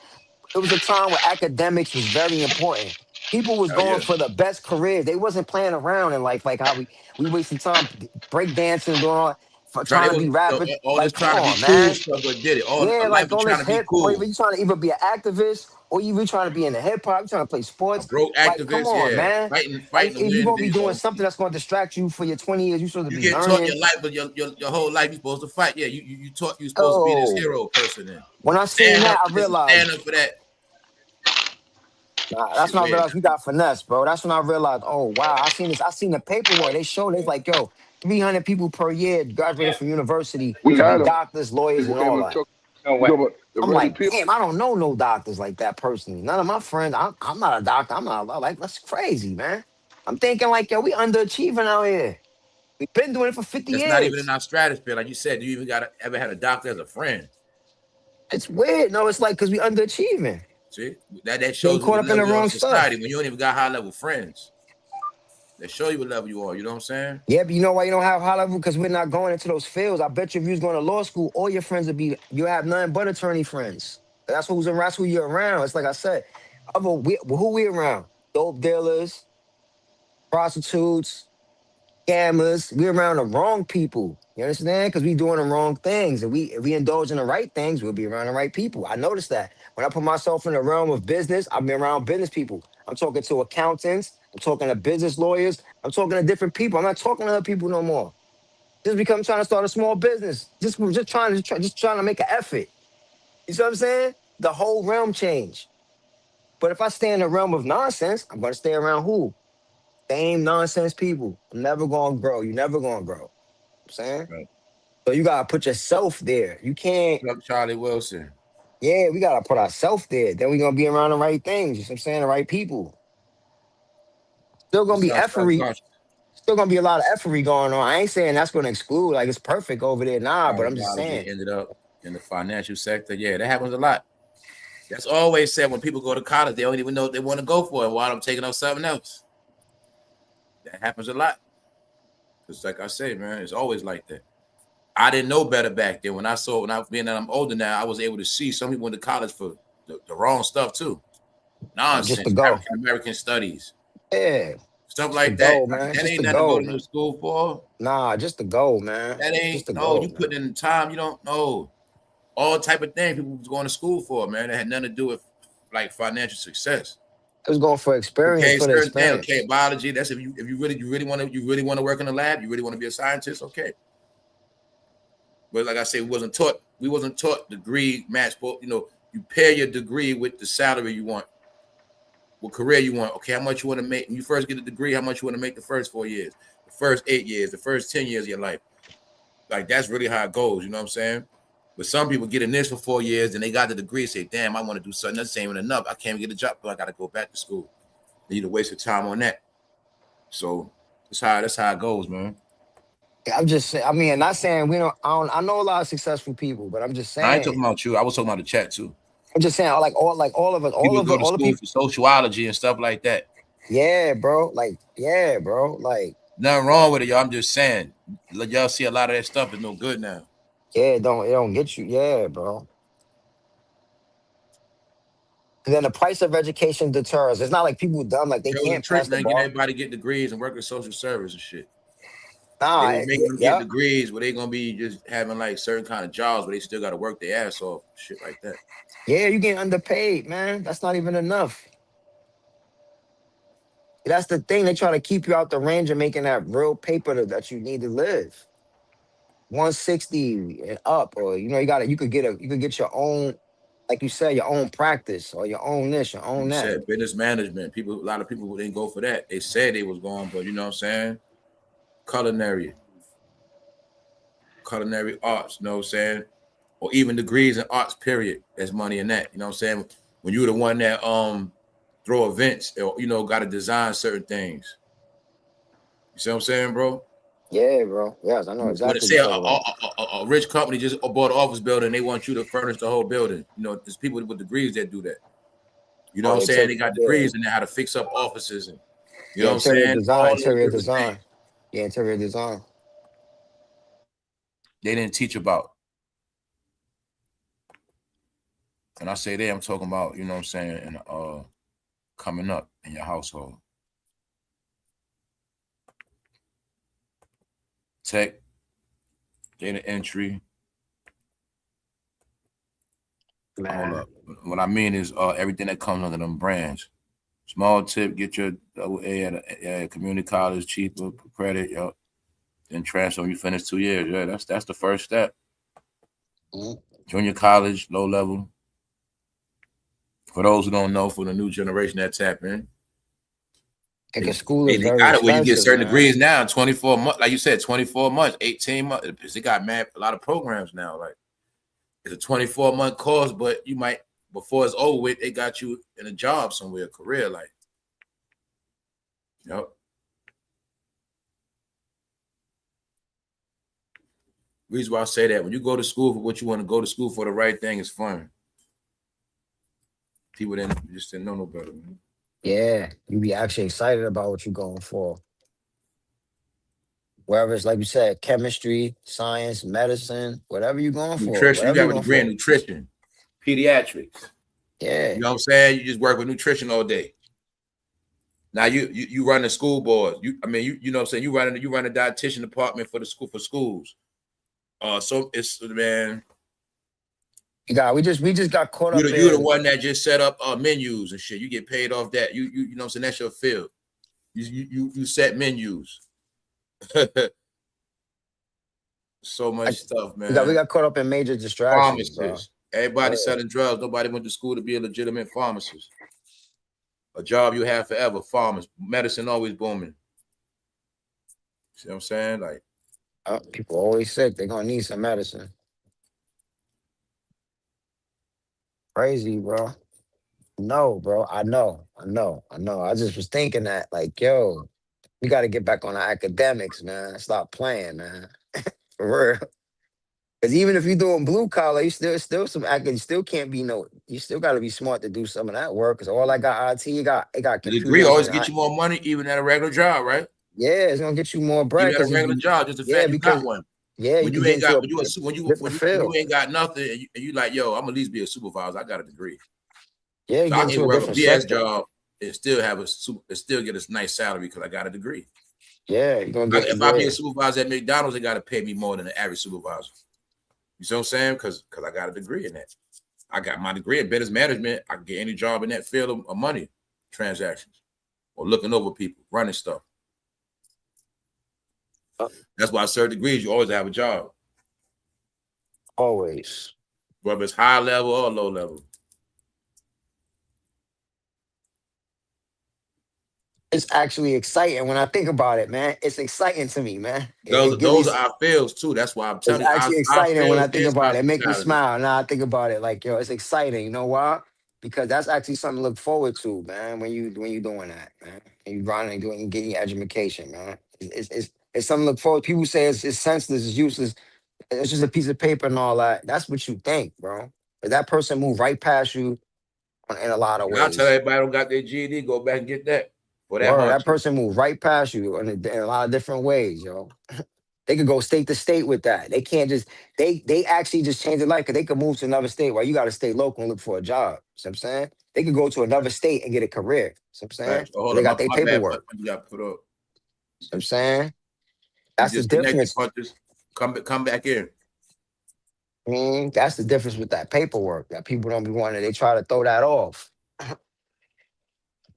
it was a time where academics was very important. People was going for the best careers. They wasn't playing around in life like how we wasting time break dancing, doing all, for trying to be rappers. All Like, this come trying to be on, cool man. stuff, but did it. Yeah, Life like was all trying this to be hip, or cool. even you trying to either be an activist or you trying to be in the hip hop, you trying to play A sports. broke Like, come activist, on, yeah. man. Fighting Like, to if you're win. gonna be doing something that's gonna distract you for your 20 years, you supposed to You be get taught your learning. life, but your whole life you're supposed to fight. Yeah, you taught you're supposed to be this Oh, hero person and when I seen stand that, up I for this and stand realized, up for that. nah, that's Shit when I weird. realized we got finesse, bro. That's when I realized, oh wow, I seen this. I seen the paperwork. They showed it's like, yo, 300 people per year graduated from university We to be had them. doctors, lawyers, and They all was that. took. No You way. know what? The I'm Ready like, People. damn, I don't know no doctors like that personally. None of my friends. I'm not a doctor. I'm not like that's crazy, man. I'm thinking like, yo, we underachieving out here. We've been doing it for 50 That's not even in years. our stratosphere. Like you said, you even ever had a doctor as a friend. It's weird. No, it's like because we underachieving. See? That Getting shows you caught what up in the level you are in wrong society stuff. when you don't even got high level friends. They show you what level you are, you know what I'm saying? Yeah, but you know why you don't have high level? Because we're not going into those fields. I bet you if you was going to law school, all your friends would be, you have nothing but attorney friends. That's who you're around. It's like I said, who we around? Dope dealers, prostitutes, scammers. We around the wrong people. You understand? Because we doing the wrong things. And if we indulge in the right things, we'll be around the right people. I noticed that. When I put myself in the realm of business, I've been around business people. I'm talking to accountants. I'm talking to business lawyers. I'm talking to different people. I'm not talking to other people no more. Just because I'm trying to start a small business. Just trying to make an effort. You see what I'm saying? The whole realm changed. But if I stay in the realm of nonsense, I'm gonna stay around who? Same nonsense people. I'm never gonna grow. You're never gonna grow. I'm saying? Right. So you gotta put yourself there. You can't, Charlie Wilson. yeah, we gotta put ourselves there. Then we gonna be around the right things. You see what I'm saying? The right people. Still gonna This be sounds effery. subconscious. Still gonna be a lot of effery going on. I ain't saying that's gonna exclude, like it's perfect over there. Nah, but I'm just saying. Ended up in the financial sector. Yeah, that happens a lot. That's always said when people go to college, they don't even know what they want to go for it while I'm taking up something else. That happens a lot. Because like I say, man, it's always like that. I didn't know better back then. When I'm older now, I was able to see some people went to college for the wrong stuff too. Just to Nonsense. go. African American studies. Yeah. Stuff Just to like that. go, man. That Just ain't to nothing to go go, to no man. school for. Nah, just to go, man. That Just ain't to no, go, you man. putting in the time you don't know. All type of things people was going to school for, man. That had nothing to do with like financial success. I was going for experience Okay, for the certain thing, experience. okay, biology. That's if you really want to work in the lab, you really want to be a scientist, okay. But like I said, we wasn't taught degree match, you pair your degree with the salary you want, what career you want. Okay, how much you want to make when you first get a degree, how much you want to make the first 4 years, the first 8 years, the first 10 years of your life. Like that's really how it goes, you know what I'm saying? But some people get in this for 4 years and they got the degree, say, damn, I want to do something that's ain't enough. I can't get a job, but I gotta go back to school. You need to waste your time on that. So that's how it goes, man. I'm just saying, I mean, not saying I know a lot of successful people, but I'm just I ain't saying. talking about you. I was talking about the chat too. I'm just saying, like all of us, People go to all the school people. for sociology and stuff like that. Yeah, bro. Like, yeah, bro. Like, Nothing wrong with it, y'all. I'm just saying, y'all see a lot of that stuff is no good now. Yeah, it don't get you. Yeah, bro. And then the price of education deters. It's not like people dumb, like they That was a can't trick, pass the man. Getting bar. everybody get degrees and work in social service and shit. They Nah, was making them get yeah. degrees where they gonna be just having like certain kind of jobs, but they still gotta work their ass off, shit like that. Yeah, you getting underpaid, man. That's not even enough. That's the thing. They try to keep you out the range of making that real paper that you need to live. 160 and up, or you could get your own, like you said, your own practice or your own this, your Like own you that. said, business management. People, a lot of people didn't go for that. They said they was going, but you know what I'm saying? Culinary, culinary arts, you know what I'm saying? Or even degrees in arts, period. There's money in that. You know what I'm saying? When you're the one that throw events or gotta design certain things. You see what I'm saying, bro? Yeah, bro. Yes, I know When it exactly say what you're talking about. a rich company just bought an office building, they want you to furnish the whole building. There's people with degrees that do that. You know Oh, what I'm they saying? took They got yeah, degrees in how to fix up offices and you know yeah, what I'm saying? All those interior different things design, yeah, interior design. they didn't teach about. And I say they, I'm talking about, you know what I'm saying, and coming up in your household. Tech, data entry. Hold Man, up. What I mean is everything that comes under them brands. Small tip, get your AA at a community college, cheaper credit, yo. Then transfer when you finish 2 years. Yeah, that's the first step. mhm. Junior college, low level. For those who don't know, for the new generation that tap in, Thinking they, school they, is they very got it where you get expensive, certain man. degrees now, 24 months, like you said, 24 months, 18 months. They got a lot of programs now. Like it's a 24-month course, but you might, before it's over with, they got you in a job somewhere, a career. Like, yep. Reason why I say that when you go to school for what you want to go to school for, the right thing is fun. People just didn't know no better, man. Yeah, you be actually excited about what you're going for. Wherever it's like you said, chemistry, science, medicine, whatever you're going for, Nutrition, you whatever you're got a going degree in for. nutrition, pediatrics. Yeah, You know what I'm saying? You just work with nutrition all day. Now you run the school board. You know what I'm saying? You run a dietitian department for the school for schools. So it's man, we just got caught up you're the in. one that just set up menus and shit. You get paid off that. You know what I'm saying? That's your field. You set menus. So much Like, stuff, we man. got caught up in major distractions, bro. Pharmacists. Everybody Yeah. selling drugs. Nobody went to school to be a legitimate pharmacist. A job you have forever. Pharmacist. Medicine always booming. See what I'm saying? Like, People always sick. They're gonna need some medicine. Crazy, bro. No, bro. I know. I just was thinking that, like, yo, we got to get back on our academics, man. Stop playing, man. For real. Because even if you're doing blue collar, you still some you still can't be no. You still got to be smart to do some of that work. Because all I got IT, it got the degree computers always and get you more money, even at a regular job, right? yeah, it's gonna get you more bread. Even at a Because regular job, just the yeah, fact you got because one. yeah, you When could you get ain't into got, a different when you field. ain't got nothing, and you like, yo, I'm at least be a supervisor. I got a degree, Yeah, you so get I can into a work a different BS sector. job and still still get a nice salary because I got a degree. Yeah, you're gonna get If I be a yeah, supervisor at McDonald's, they got to pay me more than the average supervisor. You see what I'm saying? Because I got a degree in that. I got my degree in business management. I can get any job in that field of money transactions or looking over people, running stuff. uh, That's why certain degrees, you always have a job, always. whether it's high level or low level. It's actually exciting when I think about it, man. It's exciting to me, man. It gives me. Those are our fields too. That's why I'm It's telling you, actually our exciting when I fields think is about it. It make me hospitality. smile. Now I think about it, like yo, it's exciting. You know why? Because that's actually something to look forward to, man. When you doing that, man, and you grinding and doing and getting your education, man. It's something to look forward. People say it's senseless, it's useless. It's just a piece of paper and all that. That's what you think, bro. But that person moved right past you in a lot of And I tell ways. everybody don't got their GED, go back and get that for that Word, that hardship. person moved right past you in a lot of different ways, yo. They could go state to state with that. They can't just they actually just change their life because they could move to another state while you got to stay local and look for a job. See what I'm saying? They could go to another state and get a career. See what I'm saying? Facts. Oh, hold They on, got their my bad. paperwork. You got put up. See what I'm saying? You That's the disconnected, difference. punches. Come back in. That's the difference with that paperwork that people don't be wanting. They try to throw that off.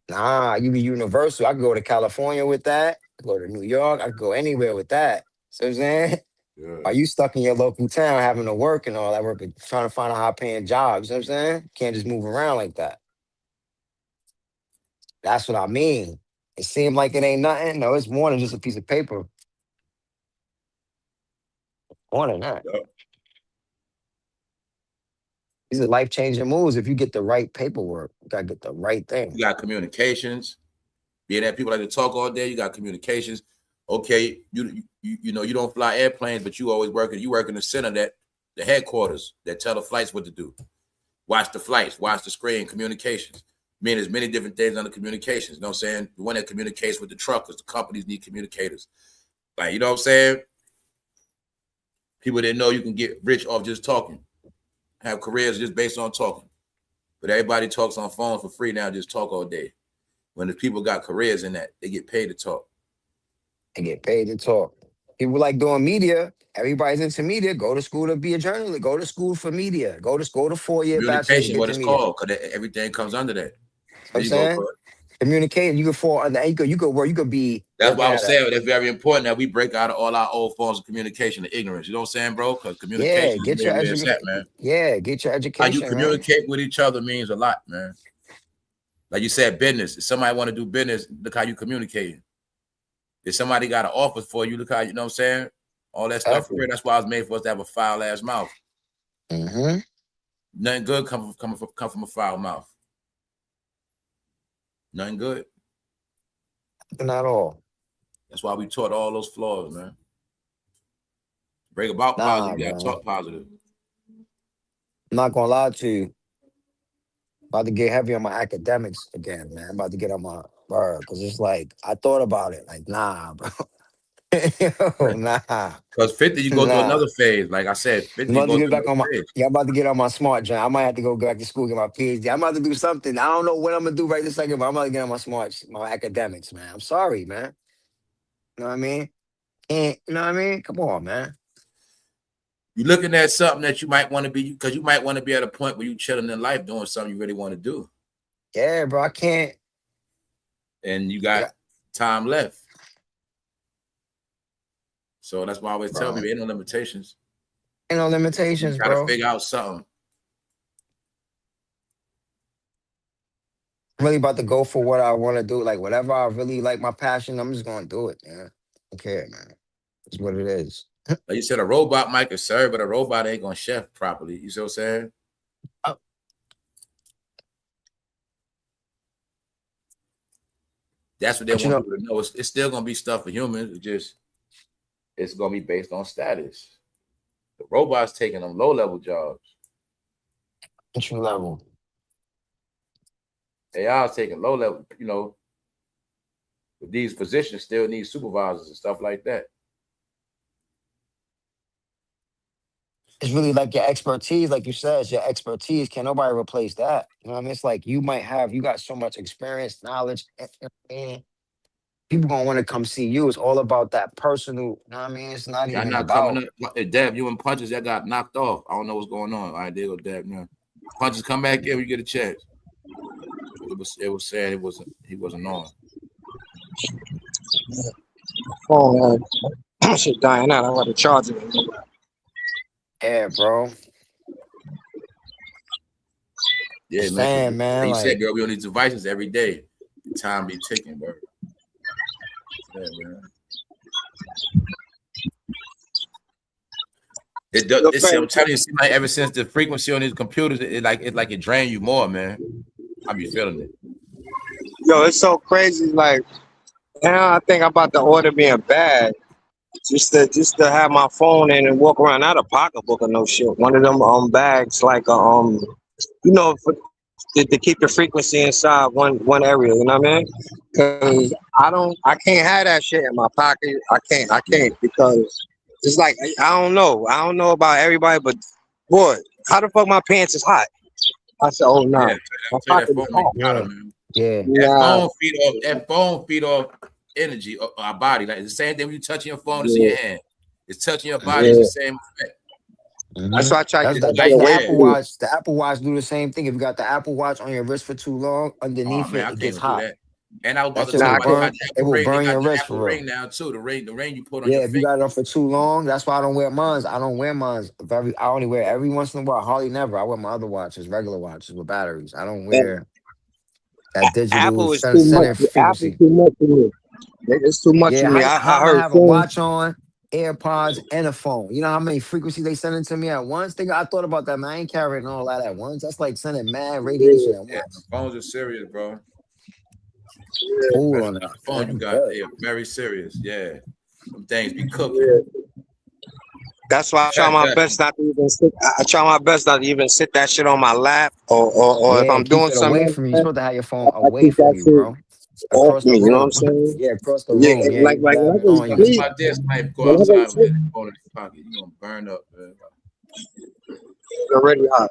Nah, you be universal. I could go to California with that. I could go to New York. I could go anywhere with that. See what I'm saying? Yeah. Are you stuck in your local town having to work and all that work, and trying to find a high paying job? You know what I'm saying? Can't just move around like that. That's what I mean. It seemed like it ain't nothing. No, it's more than just a piece of paper. More than that. Yep. These are life changing moves if you get the right paperwork. You gotta get the right thing. You got communications. Being that people like to talk all day, you got communications. Okay, you know you don't fly airplanes, but you always working. You work in the center, that the headquarters that tell the flights what to do. Watch the flights, watch the screen, communications. I mean, there's many different things under communications. You know what I'm saying? The one that communicates with the truckers, the companies need communicators. Like, you know what I'm saying? People didn't know you can get rich off just talking. Have careers just based on talking. But everybody talks on phones for free now, just talk all day. When the people got careers in that, they get paid to talk. They get paid to talk. People like doing media. Everybody's into media. Go to school to be a journalist. Go to school for media. Go to 4-year bachelor's. Communication, what it's called, because everything comes under that. I'm saying communicating. You could fall under. You could work. You could be. That's why I was saying that's very important that we break out of all our old forms of communication and ignorance. You know what I'm saying, bro? Because communication. Yeah, get your education, man. Yeah, get your education. How you communicate with each other means a lot, man. Like you said, business. If somebody want to do business, look how you communicate. If somebody got an offer for you, look how, you know what I'm saying? All that stuff. For real. That's why I was made for us to have a foul ass mouth. Mm-hmm. Nothing good come from a foul mouth. Nothing good. Not at all. That's why we taught all those flaws, man. Break about positive, you gotta talk positive. I'm not gonna lie to you. About to get heavy on my academics again, man. I'm about to get on my bird because it's like I thought about it. Like, nah, bro. Yo, nah. Because 50, you go to another phase. Like I said, 50, I'm about you to get back on my. phase. Yeah, I'm about to get on my smart job. I might have to go back to school, get my PhD. I'm about to do something. I don't know what I'm gonna do right this second, but I'm about to get on my academics, man. I'm sorry, man. You know what I mean? And you know what I mean? Come on, man. You're looking at something that you might want to be, because you might want to be at a point where you're chilling in life doing something you really want to do. Yeah, bro, I can't. And you got time left. So that's why I always tell people, ain't no limitations. Ain't no limitations, bro. Try to figure out something. I'm really about to go for what I want to do. Like, whatever I really like, my passion, I'm just going to do it, man. Okay, man. It's what it is. Like you said, a robot might can serve, but a robot ain't going to chef properly. You see what I'm saying? Oh. That's what they want people to know. It's still going to be stuff for humans. It's going to be based on status. The robots taking them low-level jobs. Entry level. AI is taking low-level, you know. But these positions still need supervisors and stuff like that. It's really like your expertise, like you said, it's your expertise. Can't nobody replace that. You know what I mean? It's like you got so much experience, knowledge, and people gonna want to come see you. It's all about that personal, you know what I mean? It's not even about coming up. Deb, you and Punches that got knocked off. I don't know what's going on. All right, there go Deb now. Punches, come back in when you get a chance. It was sad he wasn't on. Phone shit dying out. I got to charge it. Yeah, bro. Yeah, man. Like you said, girl, we on these devices every day. The time be ticking, bro. Yeah, man. I'm telling you, it seems like ever since the frequency on these computers, it drain you more, man. I be feeling it. Yo, it's so crazy. Like now, I think I'm about to order me a bag, just to have my phone in and walk around. Not a pocketbook or no shit. One of them bags, like you know, to keep the frequency inside one area. You know what I mean? Because I can't have that shit in my pocket. I can't because It's like I don't know. I don't know about everybody, but boy, how the fuck my pants is hot? I said, oh no, Yeah, my tell you that pocket is phone make hot. you hotter, Yeah, man. yeah. That Nah, phone feed off. That phone feed off energy of our body. Like the same thing when you touching your phone, it's in yeah, your hand. It's touching your body. It's yeah. the same effect. That's why I try to That's get the that Like, shit that's the away yeah. Apple from me. Watch. The Apple Watch do the same thing. If you got the Apple Watch on your wrist for too long, Oh underneath man, it, I it can't gets even do hot. that. And I was about That to shit tell will Nah, you, I they can't. burn. got the It Apple will Ring. They burn got your the wrist Apple for real. Ring now too. The ring you put on Yeah, your if you finger. got it on for too long, that's why I don't wear mines. I don't wear mines. I only wear every once in a while. Hardly never. I wear my other watches, regular watches with batteries. I don't And wear that digital Apple is too much. sending Apple frequency. too much for me. It's too much for Yeah, me. how I am I heard have a soon. watch on, AirPods, and a phone? You know how many frequencies they sending to me at once? I thought about that, man. I ain't carrying all that at once. That's like sending mad radiation at Yeah, the once. phones are serious, bro. Cool Especially on not that. the phone you Man. got. Good. They are very serious. Yeah, them things be cooking. Yeah. That's why I try my best not to even sit. I try my best not to even sit that shit on my lap, or if Yeah, I'm keep doing it away something from you. You're else, supposed to have your phone I away keep from that you, shit bro. off Across the me. You know what I'm room. saying? Yeah, across the Yeah, room. and Yeah, like you when have I it go to on Yo, you. this is sleep, my desk knife. Go when I go to outside with sleep, that phone in your pocket. You gonna burn up, man. it's already hot.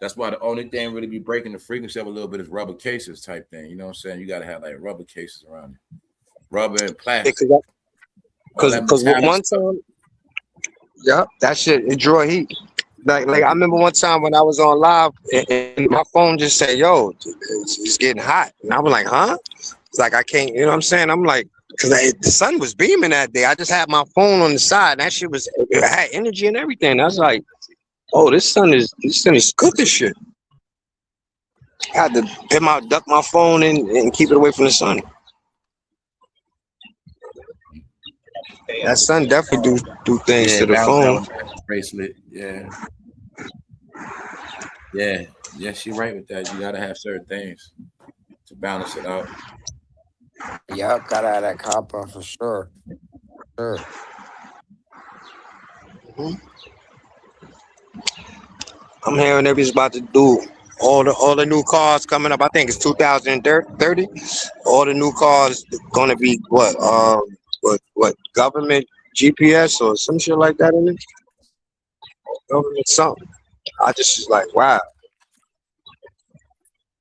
That's why the only thing really be breaking the frequency of a little bit is rubber cases type thing. You know what I'm saying? You gotta have like rubber cases around it. Rubber and plastic. All that Because metallic one stuff. time, yeah, that shit it draw heat. Like I remember one time when I was on live and my phone just said, "Yo, it's getting hot," and I was like, "Huh?" It's like I can't. You know what I'm saying? I'm like, because the sun was beaming that day. I just had my phone on the side. And that shit it had energy and everything. I was like, "Oh, this sun is cooking shit." I had to duck my phone and keep it away from the sun. That sun definitely do things Yeah, to the that phone. was bracelet. Yeah. Yeah. Yes, you're right with that. You gotta have certain things to balance it out. Yep, gotta have that copper for sure. Sure. I'm hearing everybody's about to do all the new cars coming up. I think it's 2030. All the new cars gonna be what government GPS or some shit like that in it. Government something. I just was like, wow.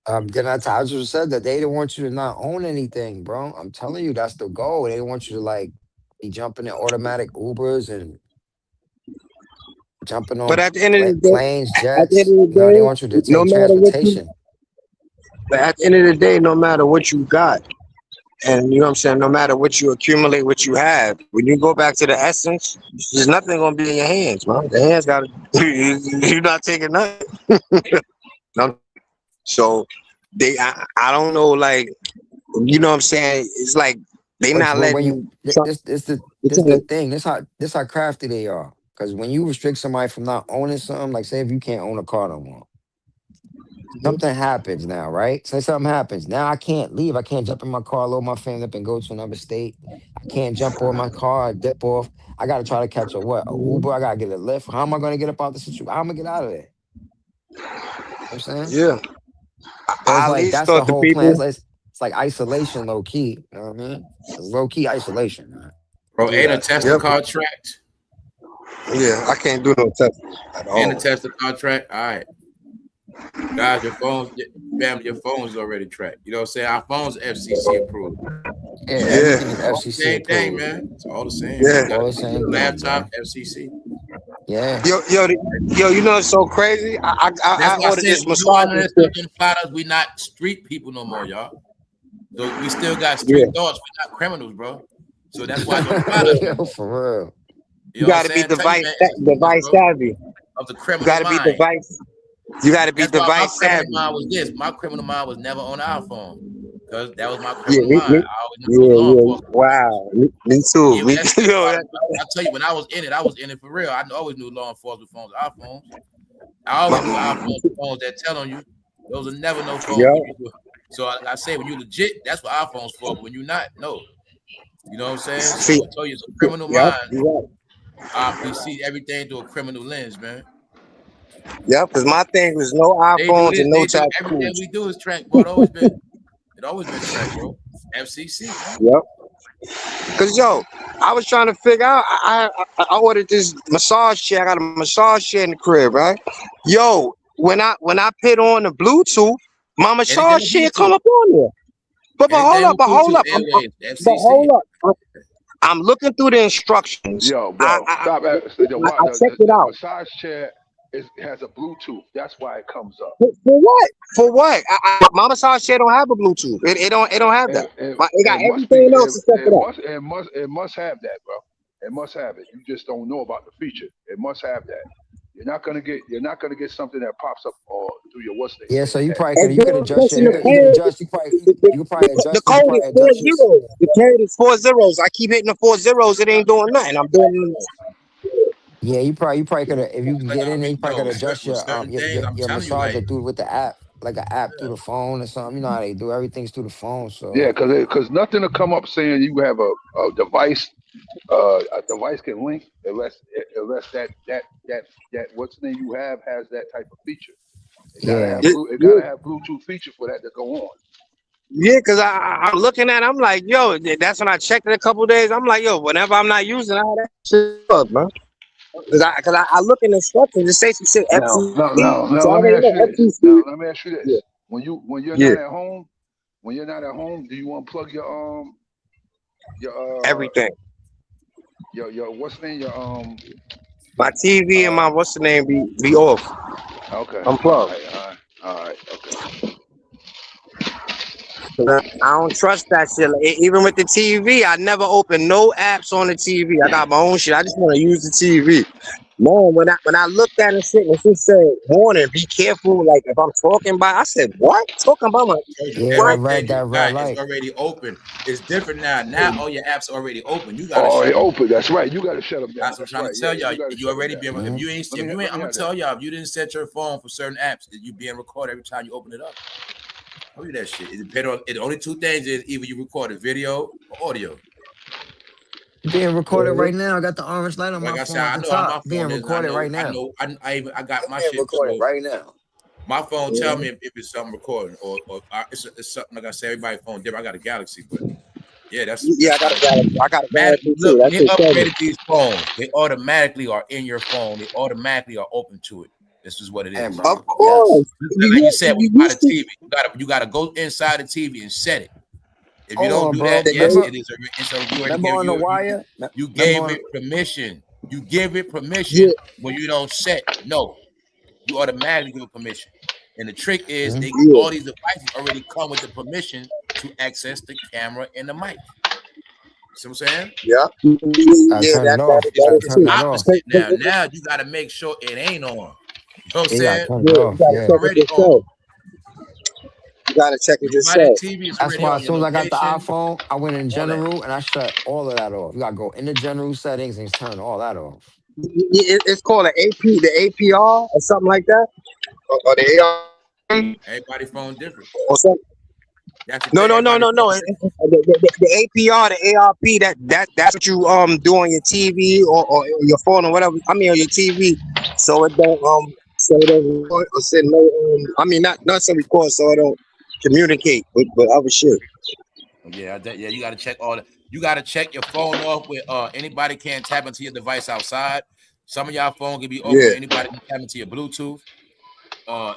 Then I just said that they don't want you to not own anything, bro. I'm telling you, that's the goal. They don't want you to like be jumping in automatic Ubers and jumping But on at the end of the planes, day, at the jets. end of You know, they the want you to day, no take matter what you, transportation. but at the end of the day, no matter what you got, and you know what I'm saying, no matter what you accumulate, what you have, when you go back to the essence, there's nothing gonna be in your hands, bro. The hands got you're not taking nothing. No. So I don't know, like, you know what I'm saying? It's like they not But when letting Trump. this the thing. This how crafty they are. Because when you restrict somebody from not owning something, like say if you can't own a car no more, something happens now, right? Say something happens. Now I can't leave. I can't jump in my car, load my family up, and go to another state. I can't jump on my car, dip off. I gotta try to catch a what? A Uber. I gotta get a lift. How am I gonna get up out the situation? How am I gonna get out of there? You know what I'm saying? Yeah, So it's I at like least that's the thought the whole plan. people. It's like isolation, low key. You know what I mean? It's low key isolation, man. Bro, Do ain't a that. Tesla Yep. car tracked? Yeah, I can't do no test at Ain't a all. Tesla car tracked? All right. Guys, your phones, family, your phone's already tracked. You know what I'm saying? Our phone's FCC approved. Yeah, Yeah, everything is All the FCC same thing, approved. man. It's all the same. yeah. You got All a the same computer, thing, laptop, bro. FCC. Yeah. Yo, you know it's so crazy. That's I why I ordered said this we do all of massage that stuff shit. in flat us. We not street people no more, y'all. So we still got Yeah, street thoughts. We're not criminals, bro. So that's why you don't flat us no Yo, more. for real. You you know what I'm got to be saying? I tell you, man, it's a sickness, device bro, savvy. of the You criminal got to be mind. device. You got to be That's why my device criminal savvy. mind was this. My criminal mind was never on our phone because that was my Yeah, criminal mind. I always knew those law yeah. enforcement officers. Wow, me too. Even Me that's too. Yo, why I tell you when I was in it for real. I always knew law enforcement phones, our phones. I always knew our phones that tell on you. Those are never no phones yeah, when you do. So like I say, when you legit, that's what our phones for. But when you're not, no. You know what I'm saying? So see, I told you it's a criminal yeah, mind. you right. We see everything through a criminal lens, man. Yeah, because my thing was no They do iPhones this, and no they do everything tattoos. we do is tracked, bro. It always been tracked, bro. FCC, man. Yep. Cause yo, I was trying to figure out. I ordered this massage chair. I got a massage chair in the crib, right? Yo, when I put on the Bluetooth, my Anything massage with chair come Bluetooth. up on there. But hold Anything up, with Bluetooth, airwaves, but FCC. hold up. I'm looking through the instructions. Yo, bro, stop. I checked it The out. massage chair has a Bluetooth. That's why it comes up. For what? For what? My massage chair don't have a Bluetooth. It don't have that. It got It must be. everything else except for that. It must have that, bro. It must have it. You just don't know about the feature. It must have that. You're not gonna get something that pops up or through your what's Yeah, so you name. probably And could then adjust your pressing the you could code. adjust you could probably The adjust it. You code probably is 4 adjust your zeros. The code is 4 zeros. I keep hitting the 4 zeros. It ain't doing nothing. I'm doing. yeah, you probably could if you Just can like get I in there, mean, you probably could adjust with your certain things, I'm your telling you, massager like, through with the app, like an app through the phone or something. You know how they do everything's through the phone. Yeah, So because nothing will come up saying you have a device. A device can link unless that what's the name you have has that type of feature. It gotta yeah. have Bluetooth feature for that to go on. Yeah, because I'm looking at it, I'm like, yo, that's when I checked it a couple days. I'm like, yo, whenever I'm not using it, I have that shit up, man. Because I look in the instructions, it say some shit Now, FCC, so I let me already ask know you this. FCC. Now, let me ask you Yeah, this. When you're yeah, not at home, do you unplug your everything. your what's the name My TV and my what's the name be off. okay. Unplugged. All right. Okay. I don't trust that shit. Like, even with the TV, I never open no apps on the TV. I got my own shit. I just want to use the TV. Man, when I looked at it shit and she said, "Warning, be careful." Like if I'm talking about, I said, "What? Talking about my Yeah, what?" that red is light. already open. It's different now. Now all your apps are already open. You gotta Oh, shut they them. open. That's right. You gotta shut them down. That's what I'm That's trying right. to Yeah, tell y'all. you gotta You shut them already down. being. If you ain't. Let me I'm gonna have tell that. y'all. If you didn't set your phone for certain apps, that you being recorded every time you open it up. Tell you that shit. It depends on. It only two things is either you record a video or audio. Being recorded right now. I got the orange light on Like my I phone said, at I the know how my top. Being phone is. recorded right now. I got my Being shit. recorded So right now. my phone tell me if it's something recording or it's something. Like I said, everybody's phone different. I got a Galaxy, but yeah, Yeah, that's how it is. I got a Galaxy too. Look, when That they shit seven. upgraded these phones, they automatically are in your phone. They automatically are open to it. This is what it Hey, is. Of bro. Yes. course. Like you said, when you buy the used to TV, you gotta go inside the TV and set it. If you Hold don't on, do bro. that, the yes, Remember, it is. You already remember give on the wire. you Remember gave on. it permission. You give it yeah, permission when you don't set. No, you automatically give it permission. And the trick is, Mhm. yeah, all these devices already come with the permission to access the camera and the mic. See what I'm saying? yeah. I Yeah, turn it off. It's, I that is it's turn true. that off. opposite now. Now you got to make sure it ain't on. You know what I'm Yeah, you gotta saying? turn it Yeah, you off. gotta It's Yeah. check it already on. yourself. You gotta check it When you buy that yourself. TV, it's That's already why on as your soon as I got the location, iPhone, I went in all that. general and I shut all of that off. You gotta go into general settings and turn all that off. It's called an AP, the APR or something like that, or the AR Everybody phone different. or something. That's the No, thing. no, no, Everybody no, phone no. different. The APR, the ARP, that's what you do on your TV or your phone or whatever. I mean on your TV, so it don't record or send no I mean not so record so it don't communicate with other shit. Yeah, you got to check all that. You got to check your phone off with anybody can't tap into your device outside. Some of y'all phone can be open Yeah, where anybody can tap into your Bluetooth.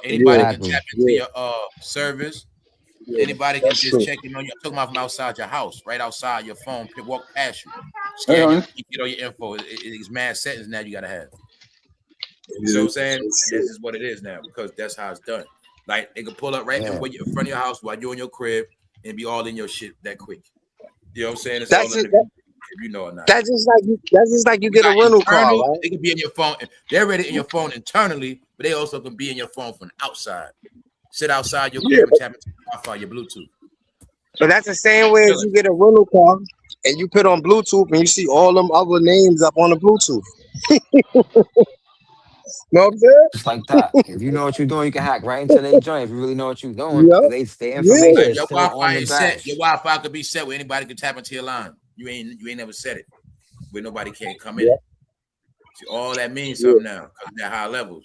Anybody yeah, can tap Exactly. into yeah, your service. yeah. Anybody can That's just true. check in on you. I'm talking about from outside your house, right outside your phone, walk past you, Hey, scan honey. you get all your info. It's mad settings now you got to have. You see what Yeah, I'm saying? that's This true. is what it is now because that's how it's done. Like they can pull up right in Yeah. front of your house while you're in your crib and be all in your shit that quick. You know what I'm saying? It's That's all in just the if you know or not. that's just like you You get a got rental car, internal, right? they can be in your phone. They're already in your phone internally, but they also can be in your phone from the outside. Sit outside your Yeah, crib and tap into your Wi-Fi, your Bluetooth. but that's the same way as Feel it. you get a rental car and you put on Bluetooth and you see all them other names up on the Bluetooth. Know what I'm saying? Just like that. If you know what you're doing, you can hack right into their joint. If you really know what you're doing, Yeah, their information yeah, Like is your still Wi-Fi on the is set. Your dash. Wi-Fi could be set where anybody can tap into your line. You ain't never set it where nobody can't come in yeah, it. See, all that means yeah, something now because they're high levels.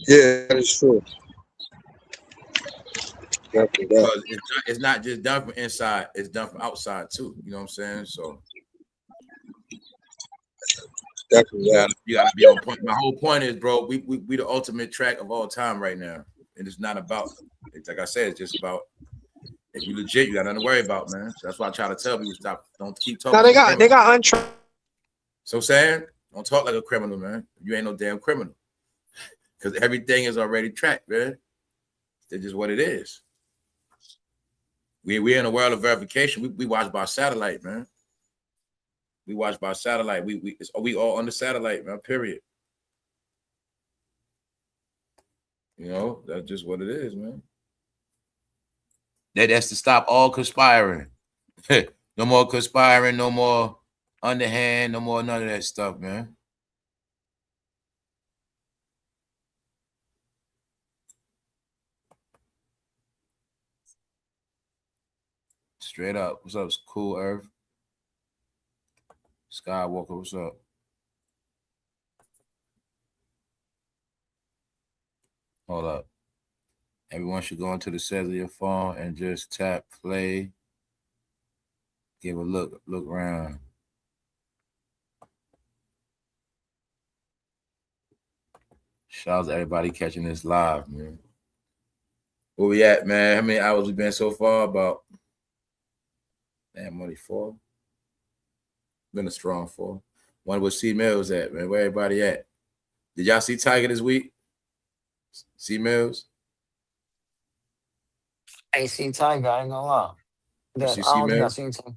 yeah. That is true. Definitely that. Because it's not just done from inside, it's done from outside too. You know what I'm saying? So Definitely that. you gotta be on point. My whole point is, bro, we the ultimate track of all time right now. And it's not about, it's like I said, it's just about if you legit, you got nothing to worry about, man. So that's why I try to tell people don't keep talking. Now they got untracked. So saying, don't talk like a criminal, man. You ain't no damn criminal. Because everything is already tracked, man. It's just what it is. We're in a world of verification. We watch by satellite, man. We watch by satellite. We all under satellite, man. Period. You know, that's just what it is, man. That's to stop all conspiring. No more conspiring, no more underhand, no more none of that stuff, man. Straight up. What's up, Cool Earth? Skywalker, what's up? Hold up. Everyone should go into the settings of your phone and just tap play. Give a look around. Shout out to everybody catching this live, man. Where we at, man? How many hours we been so far? About only 4. Been a strong 4. Wonder where C Mills at, man. Where everybody at? Did y'all see Tiger this week? C Mills? I ain't seen Tiger, I ain't gonna lie. You see I C don't think I Mills? seen Tiger.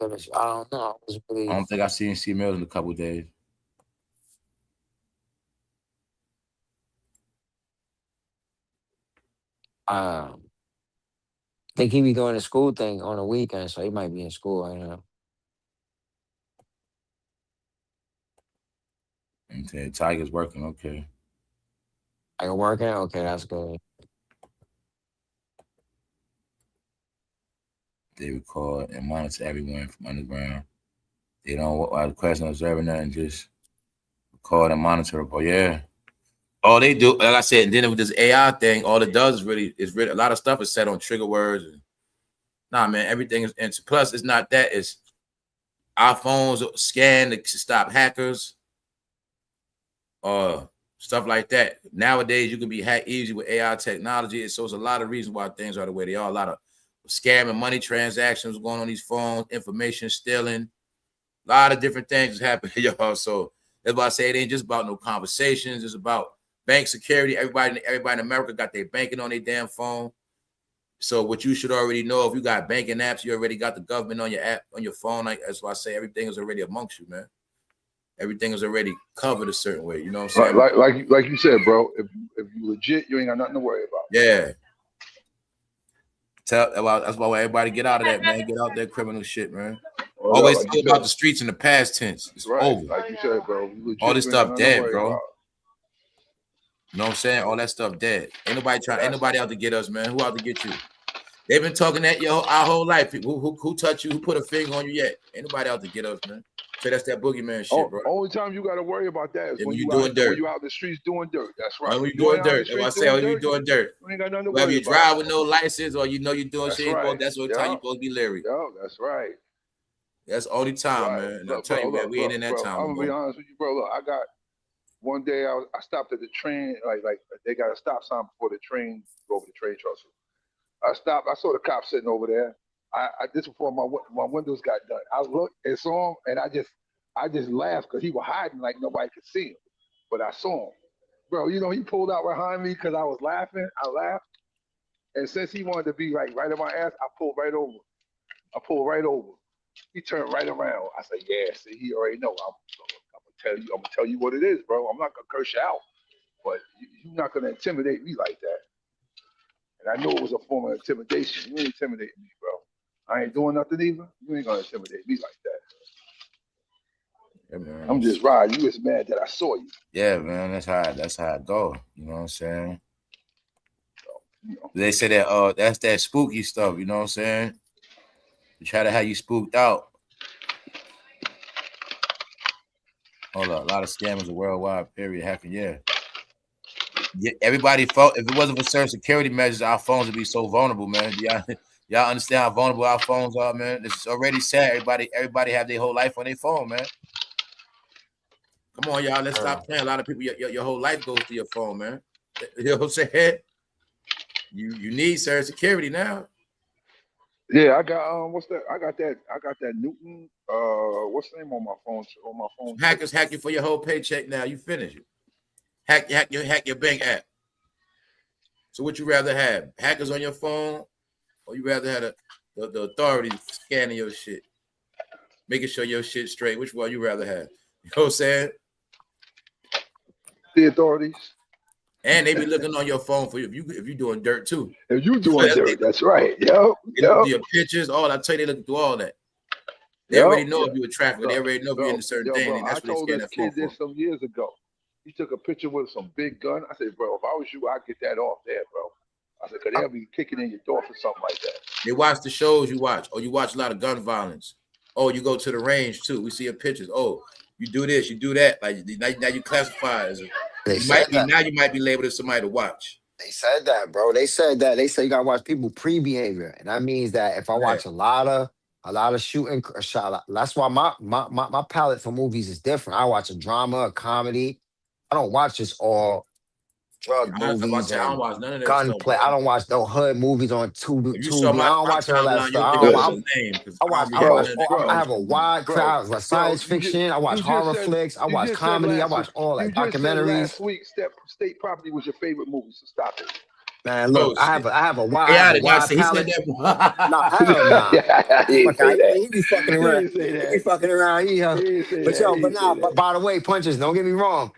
I don't know. I was really I don't think I've seen C Mills in a couple days. I think he be doing the school thing on the weekend, so he might be in school right now. Okay, Tiger's working, okay. Tiger working? Okay, that's good. They record and monitor everyone from underground. They don't question observing nothing, just record and monitor. Oh yeah. All they do, like I said, and then with this AI thing, all it does is really a lot of stuff is set on trigger words. And, nah, man, everything is, and plus it's not that, it's our phones scan to stop hackers, stuff like that. Nowadays, you can be hacked easy with AI technology. So there's a lot of reasons why things are the way they are. A lot of scamming, money transactions going on these phones, information stealing, a lot of different things is happening, y'all. So that's why I say it ain't just about no conversations. It's about bank security. Everybody in America got their banking on their damn phone. So what you should already know, if you got banking apps, you already got the government on your app, on your phone. Like, that's why I say everything is already amongst you, man. Everything is already covered a certain way. You know what I'm saying? Like you said, bro. If you legit, you ain't got nothing to worry about. Yeah. That's why everybody get out of that, man. Get out that criminal shit, man. Always think about the streets in the past tense. It's over. Like you said, bro. Legit, all this stuff dead, bro. About. You know what I'm saying? All that stuff dead. Ain't nobody out to get us, man. Who out to get you? They've been talking that our whole life. Who touched you? Who put a finger on you yet? Ain't nobody out to get us, man. So that's that boogeyman shit, bro. Only time you got to worry about that is when you doing dirt. When you out in the streets doing dirt. That's right. When you doing dirt. That's what I say. When you doing dirt. You ain't got nothing to whether worry you drive with no license or you know you're doing shit, that's the only time you're supposed to be leery. Yo, that's right. That's the only time, man. And I'll tell you, man, we ain't in that time. I'm gonna be honest with you, bro. Look, I got one day I stopped at the train, like they got a stop sign before the train go over the train trestle. I stopped. I saw the cop sitting over there. This before my windows got done. I looked and saw him, and I just laughed because he was hiding like nobody could see him. But I saw him, bro. You know, he pulled out behind me because I was laughing. I laughed, and since he wanted to be like right in my ass, I pulled right over. He turned right around. I said, "Yeah, see, he already know. I'm gonna tell you what it is, bro. I'm not gonna curse you out, but you're not gonna intimidate me like that." And I know it was a form of intimidation. You ain't intimidating me, bro. I ain't doing nothing either. You ain't gonna intimidate me like that. Yeah, man. I'm just riding. You just mad that I saw you. Yeah, man. That's how it go. You know what I'm saying? They say that that's that spooky stuff. You know what I'm saying? You try to have you spooked out. Hold up, a lot of scammers are worldwide. Period. Hacking, yeah. Yeah, everybody phone. If it wasn't for certain security measures, our phones would be so vulnerable, man. Y'all understand how vulnerable our phones are, man? It's already sad. Everybody have their whole life on their phone, man. Come on, y'all. Let's stop playing. A lot of people, your whole life goes to your phone, man. You know what I'm saying? You need certain security now. Yeah, I got what's that? I got that Newton. What's the name on my phone? Hackers hack you for your whole paycheck. Now you finish it. Hack your bank app. So what you rather have? Hackers on your phone, or you rather have the authorities scanning your shit, making sure your shit's straight? Which one you rather have? You know what I'm saying? The authorities. And they be looking on your phone for you if you doing dirt too. If you doing dirt, that's right. Yep. They look through your pictures, all I tell you, they look through all that. They already know if you a trafficker. They already know if you're in a certain thing. Bro, And that's I what told they scan this that phone kid this for. some years ago. He took a picture with some big gun. I said, bro, if I was you, I'd get that off there, bro. I said, because they'll be kicking in your door for something like that. They watch the shows you watch. Or you watch a lot of gun violence. Oh, you go to the range too. We see your pictures. Oh, you do this, you do that. Like now you classify as you might be labeled as somebody to watch. They said that, bro. They said that. They say you gotta watch people pre-behavior, and that means that if I watch a lot of shooting, that's why my palette for movies is different. I watch a drama, a comedy. I don't watch just all drug I movies don't and watch none of that stuff, gunplay. bro. I don't watch no hood movies on If you saw Tubi. I my don't watch all that timeline, you'll stuff. think I was the name because I don't be having none of that I going have a on. wide crowd of science fiction. I watch horror flicks. I watch comedy. I watch all that documentaries. Last week, State Property was your favorite movie, so stop it. Man, look, Oh, shit. I have a wide He said palette. that. No, hell nah. He didn't say that. He be fucking He around. didn't say He that. be fucking around. He didn't say But that. yo, He but didn't nah, say but that. by the way, punches, don't get me wrong.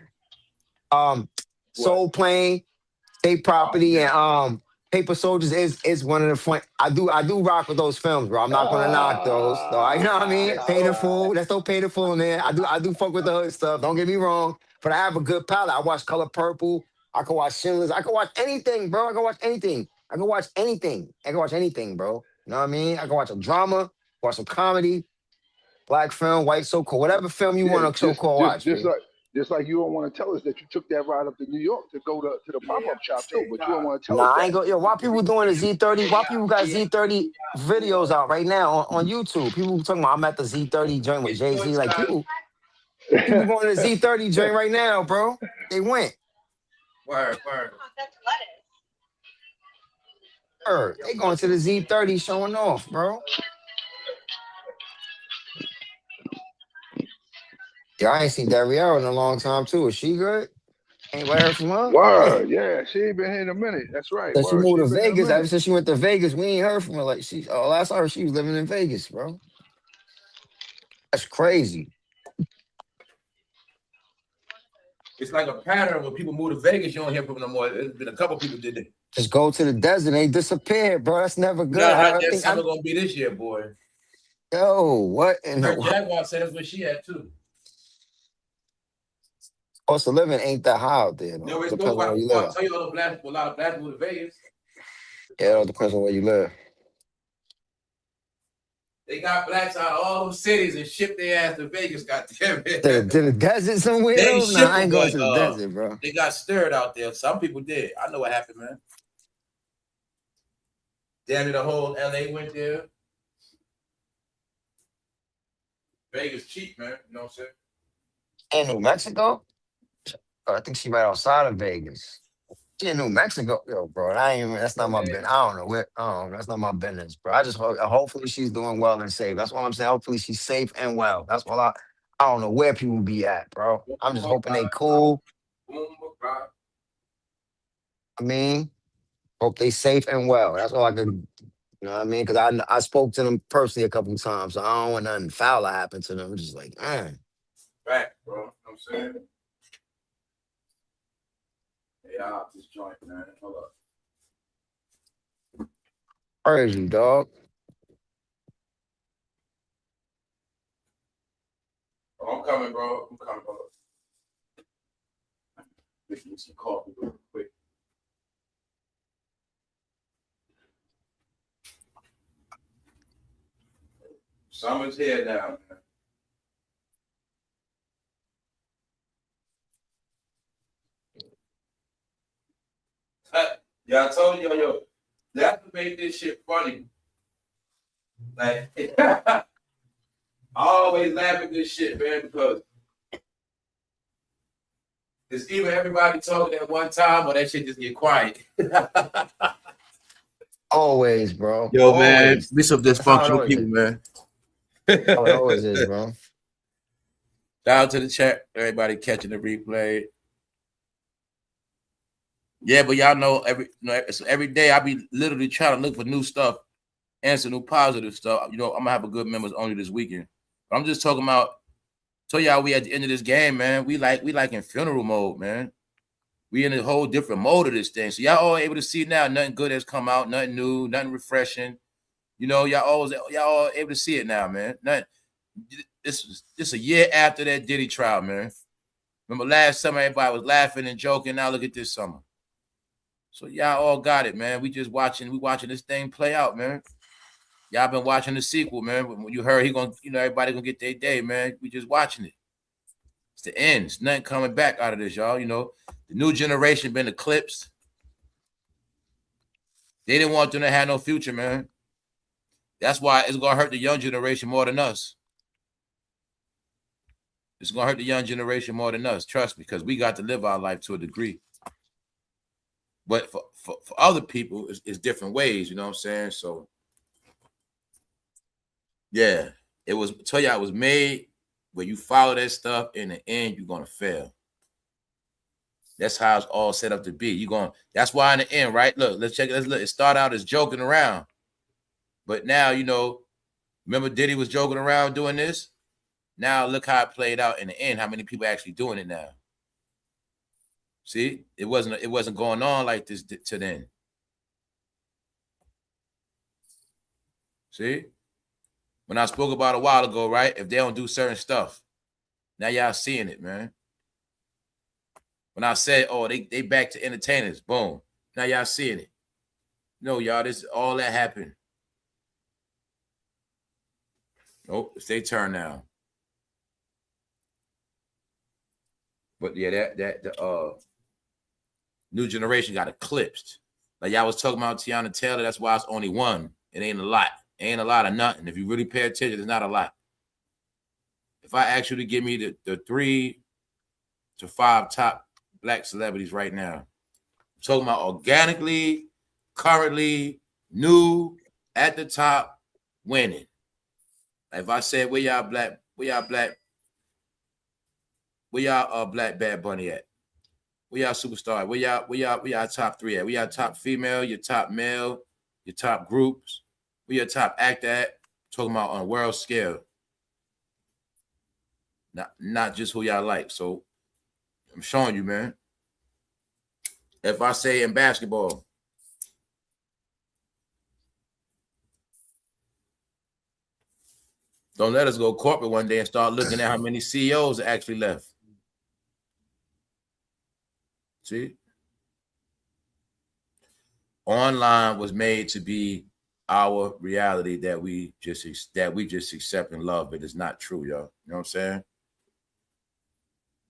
What? Soul Plane, State Property, and Paper Soldiers is one of the fun. I do rock with those films, bro. I'm not gonna knock those. So you know what I mean? Paid in Full. There's no Paid in Full in there. I do fuck with the hood stuff. Don't get me wrong. But I have a good palette. I watch Color Purple. I can watch Schindler's. I can watch anything, bro. I can watch anything. I can watch anything. I can watch anything, bro. You know what I mean? I can watch a drama, watch some comedy, black film, white so-called, whatever film you want to so-called watch, just man. like you don't want to tell us that you took that ride up to New York to go to the pop-up shop too, but you don't want to tell us Nah, I that. ain't go. Yo, why people doing the Z30? Why people got Z30 videos out right now on YouTube? People talking about I'm at the Z30 joint with Jay-Z. Like people going to the Z30 joint right now, bro. They went. Word. They going to the Z30 showing off, bro. Yeah, I ain't seen Darielle in a long time too. Is she good? Ain't heard from her. Word, yeah, she ain't been here in a minute. That's right. So she Word, moved she to been here in a Vegas. Ever minute. since she went to Vegas, we ain't heard from her. Like last I heard, she was living in Vegas, bro. That's crazy. It's like a pattern when people move to Vegas, you don't hear from them no more. There's been a couple people did it. Just go to the desert, they disappear, bro. That's never good. Not how that summer gonna be this year, boy. Yo, what in Her the Jaguar said that's what she had too. cost of living ain't that high out there, though. No, it's Depends no. on where you I'll live. tell you, a lot of black people to Vegas. Yeah, it depends on where you live. They got blacks out of all them cities and shipped their ass to Vegas. Goddamn it. To the desert somewhere, They though? ain't Nah, shipping, I ain't going but to the desert, bro. they got stirred out there. Some people did. I know what happened, man. Damn it, the whole LA went there. Vegas cheap, man. You know what I'm saying? In New Mexico? Oh, I think she right outside of Vegas. She in New Mexico, yo, bro. That's not my business. I don't know where. That's not my business, bro. I just hopefully she's doing well and safe. That's all I'm saying. Hopefully she's safe and well. That's all I don't know where people be at, bro. I'm just hoping they cool. I mean, hope they safe and well. That's all I can. You know what I mean? Because I spoke to them personally a couple of times, so I don't want nothing foul to happen to them. I'm just like, man. Back, bro. You know what I'm saying? Yeah, this joint, man. Hold up. Where's you, dog? Oh, I'm coming, bro. Make me some coffee real quick. Summer's here now, man. Yeah, I told you, yo, that's what made this shit funny. Like, I always laugh at this shit, man, because it's either everybody talking at one time or that shit just get quiet. Always, bro. Yo, man, Always. we some That's how it dysfunctional always people, is. man. How it always is, bro. Shout out to the chat, everybody catching the replay. Yeah, but y'all know every day I be literally trying to look for new stuff and some new positive stuff. You know, I'm gonna have a good members only this weekend. But I'm just talking about. Tell y'all we at the end of this game, man. We like in funeral mode, man. We in a whole different mode of this thing. So y'all all able to see now. Nothing good has come out. Nothing new. Nothing refreshing. You know, y'all all able to see it now, man. Nothing. This a year after that Diddy trial, man. Remember last summer everybody was laughing and joking. Now look at this summer. So y'all all got it, man. We watching this thing play out, man. Y'all been watching the sequel, man. When you heard everybody gonna get their day, man. We just watching it. It's the end. It's nothing coming back out of this, y'all. You know, the new generation been eclipsed. They didn't want them to have no future, man. That's why it's gonna hurt the young generation more than us. It's gonna hurt the young generation more than us. Trust me, because we got to live our life to a degree. But for other people, it's different ways. You know what I'm saying? So, yeah, it was. Tell y'all, it was made where you follow that stuff. In the end, you're gonna fail. That's how it's all set up to be. That's why in the end, right? Look, let's check it. Let's look. It started out as joking around, but now remember Diddy was joking around doing this. Now look how it played out in the end. How many people are actually doing it now? See, it wasn't going on like this to then. See, when I spoke about a while ago, right? If they don't do certain stuff, now y'all seeing it, man. When I said, oh, they back to entertainers, boom. Now y'all seeing it. No, y'all, all that happened. Nope, it's their turn now. But yeah, the new generation got eclipsed. Like y'all was talking about Teyanataylor, that's why it's only one. It ain't a lot. It ain't a lot of nothing. If you really pay attention, it's not a lot. If I ask you to give me the 3 to 5 top Black celebrities right now, I'm talking about organically, currently, new, at the top, winning. If I said where y'all Black Bad Bunny at? Where y'all superstar? Where y'all top 3 at? Where y'all top female, your top male, your top groups? Where your top actor at? Talking about on a world scale. Not just who y'all like. So I'm showing you, man. If I say in basketball, don't let us go corporate one day and start looking at how many CEOs actually left. See? Online was made to be our reality that we just accept and love, but it's not true, y'all. You know what I'm saying?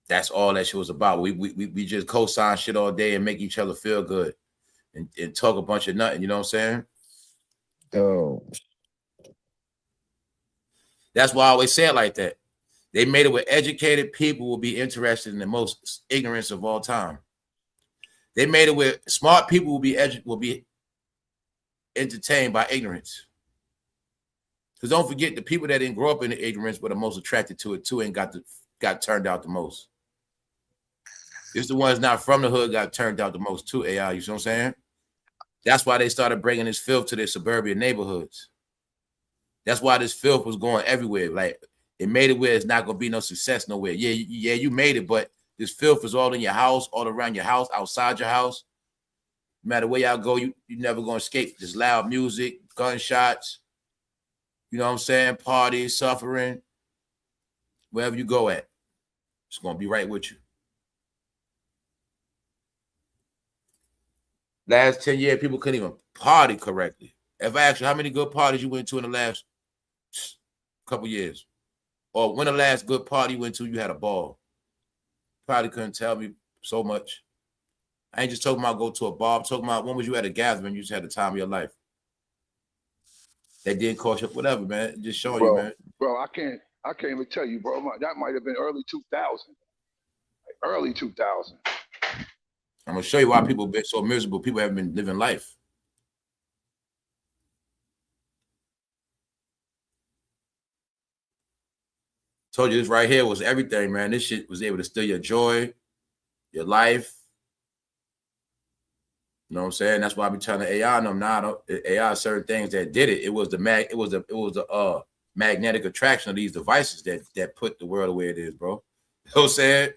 That's all that shit was about. We just co-sign shit all day and make each other feel good and talk a bunch of nothing. You know what I'm saying? Oh. That's why I always say it like that. They made it where educated people will be interested in the most ignorance of all time. They made it where smart people will be entertained by ignorance. Because don't forget, the people that didn't grow up in the ignorance were the most attracted to it too and got turned out the most. It's the ones not from the hood got turned out the most too, AI. You see what I'm saying? That's why they started bringing this filth to their suburban neighborhoods. That's why this filth was going everywhere. Like, it made it where it's not going to be no success nowhere. Yeah, you made it, but this filth is all in your house, all around your house, outside your house. No matter where y'all go, you're never going to escape. Just loud music, gunshots, you know what I'm saying? Parties, suffering. Wherever you go at, it's going to be right with you. Last 10 years, people couldn't even party correctly. If I ask you how many good parties you went to in the last couple years, or when the last good party you went to, you had a ball, probably couldn't tell me so much. I ain't just talking about go to a bar. I'm talking about when was you at a gathering, you just had the time of your life. That didn't cost you whatever, man. Just showing you, man. Bro, I can't even tell you, bro. That might have been early 2000. Early 2000. I'm gonna show you why people been so miserable. People haven't been living life. Told you this right here was everything, man. This shit was able to steal your joy, your life. You know what I'm saying? That's why I be telling the AI them now. AI certain things that did it. It was the magnetic attraction of these devices that put the world the way it is, bro. You know what I'm saying?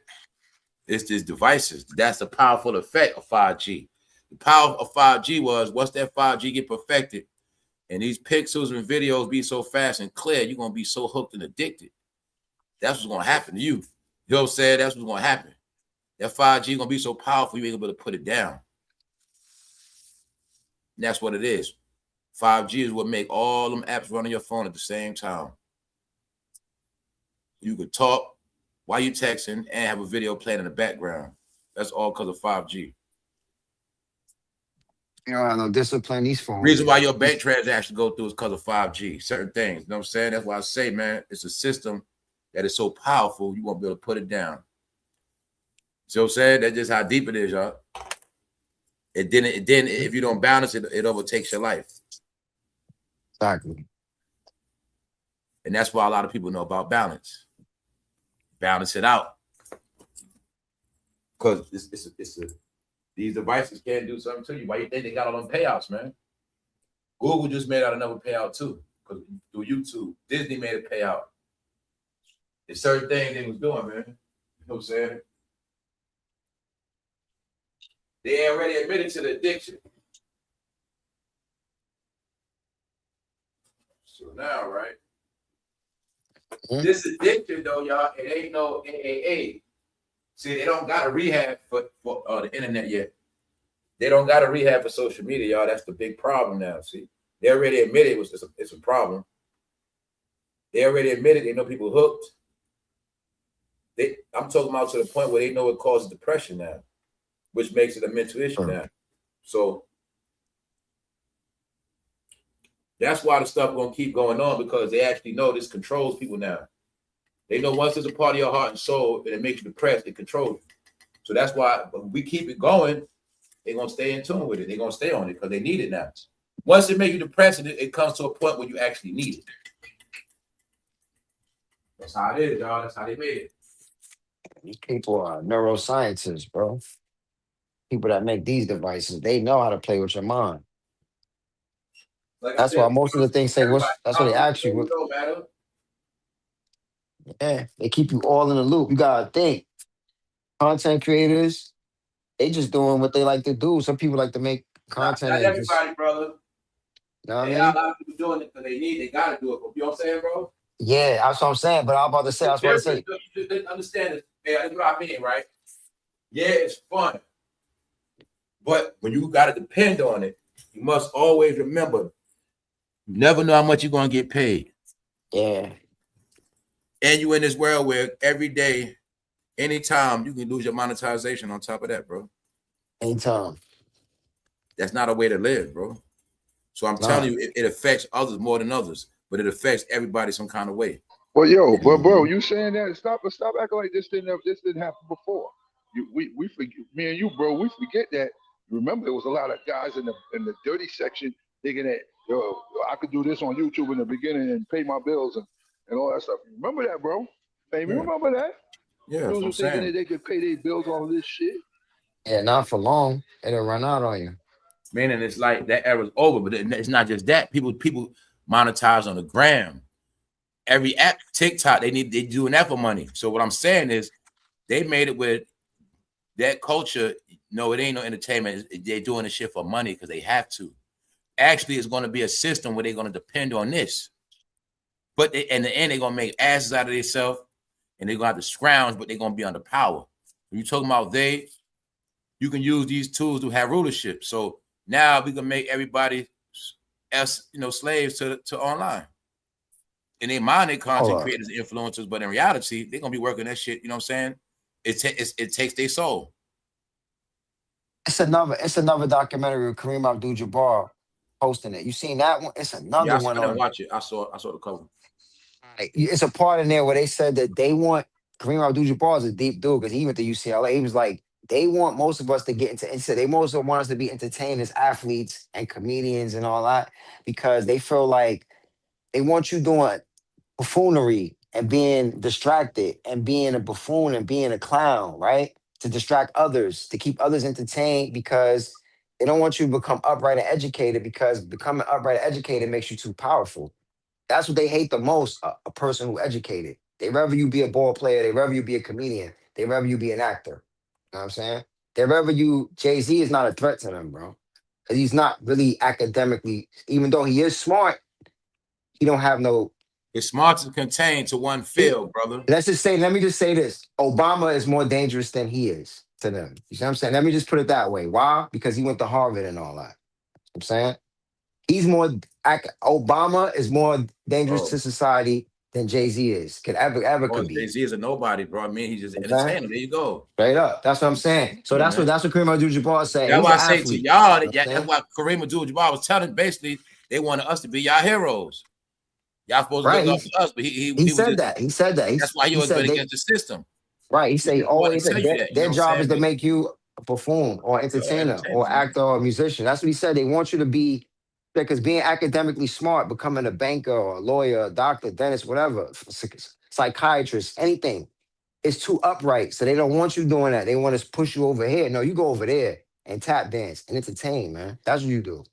It's these devices. That's the powerful effect of 5G. The power of 5G was once that 5G get perfected and these pixels and videos be so fast and clear, you're gonna be so hooked and addicted. That's what's gonna happen to you. You know what I'm saying? That's what's gonna happen. That 5G gonna be so powerful, you ain't able to put it down. And that's what it is. 5G is what make all them apps run on your phone at the same time. You could talk while you texting and have a video playing in the background. That's all because of 5G. You know, I know discipline these phones. Reason why your bank transactions go through is because of 5G. Certain things. You know what I'm saying? That's why I say, man, it's a system that is so powerful, you won't be able to put it down. See what I'm saying? That's just how deep it is, y'all. It didn't, if you don't balance it, it overtakes your life. Exactly. And that's why a lot of people know about balance. Balance it out. Because these devices can't do something to you. Why you think they got all them payouts, man? Google just made out another payout too. Because through YouTube, Disney made a payout. There's certain things they was doing, man. You know what I'm saying? They already admitted to the addiction. So now, right? This addiction, though, y'all, it ain't no AAA. See, they don't got a rehab for the internet yet. They don't got a rehab for social media, y'all. That's the big problem now. See, they already admitted it's a problem. They already admitted they know people hooked. I'm talking about to the point where they know it causes depression now, which makes it a mental issue now. So that's why the stuff gonna keep going on, because they actually know this controls people now. They know once it's a part of your heart and soul and it makes you depressed, it controls you. So that's why when we keep it going, they're gonna stay in tune with it. They're gonna stay on it because they need it now. Once it makes you depressed, it comes to a point where you actually need it. That's how it is, y'all. That's how they made it. These people are neuroscientists, bro. People that make these devices, they know how to play with your mind. Like that's why most of the things say, that's what they ask you. Don't matter. Yeah, they keep you all in the loop. You gotta think. Content creators, they just doing what they like to do. Some people like to make content. Not everybody, brother. You know what I mean? A lot of people doing it because they gotta do it. You know what I'm saying, bro? Yeah, that's what I'm saying. But I'm about to say, You just understand it. Yeah, that's what I mean, right? Yeah, it's fun. But when you gotta depend on it, you must always remember, you never know how much you're gonna get paid. Yeah. And you in this world where every day, anytime, you can lose your monetization on top of that, bro. Anytime. That's not a way to live, bro. So I'm telling you, it affects others more than others, but it affects everybody some kind of way. Well, yo, but bro, you saying that? Stop acting like this didn't happen before. We forget, me and you, bro. We forget that. Remember, there was a lot of guys in the dirty section thinking that I could do this on YouTube in the beginning and pay my bills and all that stuff. Remember that, bro? Hey, you remember that? Yeah, those who thinking that they could pay their bills on this shit. Yeah, not for long. It'll run out on you. Man, and it's like that era's over, but it's not just that. People monetize on the gram. Every app, TikTok, they doing that for money. So what I'm saying is, they made it with that culture. No, it ain't no entertainment. They're doing the shit for money because they have to. Actually, it's going to be a system where they're going to depend on this. But in the end, they're going to make asses out of themselves, and they're going to have to scrounge, but they're going to be under power. When you're talking about you can use these tools to have rulership. So now we can make everybody as slaves to online. And they mind their content creators and influencers, but in reality, they're gonna be working that shit. You know what I'm saying? It takes their soul. It's another documentary with Kareem Abdul-Jabbar posting it. You seen that one? It's another Yeah, one I didn't on. watch it. I saw the cover. It's a part in there where they said that they want Kareem Abdul-Jabbar is a deep dude because he went to UCLA. He was like, they want most of us to get into. He said they most of want us to be entertainers, athletes, and comedians and all that because they feel like they want you doing buffoonery and being distracted and being a buffoon and being a clown, right? To distract others, to keep others entertained because they don't want you to become upright and educated because becoming upright and educated makes you too powerful. That's what they hate the most, a person who educated. They rather you be a ball player, they rather you be a comedian, they rather you be an actor. You know what I'm saying? They rather you, Jay-Z is not a threat to them, bro. Because he's not really academically, even though he is smart, he don't have no. It's smart to contain to one field, brother. Let me just say this. Obama is more dangerous than he is to them. You see what I'm saying? Let me just put it that way. Why? Because he went to Harvard and all that. You know what I'm saying? He's more Obama is more dangerous Bro. to society than Jay-Z is. Could be. Jay-Z is a nobody, bro. I mean, he's just an Okay? entertainer. There you go. Straight up. That's what I'm saying. So Yeah, that's what Kareem Abdul-Jabbar said. That's He's why an I say athlete. to y'all You know that that's why Kareem Abdul-Jabbar was telling basically they wanted us to be y'all heroes. Y'all supposed to look up to us, but he was said just, that. He said that. that's why he was good against the system. Right. He said He always wouldn't said tell you that, you know their what I'm job is saying? to But make you a buffoon or entertainer or entertainment, man. actor or musician. That's what he said. They want you to be because being academically smart, becoming a banker or a lawyer, a doctor, dentist, whatever, psychiatrist, anything, is too upright. So they don't want you doing that. They want to push you over here. No, you go over there and tap dance and entertain, man. That's what you do.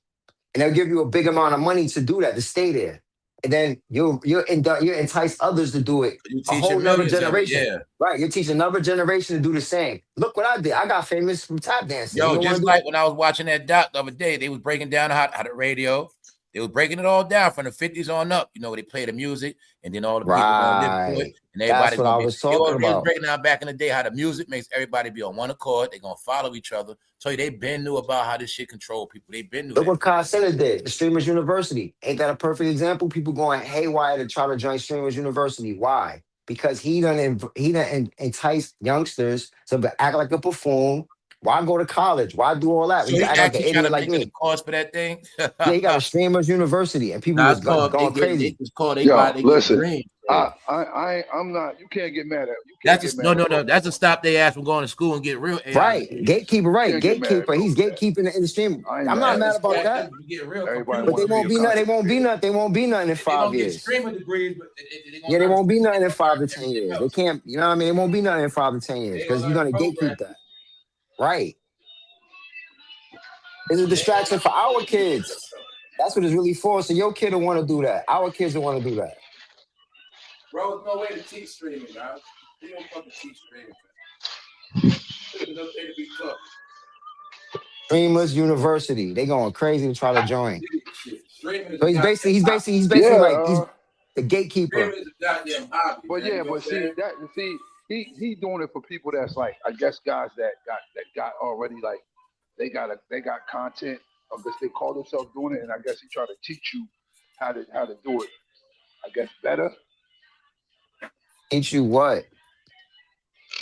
And they'll give you a big amount of money to do that, to stay there. And then you'll entice others to do it. You A whole teaching nother millions of it, generation. yeah. Right. You're teaching another generation to do the same. Look what I did. I got famous from tap dancing. Yo, You don't want just to do like when I was watching that doc the other day, they was breaking down how the radio. They was breaking it all down from the 50s on up. You know, they play the music, and then all the people gonna live to it, right. and That's everybody's what gonna I be. was talking They was about. breaking down back in the day how the music makes everybody be on one accord. They gonna follow each other. So they been knew about how this shit control people. They been knew Look that. what Kai Center did, the Streamers University. Ain't that a perfect example? People going haywire to try to join Streamers University. Why? Because he done entice youngsters to act like a buffoon. Why go to college? Why do all that? So You he can act like an actually trying idiot to like make it a me. cause for that thing. Yeah, he got a Streamers University, and people Now was it's called going crazy. it's called Yo, they get listen, green. I'm not. You can't get mad at. You can't That's get just mad at. no. That's to stop their ass from going to school and get real AI Right, degrees. gatekeeper. Right, You can't get mad at gatekeeper. He's that. gatekeeping the stream. I ain't I'm mad not at mad it. about that. Get real Everybody But computer they want to be won't a be nothing. They content won't be creator. nothing. They won't be nothing in They 5 gonna get years. streamer degrees, but they gonna Yeah, they learn won't be nothing in five to 10 everything years. They else. can't, you know what I mean? They won't be nothing in 5 to 10 years They gonna because you're learn gonna gatekeep programming. that. Right. It's a distraction for our kids. That's what it's really for. So your kid will want to do that. Our kids will want to do that. Bro, there's no way to teach streaming, guys. They don't fucking teach streaming, man. There's no way to be taught. Streamers University. They going crazy to try to join. Streaming is So a he's goddamn basically hobby. like he's Yeah, the gatekeeper. Streaming is a goddamn hobby, but man. You yeah, know what but I'm saying? he doing it for people that's like, I guess guys that got already like they got content. I guess they call themselves doing it, and I guess he trying to teach you how to do it. I guess better. Teach you what?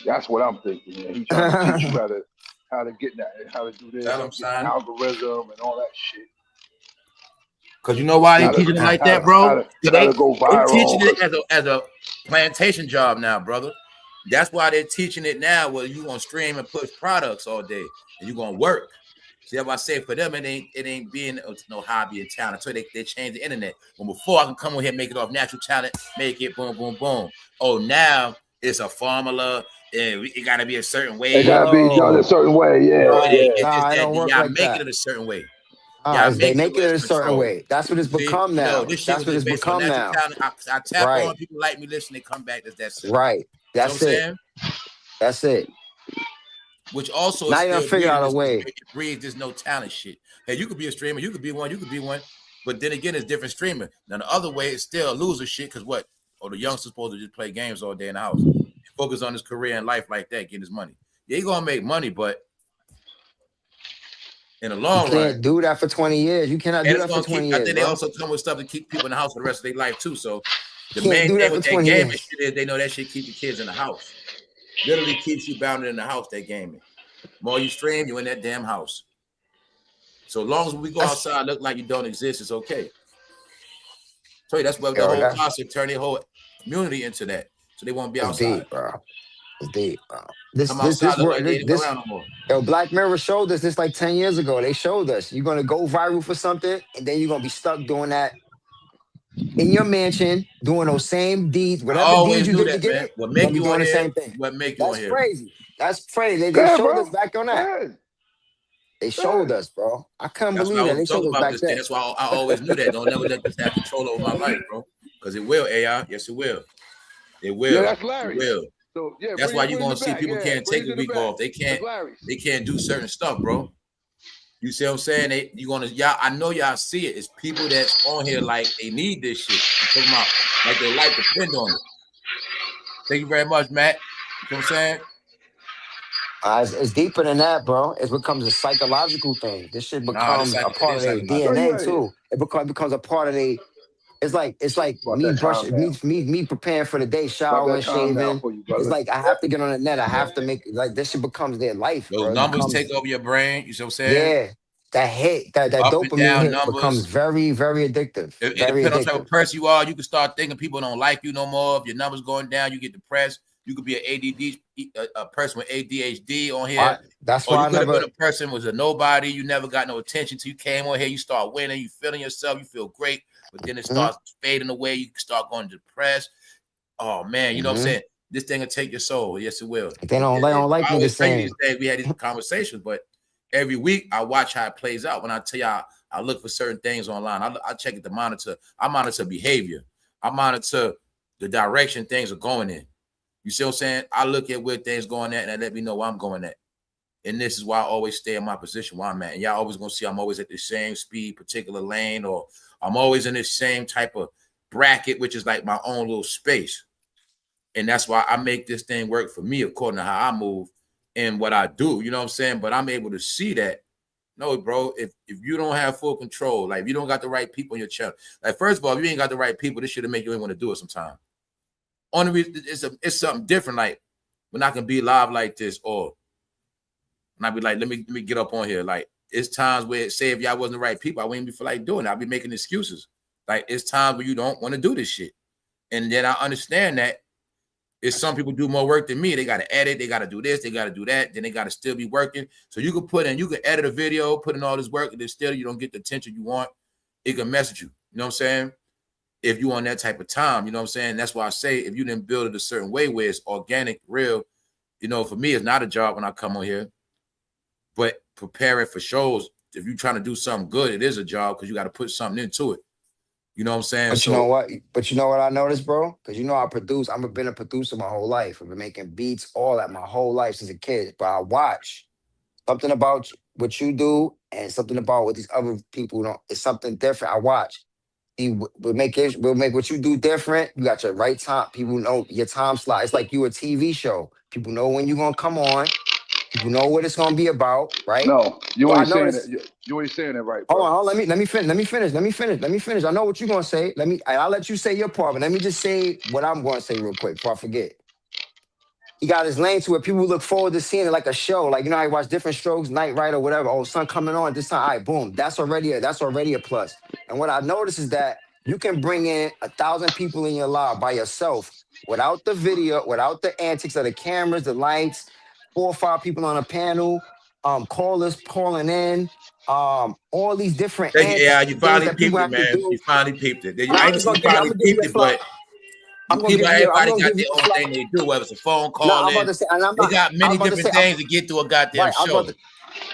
That's what I'm thinking. Man. He trying to teach you how to get that, how to do this, Tell them, get the son. algorithm and all that shit. Cause you know why they How to, teaching it like how that, to, bro? how to, how They to go teaching viral. it as a plantation job now, brother. That's why they're teaching it now. Where you gonna stream and push products all day, and you gonna work. See, that's why I say for them, it ain't being no hobby and talent. So they changed the internet. When before I can come on here, make it off natural talent, make it boom, boom, boom. Oh, now it's a formula, and it got to be a certain way. It gotta be done a No. certain way. Yeah, Nah, it That don't work y'all like make it that. a certain way. They Make it make it where a it's certain controlled. way. That's what it's See, become you know, now. this shit That's was what just it's based on become natural now. talent. I tap on, Right. people like me, listen, they come back. That's that simple. Right. You know what I'm That's it. saying? That's it. Which also Now is you done still figure out a breeding way. it breeds this no talent shit. Hey, you could be a streamer, you could be one, but then again, it's different streamer. Now the other way is still a loser shit, because what? Oh, the youngster's supposed to just play games all day in the house. Focus on his career and life like that, getting his money. Yeah, he gonna make money, but in the You long run, can't do that for 20 years. You cannot and do it's that for gonna 20 keep. I years, think they bro. also come with stuff to keep people in the house for the rest of their life too. So the You can't main do thing that for with that 20 gaming years. shit is they know that shit keep the kids in the house. Literally keeps you bounded in the house. That gaming. More you stream, you in that damn house. So as long as we go outside, look like you don't exist, it's okay. So that's what the whole concept turn their whole community into that. So they won't be outside. Deep, bro. It's deep, bro. This around no more. Yo, Black Mirror showed us this like 10 years ago. They showed us you're gonna go viral for something, and then you're gonna be stuck doing that in your mansion, doing those same deeds, whatever deeds you did to get it. What make you doing on the here? same thing. What make you on here? That's crazy. That's crazy. They showed us back on that. They showed us, bro. I couldn't believe that. They showed us back then. That's why I always knew that. Don't never let this have control over my life, bro. Because it will, AI. Yes, it will. It will. Yeah, that's Larry. It will. So yeah, that's why you're gonna see people can't take a week off. They can't do certain stuff, bro. You see what I'm saying? I know y'all see it. It's people that's on here like they need this shit. I'm talking about like their life depend on it. Thank you very much, Matt. You know what I'm saying? It's deeper than that, bro. It becomes a psychological thing. This shit becomes a part of their DNA too. It becomes a part of their. It's like me brushing, me preparing for the day, showering, shaving. It's like I have to get on the net. I have to make like this shit becomes their life. Those bro. numbers take over your brain. You see what I'm saying? Yeah, that hit, that dopamine hit becomes very, very addictive. It depends on the type of person you are. You can start thinking people don't like you no more. If your numbers going down, you get depressed. You could be a person with ADHD on here. That's why you could have been a person who was a nobody. You never got no attention till you came on here. You start winning. You feeling yourself. You feel great. But then it starts fading away. You start going depressed. Oh man, you know what I'm saying? This thing will take your soul. Yes, it will. They don't like me the same. We had these conversations, but every week I watch how it plays out. When I tell y'all, I look for certain things online. I check it to monitor. I monitor behavior. I monitor the direction things are going in. You see what I'm saying? I look at where things going at, and that let me know where I'm going at. And this is why I always stay in my position where I'm at. And y'all always gonna see I'm always at the same speed, particular lane, or I'm always in this same type of bracket, which is like my own little space. And that's why I make this thing work for me according to how I move and what I do. You know what I'm saying? But I'm able to see that. No, bro, if you don't have full control, like if you don't got the right people on your channel, like first of all, if you ain't got the right people, this should have made you ain't want to do it sometime. Only reason it's something different. Like when I can be live like this, or and I be like, let me get up on here. Like it's times where say if y'all wasn't the right people, I wouldn't be feel like doing it. I'll be making excuses. Like it's times where you don't want to do this shit. And then I understand that it's some people do more work than me. They got to edit, they got to do this, they got to do that, then they got to still be working. So you can edit a video, put in all this work, and then still you don't get the attention you want. It can mess with you. You know what I'm saying? If you on that type of time, you know what I'm saying? That's why I say if you didn't build it a certain way where it's organic, real, you know, for me, it's not a job when I come on here. But preparing for shows, if you're trying to do something good, it is a job because you got to put something into it. You know what I'm saying? But you know what? But you know what I noticed, bro? Because you know I produce. I've been a producer my whole life. I've been making beats, all that my whole life since a kid. But I watch something about what you do and something about what these other people don't. It's something different. I watch. We'll make what you do different. You got your right time. People know your time slot. It's like you a TV show. People know when you're gonna come on. People know what it's gonna be about, right? No, you ain't saying it. You ain't saying it right, bro. Hold on. Let me finish. I know what you're gonna say. I'll let you say your part, but let me just say what I'm gonna say real quick before I forget. He got his lane to where people look forward to seeing it like a show. Like, you know how you watch Different Strokes, Night Ride or whatever. Oh, sun coming on this time. All right, boom. That's already a plus. And what I noticed is that you can bring in 1,000 people in your live by yourself without the video, without the antics of the cameras, the lights, 4 or 5 people on a panel, callers calling in, all these different antics. Yeah, you finally peeped it, man. You finally peeped it. I ain't finally peeped it, but everybody got their own thing they do, whether it's a phone call in. They got many different things to get to a goddamn show.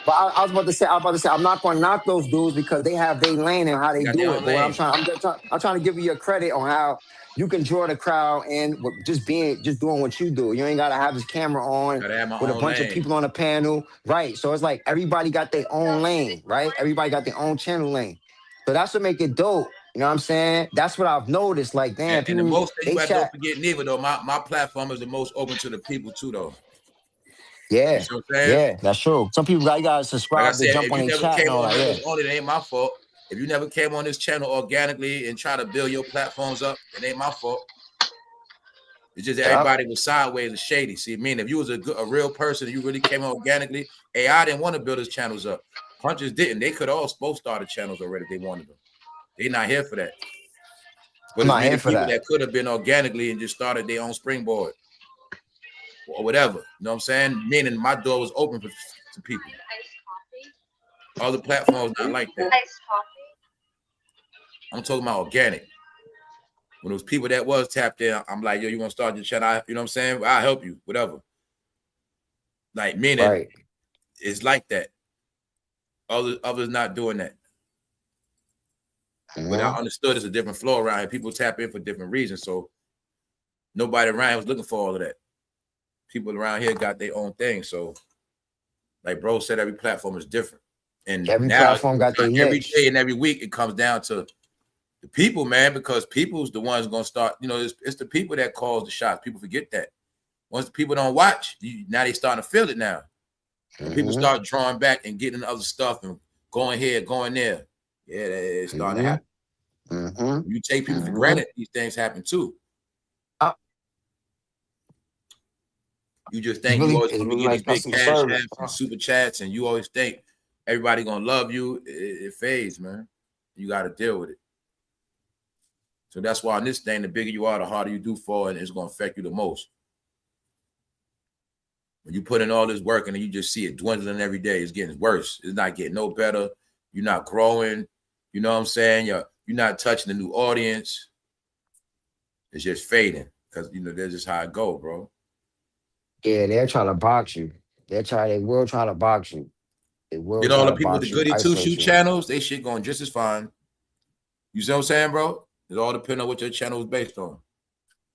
But I was about to say, I'm not going to knock those dudes because they have their lane and how they do it. But I'm trying to give you your credit on how you can draw the crowd in with just doing what you do. You ain't got to have this camera on with a bunch of people on the panel, right? So it's like everybody got their own lane, right? Everybody got their own channel lane. So that's what make it dope. You know what I'm saying? That's what I've noticed. Like, damn, and the most thing you don't forget, neither though, my platform is the most open to the people too, though. Yeah, you know what I'm saying? Yeah, that's true. Some people got to subscribe to jump on their chat. It ain't my fault. If you never came on this channel organically and try to build your platforms up, it ain't my fault. It's just everybody was sideways and shady. See, I mean, if you was a real person, you really came organically. AI didn't want to build his channels up. Punchers didn't. They could all both started channels already if they wanted them. They're not here for that. But there's many people that could have been organically and just started their own springboard or whatever. You know what I'm saying? Meaning my door was open to people. Other platforms not like that. I'm talking about organic. When it was people that was tapped in, I'm like, yo, you want to start your channel? You know what I'm saying? I'll help you, whatever. Like, meaning it's like that. Others not doing that. But I understood it's a different flow around here. People tap in for different reasons. So nobody around here was looking for all of that. People around here got their own thing. So, like bro said, every platform is different. And every now, platform got their every niche. day and every week, it comes down to the people, man, because people's the ones going to start, you know, it's the people that cause the shots. People forget that. Once the people don't watch, now they starting to feel it now. When people start drawing back and getting other stuff and going here, going there. Yeah, it's starting to happen. You take people for granted, these things happen too. You just think you always going to get these big cash apps and super chats, and you always think everybody going to love you. It fades, man. You got to deal with it. So that's why in this thing, the bigger you are, the harder you do for it, and it's going to affect you the most. When you put in all this work and then you just see it dwindling every day, it's getting worse. It's not getting no better. You're not growing. You know what I'm saying? You're not touching the new audience. It's just fading because, you know, that's just how it go, bro. Yeah, they're trying to box you. They will try to box you. They will You know, all try the to people with box the you, goody isolate two-shoe you. channels, they shit going just as fine. You see what I'm saying, bro? It all depends on what your channel is based on.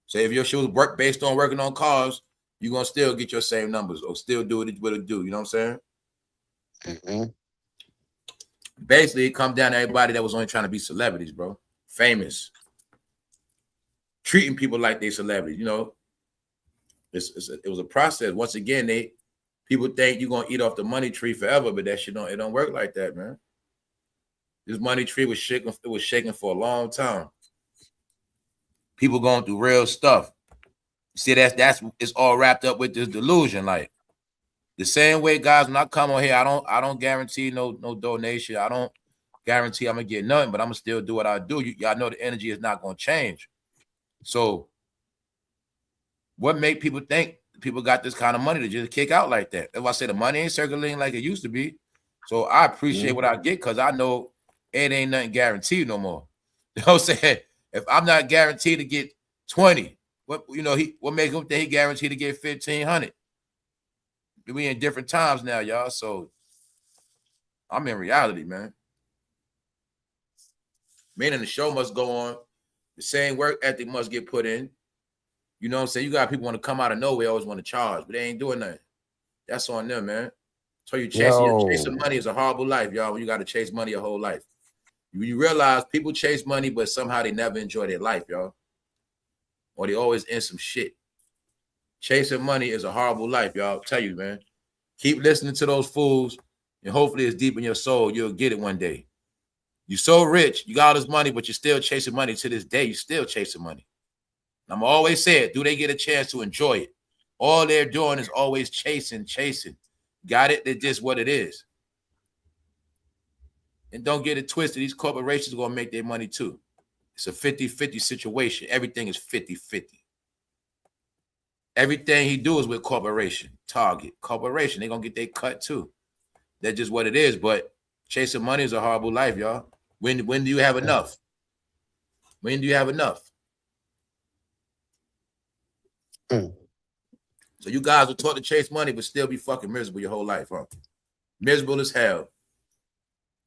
Say if your show is based on working on cars, you're going to still get your same numbers or still do what it do. You know what I'm saying? Basically, it comes down to everybody that was only trying to be celebrities, bro. Famous. Treating people like they celebrities, you know. It was a process. Once again, people think you're going to eat off the money tree forever, but that shit don't work like that, man. This money tree was shaking. It was shaking for a long time. People going through real stuff. See, that's it's all wrapped up with this delusion. Like the same way, guys, when I come on here, I don't guarantee no donation. I don't guarantee I'm gonna get nothing, but I'm gonna still do what I do. Y'all know the energy is not gonna change. So what make people think people got this kind of money to just kick out like that? If I say the money ain't circulating like it used to be. So I appreciate what I get because I know it ain't nothing guaranteed no more. You know what I'm saying? If I'm not guaranteed to get 20, what make him think he guaranteed to get 1,500? We in different times now, y'all. So I'm in reality, man. Meaning the show must go on. The same work ethic must get put in. You know what I'm saying? You got people want to come out of nowhere, always want to charge, but they ain't doing nothing. That's on them, man. So you chasing money is a horrible life, y'all. When you got to chase money your whole life. You realize people chase money, but somehow they never enjoy their life, y'all. Or they always in some shit. Chasing money is a horrible life, y'all. I'll tell you, man. Keep listening to those fools, and hopefully it's deep in your soul. You'll get it one day. You're so rich, you got all this money, but you're still chasing money to this day. You're still chasing money. And I'm always saying, do they get a chance to enjoy it? All they're doing is always chasing. Got it? That's just what it is. And don't get it twisted. These corporations are going to make their money too. It's a 50-50 situation. Everything is 50-50. Everything he do is with corporation, Target, corporation. They're going to get their cut too. That's just what it is. But chasing money is a horrible life, y'all. When do you have enough? When do you have enough? So you guys are taught to chase money, but still be fucking miserable your whole life, huh? Miserable as hell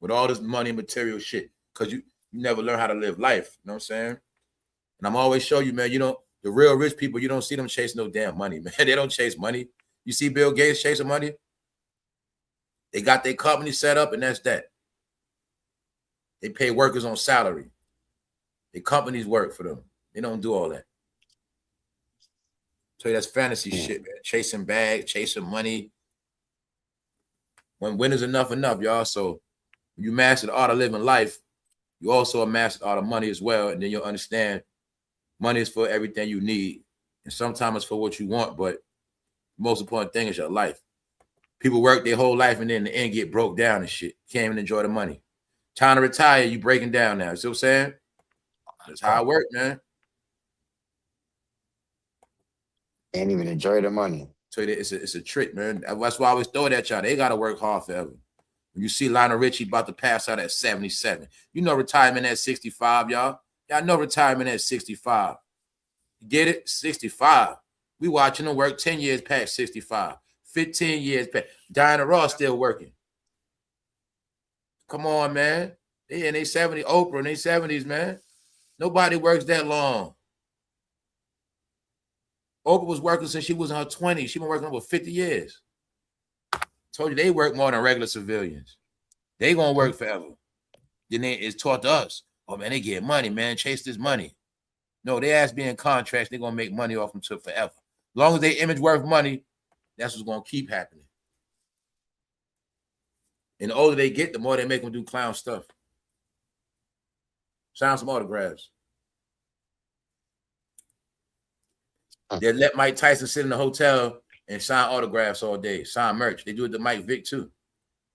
with all this money and material shit because you never learn how to live life. You know what I'm saying? And I'm always show you, man, the real rich people, you don't see them chasing no damn money, man. They don't chase money. You see Bill Gates chasing money? They got their company set up, and that's that. They pay workers on salary. Their companies work for them. They don't do all that. So that's fantasy shit, man. Chasing bag, chasing money. When is enough, y'all. So when you master the art of living life, you also master the art of money as well. And then you'll understand money is for everything you need. And sometimes it's for what you want, but the most important thing is your life. People work their whole life and then in the end get broke down and shit. Can't even enjoy the money. Time to retire, you breaking down now. You see what I'm saying? That's how it works, man. Can't even enjoy the money. So it's a trick, man. That's why I always throw it at y'all. They gotta work hard forever. When you see Lionel Richie about to pass out at 77, you know retirement at 65, y'all. Y'all know retirement at 65. You get it? 65. We watching them work 10 years past 65, 15 years past. Diana Ross still working. Come on, man. They in their 70s, Oprah in their 70s, man. Nobody works that long. Oprah was working since she was in her 20s. She been working over 50 years. Told you they work more than regular civilians. They gonna work forever. Then it's taught to us. Oh man, they get money, man. Chase this money. No, they ass being contracts, they're gonna make money off them to forever. As long as they image worth money, that's what's gonna keep happening. And the older they get, the more they make them do clown stuff. Sign some autographs. They let Mike Tyson sit in the hotel and sign autographs all day, sign merch. They do it to Mike Vick too.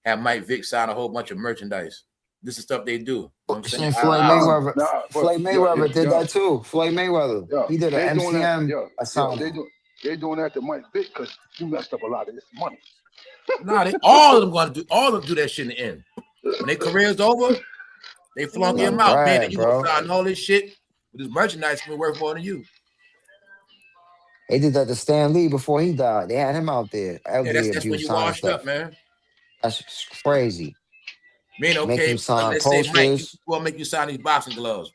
Have Mike Vick sign a whole bunch of merchandise. This is stuff they do. You know what I'm saying? Floyd Mayweather, Floyd Mayweather did that too. Floyd Mayweather, he did an MCM assignment. They're doing that to Mike Vick because you messed up a lot of this money. Nah, all of them gonna do. All of them do that shit in the end. When their career's over, they flunk him out. Man, you gonna sign all this shit with this merchandise gonna be worth more than you. They did that to Stan Lee before he died. They had him out there. Yeah, that's when you washed up, man. That's crazy. Man, okay, make him sign let's posters. say Mike, we'll make you sign these boxing gloves.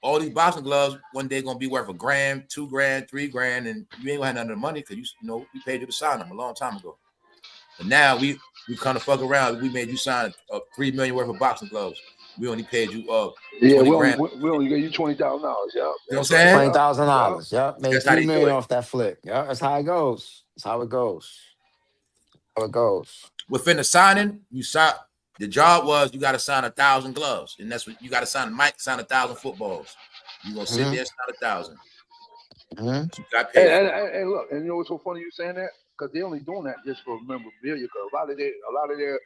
All these boxing gloves one day gonna be worth $1,000, $2,000, $3,000, and you ain't gonna have none of the money because you know we paid you to sign them a long time ago. But now we kind of fuck around. We made you sign $3 million worth of boxing gloves. We only paid you we only gave you $20,000. Yeah, you know what I'm saying? $20,000. Yep, made $3 million off that flip. Yeah, that's how it goes. That's how it goes. How it goes. Within the signing, you sign. The job was you got to sign 1,000 gloves, and that's what you got to sign. Mike sign 1,000 footballs. You gonna sit there and sign 1,000. You got paid. And look, and you know what's so funny you saying that? Because they're only doing that just for memorabilia. Because a lot of their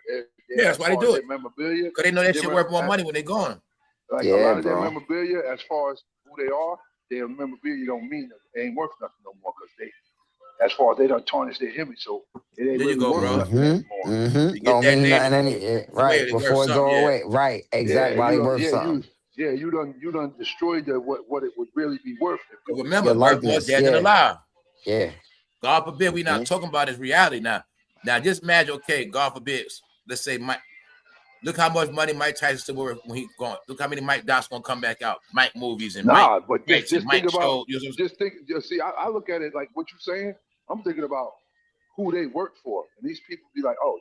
that's why they do it. Memorabilia. Because they know that shit worth more money when they're gone. Like a lot of their memorabilia, as far as who they are, their memorabilia don't mean they ain't worth nothing no more. Because as far as they don't tarnish their image, so it ain't there you go, bro. Don't mean nothing. Right before it go away. Right, exactly. Why they worth something. You done destroyed what it would really be worth. Remember, worth more dead than alive. Yeah. God forbid we not talking about his reality now. Now just imagine, okay, God forbid, let's say Mike. Look how much money Mike Tyson still worth when he's gone. Look how many Mike docs gonna come back out. Mike movies and Mike. But just think about. See, I look at it like what you're saying. I'm thinking about who they work for, and these people be like, oh,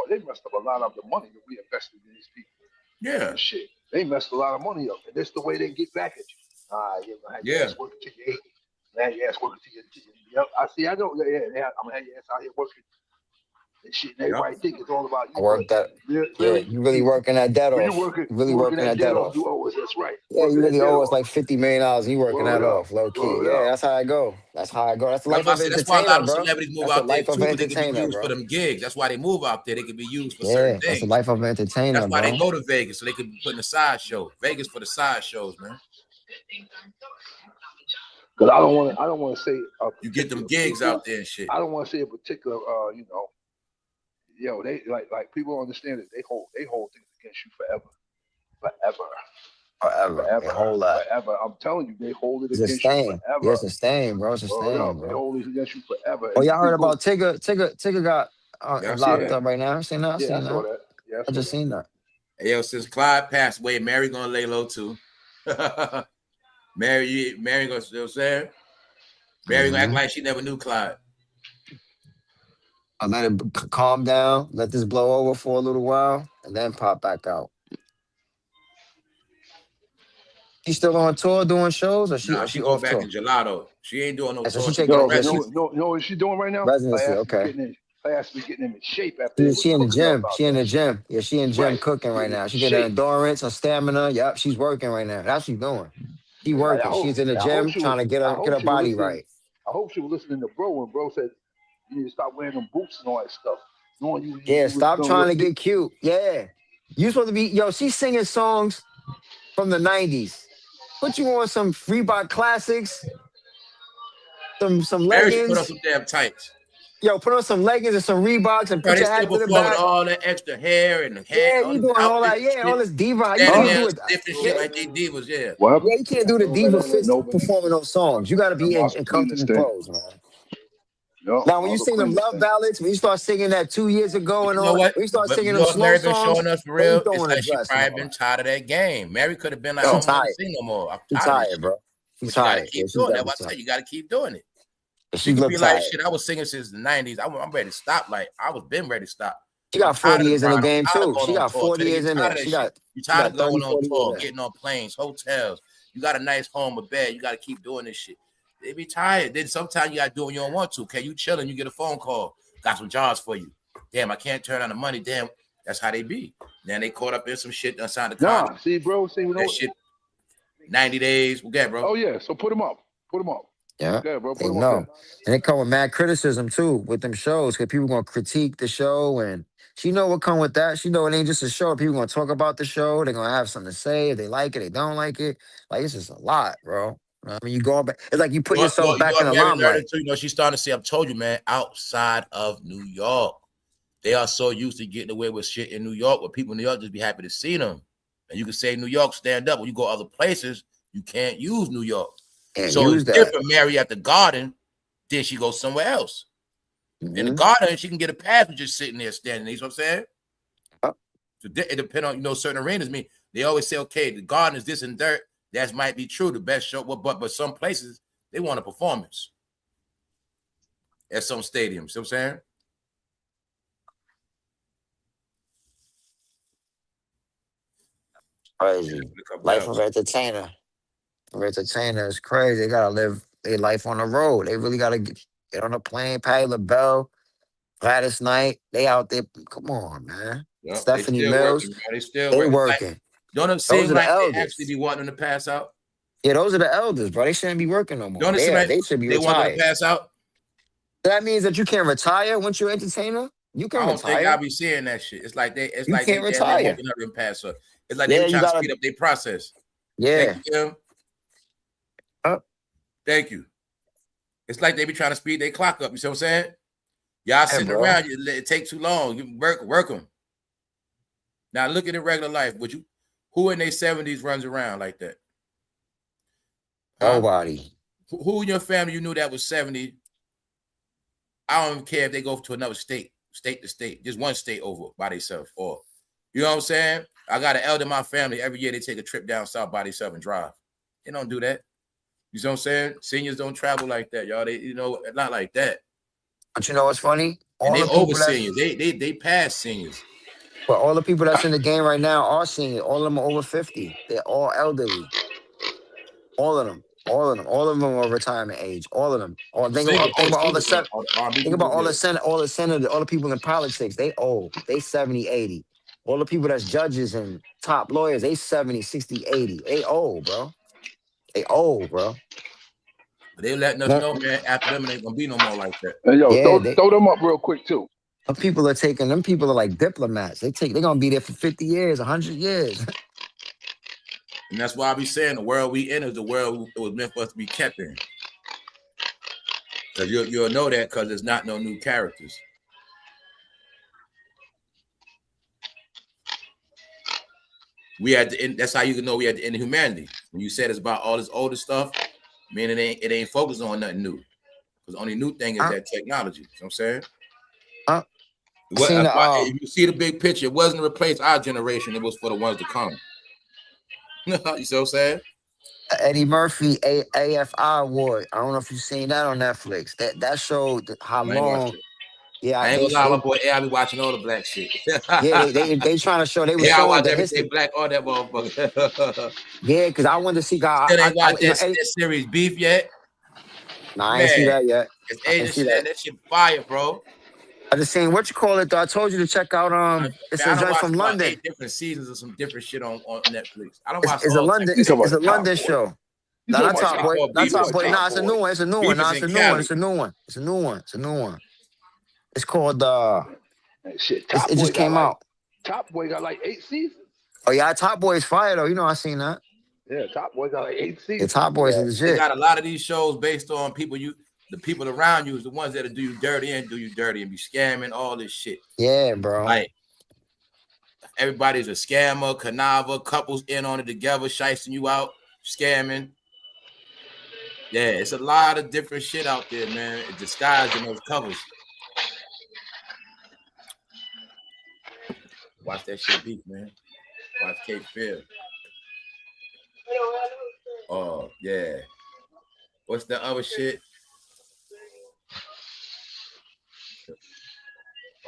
they messed up a lot of the money that we invested in these people. Yeah, shit, they messed a lot of money up, and that's the way they get back at you. You're gonna have your ass working till you're 80. Now your ass working till you're. I see. I know. Yeah, I'm gonna have your ass out here working. And shit, and everybody think it's all about you. Work that. Really, you really working that debt off. You really working that debt off. You owe us. That's right. Yeah, you really owe us like $50 million. You working that off, low key. Yeah, that's how I go. That's how I go. That's the life of entertainer, that's why a lot of bro. celebrities move out there too. They can be used for them gigs. That's why they move out there. They can be used for certain things. That's the life of entertainer. That's why they go to Vegas so they can be put in a side show. Vegas for the side shows, man. Because I don't want to say you get them gigs out there and shit. I don't want to say a particular, they like people don't understand it. They hold things against you forever. They hold that. Forever. I'm telling you, they hold it against you forever. Yeah, it's a stain, bro. It's a stain, bro. They hold it against you forever. Oh, y'all heard about Tigger? Tigger got locked up right now. Seen that? I saw that. Yeah, I just seen that. Hey, yo, since Clyde passed away, Mary gonna lay low too. Mary gonna still say. Mary gonna act like she never knew Clyde. I let it calm down, let this blow over for a little while, and then pop back out. She still on tour doing shows, or she off back tour? in July though. She ain't doing no tour. She taking no, is she doing right now? Residency, okay. I has to be getting in shape after. She in the gym. She in the gym. Yeah, she in the gym cooking right now. She getting her endurance, her stamina. Yep, she's working right now. That's what she's doing. She working. She's in the gym trying to get her body right. I hope she was listening to bro when bro said you need to stop wearing them boots and all that stuff. Knowing Yeah, you was stop doing trying real to big. get cute. Yeah. You supposed to be, yo, she's singing songs from the 90s. Put you on some Reebok classics, some Mary should put on leggings. some damn tights. Yo, put on some leggings and some Reeboks and Bro, put they your still hat to the perform with back. all that extra hair and the hat, Yeah, all you these doing all that. outfits Yeah, and all shit. this diva. You Standing can't there do it. stiff and Yeah, shit like they divas, yeah. What? yeah, you can't do the diva fits No, man. performing those songs. You got to be in Cleveland comfortable stand. clothes, man. Yo, Now, when you Margo sing them Cleveland love stand. ballads, when you start singing that 2 years ago But and you know all, what? when you start But singing you them know what slow Mary been songs, showing us for then you real? throw It's in a like she dress and probably all. been tired of that game. Mary could have been like, I She don't want to tired. sing no more. I'm She tired of this tired, shit. bro. She But you got to tired. Yeah, keep she's doing that. definitely That's why I tired. tell you, got to keep doing it. She She could look be like, tired. shit, I was singing since the 90s. I'm ready to stop. Like, I was been ready to stop. She I'm got tired 40 of the years in the grind. I'm game, tired of too. going She on got tour. 40 Tell you, years in tired there. of that She shit. got, You she tired of got going 30, on 40 years in tour, there. getting on planes, hotels. You got a nice home, a bed. You got to keep doing this shit. They be tired. Then sometimes you got to do it when you don't want to. Okay, you chilling, you get a phone call. Got some jobs for you. Damn, I can't turn on the money. Damn, that's how they be. Then they caught up in some shit, done signed the contract. Nah, see, bro, see, you know That what? shit, 90 days. We'll get, bro. Oh yeah, so put them up. Put them up. Yeah, Yeah, bro, put they them up know. there. And they come with mad criticism, too, with them shows, because people going to critique the show, and she know what come with that. She know it ain't just a show. People going to talk about the show. They're going to have something to say. If they like it, they don't like it. Like, it's just a lot, bro. You know what I mean, you going back. It's like you put yourself You back know in the what Mary learned limelight. too? You know, she's starting to say, I've told you, man, outside of New York. They are so used to getting away with shit in New York, where people in New York just be happy to see them. And you can say New York, stand up. When you go other places, you can't use New York. And So use it's that. different. Mary at the Garden, then she goes somewhere else. In the Mhm. Garden, she can get a pass with just sitting there standing. You know what I'm saying? Oh. So it depends on, you know, certain arenas. I mean, they always say, okay, the Garden is this and dirt. That might be true, the best show. But some places, they want a performance at some stadiums. You know what I'm saying? Crazy. Life of entertainer. Entertainer is crazy. They gotta live their life on the road. They really gotta get on a plane. Patti LaBelle, Gladys Knight. They out there. Come on, man. Yep, they Stephanie still Mills. working, man. They still They working. Like, working. don't it Those seem are the like they actually elders. be wanting them to pass out? Yeah, those are the elders, bro. They shouldn't be working no more. Don't it seem like They should be they want them to retired. pass out? That means that you can retire once you're an entertainer. You can I don't think retire. I'll be seeing that shit. It's like they You can't they're retire. wanting them to pass up. It's like Yeah, they were you trying to gotta. speed up their process. Yeah. Thank you, Kim. Oh, Thank you. It's like they be trying to speed their clock up. You see what I'm saying? Y'all yeah, sitting bro. around, it take too long. You work them. Now look at the regular life. Would you? Who in their 70s runs around like that? Huh? Nobody. Who in your family you knew that was 70? I don't even care if they go to another state to state, just one state over by themselves. Or, you know what I'm saying? I got an elder in my family. Every year they take a trip down south by themselves and drive. They don't do that. You know what I'm saying? Seniors don't travel like that, y'all. They, you know, not like that. But you know what's funny? And All they the over people that's seniors. They pass seniors. But all the people that's in the game right now are senior. All of them are over 50. They're all elderly. All of them. All of them. All of them are retirement age. All of them. Think about all the think about all the senators, all the people in politics. They old. They 70, 80. All the people that's judges and top lawyers, they 70, 60, 80. They old, bro. They old, bro. They letting us know, man, after them, it ain't gonna be no more like that. Hey, yo, Yeah, throw them up real quick too. them people are like diplomats. They're gonna be there for 50 years, 100 years. And that's why I be saying the world we in is the world it was meant for us to be kept in. Because you'll know that because there's not no new characters. We at the end, that's how you can know we at the end of humanity. When you said it's about all this older stuff, man, it ain't focused on nothing new. Because the only new thing is that technology. You know what I'm saying? If you see the big picture, it wasn't to replace our generation, it was for the ones to come. You see what I'm saying? Eddie Murphy AFI Award. I don't know if you've seen that on Netflix. That showed how long. Yeah, I ain't gonna lie, my boy I be watching all the black shit. Yeah, they trying to show. They were I showing watch the everything history. black, all that motherfucker. Yeah, because I wanted to see. God, Still ain't watched that series Beef yet. Nah, I ain't see that yet. It's Asian shit. That shit fire, bro. I just seen what you call it though. I told you to check out. It's a joint from London. 8 different seasons of some different shit on Netflix. I don't watch It's a London. It's a London show. Nah, not Top Boy. called Not Beef Top is Boy. King. Nah, it's a new one. It's a new Beef one. Nah, is it's in a new one. Cali. It's a new one. It's a new one. It's a new one. It's called Shit, Top it Boy just got came like out. Top Boy got like 8 seasons. Oh yeah, Top Boy is fire though. You know I seen that. Yeah, Top Boy got like 8 seasons. Yeah, Top Boy is They legit. got a lot of these shows based on the people around you is the ones that'll do you dirty and be scamming, all this shit. Yeah, bro. Like everybody's a scammer, conniver, couples in on it together, shicing you out, scamming. Yeah, it's a lot of different shit out there, man. It's disguised in those covers. Watch that shit beat, man. Watch Cape Fear. Oh, yeah. What's the other shit?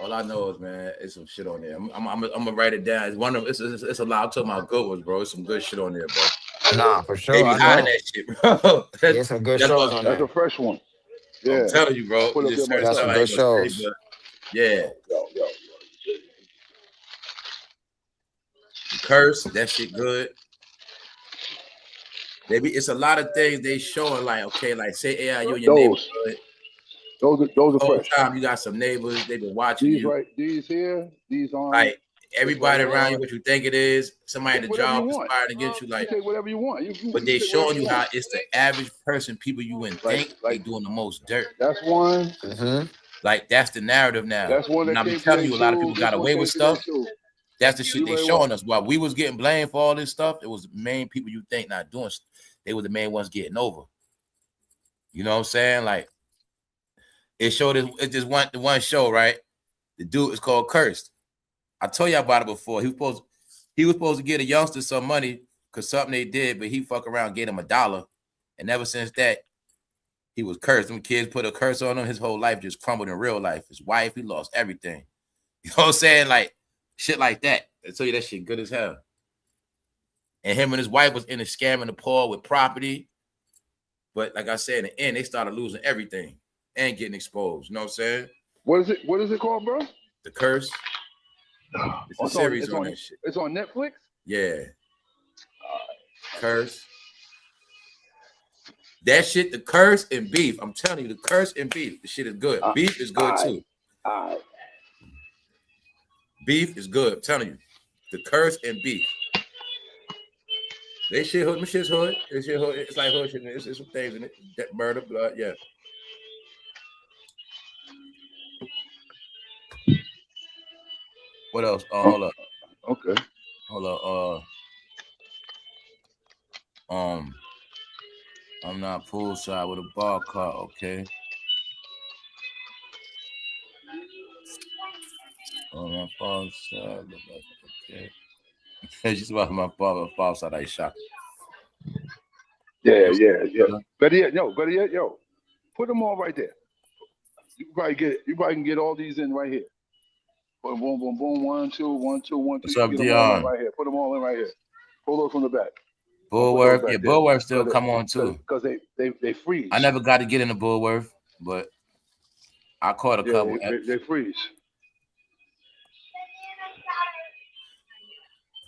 All I know is, man, it's some shit on there. I'm gonna write it down. It's one of it's a lot. I'm talking about good ones, bro. It's some good shit on there, bro. Nah, for sure. They be I hiding know. that shit, bro. There's some good shows on That's there. a fresh one. Yeah. I'm telling you, bro. Put up Just there search Got some something, good shows. yeah. Yo. Curse, that shit good. It's a lot of things they showing, like, okay, like say you in your neighborhood. Those are The whole fresh. time you got some neighbors, they've been watching These you. right, these here, these on. Like everybody around you, what you think it is, somebody at the job you want. conspiring against you, You like take whatever you want. but they showing you how it's the average person, people you wouldn't think they doing the most dirt. That's one. Mm-hmm. Like that's the narrative now. That's one. And I'm telling you, a lot of people got away with stuff. That's the shit they showing us. While we was getting blamed for all this stuff, it was the main people you think not doing. They were the main ones getting over. You know what I'm saying? Like it showed it. It just one show, right? The dude is called Cursed. I told you about it before. He was supposed to get a youngster some money because something they did, but he fuck around, gave him $1, and ever since that, he was cursed. Them kids put a curse on him. His whole life just crumbled in real life. His wife, he lost everything. You know what I'm saying? Like shit like that. I tell you that shit good as hell. And him and his wife was in a scamming the poor with property. But like I said, in the end, they started losing everything and getting exposed. You know what I'm saying? What is it called, bro? The Curse. It's a series on that shit. It's on Netflix? Yeah. Curse. That shit, the Curse and Beef. I'm telling you, the Curse and Beef. The shit is good. Beef is good too. Beef is good. I'm telling you. The Curse and Beef. They shit hood. My shit's hood. It's shit hood. It's like hood shit. It's some things in it. That murder, blood, yeah. What else? Hold up. Okay. Hold up. I'm not poolside with a bar cart, okay? On my far side, okay. Just about my far side, I shot. Yeah. Better yet, yo. Put them all right there. You probably can get all these in right here. Boom, boom, boom, boom. 1, 2, 1, 2, 1, 2. What's up, Get them all in right here. Put them all in right here. Pull those from the back. Bullworth, yeah, Bullworth still come on too. Because they freeze. I never got to get into Bullworth, but I caught a couple. They freeze.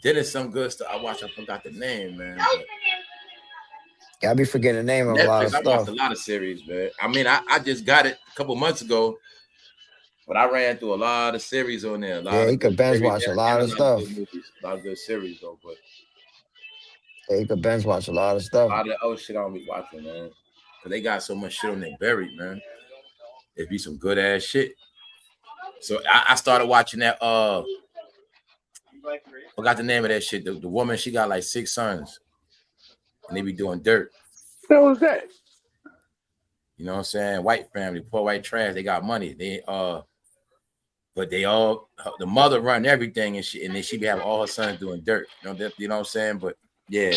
Then it's some good stuff. I forgot the name, man. Yeah, I be forgetting the name of Netflix, a lot of I stuff. watched a lot of series, man. I mean, I just got it a couple months ago, but I ran through a lot of series on there. Yeah, you could binge watch a lot of stuff. A lot of good series, though, but yeah, you could binge watch a lot of stuff. A lot of the other shit I don't be watching, man. Because they got so much shit on there buried, man. It be some good ass shit. So I started watching that. Forgot the name of that shit. The woman, she got like 6 sons, and they be doing dirt. What the hell is that? You know what I'm saying? White family, poor white trash. They got money. But they all, the mother run everything, and then she be having all her sons doing dirt. You know what I'm saying? But yeah,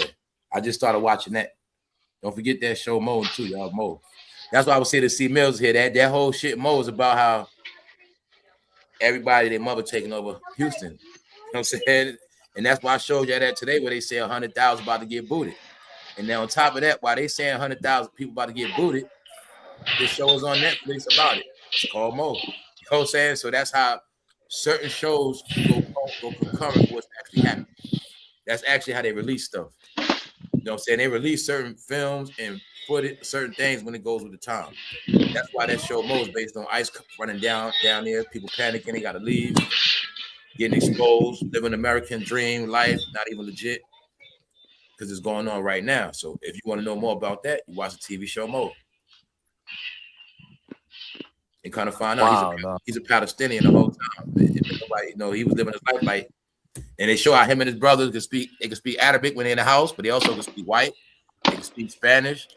I just started watching that. Don't forget that show Mo too, y'all. Mo. That's why I would say to C Mills here. That whole shit Mo is about how everybody, their mother taking over Houston. You know what I'm saying? And that's why I showed you that today, where they say 100,000 about to get booted. And then on top of that, while they saying 100,000 people about to get booted, this show is on Netflix about it. It's called Mo. You know what I'm saying? So that's how certain shows go concurrent with what's actually happening. That's actually how they release stuff. know what I'm saying? They release certain films and footage, certain things when it goes with the time. That's why that show Mo is based on ice running down there, people panicking, they gotta leave, getting exposed, living an American dream life, not even legit, because it's going on right now. So if you want to know more about that, you watch the TV show Mo. And kind of find out he's a Palestinian the whole time. Nobody, he was living his life like, and they show how him and his brothers can speak. They can speak Arabic when they're in the house, but they also can speak white. They can speak Spanish.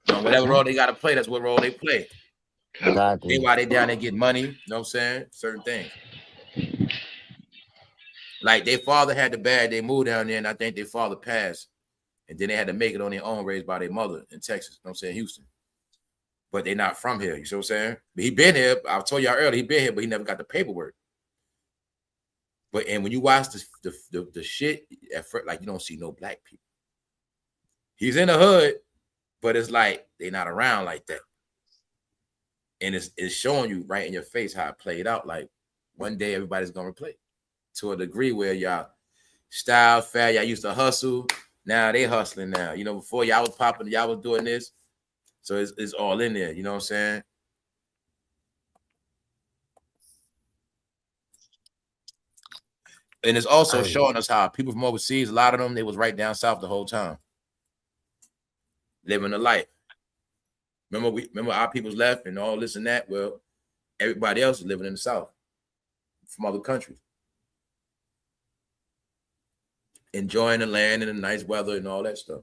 Whatever role they got to play, that's what role they play. Exactly. They why they down there getting money. You know what I'm saying? Certain things. Like their father had the bad. They moved down there, and I think their father passed, and then they had to make it on their own, raised by their mother in Texas. You know what I'm saying? Houston. But they're not from here. You see what I'm saying? But he been here. I told y'all earlier, he been here, but he never got the paperwork. And when you watch the shit at first, like you don't see no black people. He's in the hood, but it's like they're not around like that. And it's showing you right in your face how it played out. Like one day everybody's gonna replay to a degree where y'all style fat, y'all used to hustle. Now they hustling now. Before y'all was popping, y'all was doing this. So it's all in there, you know what I'm saying? And it's also showing us how people from overseas, a lot of them, they was right down south the whole time. Living a life. Remember our people's left and all this and that? Well, everybody else is living in the south from other countries. Enjoying the land and the nice weather and all that stuff.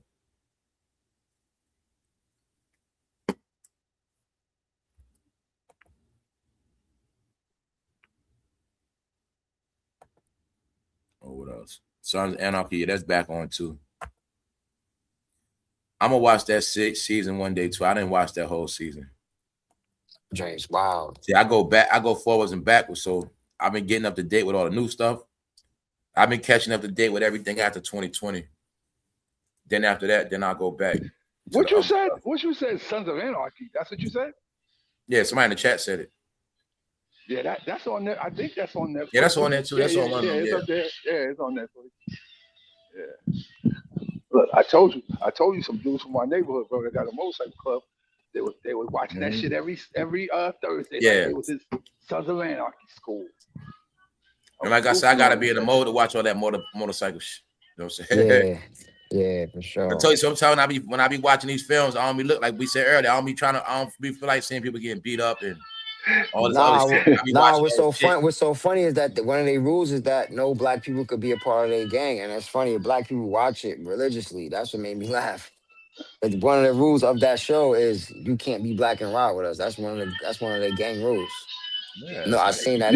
Oh, what else? Sons of Anarchy, yeah, that's back on too. I'm gonna watch that season one day too. I didn't watch that whole season. James, wow. See, I go forwards and backwards. So I've been getting up to date with all the new stuff. I've been catching up to date with everything after 2020. Then after that, then I'll go back. What you said? What you said? Sons of Anarchy. That's what you said? Yeah, somebody in the chat said it. Yeah, that's on there. I think that's on there. Yeah, that's on there too. That's on one of them. It's up there. Yeah, it's on Netflix. Yeah. Look, I told you some dudes from my neighborhood, bro, that got a motorcycle club. They were watching that shit every Thursday. Yeah. Like it was his Sons of Anarchy school. And like I said, I gotta be in the mode to watch all that motorcycle shit. You know what I'm saying? Yeah, for sure. I tell you, sometimes when I be watching these films, I don't be look like we said earlier. I don't feel like seeing people getting beat up and all this other shit. What's so funny is that one of their rules is that no black people could be a part of their gang, and that's funny. Black people watch it religiously. That's what made me laugh. But one of the rules of that show is you can't be black and ride with us. That's one of their gang rules. Yeah, no, I seen that.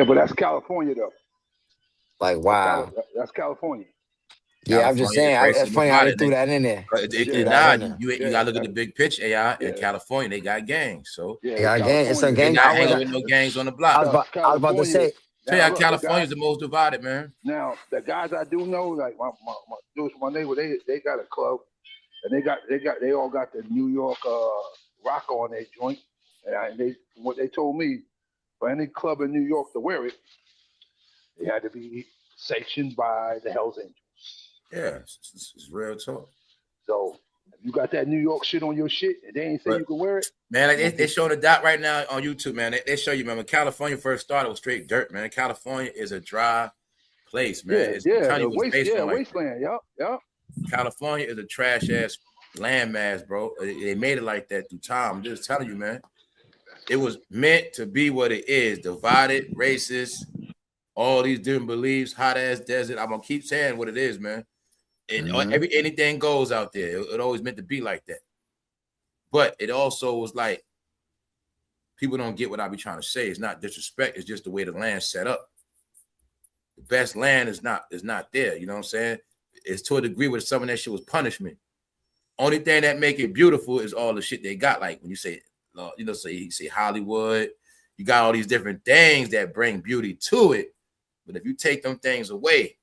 But that's California though. Like wow, that's California. Yeah, I'm just saying. It's funny how they threw that in there. You gotta look at the big picture. In California, they got gangs. So they got gangs. It's a gang. They're not hanging with no gangs on the block. I was about to say. California's the most divided, man. Now the guys I do know, like my dudes from my neighbor, they got a club, and they all got the New York rock on their joint, and what they told me, for any club in New York to wear it, they had to be sanctioned by the Hells Angels. Yeah, it's real talk. So if you got that New York shit on your shit, and they ain't say you can wear it. Man, like they showing a dot right now on YouTube, man. They show you, man. When California first started, it was straight dirt, man. California is a dry place, man. Wasteland. Yep. California is a trash ass landmass, bro. They made it like that through time. I'm just telling you, man. It was meant to be what it is: divided, racist, all these different beliefs, hot ass desert. I'm gonna keep saying what it is, man. And anything goes out there. It always meant to be like that. But it also was like people don't get what I be trying to say. It's not disrespect. It's just the way the land's set up. The best land is not there. You know what I'm saying? It's to a degree where some of that shit was punishment. Only thing that make it beautiful is all the shit they got. Like when you say, say Hollywood, you got all these different things that bring beauty to it. But if you take them things away,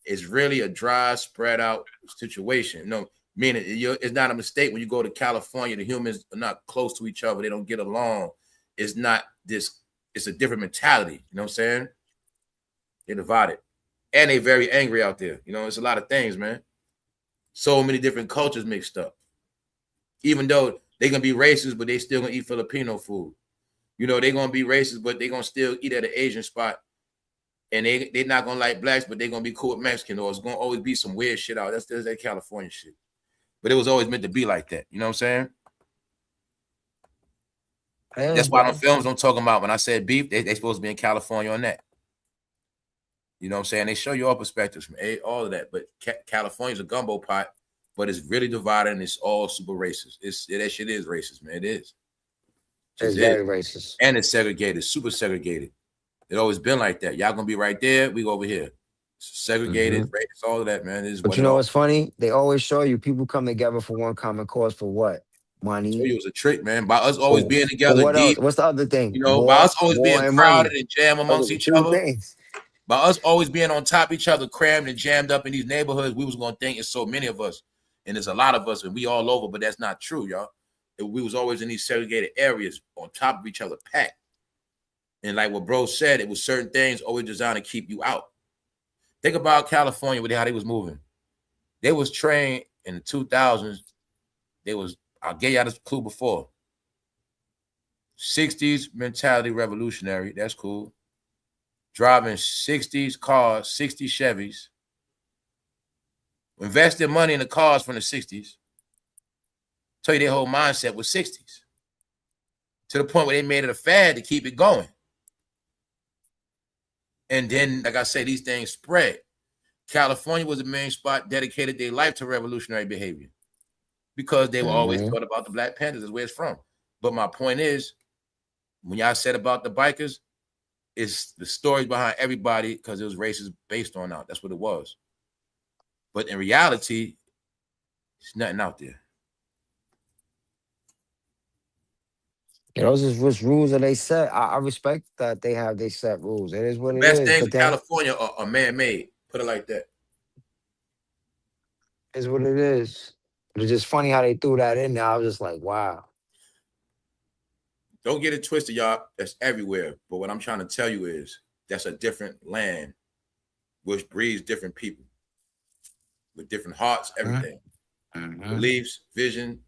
it's really a dry, spread out situation. Meaning it's not a mistake when you go to California, the humans are not close to each other. They don't get along. It's not this. It's a different mentality. You know what I'm saying? They're divided. And they very angry out there. You know, it's a lot of things, man. So many different cultures mixed up. Even though they gonna be racist, but they still gonna eat Filipino food. You know, they gonna be racist, but they gonna still eat at an Asian spot. And they not gonna like blacks, but they gonna be cool with Mexican, or it's gonna always be some weird shit out. That's that California shit. But it was always meant to be like that. You know what I'm saying? Yeah, that's why on films don't talk about when I said beef, they supposed to be in California on that. You know what I'm saying? They show you all perspectives from all of that. But California's a gumbo pot, but it's really divided and it's all super racist. That shit is racist, man. It is. It's very racist. And it's segregated, super segregated. It always been like that. Y'all gonna be right there, we go over here. Segregated, racist, all of that, man. But you know what's funny? They always show you people come together for one common cause for what? Money. So it was a trick, man. By us always being together. What else? What's the other thing? You know, by us always being crowded and jammed amongst each other. Things. By us always being on top of each other, crammed and jammed up in these neighborhoods, we was gonna think it's so many of us, and there's a lot of us, and we all over, but that's not true, y'all. We was always in these segregated areas on top of each other, packed. And like what bro said, it was certain things always designed to keep you out. Think about California with how they was moving. They was trained in the 2000s. I'll get y'all this clue before. 60s mentality revolutionary. That's cool. Driving 60s cars, 60 Chevys. Investing money in the cars from the 60s. Tell you their whole mindset was 60s. To the point where they made it a fad to keep it going. And then, like I said, these things spread. California was the main spot dedicated their life to revolutionary behavior because they were always taught about the Black Panthers, is where it's from. But my point is, when y'all said about the bikers, it's the stories behind everybody because it was racist based on out. That's what it was. But in reality, there's nothing out there. You know, those is which rules that they set. I respect that they set rules. It is what it Best is. things in California are man-made. Put it like that. Is what it is. It's just funny how they threw that in there. I was just like, wow. Don't get it twisted, y'all. That's everywhere. But what I'm trying to tell you is that's a different land which breeds different people with different hearts, everything. Beliefs, vision,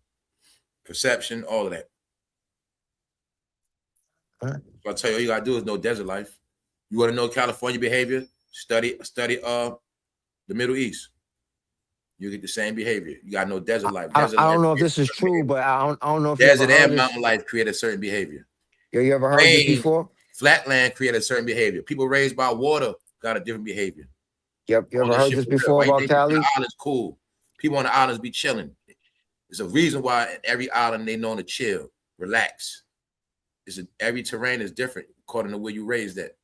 perception, all of that. So I'll tell you, all you gotta do is know desert life. You want to know California behavior? Study the Middle East. You get the same behavior. You gotta know desert life. I don't know if this is true, but I don't know if desert and mountain life create a certain behavior. You ever heard this before? Flatland create a certain behavior. People raised by water got a different behavior. Yep, you ever heard this before about Cali? The island's cool. People on the islands be chilling. There's a reason why in every island they know to chill, relax. Every terrain is different according to where you raised at.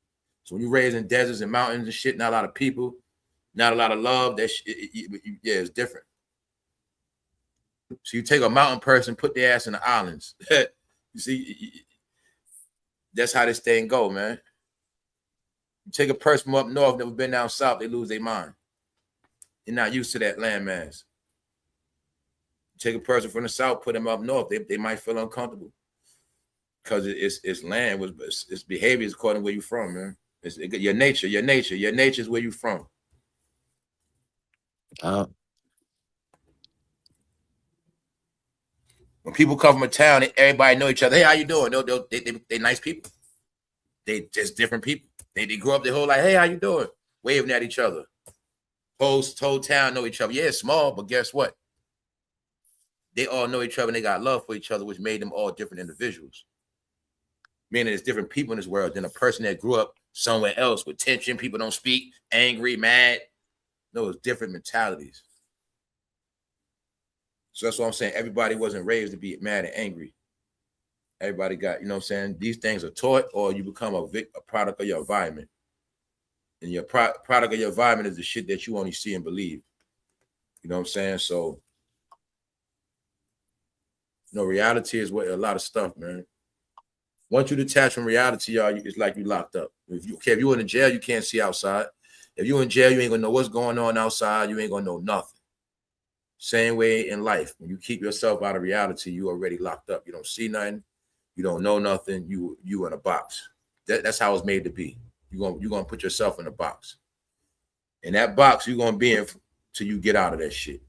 So when you raised in deserts and mountains and shit, not a lot of people, not a lot of love. It's different. So you take a mountain person, put their ass in the islands. You see, that's how this thing go, man. You take a person from up north, never been down south, they lose their mind. They're not used to that landmass. You take a person from the south, put them up north, they might feel uncomfortable. Because it's land, its behavior is according to where you're from, man. It's your nature is where you're from. When people come from a town, everybody know each other. Hey, how you doing? They nice people. They just different people. They grew up their whole life. Hey, how you doing? Waving at each other. Whole town know each other. Yeah, it's small, but guess what? They all know each other and they got love for each other, which made them all different individuals. Meaning there's different people in this world than a person that grew up somewhere else with tension. People don't speak, angry, mad. No, it's different mentalities. So that's what I'm saying. Everybody wasn't raised to be mad and angry. Everybody got, you know what I'm saying? These things are taught or you become a product of your environment. And your product of your environment is the shit that you only see and believe. You know what I'm saying? So, reality is what a lot of stuff, man. Once you detach from reality, y'all, it's like you locked up. If you're in a jail, you can't see outside. If you're in jail, you ain't gonna know what's going on outside. You ain't gonna know nothing. Same way in life. When you keep yourself out of reality, you already locked up. You don't see nothing. You don't know nothing. You in a box. That's how it's made to be. You're gonna put yourself in a box. In that box, you're gonna be in till you get out of that shit.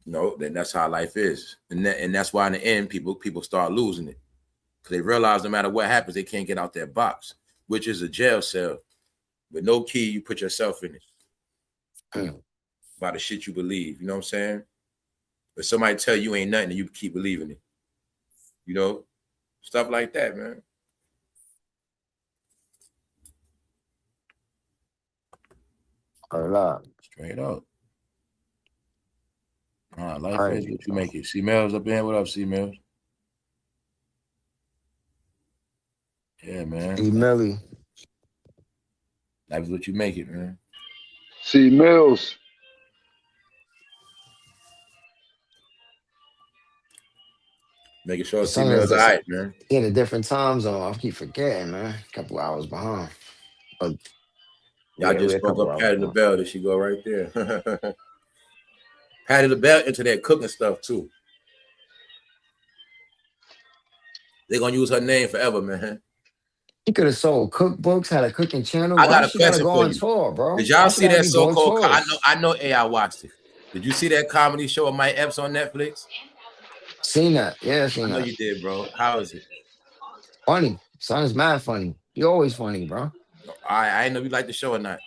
You know, that's how life is, and that's why in the end, people start losing it because they realize no matter what happens, they can't get out that box, which is a jail cell with no key. You put yourself in it by the shit you believe. You know what I'm saying? But somebody tell you ain't nothing, and you keep believing it. You know, stuff like that, man. Straight up. Life is what you make it. C-Mills up in. What up, C-Mills? Yeah, man. C-Millie. Life is what you make it, man. C-Mills. Making sure C-Mills all right, man. In a different time zone. I keep forgetting, man. A couple hours behind. But y'all just spoke up Patty LaBelle. That she go right there. Patty LaBelle into that cooking stuff too. They're gonna use her name forever, man. She could have sold cookbooks, had a cooking channel. I got Why a question go for on you. tour, bro? Did y'all see that so-called? I know AI watched it. Did you see that comedy show of Mike Epps on Netflix? Seen that? Yeah, seen that. I know you did, bro. How is it? Funny. Son is mad funny. He always funny, bro. I didn't know you like the show or not.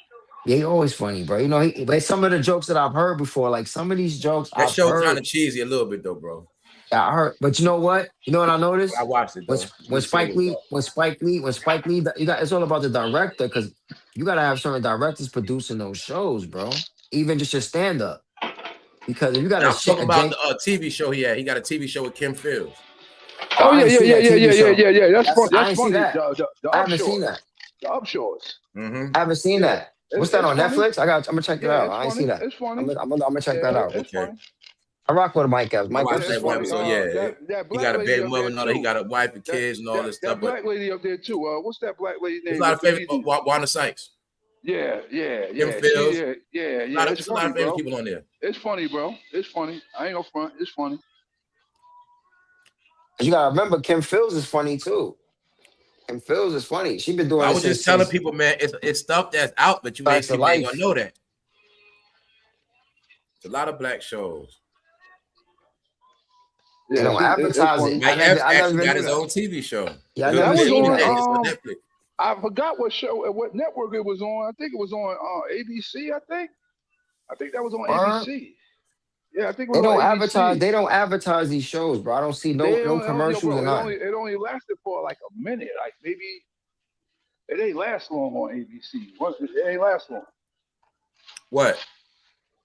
Yeah, he always funny, bro. You know, but some of the jokes that I've heard before, like some of these jokes, that show kind of cheesy a little bit though, bro. Yeah, I heard, but you know what? You know what I noticed? I watched it though. When Spike Lee, it's all about the director because you gotta have certain directors producing those shows, bro. Even just your stand up, because if you got I'm talking about the TV show he had. He got a TV show with Kim Fields. Oh yeah. That's funny. That's funny. I haven't seen that. The Upshores. I haven't seen that. What's that on Netflix? I'm gonna check it out. I ain't seen that. It's funny. I'm gonna check that out. It's funny. I rock with Mike Epps. Mike Epps is funny. So he got a baby mother and all that. He got a wife and kids and all this stuff. That black lady up there too. What's that black lady name? There's a lot of favorite Wanda Sykes. Yeah. Kim Fields. Yeah. There's a lot of favorite people on there. It's funny, bro. It's funny. I ain't gonna front. It's funny. You gotta remember, Kim Fields is funny too. Kim Fields is funny. She been doing. I was just telling people, man, it's stuff that's out, but you ain't gonna know that. It's a lot of black shows. Yeah, they don't advertise it. Mike Epps actually got his own TV show. Yeah, that was on Netflix. I forgot what network it was on. I think it was on ABC. I think that was on ABC. Yeah, I think they don't ABC. advertise. They don't advertise these shows, bro. I don't see no commercials or nothing. It only lasted for like a minute. Like maybe it ain't last long on ABC. It ain't last long. What?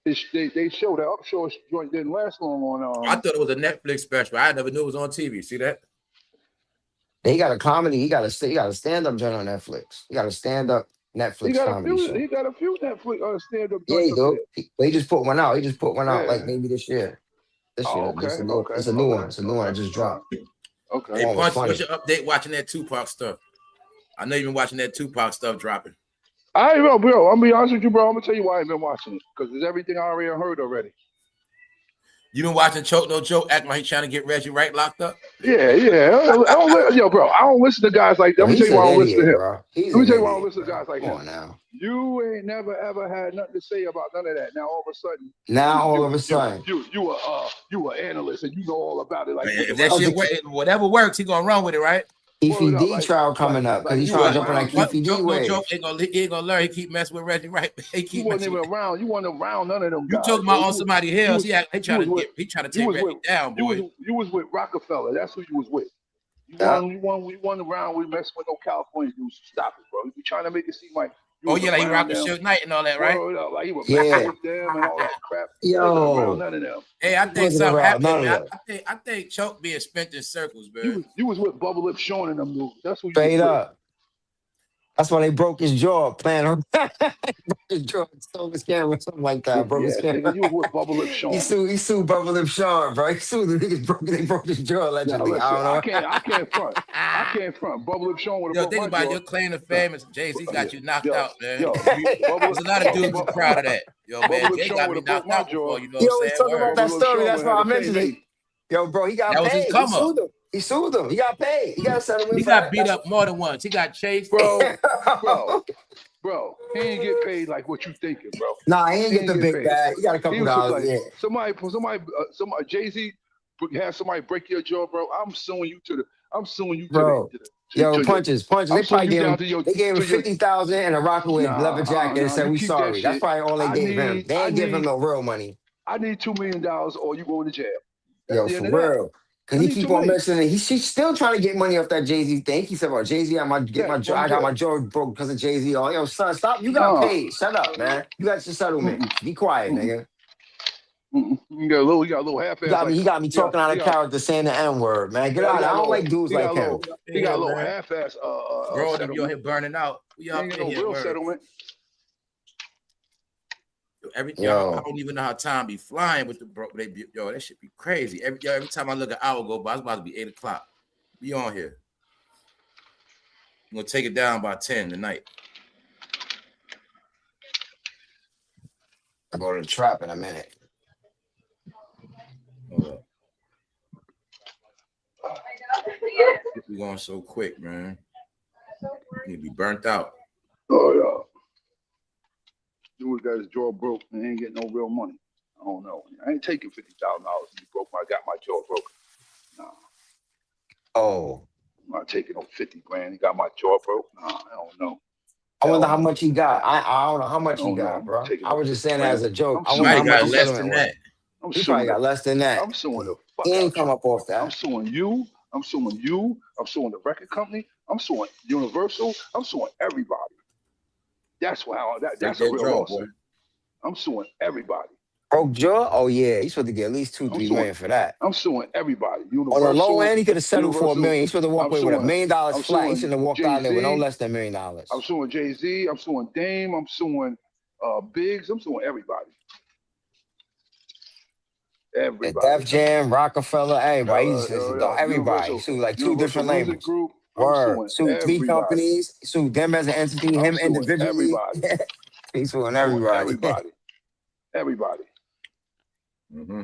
They showed the Upshore joint didn't last long on. I thought it was a Netflix special. I never knew it was on TV. See that? He got a comedy. He got a stand-up joint on Netflix. He got a stand-up Netflix comedy show. He got a few Netflix stand-up. Yeah, he do. He just put one out. He just put one out like maybe this year. It's a new one. It's a new one. I just dropped. Okay. Hey, Punch, what's your update watching that Tupac stuff? I know you've been watching that Tupac stuff dropping. I ain't know, bro. I'm gonna be honest with you, bro. I'm gonna tell you why I ain't been watching it. Because it's everything I already heard already. You been watching Choke No Joke acting like he's trying to get Reggie Wright locked up? Yeah. Bro, I don't listen to guys like that. Let me tell you why I don't listen to him. Let me tell you why I don't listen to guys like him. Now. You ain't never ever had nothing to say about none of that. Now all of a sudden. You an analyst and you know all about it. Like if that shit whatever works, he gonna run with it, right? Keefy D trial coming up because he's trying to jump on that Keefy D wave. He ain't gonna learn. He keep messing with Reggie Wright. You wasn't even around. You wasn't around none of them. You talking about on somebody else? He trying to take Reggie down, boy. You was with Rockefeller. That's who you was with. You won around. We messing with no California dudes. Stop it, bro. You trying to make it seem like. Like he rocked the Suge Knight and all that, right? Bro, like he was messing with them and all that crap. Yo, none of them. Hey, I think something happened. I think Choke being spent in circles, man. You was with Bubble Lip Sean and them dudes. That's who you straight was up. That's why they broke his jaw playing her. His jaw, stole his camera, something like that. Broke his camera. You was with Bubble Lip Sean. He sued Bubble Lip Sean, bro. He sued the niggas. They broke his jaw allegedly. I can't front. I can't front. Bubble Lip Sean would have. Yo, think about your claim to fame is Jay-Z got you knocked out, man. There's a lot of dudes proud of that. Yo, man, Jay got me knocked out before. You know what I'm saying? Talking about that story. That's why I mentioned it. Yo, bro, he got paid. He sued him. He got paid. He got settled. He got beat up more than once. He got chased. Bro, He ain't get paid like what you thinking, bro. Nah, he ain't get the big paid. bag. He got a He couple was dollars. like, Yeah. somebody, Jay-Z have somebody break your jaw, bro. I'm suing you to the. Bro. Yo, punches. They probably gave him. They gave him 50,000 and a Rockaway leather jacket and said we sorry. That's probably all they gave him. They ain't give him no real money. I need $2 million or you going to jail. Yo, for real. Cause he keep on mentioning it. She's still trying to get money off that Jay-Z thing. He said, "Well, Jay-Z, I got my jaw broke because of Jay-Z." Oh, yo, son, stop. You got paid. Shut up, man. You got your settlement. Be quiet, nigga. He got a little half-ass. He got me talking out of character, saying the N-word, man. Get out. I don't like dudes like him. He got a little half-ass bro, if you're here burning out, we all ain't no real settlement. I don't even know how time be flying with the bro. That shit be crazy. Every time I look, an hour go by, it's about to be 8 o'clock. Be on here. I'm gonna take it down by 10 tonight. I go to the trap in a minute. Hold up. We going so quick, man. You be burnt out. Oh yeah. Dude got his jaw broke and he ain't getting no real money. I don't know. I ain't taking $50,000 to be broke. I got my jaw broken. Nah. Oh. I'm not taking no 50 grand. He got my jaw broke. Nah, I don't know. I wonder how much he got. I don't know how much he got, bro. I was just saying that as a joke. I wonder how much he less than that. He probably got less than that. I'm suing the fuck He ain't come up off that. I'm suing you. I'm suing the record company. I'm suing Universal. I'm suing everybody. That's a real lawsuit. I'm suing everybody. Broke jaw? Oh yeah, he's supposed to get at least $2-3 million for that. I'm suing everybody. Universal, on the low end, he could have settled for $1 million. He's supposed to walk away with $1 million flat. He shouldn't have walked out there with no less than $1 million. I'm suing Jay-Z. I'm suing Dame. I'm suing Biggs. I'm suing everybody. Def Jam, Rockefeller, everybody. Everybody. He sued like 2 different labels. Group, Word. Sued 3 companies. Sued them as an entity, him individually. He's suing everybody. Everybody. Mm-hmm.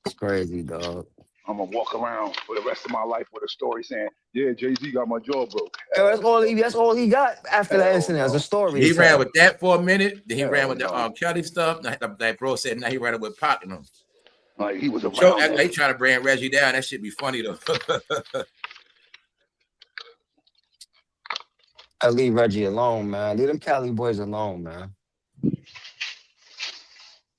It's crazy, dog. I'm gonna walk around for the rest of my life with a story saying, "Yeah, Jay-Z got my jaw broke." Yo, that's all he got after that incident as a story. He ran with that for a minute. Then he ran with the Kelly stuff. That bro said now he ran it with Pac and him. Like he was around. They trying to bring Reggie down. That should be funny though. I leave Reggie alone, man. Leave them Cali boys alone, man.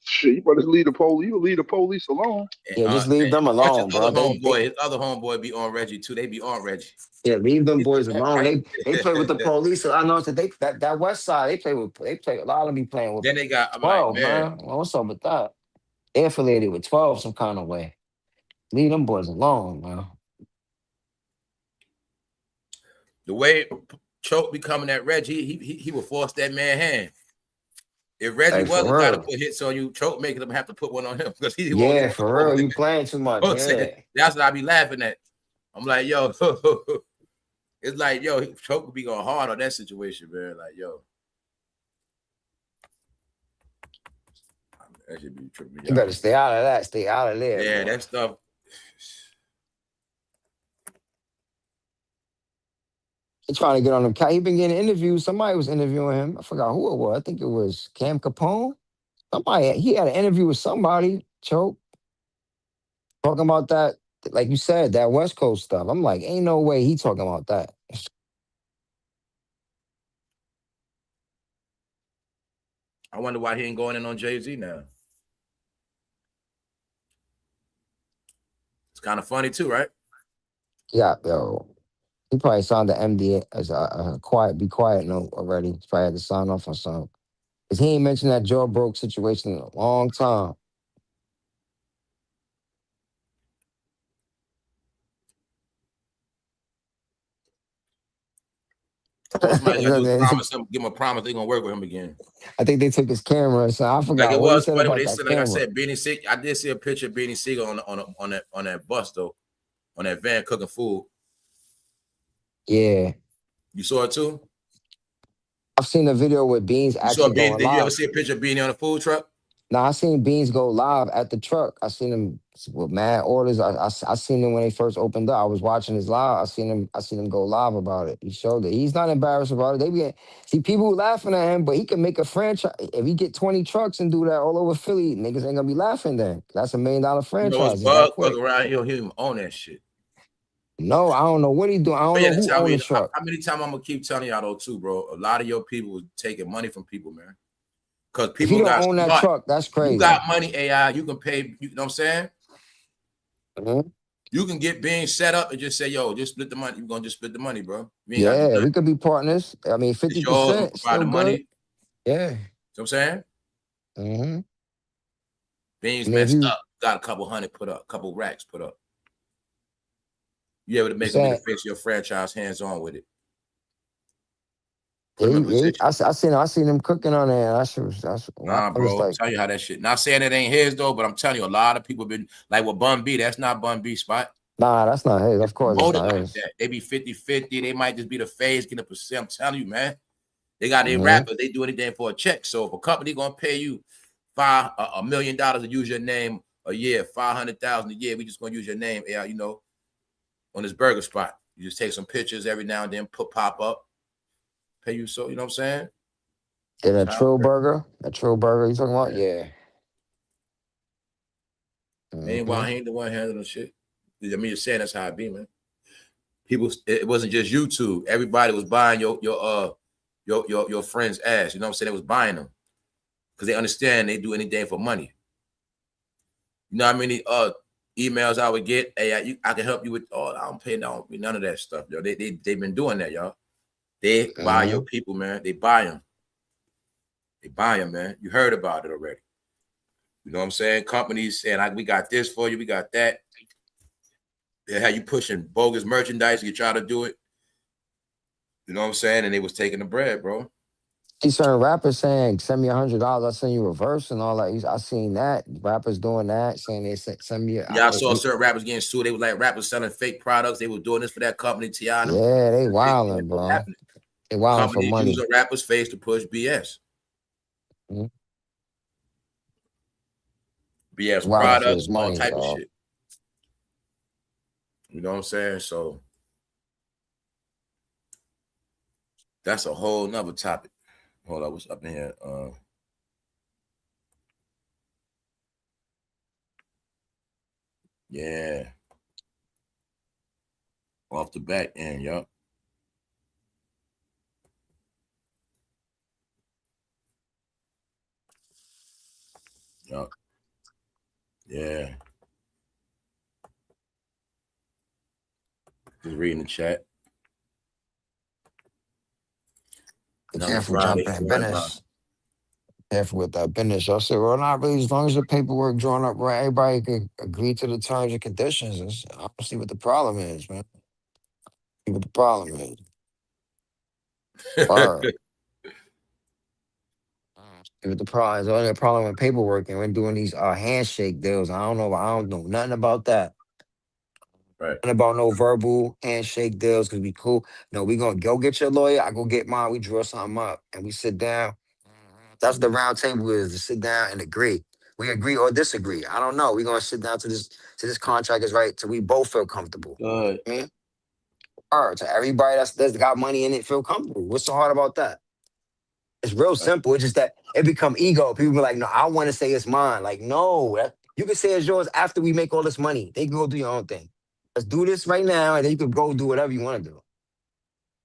Shit, you better leave the police. You leave the police alone. Yeah, just leave them alone, bro. His other homeboy be on Reggie too. They be on Reggie. Yeah, leave them boys alone. They play with the police. I know that West Side. They play a lot of them be playing with. Then they got 12, man. Well, what's up with that? They affiliated with 12 some kind of way. Leave them boys alone, man. The way Choke be coming at Reggie, he will force that man hand. If Reggie wasn't got to put hits on you, Choke making them have to put one on him because he won't. For real, you playing too much. Yeah. That's what I be laughing at. I'm like, yo, it's like, yo, Choke would be going hard on that situation, man. Like, yo, that should be tripping me out. You better stay out of that. Stay out of there. Yeah, bro. that stuff. He trying to get on him. He been getting interviews. Somebody was interviewing him. I forgot who it was. I think it was Cam Capone. He had an interview with somebody, Choke, talking about that, like you said, that West Coast stuff. I'm like, ain't no way he talking about that. I wonder why he ain't going in on Jay-Z now. It's kind of funny too, right? Yeah, yo. He probably signed the MDA as a be quiet note already. He's probably had to sign off on something. Because he ain't mentioned that jaw broke situation in a long time. Somebody give him a promise they're gonna work with him again. I think they took his camera, so I forgot. Like it what was he said funny about when they that said, camera. like I said, Beanie Siegel. I did see a picture of Beanie Siegel on that bus though, on that van cooking food. Yeah. You saw it too? I've seen the video with Beans actually going live. Did you ever see a picture of Beanie on a food truck? Now I seen Beans go live at the truck. I seen him with mad orders. I seen him when they first opened up. I was watching his live. I seen him go live about it. He showed it. He's not embarrassed about it. They be see people laughing at him, but he can make a franchise. If he get 20 trucks and do that all over Philly, niggas ain't gonna be laughing then. That's $1 million franchise. It's that quick. Around here, he'll own that shit. No, I don't know what he doing. I don't know who owns the truck. How many times I'm gonna keep telling y'all though too, bro? A lot of your people was taking money from people, man. Because people if you don't got own that truck, that's crazy. You got money, AI. You can pay. You know what I'm saying? Mm-hmm. You can get being set up and just say, "Yo, just split the money." We're gonna just split the money, bro. Yeah, we could be partners. I mean, 50% still the money. Yeah. You know what I'm saying? Mm-hmm. Beans messed up. Got a couple hundred put up, couple racks put up. You able to make them fix your franchise hands on with it. I seen him cooking on there. Nah, bro. Like, tell you how that shit. Not saying it ain't his though, but I'm telling you, a lot of people been like with Bun B. That's not Bun B spot. Nah, that's not his. Of course, it's not his. They be 50-50. They might just be the phase, get a percent. I'm telling you, man. They got their rappers. They do anything for a check. So if a company gonna pay you $1 million to use your name a year, $500,000 a year, we just gonna use your name, yeah, you know, on this burger spot. You just take some pictures every now and then, pop up. Pay you so, you know what I'm saying? Yeah, that Trill Burger you talking about? Yeah. Meanwhile, he ain't the one handling the shit. I mean, you're saying that's how it be, man. People, it wasn't just YouTube. Everybody was buying your friend's ass. You know what I'm saying? They was buying them because they understand they do anything for money. You know how many emails I would get? Hey, I can help you with. Oh, I don't pay none of that stuff, yo. They've been doing that, y'all. They buy your people, man. They buy them. They buy them, man. You heard about it already. You know what I'm saying? Companies saying, we got this for you. We got that. They had you pushing bogus merchandise. You try to do it. You know what I'm saying? And they was taking the bread, bro. See certain rappers saying, send me $100. I'll send you a verse and all that. I seen that. Rappers doing that, saying they send me. Yeah, I saw certain rappers getting sued. They were like rappers selling fake products. They were doing this for that company, Tiana. Yeah, they wilding, bro. They wilding for money. Using rappers' face to push BS. Mm-hmm. BS products, all type of shit. You know what I'm saying? So that's a whole nother topic. Hold on, what's up in here? Yeah. Off the back end, yup. Yup. Yeah. Just reading the chat. Careful jumping in business. Careful with that business. I said, well, not really. As long as the paperwork drawn up right, everybody can agree to the terms and conditions. I don't see what the problem is, man. See what the problem is. Word. If the problem is only a problem with paperwork and we're doing these handshake deals. I don't know nothing about that. Right. Nothing about no verbal handshake deals because we cool. No, we gonna go get your lawyer. I go get mine. We draw something up and we sit down. That's what the round table is, to sit down and agree. We agree or disagree. I don't know. We're gonna sit down to this contract is right till we both feel comfortable. Good. Or to everybody that's got money in it feel comfortable. What's so hard about that? It's real simple. It's just that it become ego. People be like, no, I want to say it's mine. Like, no, you can say it's yours after we make all this money. They can go do your own thing. Let's do this right now, and then you can go do whatever you want to do.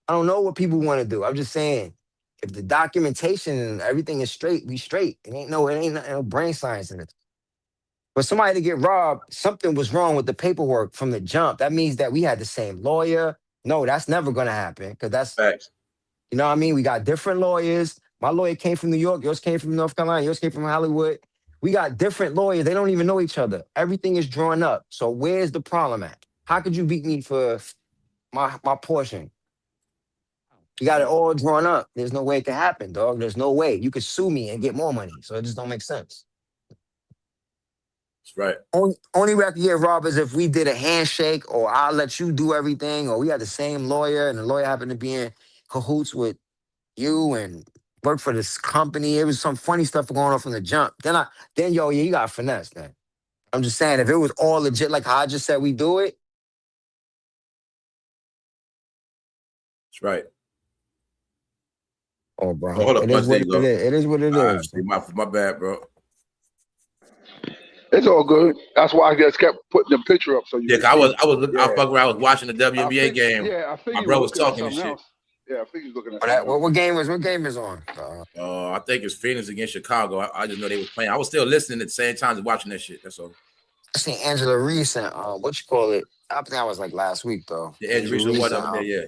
I don't know what people want to do. I'm just saying, if the documentation and everything is straight, we straight. It ain't no brain science in it. For somebody to get robbed, something was wrong with the paperwork from the jump. That means that we had the same lawyer. No, that's never gonna happen because that's facts. You know what I mean? We got different lawyers. My lawyer came from New York. Yours came from North Carolina. Yours came from Hollywood. We got different lawyers. They don't even know each other. Everything is drawn up. So where's the problem at? How could you beat me for my portion? You got it all drawn up. There's no way it can happen, dog. There's no way. You could sue me and get more money. So it just don't make sense. That's right. Only way I could get robbed is if we did a handshake or I'll let you do everything or we had the same lawyer and the lawyer happened to be in cahoots with you and work for this company. It was some funny stuff going on from the jump. Then yo, yeah, you got finesse, man. I'm just saying, if it was all legit, like how I just said we do it. That's right. Oh, bro. Hold up, It is what there you it go. is. It is what it is. See, my bad, bro. It's all good. That's why I just kept putting the picture up so you. Yeah, I was fucking around. I was watching the WNBA game. Yeah, I figured my bro was talking and shit. Else. Yeah, I figured looking at something What game is on? I think it's Phoenix against Chicago. I just know they were playing. I was still listening at the same time as watching that shit. That's all. I seen Angela Reese and what you call it? I think that was like last week though. Yeah, Angela Reese up there, yeah.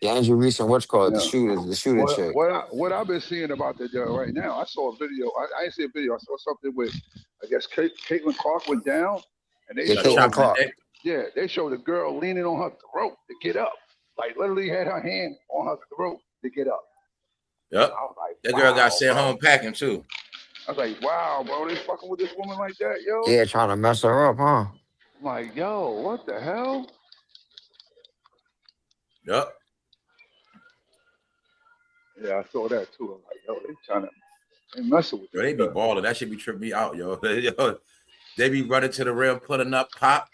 Yeah, Andrew Reese and what you call it? The shooter chick. What I've been seeing about that right now, I saw a video. I didn't see a video. I saw something with, I guess, Caitlin Clark went down, and they they showed a girl leaning on her throat to get up, like literally had her hand on her throat to get up. Yep. Like, that girl got sent home packing too. I was like, wow, bro, they fucking with this woman like that, yo. Yeah, trying to mess her up, huh? I'm like, yo, what the hell? Yep. Yeah, I saw that too. I'm like, yo, they messing with you. They be balling. That should be tripping me out, yo. They be running to the rim, putting up pop.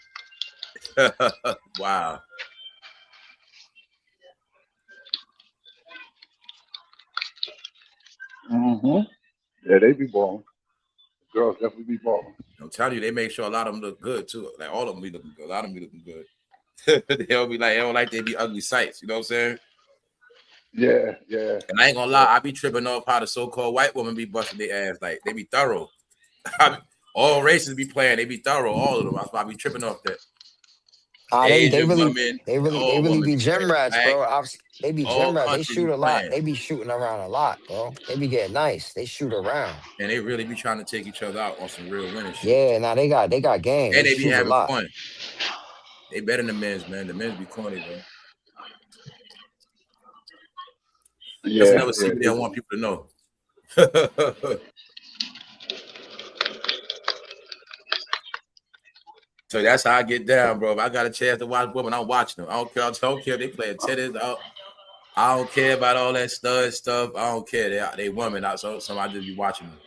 Wow. Mm-hmm. Yeah, they be balling. The girls definitely be balling. I'm telling you, they make sure a lot of them look good too. Like all of them be looking good. A lot of them be looking good. They don't like they be ugly sights. You know what I'm saying? Yeah, yeah. And I ain't gonna lie, I be tripping off how the so-called white women be busting their ass. Like they be thorough. All races be playing. They be thorough. All of them. I be tripping off that. They really be gym rats, bro. They be gym rats. They shoot a lot. They be shooting around a lot, bro. They be getting nice. They shoot around. And they really be trying to take each other out on some real winning shit. Yeah, now they got game. And they be having fun. They better than the men's, man. The men's be corny, bro. Yeah, that's another secret they don't want people to know. So that's how I get down, bro. If I got a chance to watch women, I'm watching them. I don't care if they playing tennis. I don't care about all that stud stuff. I don't care. They women out, so I just be watching them.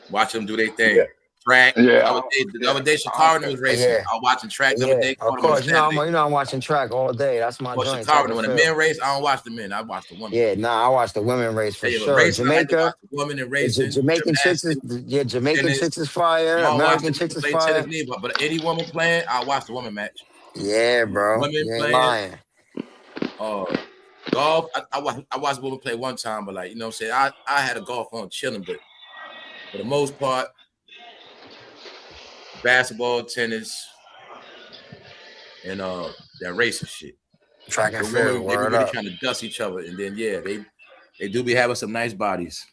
Watch them do their thing. Yeah. Track. Yeah. The other day, Shakara was racing. Yeah. I was watching track the other day. Of course, I'm watching track all day. That's my joint. When the men race, I don't watch the men. I watch the women. Yeah, I watch the women race for sure. Jamaica, women and racing. Jamaican chicks is fire. American chicks is fire. But any woman playing, I watch the woman match. Yeah, bro. Women playing. Golf. I watched a woman play one time, but like you know what I'm saying. I had a golf on chilling, but for the most part. Basketball, tennis, and that racing shit. Track and field. They be really trying to dust each other, and then they do be having some nice bodies.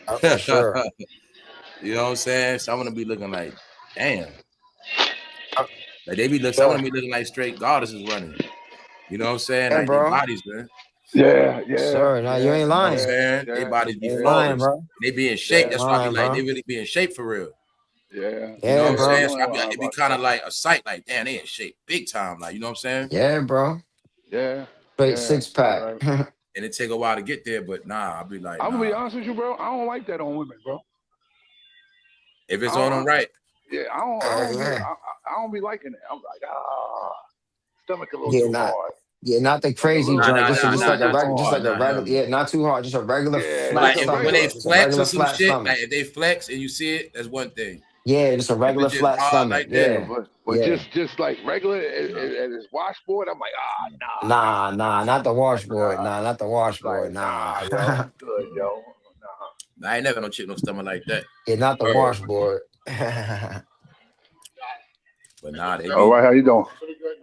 Oh, for sure. You know what I'm saying? Some of them be looking like, damn. Like they be looking, some of them be looking like straight goddesses running. You know what I'm saying? Like their bodies, man. Yeah. Sure, now you ain't lying. You know what I'm saying? Their bodies be flawless. Bro. They be in shape. That's why I be like, they really be in shape for real. Yeah. You know what I'm saying? So it be kind of like a sight, like, damn, they in shape big time. Like, you know what I'm saying? Yeah, bro. Yeah. Straight six pack. Right. And it take a while to get there, but I'll be like, I'm gonna be honest with you, bro. I don't like that on women, bro. If it's on them right. Yeah, I don't be liking it. I'm like, stomach a little too hard. Yeah, not the crazy joint. Just like a regular. Yeah, not too hard. Just a regular flat stomach. When they flex or some shit, like if they flex and you see it, that's one thing. Yeah, just a regular flat stomach. Like but just like regular at his washboard, I'm like, nah, not the washboard. Nah, not the washboard. Nah. Yo, good, yo. Nah. I ain't never no chick no stomach like that. Yeah, not the washboard. But they all right, how you doing?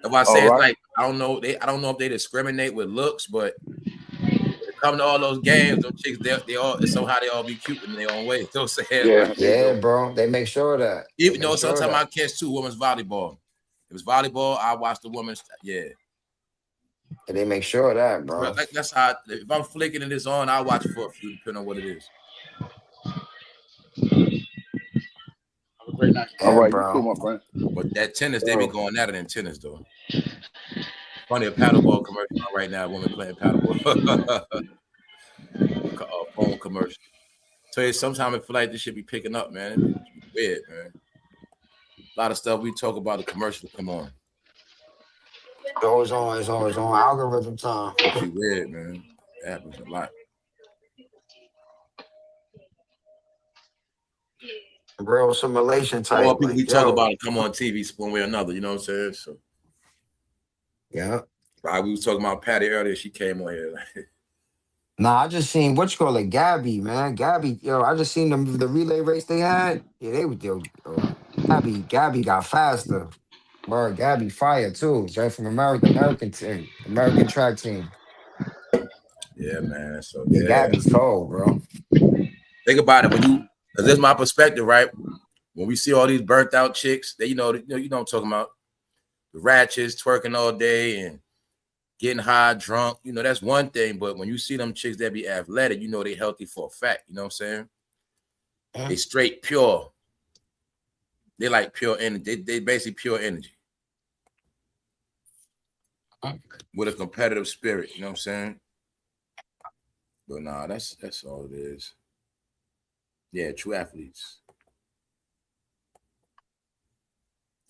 That's why I say it's like I don't know if they discriminate with looks, but when it come to all those games, those chicks they all somehow they all be cute in their own way. You know what I'm saying? Yeah, bro. They make sure of that. Even though sometimes I catch two women's volleyball. If it's volleyball, I watch the women's And they make sure of that, bro. Like that's how if I'm flicking and it's on, I watch it for a few, depending on what it is. Have a great night. All right, bro. Cool, my friend. But that tennis, they be going at it in tennis though. Funny a paddleball commercial right now. Women playing paddleball. own commercial. So sometimes I feel like this should be picking up, man. It'd be weird, man. A lot of stuff we talk about the commercial come on. It's always on. It's always on. Algorithm time. It'd be weird, man. It happens a lot. Real simulation type. All people we Like, talk yo. about it come on TV one way or another. You know what I'm saying? So Yeah. right, we was talking about Patty earlier. She came on here. Nah, I just seen what you call it, Gabby, man. Gabby, yo, I just seen the relay race they had. Yeah, they would yo, Gabby got faster. Bro, Gabby fire too. It's right from American team, American track team. Yeah, man. So Yeah, yeah. Gabby's cold, bro. Think about it because this is my perspective, right? When we see all these burnt out chicks, they you know what I'm talking about. The ratchets twerking all day and getting high, drunk, that's one thing. But when you see them chicks that be athletic, they healthy for a fact. You know what I'm saying? They straight pure. They like pure energy. They basically pure energy with a competitive spirit. You know what I'm saying? But nah, that's all it is. Yeah, true athletes.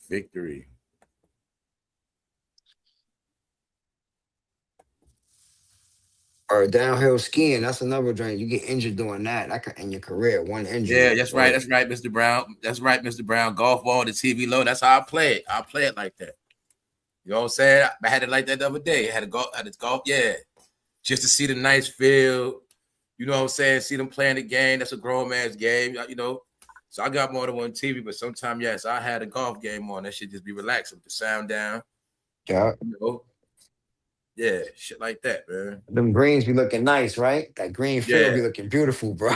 Victory. Or downhill skiing, that's another drain. You get injured doing that. That could end your career. One injury. Yeah, that's right. That's right, Mr. Brown. That's right, Mr. Brown. Golf ball, the TV low. That's how I play it. I play it like that. You know what I'm saying? I had it like that the other day. I had a golf, yeah. Just to see the nice field. You know what I'm saying? See them playing the game. That's a grown man's game, So I got more than one TV, but sometimes, yes, I had a golf game on. That should just be relaxing with the sound down. Yeah. Yeah, shit like that, man. Them greens be looking nice, right? That green field be looking beautiful, bro.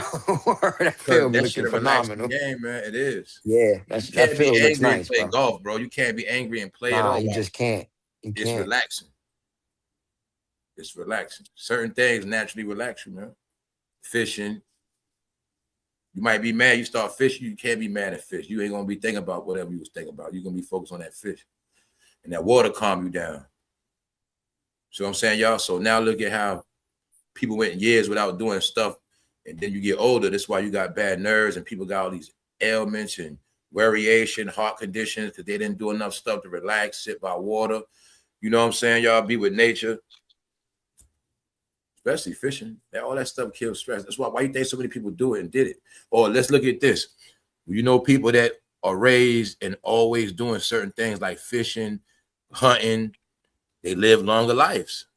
That field be looking phenomenal. Game, man. It is. Yeah, that field looks nice, play bro. golf, bro. You can't be angry and play at all. You just can't. It's relaxing. It's relaxing. Certain things naturally relax you, man. Fishing. You might be mad. You start fishing. You can't be mad at fish. You ain't gonna be thinking about whatever you was thinking about. You're gonna be focused on that fish, and that water calm you down. So I'm saying, y'all. So now look at how people went years without doing stuff, and then you get older. That's why you got bad nerves, and people got all these ailments and variation, heart conditions, because they didn't do enough stuff to relax, sit by water. You know what I'm saying, y'all? Be with nature, especially fishing. All that stuff kills stress. That's why you think so many people do it and did it. Or let's look at this. People that are raised and always doing certain things like fishing, hunting, they live longer lives.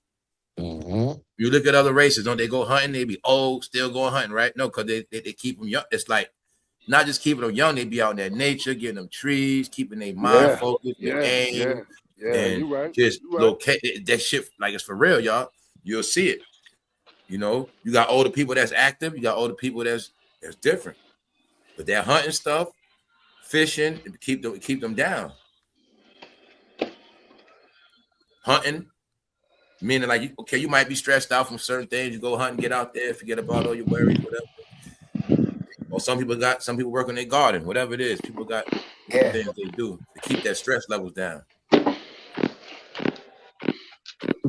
Mm-hmm. You look at other races, don't they go hunting? They be old, still going hunting, right? No, because they keep them young. It's like not just keeping them young, they be out in that nature, getting them trees, keeping their mind focused, aim, and you right. just locate that shit like it's for real, y'all. You'll see it. You got older people that's active, you got older people that's different. But that hunting stuff, fishing, keep them down. Hunting, meaning like you might be stressed out from certain things. You go hunt and get out there, forget about all your worries, whatever. Or some people work on their garden, whatever it is. People got things they do to keep that stress levels down.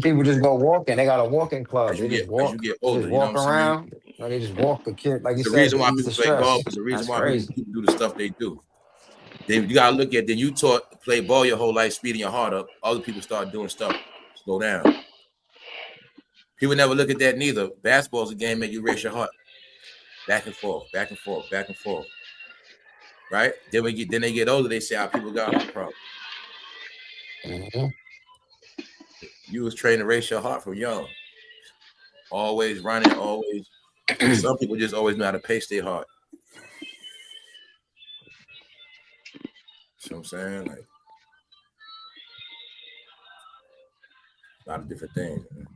People just go walking. They got a walking club. As you just walk. As you get older, just walk around. They just walk the kid, like you said. The reason why people play golf is the reason why people do the stuff they do. Then you gotta look at. Then you play ball your whole life, speeding your heart up. Other people start doing stuff, slow down. People never look at that neither. Basketball's a game that you race your heart, back and forth, back and forth, back and forth. Right? Then they get older. They say our people got heart problems. Mm-hmm. You was trained to race your heart from young. Always running, always. Some people just always know how to pace their heart. You know what I'm saying? Like a lot of different things. Man.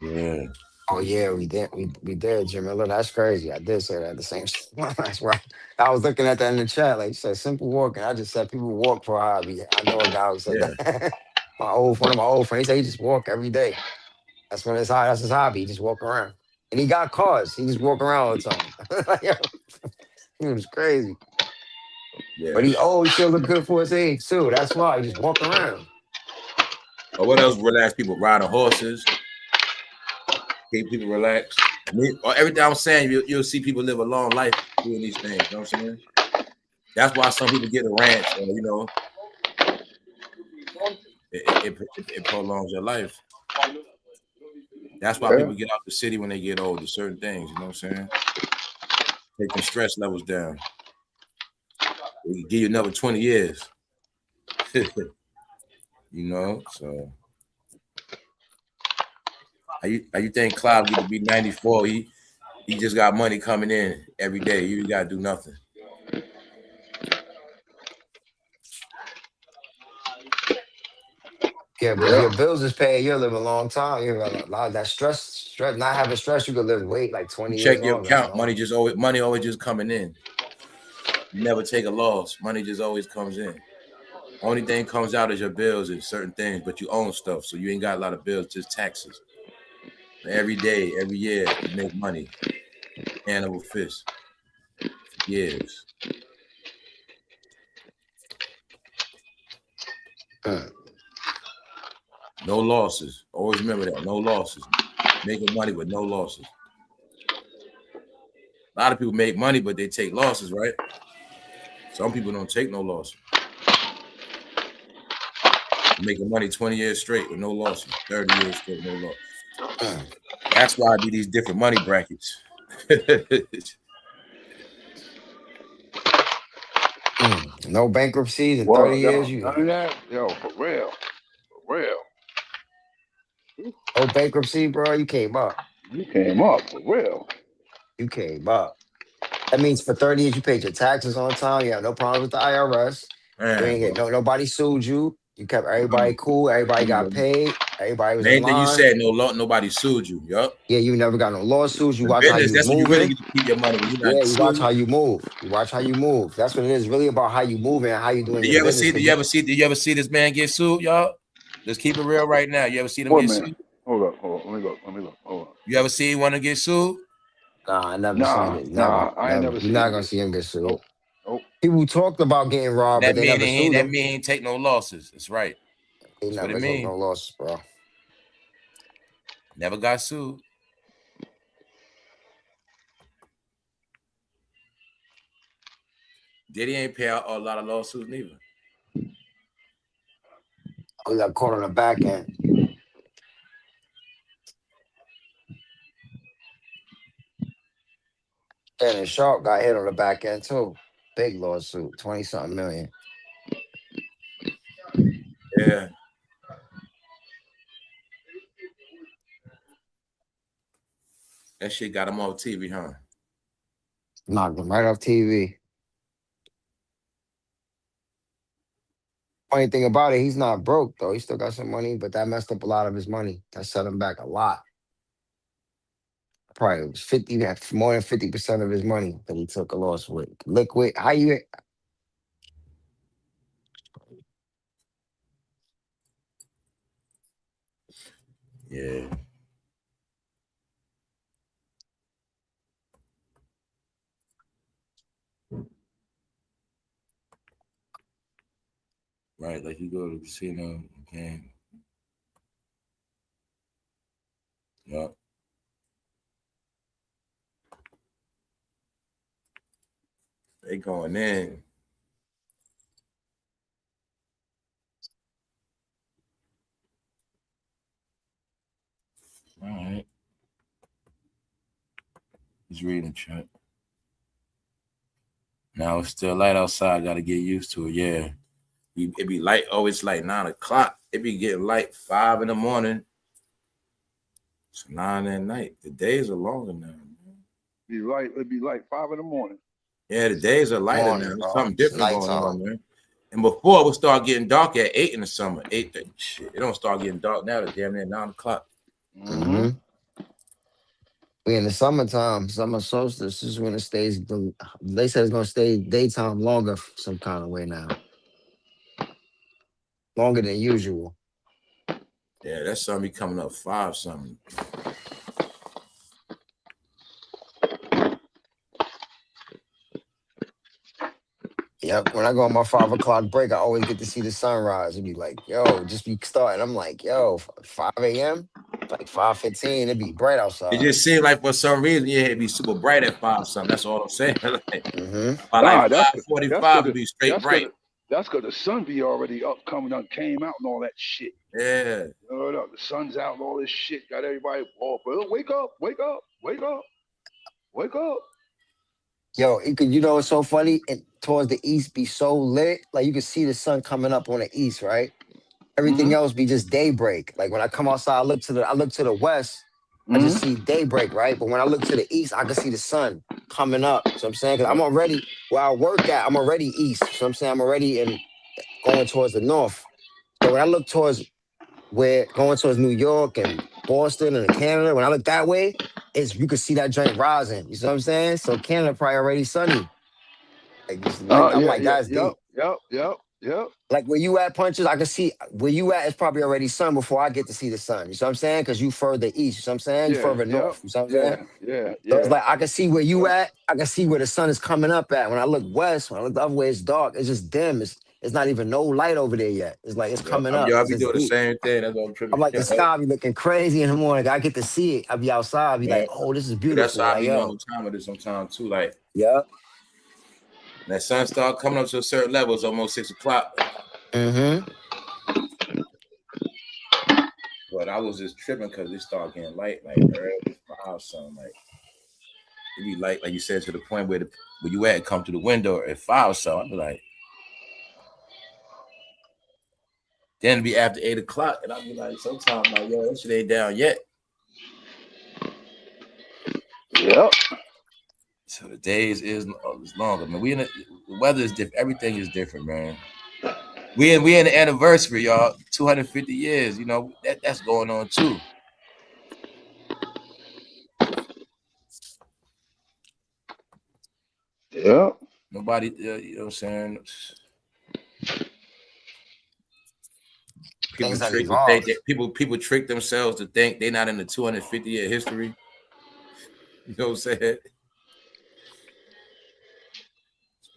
Yeah. Oh yeah, we did, Jim Miller. That's crazy. I did say that at the same time. That's right. I was looking at that in the chat. Like you said, simple walking. I just said people walk for a hobby. I know a guy who said that. One of my old friends, he said he just walk every day. That's his hobby. He just walk around. And he got cars. He just walk around all the time. It was crazy. Yeah. But he always still look good for his age too. That's why he just walk around. Or what else relax people? Riding horses. Keep people relaxed. Or everything I'm saying, you'll see people live a long life doing these things. You know what I'm saying? That's why some people get a ranch, or you know, it prolongs your life. That's why people get out the city when they get older. Certain things, you know what I'm saying? Take the stress levels down. We can give you another 20 years. You know, so how you think Clive get to be 94? He just got money coming in every day. You gotta do nothing. Yeah, but if your bills is paid, you'll live a long time. You have a lot of that stress, not having stress, you could live like 20 years Check your longer. account. Money always just coming in. You never take a loss. Money just always comes in. Only thing comes out is your bills and certain things, but you own stuff, so you ain't got a lot of bills, just taxes. Every day, every year, you make money. Hand over fist. Years. No losses. Always remember that. No losses. Making money with no losses. A lot of people make money, but they take losses, right? Some people don't take no loss. Making money 20 years straight with no losses, 30 years straight, no loss. That's why I do these different money brackets. No bankruptcies in 30 years. None of that. Yo, for real. For real. No bankruptcy, bro. You came up. You came up, for real. You came up. That means for 30 years you paid your taxes on time. You have no problem with the IRS. Man, You ain't get nobody sued you. You kept everybody cool. Everybody got paid. Everybody was in main thing you line. said, nobody sued you. Yup. Yeah, you never got no lawsuits. You In watch how business, you that's when you really moving. get to keep your money. When you're Yeah, not you watch sued. how you move. You watch how you move. That's what it is. Really about how you moving and how you doing Did your you ever business. see? Did you ever see this man get sued, y'all? Let's keep it real right now. You ever see them Wait a get minute. sued? Hold up. Let me look. Hold up. You ever see one to get sued? Nah, I never seen it. Nah, Never, I ain't never. never You're seen not him gonna get see him sued. get sued. Nope. People talked about getting robbed, but That they mean never sued that them. mean he ain't take no losses. That's right. They That's what it never took no mean. losses, bro. Never got sued. Diddy ain't pay out a lot of lawsuits neither. We got caught on the back end. And Sharp got hit on the back end too. Big lawsuit, 20-something million. Yeah. That shit got him off TV, huh? Knocked him right off TV. Funny thing about it, he's not broke though. He still got some money, but that messed up a lot of his money. That set him back a lot. Probably was 50, more than 50% of his money that he took a loss with. Liquid. How you Yeah. Right, like you go to the casino, okay. Yup. They going in. All right. He's reading chat. Now it's still light outside. Got to get used to it. Yeah. It be light. Oh, it's like 9 o'clock. It be getting light 5 in the morning. It's 9 at night. The days are longer now. It'd be like 5 in the morning. Yeah, the days are lighter now. morning, There's bro? something It's different going nighttime. on, man. And before it would start getting dark at 8 in the summer. 8. Shit, it don't start getting dark now. It's damn near 9 o'clock. Mm-hmm. We in the summertime, summer solstice. This is when it stays. They said it's gonna stay daytime longer, some kind of way now, longer than usual. Yeah, that sun be coming up 5 something. Yep. When I go on my 5 o'clock break, I always get to see the sunrise. It'd be like, yo, just be starting. I'm like, yo, 5 a.m. Like 5:15. It'd be bright It outside. just seemed like for some reason, yeah, it'd be super bright at 5 something. That's all I'm saying. Like, Mm-hmm. by like Nah, that's 5:45, it'd be straight that's bright. gonna that's gonna the sun be already up, coming up, came out, and all that shit. Yeah. The sun's out and all this shit got everybody off. Wake up, wake up, wake up, wake up. Yo, you know what's so funny? And towards the east be so lit. Like you can see the sun coming up on the east, right? Everything Mm-hmm. else be just daybreak. Like when I come outside, I look to the west, I just Mm-hmm. see daybreak, right? But when I look to the east, I can see the sun coming up. So I'm saying, because I'm already where I work at, I'm already east. So I'm saying I'm already in going towards the north. So when I look towards where going towards New York and Boston and Canada, when I look that way, it's you can see that joint rising. You see what I'm saying? So Canada probably already sunny. Like this light, I'm Yeah, like, yeah, that's yep, deep. yep, yep, yep. Like where you at, punches, I can see where you at is probably already sun before I get to see the sun. You see what I'm saying? Because you further east. You see what I'm saying? You Yeah, further yep, north. You see what I'm saying? yeah, yeah, So it's yeah, like I can see where you yep. at. I can see where the sun is coming up at. When I look west, when I look the other way, it's dark. It's just dim. It's not even no light over there yet. It's like it's Yeah, coming up. I'll It's be just doing the deep. same thing. That's what I'm I'm tripping. like the sky be looking crazy in the morning. I get to see it. I be outside. I be Yeah. like, oh, this is That's beautiful. how I Like be knowing yo, what time it is sometimes too. Like yeah. that sun start coming up to a certain level, it's almost 6 o'clock. Mm-hmm. But I was just tripping because it started getting light like early 5 something. Like it be light, like you said, to the point where you at come to the window at 5 something. I be like, then it'd be after 8 o'clock, and I'd be like, sometimes like, yo, that shit ain't down yet. Yep. So the days is longer, man. The weather is different. Everything is different, man. We in the anniversary, y'all. 250 years. You know that's going on too. Yep. Nobody, you know what I'm saying? People Things that trick to think evolve. that people trick themselves to think they're not in the 250-year history. You know what I'm saying? It's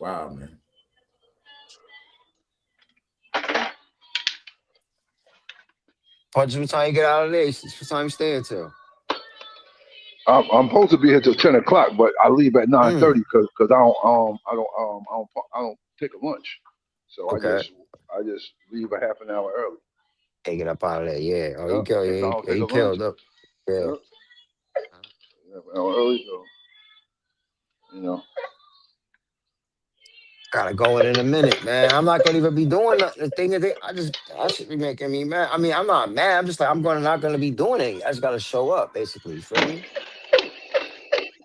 wild, man. Punches, what time you get out of there? What time you stay until? I'm supposed to be here till 10 o'clock, but I leave at 9:30 because I don't take a lunch, so Okay. I just leave a half an hour early. Hey, get up out of there. Yeah. Oh, you Yep. killed. Because I Yeah, don't take a you lunch. killed up. Yeah. Yep. Half an hour early, so you know. Gotta go in a minute, man. I'm not gonna even be doing nothing. The thing is, I should be making me mad. I mean, I'm not mad. I'm just like not gonna be doing it. I just gotta show up, basically. You feel me?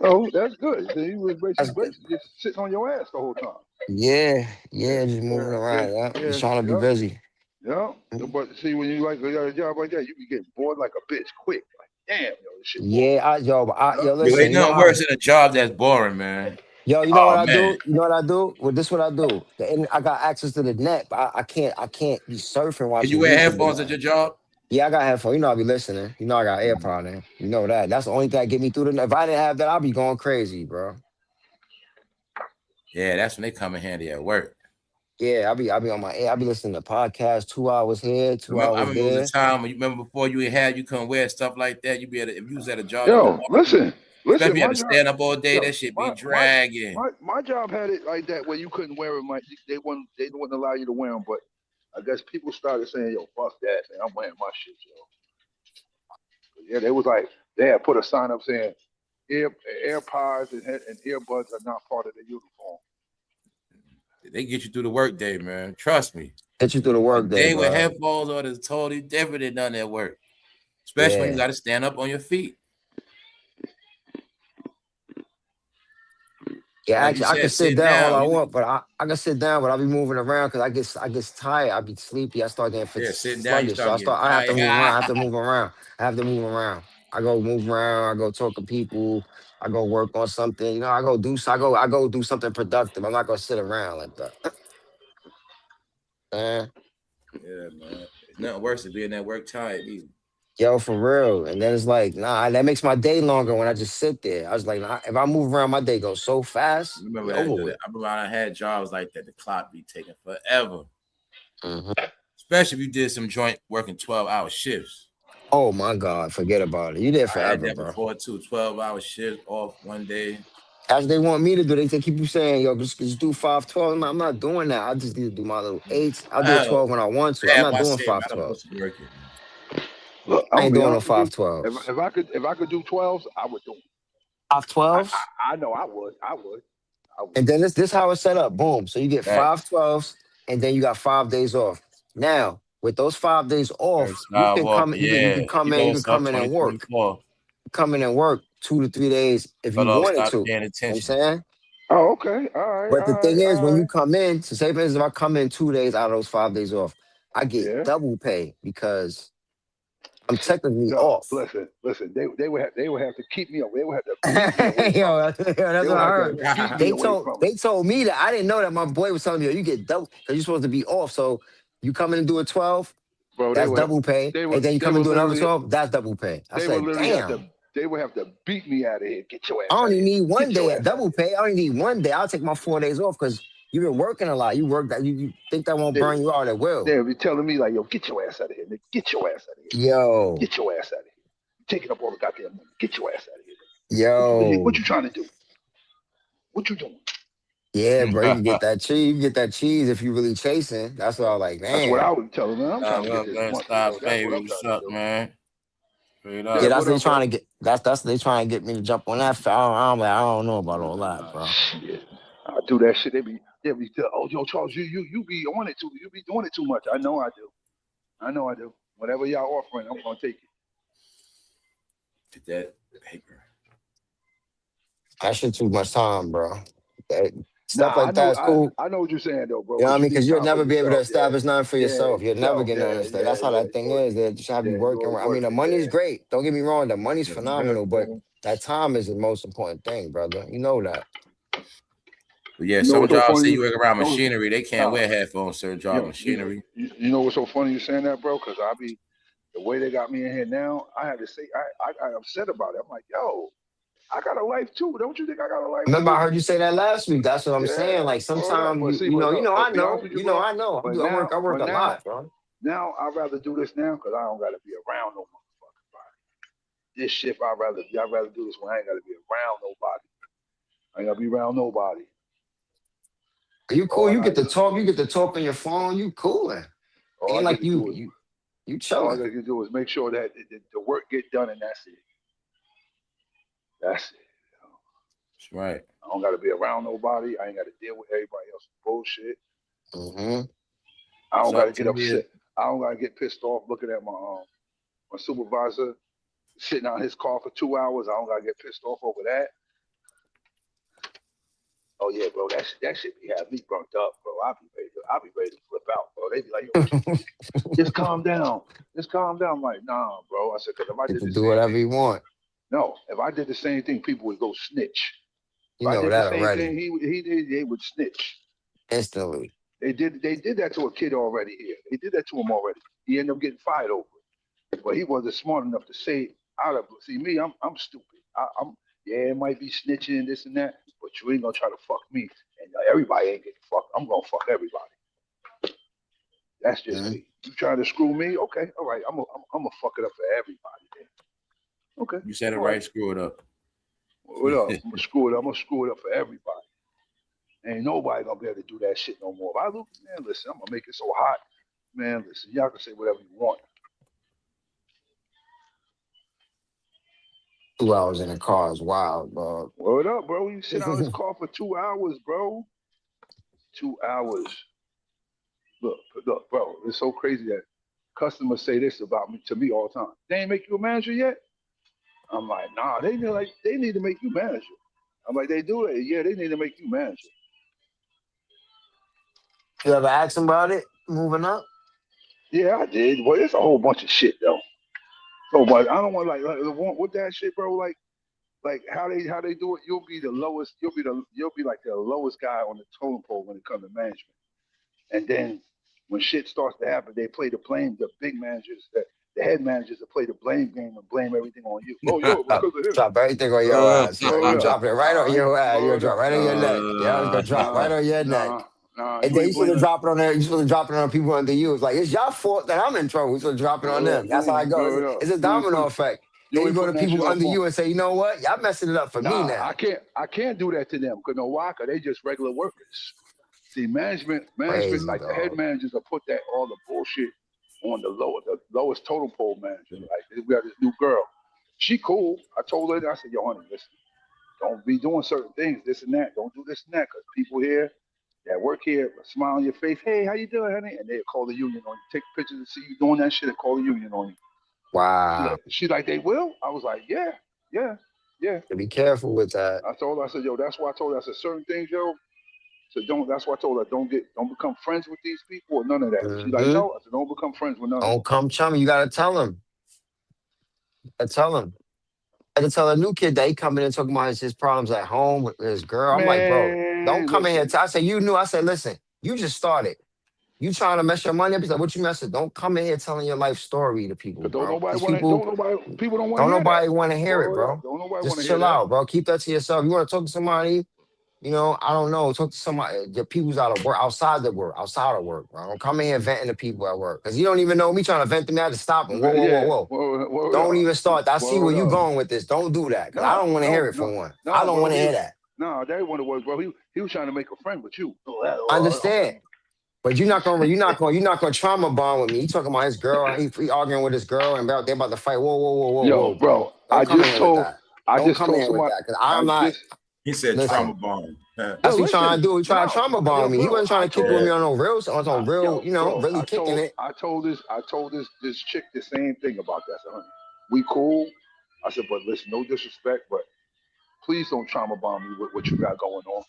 Oh, that's good. Then you was That's good. basically just sitting on your ass the whole time. Yeah, Yeah, yeah, just moving yeah, around. Yeah, yeah, just trying to be yep, busy. yep. But see, when you like got a job like that, you can get bored like a bitch quick. Like, damn, yo, this shit boring. Yeah, yo, Yo, listen. ain't You know nothing how? worse than a job that's boring, man. Yo, you know what Oh I man. do? You know what I do? Well, this what I do. I got access to the net, but I can't be surfing Did you watching wear YouTube or headphones at nothing. your job? Yeah, I got headphones. You know I be listening. You know I got AirPod in. You know that. That's the only thing that get me through the night. If I didn't have that, I'd be going crazy, bro. Yeah, that's when they come in handy at work. Yeah, I be on my I be listening to podcasts, 2 hours here, two I hours remember it was a there. time when you remember before you couldn't wear stuff like that. You be able to, if you was at a job that was Yo, boring, listen, especially if you had my to job, stand up all day, yo, that shit be dragging. my job had it like that where you couldn't wear them. Like they wouldn't allow you to wear them. But I guess people started saying, "Yo, fuck that, man, I'm wearing my shit, yo." Yeah, they was like they had put a sign up saying AirPods and earbuds are not part of the uniform. They get you through the work day, man. Trust me. Get you through the A work day, day with bro. headphones on is totally different than none at work. Especially when you Yeah. got to stand up on your feet. Yeah, And like you actually, I can said, sit sitting down all down, I want, but I can sit down, but I be moving around because I get tired. I be sleepy. I start getting sitting down, you sluggish. So start getting I have to tired. move around. I have to move around. I have to move around. I go move around. I go talk to people. I go work on something. You know, I go do something productive. I'm not gonna sit around like that. Yeah, man. It's nothing worse than being at work tired either. Yo, for real. And then it's like, nah, that makes my day longer when I just sit there. I was like, nah, if I move around, my day goes so fast. Remember Be that? over with. I remember when I had jobs like that. The clock be taking forever, Mhm. especially if you did some joint working 12-hour shifts. Oh my God, forget about it. You there I had forever, that bro. before too. 12-hour shifts off one day. As they want me to do, they keep you saying, yo, just do 512. I'm not doing that. I just need to do my little eights. I'll do a Hell, 12 when I want to. I'm have not my doing say, man. I don't 512. go to work yet, man. Look, I'm I gonna ain't be doing no honest with you. 512s. If I could do 12s, I would do them. 512s? I know I would. I would. I would. And then this how it's set up. Boom. So you get Facts. 512s, and then you got 5 days off. Now, with those 5 days off, First you time can walking, come, you can yeah. come You in, know you can what's up, come in and work. 2024. Come in and work 2 to 3 days if you Cut off, wanted to. stop You know paying what I'm attention. saying? Oh, okay. All right. But All the right. thing is, All when you right. come in, so say for instance, if I come in 2 days out of those 5 days off, I get Yeah. double pay because I'm technically No, off. listen. They would have to keep me away. They would have to beat me away from Yo, it. that's They what would I have heard. to beat me They away told from it. they told me that I didn't know that my boy was telling me, yo, you get double because you're supposed to be off. So you come in and do a 12, Bro, that's double pay. And then you they come and would do another literally 12, that's double pay. I they would said, literally have to damn. beat me out of here. Get your I ass out of only here. need one Get day your at ass out of double pay. I only need one day. I'll take my 4 days off because you've been working a lot. You work that you think that won't here. burn you out? It will. They'll be telling me like, yo, get your ass out of here, nigga. Get your ass out of here. Yo, Get your ass out of here. You're taking up all the goddamn money. Get your ass out of here. What yo. you trying to do? What you doing? Yeah, bro, you can get that cheese. You can get that cheese if you really chasing. That's what I was like, That's what I man. would tell them, man. I'm trying to get Up, this man. money, Stop, yo. That's what baby. I'm What's trying to up, do. man? Straight Yeah, up. Def, that's what they up, trying bro? to get. That's they trying to get me to jump on that. I don't know about all that, bro. Shit. I do that shit. They be tell, oh, yo, Charles, you be on it too. You be doing it too much. I know I do. I know I do. Whatever y'all offering, I'm gonna take it. Get that paper. That shit too much time, bro. That, stuff Nah, like that's cool. I know what you're saying though, bro. You know what I But mean? you Because need you'll time for never be able to yourself. Yeah, establish nothing for yeah, yourself. You'll never yourself. get none of Yeah, this stuff. yeah, That's how yeah. that thing is. They just have you You working. always I mean, the working. money's Yeah. great. Don't get me wrong. The money's Yeah, good, phenomenal, but brother. that time is the most important thing, brother. You know that. But yeah, You know some what's so jobs say funny? you work around No, machinery. They can't no. wear headphones, certain job machinery. You know what's so funny you saying that, bro? Because I be the way they got me in here now. I had to say I got upset about it. I'm like, yo, I got a life ttoo. Don't you think I got a life Remember, I too? heard you say that last week. That's what I'm saying. Yeah, Like word up. sometimes But see, you know, but be honest with you, bro. I know. But I work a now, lot, bro. now I'd rather do this now because I don't got to be around no motherfucking body. This shit, I'd rather do this when I ain't got to be around nobody. I ain't got to be around nobody. You All cool. I You get got to to talk. You get to talk on your phone. You cooling. all I Ain't get like to do is you all I chilling. got to do is make sure that the work get done, and that's it. That's it. That's right. I don't got to be around nobody. I ain't got to deal with everybody else's bullshit. Mm-hmm. I It's don't got to up to get me. upset. I don't got to get pissed off looking at my supervisor sitting out his car for 2 hours. I don't got to get pissed off over that. Oh yeah, bro, that shit be having me burnt up, bro. I be ready to flip out, bro. They be like, yo, just calm down, just calm down. I'm like, nah, bro. I said, because if I Get did to the do same whatever thing, you want. no, if I did the same thing, people would go snitch. You If I know did the that same already. thing, they would snitch. Instantly. They did that to a kid already here. They did that to him already. He ended up getting fired over it, but he wasn't smart enough to say out of. See me, I'm stupid. I'm yeah, it might be snitching and this and that, but you ain't gonna try to fuck me, and everybody ain't getting fucked. I'm gonna fuck everybody. That's just Mm-hmm. me. You trying to screw me? Okay, all right. I'm gonna fuck it up for everybody. Then. Okay, You said it all right. right. Screw it up. What up? I'm gonna screw it up. I'm gonna screw it up for everybody. Ain't nobody gonna be able to do that shit no more. If I look, man, listen, I'm gonna make it so hot, man. Listen, y'all can say whatever you want. 2 hours in a car is wild, bro. What up, bro? You sit out in this car for 2 hours, bro. 2 hours. Look, bro. It's so crazy that customers say this about me to me all the time. They ain't make you a manager yet. I'm like, nah. They need to make you manager. I'm like, they do it. Yeah, they need to make you manager. You ever ask him about it? Moving up? Yeah, I did. Well, it's a whole bunch of shit though. So, but I don't want like with that shit, bro. Like how they do it. You'll be the lowest. You'll be like the lowest guy on the totem pole when it comes to management. And then when shit starts to happen, they play the blame the big managers the head managers to play the blame game and blame everything on you. Oh, yo, because of him. Drop everything on your ass. Yeah, Oh, you yeah. dropping it right on your ass. You gonna drop right on your neck. Yeah, it's gonna drop right on your neck. And You then ain't you supposed to blaming. drop it on there. You supposed to drop it on people under you. It's like it's your fault that I'm in trouble. You supposed to drop it on them. That's how I go. It's a domino effect. Then you go to people under you and say, you know what? Y'all messing it up for me now. I can't do that to them because no why? Cause they just regular workers. See, management, Crazy, like dog. the head managers will put that all the bullshit on the lowest totem pole manager. Like we got this new girl. She cool. I told her, I said, yo, honey, listen, don't be doing certain things, this and that. Don't do this and that, because people here that work here smile on your face. Hey, how you doing, honey? And they'll call the union on you. Take pictures and see you doing that shit and call the union on you. Wow. She's like, they will? I was like, yeah. So be careful with that. I told her, I said, yo, that's why I told her, I said, certain things, yo. So that's why I told her, don't become friends with these people or none of that. She's like, no. I said, don't become friends with none of them. Don't come chummy. You gotta tell him. I had to tell a new kid that he coming in talking about his problems at home with his girl. I'm like, bro, don't come in here. I said, you knew. I said, listen, you just started. You trying to mess your money up? He's like, what you messing? Don't come in here telling your life story to people, bro. People don't nobody want to hear it, bro. Just chill out, bro. Keep that to yourself. You want to talk to somebody, you know, I don't know. Talk to somebody. The people's out of work, outside of work, bro. Don't come in here venting to people at work. Because you don't even know me trying to vent to me. I had to stop him. Whoa. Don't even start. I see where you going with this. Don't do that. Because I don't want to hear it for one. I don't want to hear that. No, that wasn't what it was, bro. He was trying to make a friend with you. Understand. But you're not gonna trauma bond with me. You talking about his girl? He arguing with his girl, and they about to fight. Whoa, yo, bro. Don't come in with that. Because I'm not. He said trauma bond. That's what he's trying to do. He trying to trauma bond me. He wasn't trying to kick with me on no real, really kicking it. I told this chick the same thing about that. I said, honey, we cool. I said, but listen, no disrespect, but please don't trauma bomb me with what you got going on.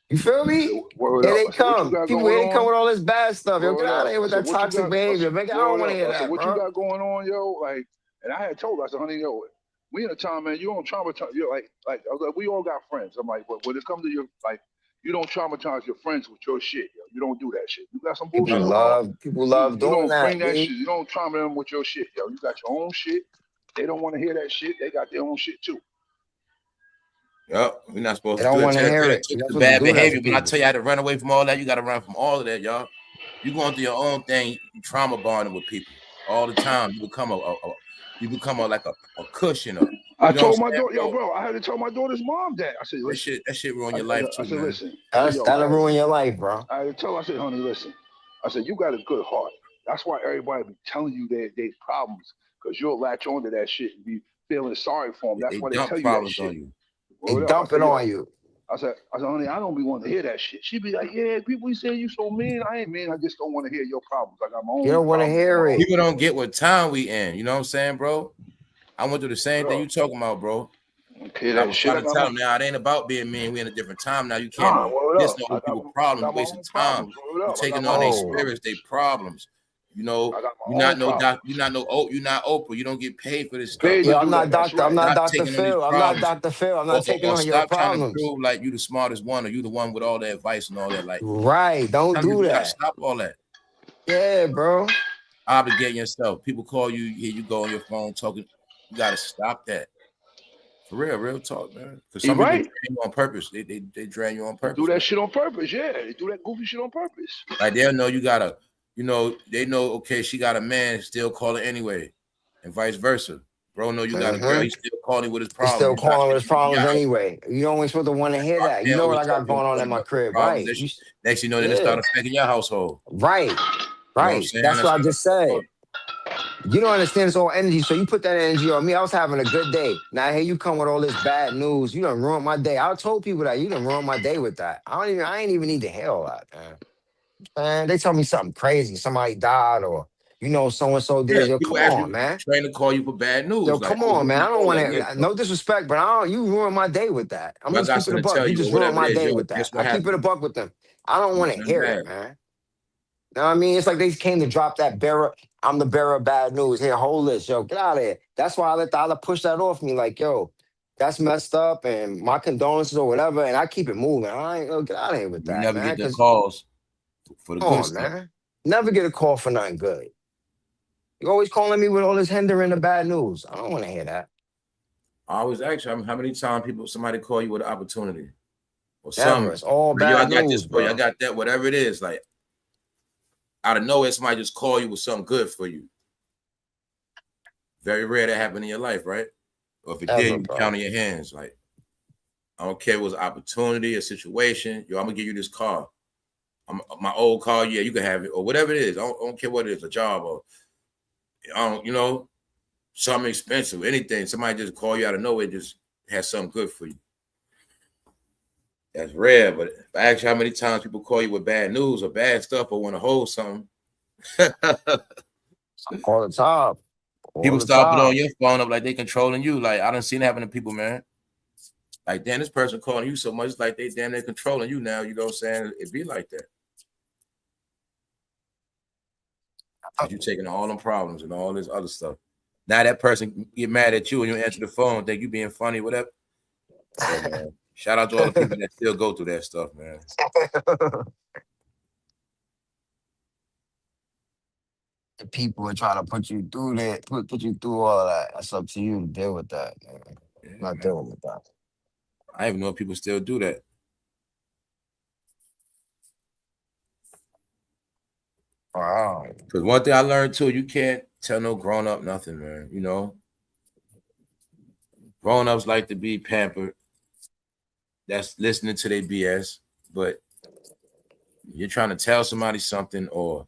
You feel me? Here they come. People here come with all this bad stuff. Yo, get out of here with that toxic behavior. Man, I don't want to hear that, what bro. You got going on, yo? Like, and I had told her, I said, honey, yo, we in a time, man, you don't traumatize. You're like, I was like, we all got friends. I'm like, but when it comes to your, like, you don't traumatize your friends with your shit, yo. You don't do that shit. You got some bullshit. People love doing that. Bring that shit. You don't trauma them with your shit, yo. You got your own shit. They don't want to hear that shit. They got their own shit too. Yep, we're not supposed to do it. It's bad behavior. When I tell you how to run away from all that, you got to run from all of that, y'all. You going through your own thing, trauma bonding with people all the time. You become like a cushion. I told my daughter, yo, bro, I had to tell my daughter's mom that. I said, listen, that shit ruin your life too. I said, listen, that'll ruin your life, bro. I had to tell her, I said, honey, listen. I said, you got a good heart. That's why everybody be telling you their problems, because you'll latch onto that shit and be feeling sorry for them. That's why they tell you that shit. They dump it on you. I said, honey, I don't be wanting to hear that shit. She be like, yeah, people say you so mean. I ain't mean. I just don't want to hear your problems. I got my own. You don't want to hear it. People don't get what time we in. You know what I'm saying, bro? I went through the same thing you talking about, bro. Okay, I'm trying to tell them now, it ain't about being mean. We're in a different time now. You can't listen to people's problems, wasting time. You're taking on their spirits, their problems. You know, you're not Oprah. You don't get paid for this stuff. Yeah, I'm not Dr. Phil. I'm not Dr. Phil. I'm not taking on your problems. Stop trying to prove like you the smartest one or you the one with all the advice and all that. Like, right, don't do that. Stop all that. Yeah, bro. Obligating yourself. People call you, here you go on your phone talking. You gotta stop that. For real talk, man. Because some people drain you on purpose. They drain you on purpose. Do that shit on purpose, yeah. They do that goofy shit on purpose. Like they'll know you gotta. You know, they know, okay, she got a man, still call her anyway, and vice versa. Bro, know you got a girl, he's still calling with his problems. He's still calling with his problems anyway. You always supposed to want to hear that. You know what I got going on in my crib, right? Next you know, then it start affecting your household. Right. That's what I just said. You don't understand this all energy, so you put that energy on me. I was having a good day. Now here you come with all this bad news. You done ruined my day. I told people that you done ruined my day with that. I ain't even need to hear all that, man. They tell me something crazy. Somebody died or, you know, so-and-so did. Yo, come on, man. Trying to call you for bad news. Yo, come on, man. I don't want to, no disrespect, but you ruined my day with that. I'm just keeping it a buck. You just ruined my day with that. I keep it a buck with them. I don't want to hear it, man. You know what I mean? It's like they came to drop that bearer. I'm the bearer of bad news. Here, hold this. Yo, get out of here. That's why I let the other push that off me. Like, yo, that's messed up and my condolences or whatever. And I keep it moving. I ain't get out of here with that. You never get the calls for the good stuff. Man. Never get a call for nothing good. You always calling me with all this hindering and bad news. I don't want to hear that. I always ask you how many times somebody call you with an opportunity or Never. something. It's all Like, yo, I bad got this news, for you. I bro. got that. Whatever it is, like out of nowhere, somebody just call you with something good for you. Very rare that happen in your life, right? Or if it did, Ever, you count bro. on your hands. Like, I don't care if it was an opportunity, a situation. Yo, I'm gonna give you this car. My old car, yeah, you can have it, or whatever it is. I don't care what it is, a job or something expensive, anything. Somebody just call you out of nowhere, just has something good for you. That's rare, but if I ask you how many times people call you with bad news or bad stuff or want to hold something, All the time. All people the start putting on time. your phone up like they controlling you. Like I done seen it happen to people, man. Like, damn, this person calling you so much, it's like they're controlling you now. You know what I'm saying? It be like that. Because you taking all them problems and all this other stuff. Now that person get mad at you and you answer the phone, think you being funny, whatever. Yeah, man. Shout out to all the people that still go through that stuff, man. The people are trying to put you through that, put you through all of that. That's up to you to deal with that, man. Yeah, Not man. dealing with that. I even know if people still do that. Wow. Because one thing I learned too, you can't tell no grown up nothing, man. Grown ups like to be pampered. That's listening to their BS. But you're trying to tell somebody something, or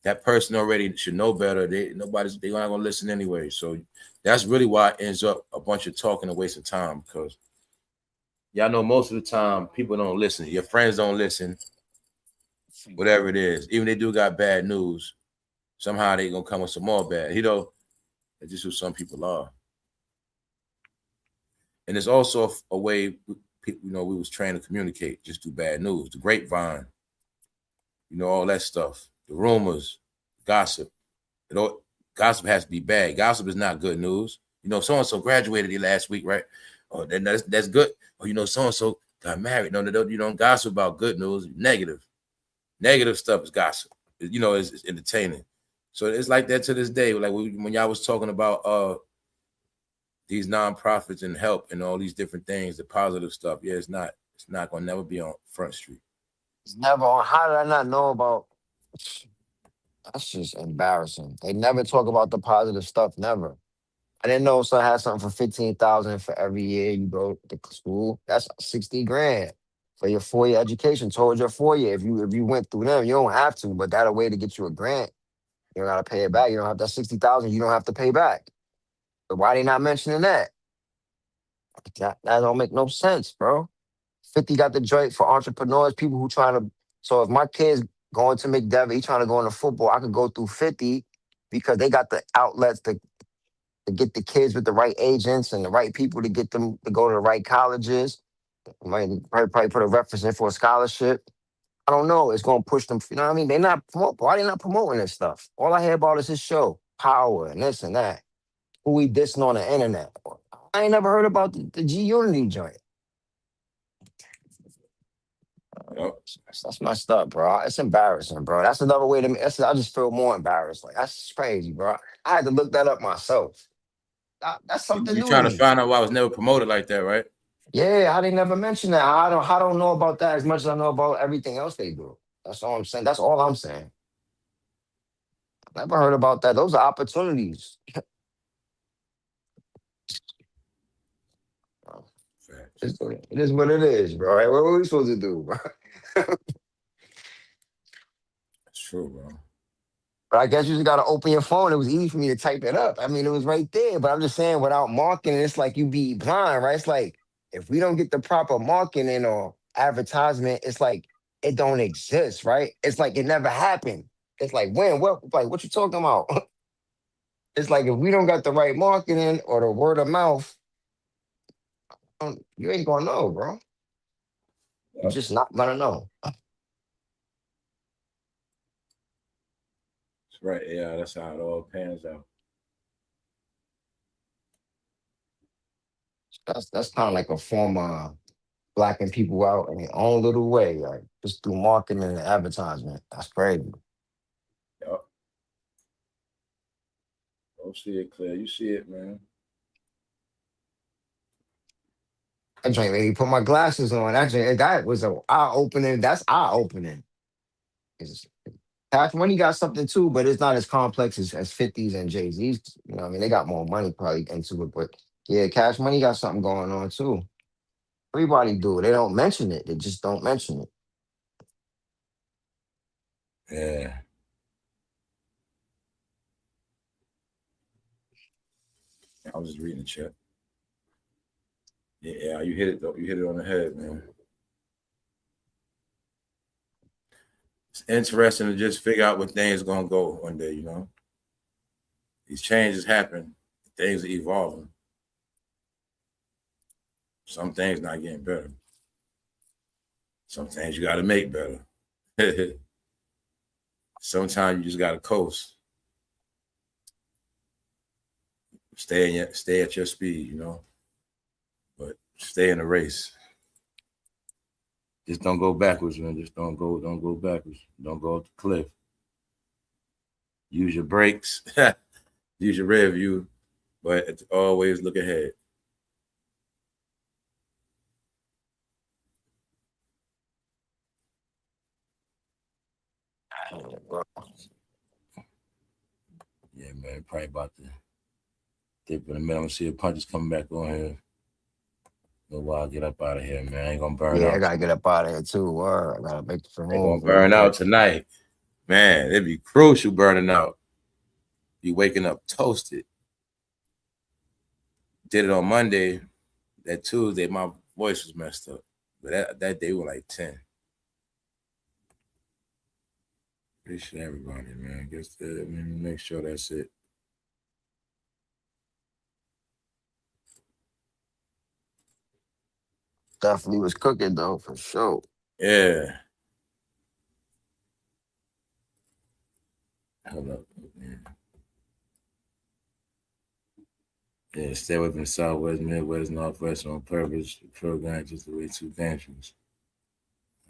that person already should know better. They're not gonna listen anyway. So that's really why it ends up a bunch of talking and wasting time, because y'all know most of the time people don't listen. Your friends don't listen, whatever it is. Even they do got bad news, somehow they gonna come with some more bad. That's just who some people are. And it's also a way we was trained to communicate, just through bad news, the grapevine, all that stuff, the rumors, gossip. Gossip has to be bad. Gossip is not good news. So and so graduated last week, right? Oh, then that's good. Oh, so and so got married. No, you don't gossip about good news. Negative stuff is gossip. It's entertaining. So it's like that to this day. Like when y'all was talking about these nonprofits and help and all these different things, the positive stuff. Yeah, it's not gonna never be on Front Street. It's never on. How did I not know about? That's just embarrassing. They never talk about the positive stuff. Never. I didn't know son had something for 15,000 for every year you go to school. That's 60 grand for your 4-year education. Towards your 4-year. If you went through them, you don't have to, but that a way to get you a grant. You don't gotta pay it back. You don't have that 60,000. You don't have to pay back. But why they not mentioning that? That don't make no sense, bro. 50 got the joint for entrepreneurs, people who trying to. So if my kid's going to McDevitt, he trying to go into football, I could go through 50 because they got the outlets to get the kids with the right agents and the right people to get them to go to the right colleges. Might probably put a reference in for a scholarship. I don't know. It's gonna push them. You know what I mean? They not promote. Why they not promoting this stuff? All I hear about is this show, Power, and this and that. Who we dissing on the internet? I ain't never heard about the G Unity joint. Yep. That's messed up, bro. It's embarrassing, bro. That's another way to me. I just feel more embarrassed. Like that's crazy, bro. I had to look that up myself. That's something You new to trying to me. find out why it was never promoted like that, right? Yeah, how they never mention that. I don't know about that as much as I know about everything else they do. That's all I'm saying. That's all I'm saying. Never heard about that. Those are opportunities. Facts. It is what it is, bro. Right? What are we supposed to do, bro? That's true, bro. But I guess you just gotta open your phone. It was easy for me to type it up. I mean, it was right there. But I'm just saying, without marketing, it's like you be blind, right? It's like if we don't get the proper marketing or advertisement, it's like it don't exist, right? It's like it never happened. It's like when, what, like what you talking about? It's like if we don't got the right marketing or the word of mouth, you ain't gonna know, bro. You're Yep. just not gonna know. That's right. Yeah, that's how it all pans out. That's kind of like a form of blacking people out in their own little way, like just through marketing and advertisement. That's crazy. Yep. don't see it clear. You see it, man. I joint made me put my glasses on. Actually, that was a eye opening. That's eye opening. Cash Money got something too, but it's not as complex as 50s and jayz. You know, what I mean, they got more money probably into it, but yeah, Cash Money got something going on too. Everybody do. They don't mention it. They just don't mention it. Yeah. I was just reading the chat. Yeah, you hit it though. You hit it on the head, man. It's interesting to just figure out where things gonna go one day, you know. These changes happen, things are evolving. Some things not getting better. Some things you gotta make better. Sometimes you just gotta coast. Stay at your speed, you know. But stay in the race. Just don't go backwards, man. Just don't go backwards. Don't go off the cliff. Use your brakes. Use your rear view, but always look ahead. Yeah, man. Probably about to dip in a minute. I'm gonna see if Punch is coming back on here. A while, get up out of here, man. I ain't gonna burn out. Yeah, I gotta get up out of here too. Word. I gotta make the move. Ain't gonna burn out tonight. Man, it'd be crucial burning out. Be waking up toasted. Did it on Monday. That Tuesday, my voice was messed up. But that day was like 10. Appreciate everybody, man. Guess that, make sure that's it. Definitely was cooking though, for sure. Yeah. Hold up. Yeah, stay away from the Southwest, Midwest, Northwest on purpose. The program just the way too dangerous.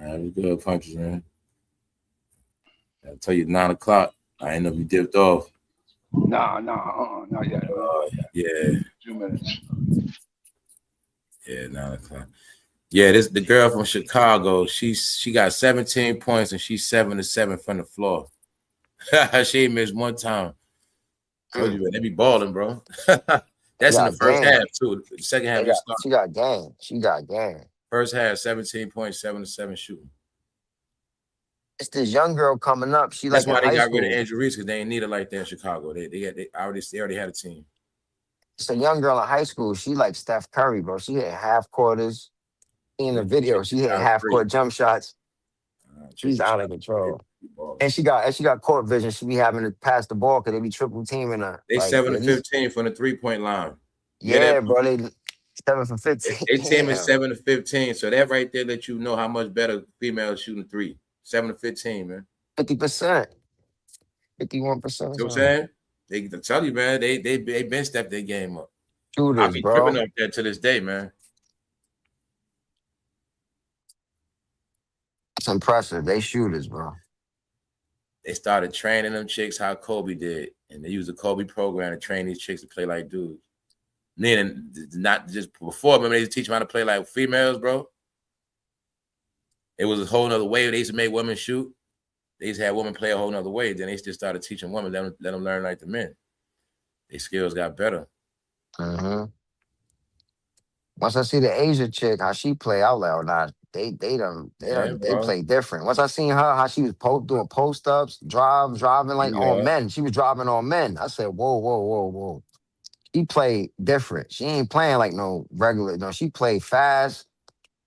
All right, it was good punches, man. I'll tell you 9 o'clock. I ain't know if you dipped off. Not yet. Yeah. 2 minutes. Yeah, 9 o'clock. Yeah, the girl from Chicago. She got 17 points and she's 7-7 from the floor. She ain't missed one time. Told you, man, they be balling, bro. That's in the first half too. The second half, she got game. She got game. First half, 17 points, 7-7 shooting. It's this young girl coming up. That's why they got rid of Andrew Reese, because they ain't need her like that in Chicago. They already had a team. It's a young girl in high school. She like Steph Curry, bro. She hit half quarters. In the video, she hit half court jump shots. She's out of control. And she got court vision. She be having to pass the ball because they be triple teaming her. They 7-15 from the 3-point line. Yeah, bro. They 7 for 15. They team is 7-15. So that right there let you know how much better females shooting 3. 7-15, man. 50%. 51%. You know what I'm saying? They tell you, man, they been stepped their game up. Shooters, I be tripping up that to this day, man. It's impressive. They shooters, bro. They started training them chicks how Kobe did. And they used the Kobe program to train these chicks to play like dudes. Meaning, not just before, remember they used to teach them how to play like females, bro? It was a whole nother way. They used to make women shoot. They used to have women play a whole nother way. Then they just started teaching women, let them learn like the men. Their skills got better. Mm-hmm. Once I see the Asia chick, how she play out loud, nah, they play different. Once I seen her, how she was doing post ups, driving like on men. She was driving on men. I said, whoa. She played different. She ain't playing like no regular. No, she played fast.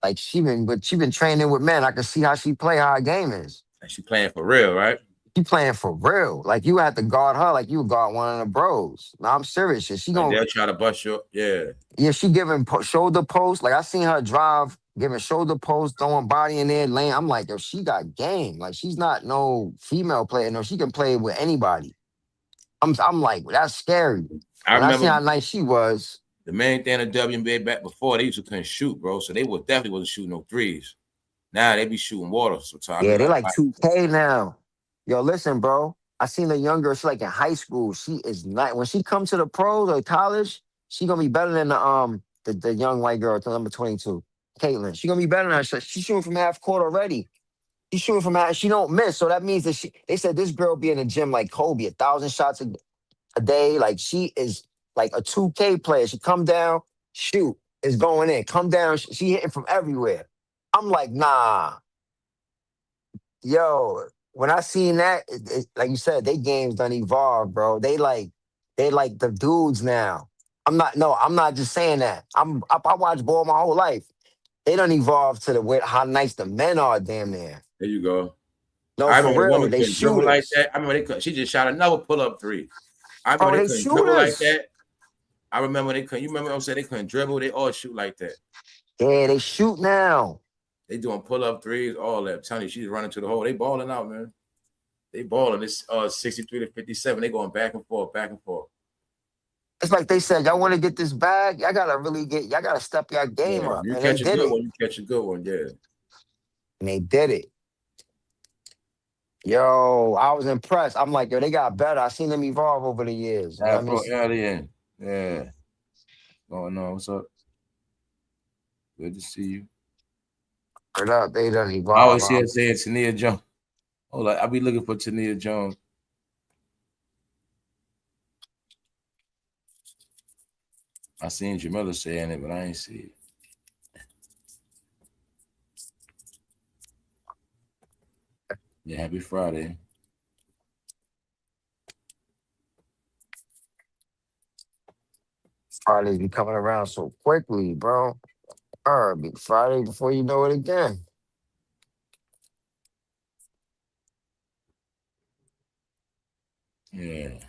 Like she been training with men. I can see how she play, how her game is. And she playing for real, right? She playing for real. Like you have to guard her like you would guard one of the bros. No, I'm serious. She gonna they'll try to bust you. Yeah, she giving shoulder post. Like I seen her drive, giving shoulder post, throwing body in there, lane. I'm like, yo, she got game. Like she's not no female player. No, she can play with anybody. I'm like, well, that's scary. I seen how nice she was. The main thing in the WNBA back before, they used to couldn't shoot, bro. So they definitely wasn't shooting no threes. Now they be shooting water sometimes. Yeah, they like 2K now. Yo, listen, bro. I seen a young girl. She's like in high school. She is not. When she comes to the pros or college, she gonna be better than the young white girl, to number 22, Caitlin. She gonna be better than her. She's shooting from half court already. She's shooting from half. She don't miss. So that means that they said this girl be in the gym like Kobe, 1,000 shots a day. Like she is like a 2K player. She come down, shoot, is going in. Come down, she hitting from everywhere. I'm like, nah, yo. When I seen that, like you said, they games done evolved, bro. They like the dudes now. I'm not just saying that. I watched ball my whole life. They don't evolve to how nice the men are, damn near. There you go. No, I for remember the real, woman they couldn't dribble like shooters. that. I remember they couldn't. She just shot another pull-up three. I remember Bro, they they couldn't dribble like shooters. that. I remember they couldn't. You remember what I'm saying? They couldn't dribble. They all shoot like that. Yeah, they shoot now. They doing pull-up threes, all that. I'm telling you, she's running to the hole. They balling out, man. They balling. It's 63 to 57. They going back and forth, back and forth. It's like they said, y'all want to get this bag? Y'all gotta step your game Yeah, up. you And they catch a did good it. one. You catch a good one. Yeah. And they did it. Yo, I was impressed. I'm like, yo, they got better. I seen them evolve over the years. You know what I mean? Afro Alien. Yeah. Going on. What's up? Good to see you. Straight up, they done I evolve. always see her saying Tania Jones. Hold on. I be looking for Tania Jones. I seen Jamila saying it, but I ain't see it. Yeah, happy Friday. Fridays be coming around so quickly, bro. Be Friday before you know it again. Yeah.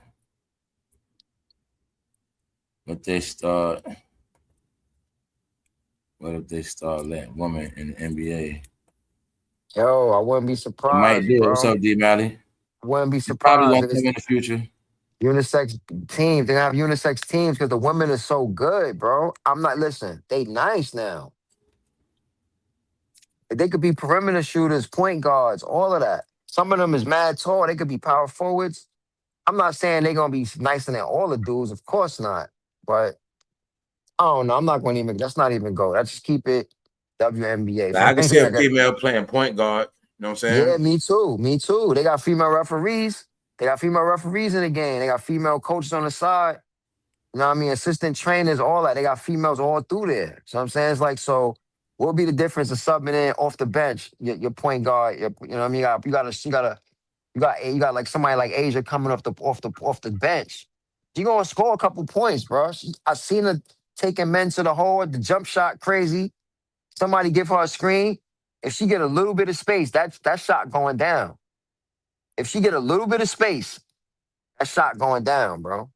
But they start. What if they start letting women in the NBA? Yo, I wouldn't be They might surprised, do it. What's bro. up, D Mally? I wouldn't be It's probably surprised gonna if come it's in the future. unisex teams. They have unisex teams because the women are so good, bro. I'm not listen. They nice now. They could be perimeter shooters, point guards, all of that. Some of them is mad tall. They could be power forwards. I'm not saying they're gonna be nicer than all the dudes. Of course not. But I don't know. I'm not gonna even. That's not even go. Let's just keep it WNBA Like, for I can see me. a female playing point guard. You know what I'm Yeah, saying? me too. Me too. They got female referees. They got female referees in the game. They got female coaches on the side. You know what I mean? Assistant trainers, all that. They got females all through there. So I'm saying it's like, so what would be the difference of subbing in off the bench? Your point guard, you know what I mean? You got like somebody like Asia coming off the bench. She gonna score a couple points, bro. I seen her taking men to the hole, the jump shot crazy. Somebody give her a screen. If she get a little bit of space, that shot going down. If she get a little bit of space, that shot going down, bro.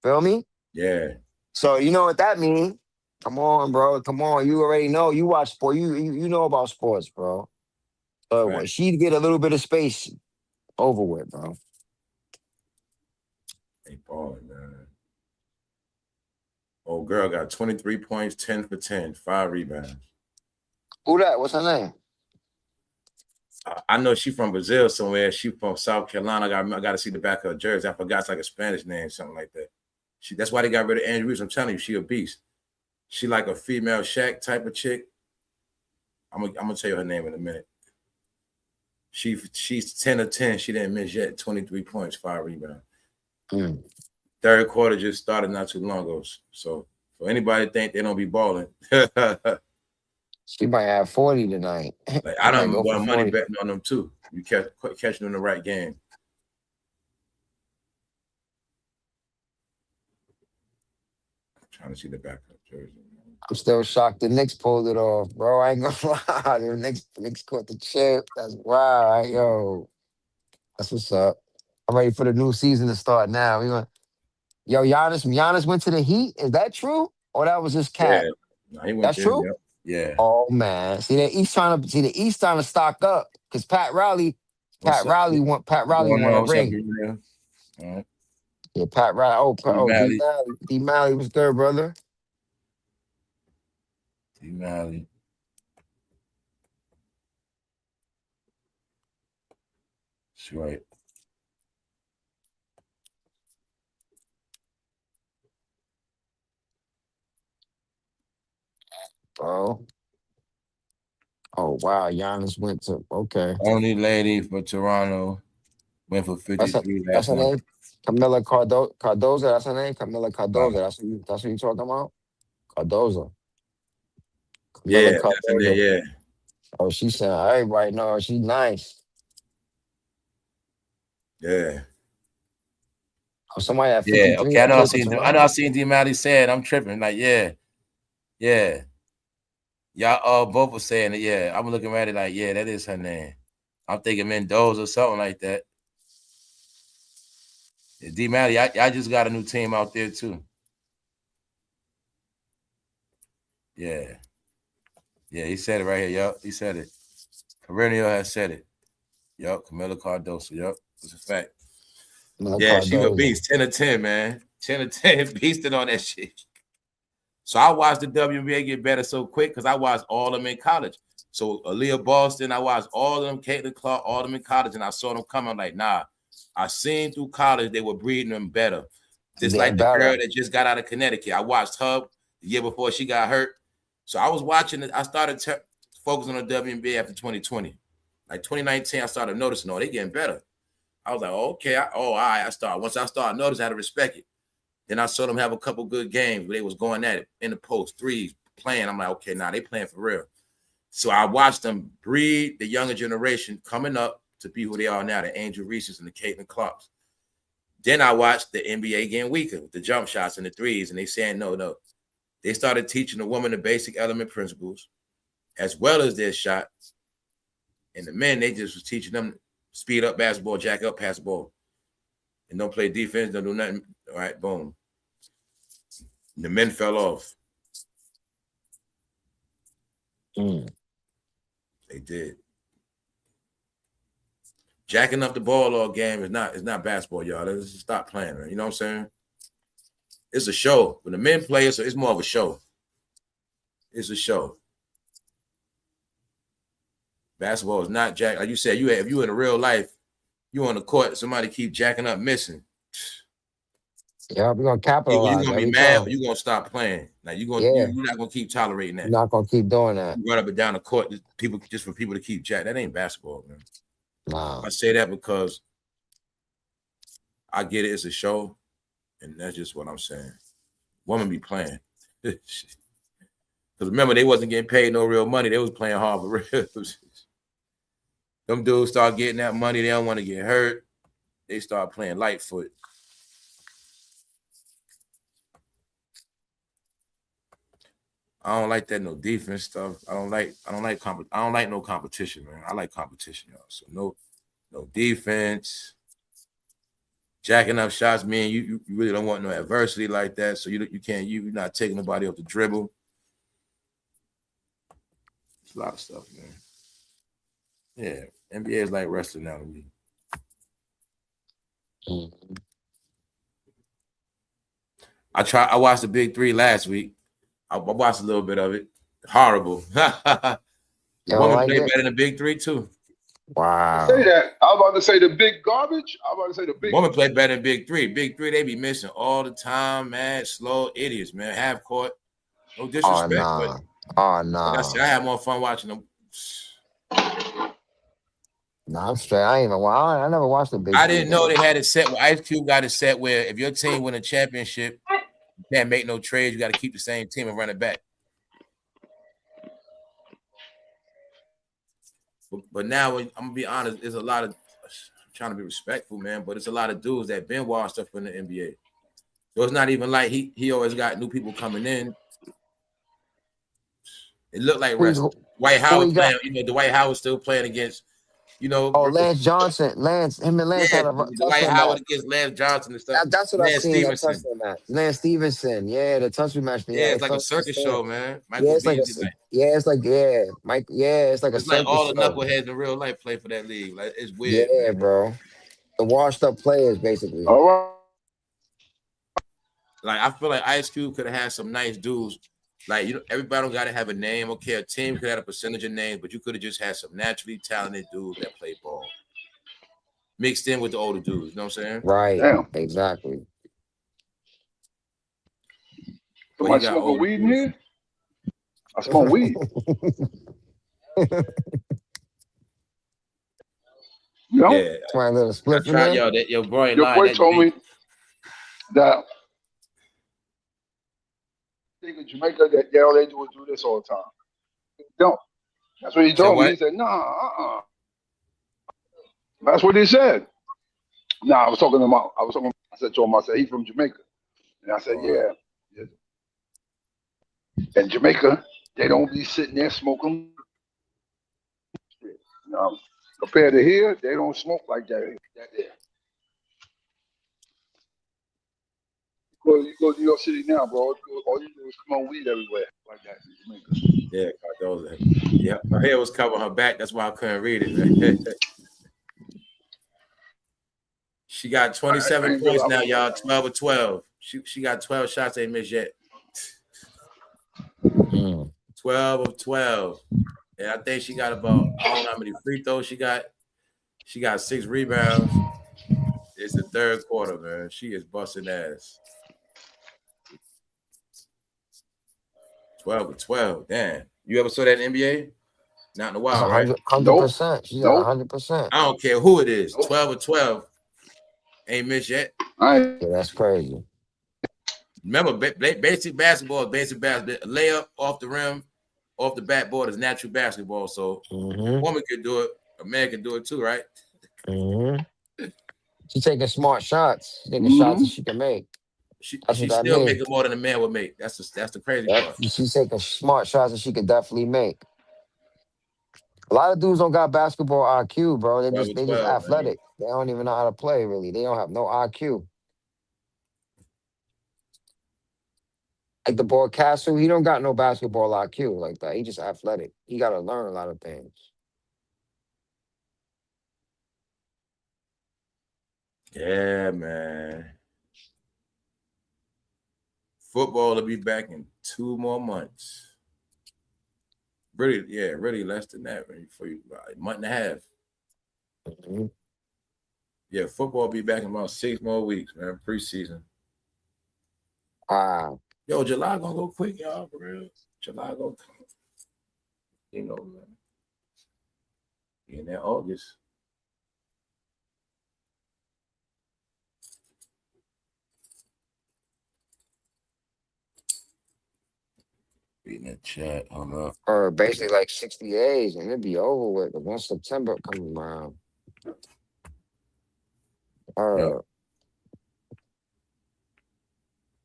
Feel me? Yeah. So you know what that mean? Come on, bro. Come on. You already know. You watch sport. You know about sports, bro. So when Right. she get a little bit of space, over with, bro. They balling, man. Old girl got 23 points, 10 for 10, 5 rebounds. Who that? What's her name? I know she from Brazil somewhere. She from South Carolina. I got to see the back of her jersey. I forgot it's like a Spanish name, something like that. That's why they got rid of Andrew Reeves. I'm telling you, she a beast. She like a female Shaq type of chick. I'm gonna tell you her name in a minute. She's 10 of 10. She didn't miss yet. 23 points, 5 rebounds. Third quarter just started not too long ago. So for anybody think they don't be balling, She might have 40 tonight. like She I might done go for won money 40. betting on them too. You catch them in the right game. I'm trying to see the backup jersey. I'm still shocked the Knicks pulled it off, bro. I ain't gonna lie. The Knicks caught the chip. That's wild, yo. That's what's up. I'm ready for the new season to start now. Yo, Giannis went to the Heat. Is that true? Or that was just Yeah, cap? no, he went That's there. true? Yep. Yeah. Oh man. The East trying to stock up because What's up? Pat What's Riley going won on? a What's up, ring. Gabriel? All right. Yeah, Pat Riley. D Mally. Malley. D Malley was good, brother. Mally. That's right. Wow, Giannis went to okay. Only lady for Toronto went for 53 That's last her night. name. Camilla Cardoza. That's her name. Camilla Cardoza. Wow. That's what you talking about. Cardoza. Camilla Yeah, that's in there. Cardoza. Yeah, Oh, she said everybody know her. She's nice. yeah, Oh, somebody at yeah. 53 Okay, I that know. I played for seen. I know. I Toronto. seen D. Malice said. I'm tripping. Like, yeah. Y'all all both were saying it. Yeah, I'm looking at it like, yeah, that is her name. I'm thinking Mendoza or something like that. Yeah, D. Malice, y'all just got a new team out there too. Yeah, he said it right here. Yup, he said it. Perennial has said it. Yup, Camila Cardoso. Yup, it's a fact. Yeah, she a beast. 10 of 10, man. 10 of 10, beasting on that shit. So I watched the WNBA get better so quick because I watched all of them in college. So Aaliyah Boston, I watched all of them, Caitlin Clark, all of them in college, and I saw them come. I'm like, nah. I seen through college they were breeding them better. Just like the girl that just got out of Connecticut. I watched her the year before she got hurt. So I was watching it. I started focusing on the WNBA after 2020. Like 2019, I started noticing, oh, they getting better. I was like, oh, okay. All right. Once I started noticing, I had to respect it. Then I saw them have a couple good games where they was going at it in the post, threes, playing. I'm like, okay, now they playing for real. So I watched them breed the younger generation coming up to be who they are now, the Angel Reeses and the Caitlin Clarks. Then I watched the NBA getting weaker with the jump shots and the threes, and they saying, no. They started teaching the women the basic element principles as well as their shot. And the men, they just was teaching them speed up basketball, jack up, pass the ball. And don't play defense, don't do nothing. All right, boom. The men fell off. They did. Jacking up the ball all game is not basketball, y'all. Let's just stop playing, man. You know what I'm saying? It's a show. When the men play, it's more of a show. It's a show. Basketball is not jack. Like you said, if you in a real life, you on the court, somebody keep jacking up, missing. Yeah, we're gonna capitalize. You're gonna be mad, or you're gonna stop playing. Like you're not gonna keep tolerating that. You're not gonna keep doing that. You run up and down the court, just for people to keep jack. That ain't basketball, man. Nah. I say that because I get it. It's a show, and that's just what I'm saying. Women be playing. Because remember, they wasn't getting paid no real money. They was playing hard for real. Them dudes start getting that money. They don't want to get hurt. They start playing Lightfoot. I don't like that no defense stuff. I don't like no competition, man. I like competition, y'all. So no defense. Jacking up shots, man. You really don't want no adversity like that. So you're not taking nobody off the dribble. It's a lot of stuff, man. Yeah, NBA is like wrestling now to me. I watched the Big Three last week. I watched a little bit of it. Horrible. The woman played better than the Big Three too. Wow. Say that. I was about to say the big garbage. I was about to say the big woman played better than Big Three. Big Three, they be missing all the time, man. Slow idiots, man. Half court. No disrespect. Nah. Like I said, I had more fun watching them. Nah, I'm straight. I never watched the Big I didn't know they had it set where Ice Cube got it set where if your team win a championship, you can't make no trades. You got to keep the same team and run it back. But now, I'm going to be honest, there's a lot of, I'm trying to be respectful, man, but it's a lot of dudes that been washed up in the NBA. So it's not even like he always got new people coming in. It looked like wrestling. Dwight Howard playing, Dwight Howard still playing against, Lance Johnson. Him and Lance had a Dwight Howard against Lance Johnson and stuff. That's what I've seen. Lance Stevenson. Yeah, the tussle match. Yeah, it's like a circus show, man. It's like it's like all the knuckleheads in real life play for that league. Like it's weird. Yeah, man. Bro. The washed up players, basically. All right. Like I feel like Ice Cube could have had some nice dudes. Like everybody don't gotta have a name. Okay, a team could have a percentage of names, but you could have just had some naturally talented dudes that play ball. Mixed in with the older dudes, you know what I'm saying? Right. Damn. Exactly. Somebody smoking weed in here? I smoke weed. You know, Yeah, Try a little I split in tried, there. yo. That your boy ain't your lying. boy That told Jamaican. me that think in Jamaica that all they do is do this all the time. They don't. That's what he Said told me. what? He said, nah, That's what he said. Nah, I was talking to him. I said to him, I said, he's from Jamaica. And I said, yeah. In Jamaica, they don't be sitting there smoking. Compared to here, they don't smoke like that. There. You go to New York City now, bro. All you do is come on weed everywhere like that in Jamaica. Yeah, those. Yeah, her hair was covering her back. That's why I couldn't read it, man. She got 27 points now, y'all. 12 or 12. She got 12 shots ain't missed yet. 12 of 12. And I think she got about, I don't know how many free throws she got. She got 6 rebounds. It's the third quarter, man. She is busting ass. 12 of 12. Damn. You ever saw that in the NBA? Not in a while, right? 100%. She's at 100%. I don't care who it is. 12 of 12. Ain't missed yet. Yeah, that's crazy. Remember, basic basketball is basic basketball. A layup off the rim, off the backboard is natural basketball. So a woman can do it. A man can do it too, right? She's taking smart shots. She's taking shots that she can make. She what that still means. making more than a man would make. That's the crazy part. She's taking smart shots that she could definitely make. A lot of dudes don't got basketball IQ, bro. They just athletic. Man. They don't even know how to play, really. They don't have no IQ. Like the boy Castle, he don't got no basketball IQ like that. He just athletic. He got to learn a lot of things. Yeah, man. Football will be back in 2 more months. Really less than that, man. For you, a month and a half. Yeah, football will be back in about 6 more weeks, man. Preseason. Wow. Yo, July gonna go quick, y'all, for real. July go, you know, man. In that August. Be in that chat, hold up. Or basically like 60 days, and it'd be over with. But once September comes around,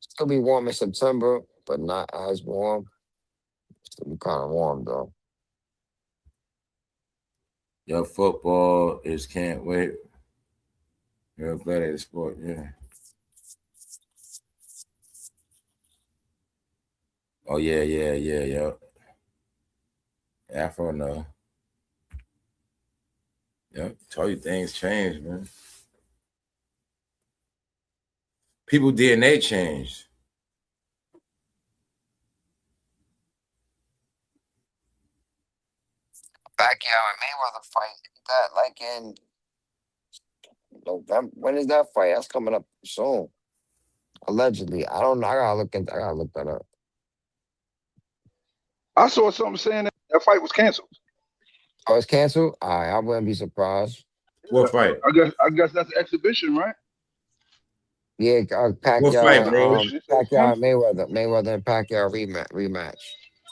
still be warm in September, but not as warm. Still be kind of warm though. Your football is can't wait. You're a gladiator sport, yeah. Oh yeah. Afro, no. Yep, tell you things change, man. People DNA changed. Pacquiao and Mayweather fight that like in November. When is that fight? That's coming up soon. Allegedly, I don't know. I gotta look that up. I saw something saying that fight was canceled. Oh, it's canceled? All right, I wouldn't be surprised. What fight? I guess that's an exhibition, right? Yeah, Pacquiao, what fight, bro? Pacquiao and Mayweather and Pacquiao rematch.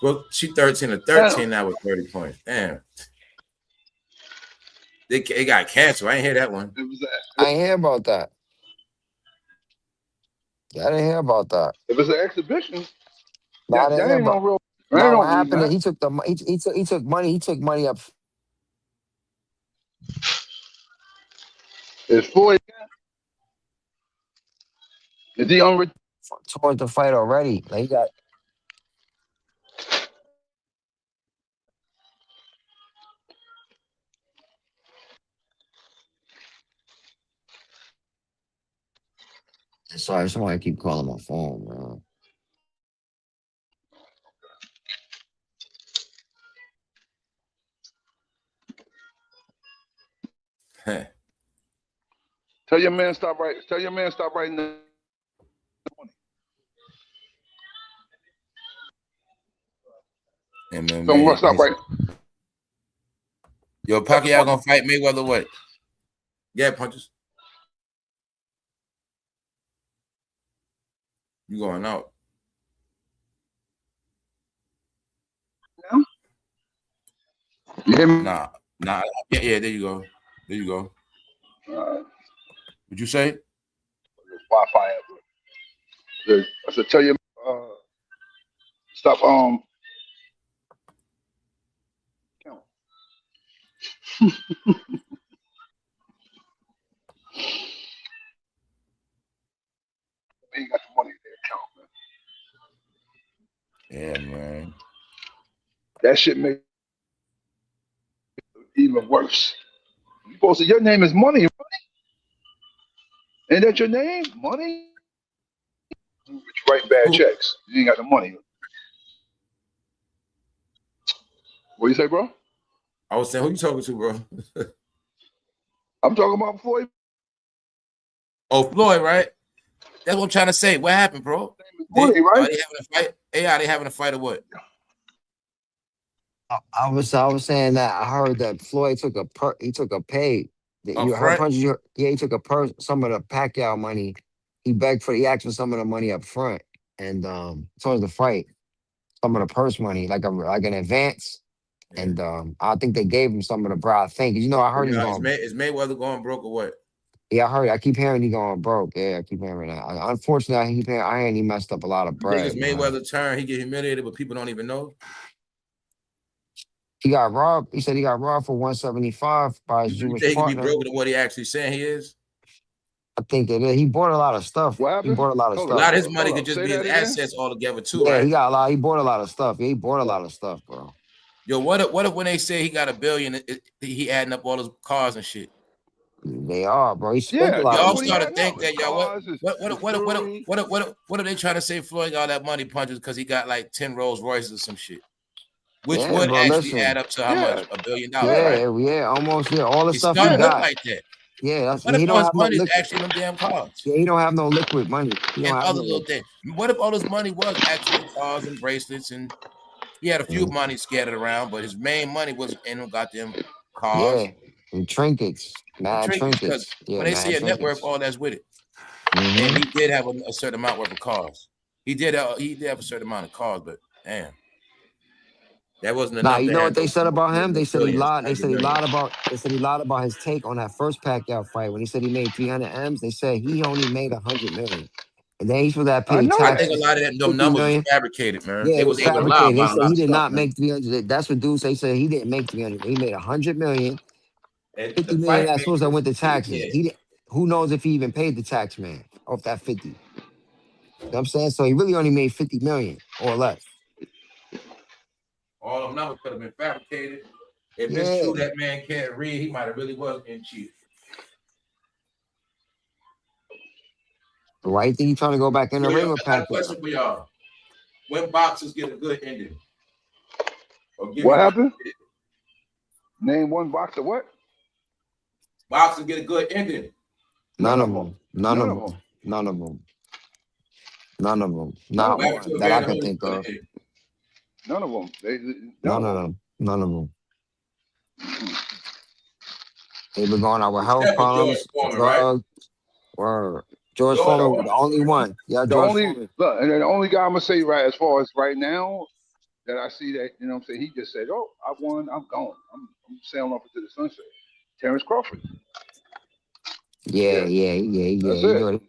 Well, she 13 to 13 now with 30 points. Damn. It got canceled. I ain't hear that one. I ain't hear about that. Yeah, I didn't hear about that. If it's an exhibition, no, I didn't hear about. No real. No, what happened is he took money. He took money up. Is Floyd? Is he on towards the fight already? Like he got. Sorry, somebody keep calling my phone, man. Tell your man stop writing. Tell your man stop writing the money. MMA. Don't stop writing. Yo, Pacquiao gonna fight Mayweather what? Yeah, punches. You going out? Yeah. You hear me? Nah. Yeah. There you go. There you go. What'd you say? Wi-Fi. I said, tell you, stop. Count. Ain't got the money in their account, man. Yeah, man. That shit make it even worse. You supposed to, your name is Money. Ain't that your name? Money? You write bad checks. You ain't got the money. What you say, bro? I was saying, who you talking to, bro? I'm talking about Floyd. Oh, Floyd, right? That's what I'm trying to say. What happened, bro? Money, right? Are they having a fight? Are they having a fight or what? I was saying that I heard that Floyd took a pay. Up You heard front? punches. Yeah, he took some of the Pacquiao money. He asked for some of the money up front, and towards the fight, some of the purse money, like an advance. Yeah. And I think they gave him some of the bro. I think I heard he's going. Is Mayweather going broke or what? Yeah, I heard. I keep hearing he going broke. Yeah, I keep hearing that. Unfortunately, I hearing he messed up a lot of You think bread. it's Mayweather's turn? He get humiliated, but people don't even know. He got robbed. He said he got robbed for 175 by his You Jewish think he can be partner. broker than what he actually saying he is? I think that he bought a lot of stuff. What happened? He bought a lot of A stuff. lot of his money could just be his assets altogether too, Yeah, right? he got a lot. He bought a lot of stuff. Yeah, he bought a lot of stuff, bro. Yo, what if when they say he got $1 billion, he adding up all his cars and shit? They are, bro. He spent a lot. Y'all of start to think that what are they trying to say? Floyd got all that money punches because he got like 10 Rolls Royces or some shit, which would bro, actually listen. add up to how much? $1 billion, Yeah, right? yeah, almost. Yeah, all the It's stuff he starting to look got. like that. Yeah, What if he all don't his have no money is liquid. actually them damn cars? Yeah, he don't have no liquid money. He don't And have other no little liquid. things. What if all his money was actually cars and bracelets, and he had a few money scattered around, but his main money was in them goddamn cars Yeah, and trinkets, and mad trinkets. Because trinkets. Yeah, when they say mad a net worth, trinkets. all that's with it. Mm-hmm. And he did have a certain amount worth of cars. He did have a certain amount of cars, but damn, that wasn't enough. You To know have what they said about him? They said he billions, lied. They said he millions. lied about. They said he lied about his take on that first Pacquiao fight when he said he made 300 M's. They said he only made 100 million, and then he's for that paid I think taxes. a lot of them 50 numbers was million. fabricated, man. Yeah, They it was was able to lie fabricated. They about a said lot he of did stuff, not man. make 300. That's what dudes. They said he didn't make 300. He made 100 million. And 50 the million. fight That's supposed to went to taxes. yeah. He didn't. Who knows if he even paid the tax man off that 50? You know what I'm saying? So he really only made 50 million or less. All them numbers could have been fabricated. If it's Yeah. true that man can't read, he might have really was in cheat. Why you think he's trying to go back in the ring with I got a Pacquiao? question for y'all. When boxers get a good ending? Or give What me happened? Name one boxer. What? boxers get a good ending. None of them. None of them. None of them. None of them. Not What happened one to that I Evander can think Holyfield? of. None of them. None of them. None of them. They've been going out with health Except for George problems, Foreman, right? drugs. Or George Foreman was the only one. Yeah, The George only Foreman. look, and then the only guy I'm gonna say right as far as right now that I see that, you know what I'm saying, he just said, "Oh, I won, I'm gone. I'm sailing off into the sunset." Terrence Crawford. Yeah. That's He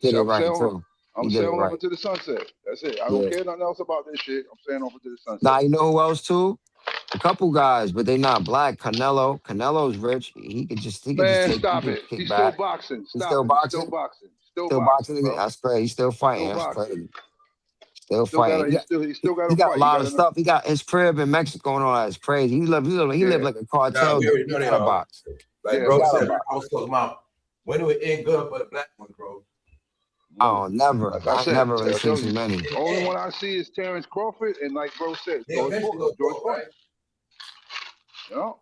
did it right too. I'm He did it sailing off right. into the sunset. That's it. I don't Yeah. care nothing else about this shit. I'm sailing off into the sunset. Now you know who else too? A couple guys, but they not black. Canelo. Canelo's rich. He could just Man, take. stop He it. could kick He's still back. boxing. He's Stop still it. He's still boxing. boxing. Still boxing. Bro. That's crazy. He's still fighting. Still That's boxing. crazy. Still fighting. He still got He to got a fight. He lot got of enough. stuff. He got his crib in Mexico and all that. It's crazy. He live like a cartel We dude. already He know they got a are. box. Like Yeah, bro but- said, I was talking about when it would end good for the black one, bro. Oh, never. Like I I ain't said, never really I seen tell too you, many. only one I see is Terrence Crawford, and like bro said, They George eventually go Foreman. right? You know?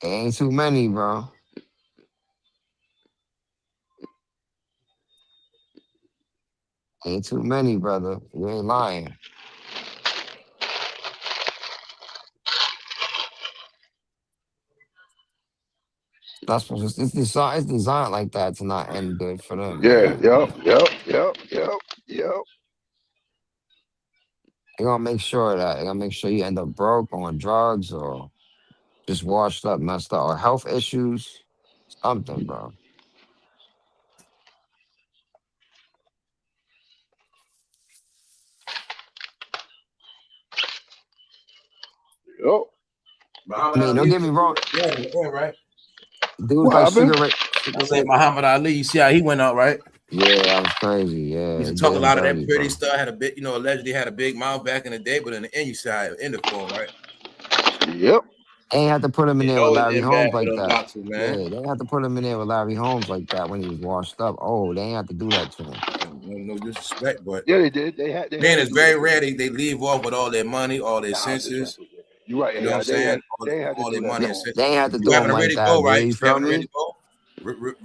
There ain't too many, bro. Ain't too many, brother. You ain't lying. That's what it's designed like that to not end good for them, Yeah, man. yep. They're gonna make sure that they're gonna make sure you end up broke on drugs or just washed up, messed up, or health issues, something, bro. Yep. I Muhammad mean, don't Ali get me was wrong. right? Dudes What like happened? I say cigarette. Muhammad Ali. You see how he went out, right? Yeah, that was crazy. He Yeah, used they to did talk a him lot of that dirty, pretty bro. stuff. Had a bit, allegedly had a big mouth back in the day, but in the end, you see how it ended for him, right? Yep. They ain't have to put him in It there with always Larry end bad Holmes for like them that. boxers, Yeah, man. they ain't have to put him in there with Larry Holmes like that when he was washed up. Oh, they ain't have to do that to him. No disrespect, but Yeah, they did. They had man, to it's do that very to him. rare they leave off with all their money, all their senses. You're right. You know what Yeah, I'm saying? they had to All their do that money to and him. senses. They ain't have to You do having him a like Riddick that, Bowe, B. right? You You feel having a me? Riddick Bowe?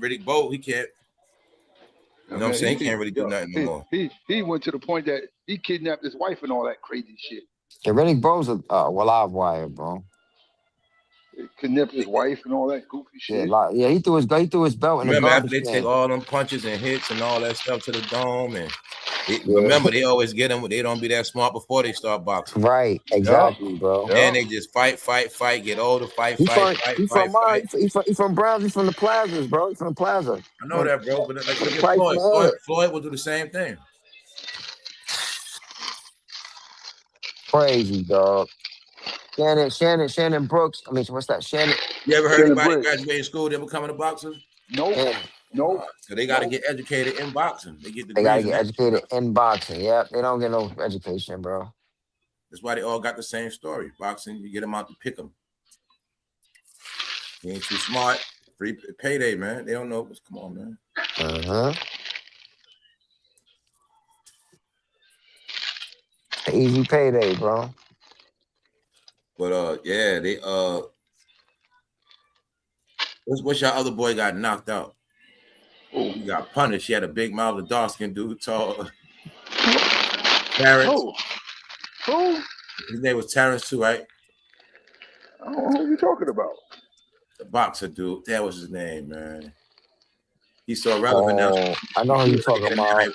Riddick Bowe, he can't. You I know what I'm mean, saying? He can't really do nothing no more. he went to the point that he kidnapped his wife and all that crazy shit. Yeah, Riddick Bowe's a live wire, bro. He kidnapped his wife and all that goofy Yeah, shit. yeah. He threw his belt in the Remember, after garbage they take can. all them punches and hits and all that stuff to the dome, and Yeah. remember they always get them. They don't be that smart before they start boxing. Right, Yep. exactly, bro. Then Yep. they just fight, get older, fight. He from Browns. He from the Plazas, bro. He from the Plaza. I know that, bro. But like, look at Right from Floyd. the hood. Floyd will do the same thing. Crazy, dog. Shannon Brooks. I mean, what's that? Shannon. You ever heard Shannon anybody Briggs. graduating school that becoming a boxer? Nope. Shannon. Nope. So they got to get educated in boxing. They get They gotta degrees in get that. educated in boxing. Yep, they don't get no education, bro. That's why they all got the same story. Boxing, you get them out to pick them. He ain't too smart. Free payday, man. They don't know. Come on, man. Easy payday, bro. But yeah, they what's your other boy got knocked out? Ooh. He got punished. He had a big mouth, a dark skinned dude, tall. Terrence. Who? His name was Terrence too, right? I don't know who you talking about. The boxer dude. That was his name, man. He's so relevant now. I know who you're talking about.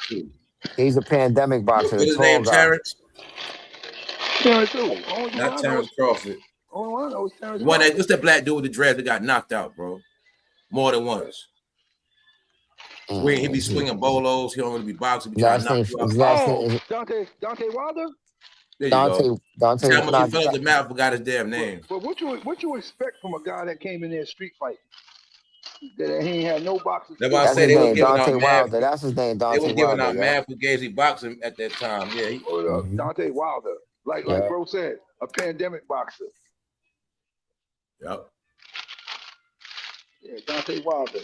He's a pandemic boxer. What's The his tall name? guy. Terrence? Terrence who? Not Terrence Crawford. Oh, I know it's Terrence One Crawford. what's that black dude with the dreads that got knocked out, bro? More than once. He be swinging bolos. He don't really be boxing. Be trying to knock you out. Dante Wilder. There you go. Dante. See how much he filled up the mouth, forgot his damn name. But what you expect from a guy that came in there street fighting? That he ain't had no boxing. That's why I That's say his they were name, giving Dante out Wilder. mad. That's his name, Dante They were giving Wilder. out mad fugazi boxing at that time. Yeah. Dante Wilder. Like bro said, a pandemic boxer. Yep. Yeah, Dante Wilder.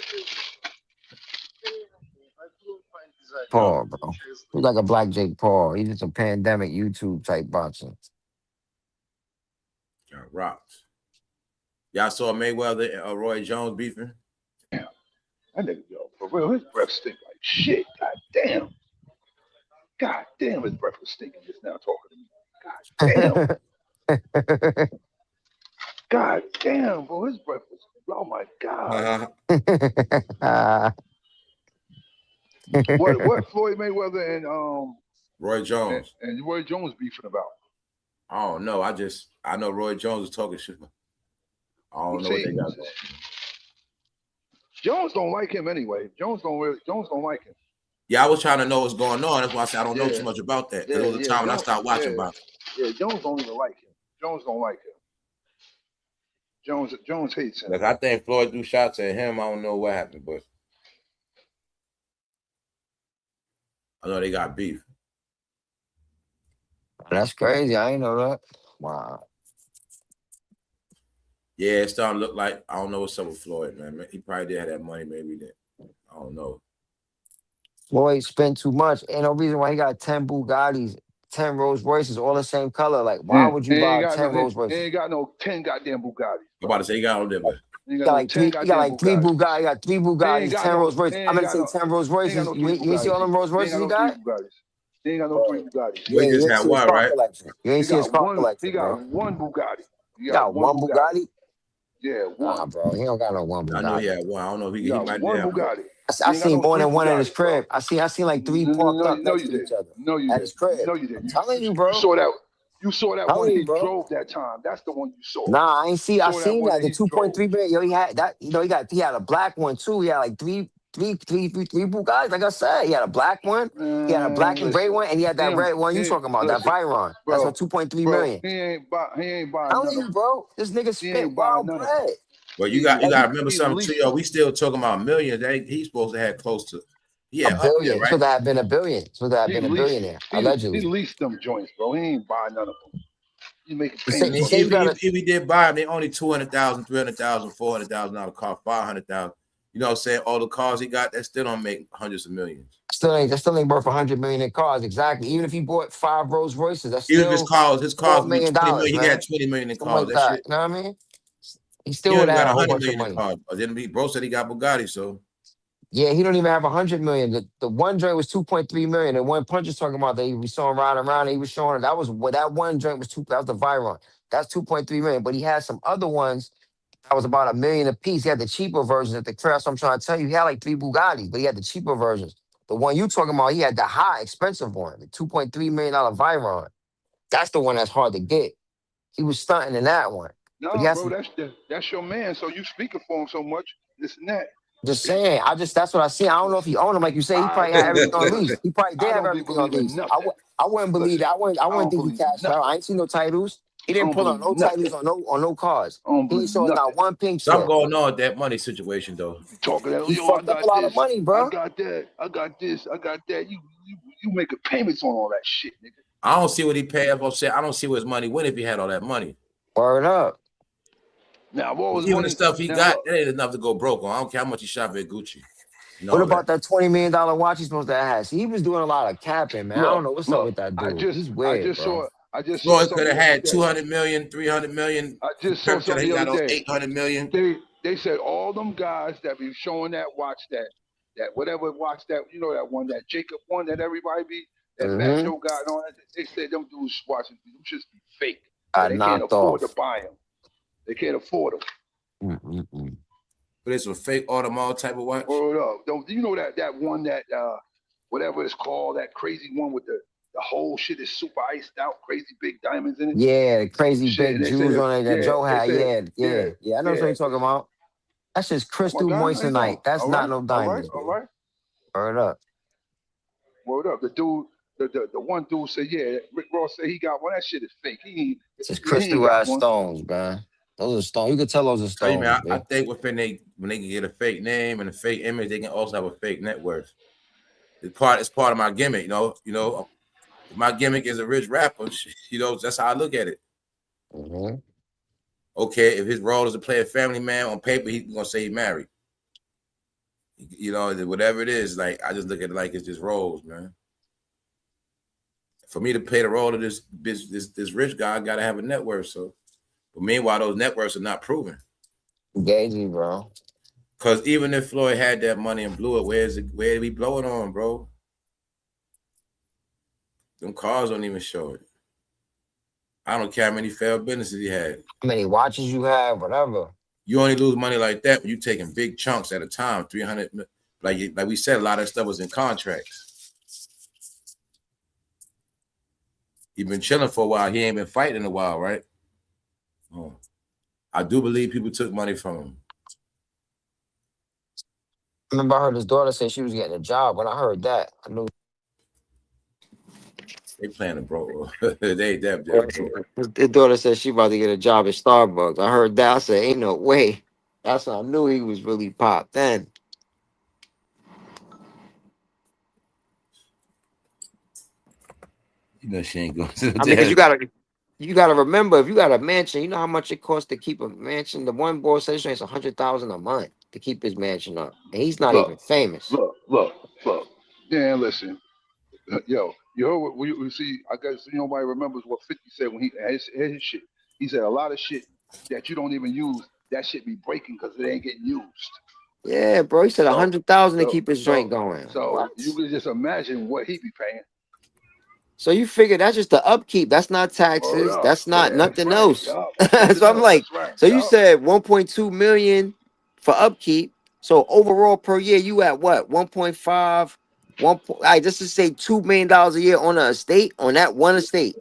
Paul, bro. He's like a black Jake Paul. He's just a pandemic YouTube type boxer. Got rocked. Y'all saw Mayweather and Roy Jones beefing? Damn. That nigga, for real, his breath stink like shit. God damn. God damn, his breath was stinking just now talking to me. God damn. God damn, bro, his breath was, oh my God. What Floyd Mayweather and Roy Jones and Roy Jones beefing about? I don't know. I know Roy Jones is talking shit. I don't know what they got going. Jones don't like him anyway. Jones don't like him. Yeah, I was trying to know what's going on. That's why I said I don't know too much about that. Because there was a time when I stopped watching boxing. Yeah, Jones don't even like him. Jones don't like him. Jones hates him. Like I think Floyd threw shots at him. I don't know what happened, but I know they got beef. That's crazy. I ain't know that. Wow. Yeah, it's starting to look like I don't know what's up with Floyd, man. He probably did have that money, maybe that. I don't know. Floyd spent too much. Ain't no reason why he got 10 Bugattis, 10 Rolls Royces, all the same color. Like, why would you buy 10 Rolls Royces? He ain't got no 10 goddamn Bugattis. I'm about to say he got all them. He got like three Bugattis. He got 3 Bugattis, 10 Rolls Royces. I'm gonna say 10 Rolls Royces. You ain't see all them Rolls Royces he got? He ain't got no 3 Bugattis. You ain't just had one, right? You ain't see his car collection. He got one Bugatti. He got one Bugatti? Yeah, one. Nah, bro, he don't got no one I know he Bugatti. had one. I don't know if He he got might one have more. Bugatti. I He ain't got seen no more three than one in his Bugattis, bro. crib. I seen like 3 No, parked up no, next you to each didn't. other No, you at his didn't. crib. No, you I'm didn't. telling you, You bro. saw that. You saw that one Telling you, he bro. drove that time. That's the one you saw. Nah, I ain't see. You I saw that seen one that that the he drove. 2.3 million. Yo, he had that. You know, he had a black one too. He had like three Bugattis. Like I said, he had a black one. He had a black Man, and gray listen. one, and he had that red one you talking about, that Listen, Viron. That's for bro, 2.3 bro. million. He ain't buying Telling none of you, them. bro, this nigga He spent ain't buying wild none of them. bread. But you got to remember He something too, leased yo. them. We still talking about millions. He's supposed to have close to, A up there, billion. It's right? supposed to have been a billion. It's supposed to have He been a leased. billionaire, He allegedly. leased them joints, bro. He ain't buying none of them. He making He payments he on say them. you gotta. If he did buy them, they only 200,000, 300,000, $400,000 car, 500,000. You know what I'm saying? All the cars he got, that still don't make hundreds of millions. That still ain't worth 100 million in cars. Exactly. Even if he bought 5 Rolls Royces, that's Even if still his cars $4 would be million, 20 million. He man. got 20 million in Something cars. like That that. shit. You know what I mean? He He still only would have got had a whole 100 bunch of million in money. cars. But then bro said he got Bugatti, so Yeah, he don't even have 100 million. The one joint was 2.3 million. And one Punch is talking about that we saw him riding around. And he was showing that was what that one joint was that was the Viron. That's 2.3 million. But he had some other ones that was about $1 million a piece. He had the cheaper versions at the crib. So I'm trying to tell you, he had like 3 Bugattis, but he had the cheaper versions. The one you talking about, he had the high expensive one, the $2.3 million Viron. That's the one that's hard to get. He was stunting in that one. But he No, has bro, some, that's your man. So you speaking for him so much, this and that. just saying, that's what I see. I don't know if he owned them. Like you say, he I probably had don't everything be on listen. lease. He probably did I have don't be everything on believing lease. nothing. I wouldn't believe Listen, that. I I wouldn't don't think he believe cashed out. nothing. I ain't seen no titles. He I didn't don't pull out believe no nothing. titles on no cars. I don't He ain't believe showing nothing. not one pink something slip. going on with that money situation, though. You talking that? He Yo, I fucked up a got lot of this. money, I bro. got that. I got this. I got that. You making payments on all that shit, nigga. I don't see what he paid. I don't see where his money went if he had all that money. Word up. Now, what was Even the money? stuff he Now got, look, that ain't enough to go broke on. I don't care how much he shop at Gucci and What all that. about that $20 million watch he's supposed to have? See, he was doing a lot of capping, man. I don't know what's up look. with that I dude. just, He's I weird, just bro. saw, I just saw Floyd could something have the other had day. 200 million, 300 million. I just saw Kirk could something have the other got day. 800 million. They said all them guys that be showing that watch that whatever watch that that one that Jacob one that everybody be that Fat Mm-hmm. Joe got and all that. They said them dudes watching them just be fake. I They can't knocked afford to off. buy them. They can't afford them. Mm-mm-mm. But it's a fake Audemars type of watch. Word up. Don't you know that one that whatever it's called, that crazy one with the whole shit is super iced out, crazy big diamonds in it. Yeah, the crazy Shit, big they said jewels it, on it that yeah, Joe they had. said, Yeah. I know what you're talking about. That's just Oh my crystal God, how you doing? moissanite. That's All not right, no all right, diamonds, all bro. right. Word up. Word up. The dude, the one dude said, yeah, Rick Ross said he got one. That shit is fake. He It's just ain't crystal got ass one. stones, man. Those are stones. You can tell those are Tell you, stones, man, I man. think when they can get a fake name and a fake image, they can also have a fake net worth. It's part of my gimmick, you know. My gimmick is a rich rapper, that's how I look at it. Mm-hmm. Okay, if his role is to play a family man on paper, he's gonna say he's married. Whatever it is, like I just look at it like it's just roles, man. For me to play the role of this rich guy, I gotta have a net worth. So, but meanwhile, those net worths are not proven. Gazy, bro. Because even if Floyd had that money and blew it, where did we blow it on, bro? Them cars don't even show it. I don't care how many failed businesses he had. How many watches you have, whatever. You only lose money like that when you're taking big chunks at a time. 300, like we said, a lot of that stuff was in contracts. He's been chilling for a while. He ain't been fighting in a while, right? Oh. I do believe people took money from him. I remember I heard his daughter say she was getting a job. When I heard that, I knew. They playing the bro. they bro. His daughter said she about to get a job at Starbucks. I heard that. I said, ain't no way. That's when I knew he was really popped then. She ain't going to the I mean, because you gotta remember, if you got a mansion, you know how much it costs to keep a mansion. The one boy says it's $100,000 a month to keep his mansion up, and he's not even famous. Look. Yeah, listen. Yo, you heard what we see? I guess nobody remembers what 50 said when he had his shit. He said a lot of shit that you don't even use, that shit be breaking because it ain't getting used. Yeah, bro. He said $100,000 to keep his joint going. So What? you can just imagine what he be paying. So you figure that's just the upkeep. That's not Word taxes. up. That's not Yeah, that's nothing right. else. Yup. That's nothing So I'm else. like, That's right. so you Yup. said 1.2 million for upkeep. So overall per year, you at what? 1.5, all right, just to say $2 million a year on an estate, on that one estate.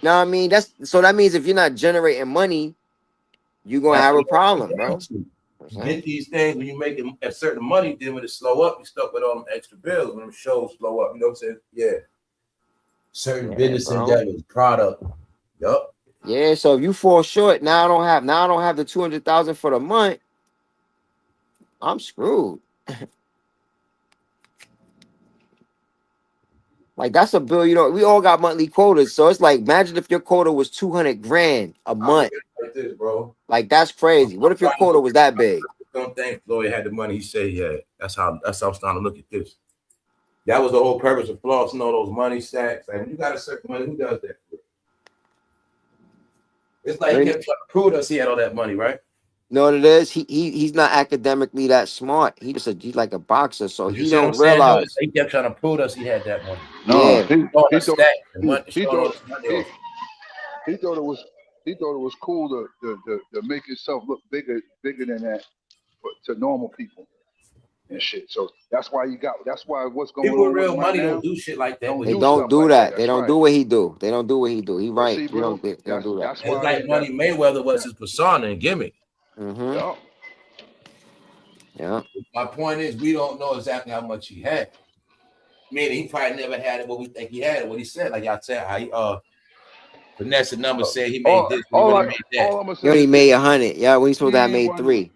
Know what I mean? That's so that means if you're not generating money, you're gonna That's have what a problem, bro. you get these things when you make a certain money, then when it slow up, you stuck with all them extra bills when them shows slow up. You know what I'm saying? Yeah. Certain business Bro. endeavors, product. Yup. Yeah, so if you fall short, now I don't have the 200,000 for the month, I'm screwed. Like that's a bill, we all got monthly quotas. So it's like imagine if your quota was 200 grand a I look at month. it like this, bro. Like that's crazy. What if your quota was that big? Don't think Floyd had the money he said he had. That's how I'm starting to look at this. That was the whole purpose of flossing all those money stacks. Like when you got a certain money, who does that? It's like he kept trying to prove us he had all that money, right? Know what it is? He's not academically that smart. He's like a boxer, so But you he see what I'm don't saying? No, realize. he kept trying to prove us he had that money. No, Yeah. he Showing thought stack and he showing all thought this money he, off. he thought it was cool to make yourself look bigger than that to normal people and shit. So that's why what's going People with on with real him right money now don't do shit like that. don't They He do don't stuff do like that. that. They That's don't do right. what he do. They don't do what he do. He But right. see, They bro, don't do that. that's it's why like Money Mayweather was his persona and gimmick. Mm-hmm. yeah. Yeah. My point is, we don't know exactly how much he had. Meaning, he probably never had it what we think he had it. What he said, like y'all said, how he Vanessa numbers said he made this, but he really made that. All I'm gonna He say only is made this: 100. Yeah, when he supposed to have made 3.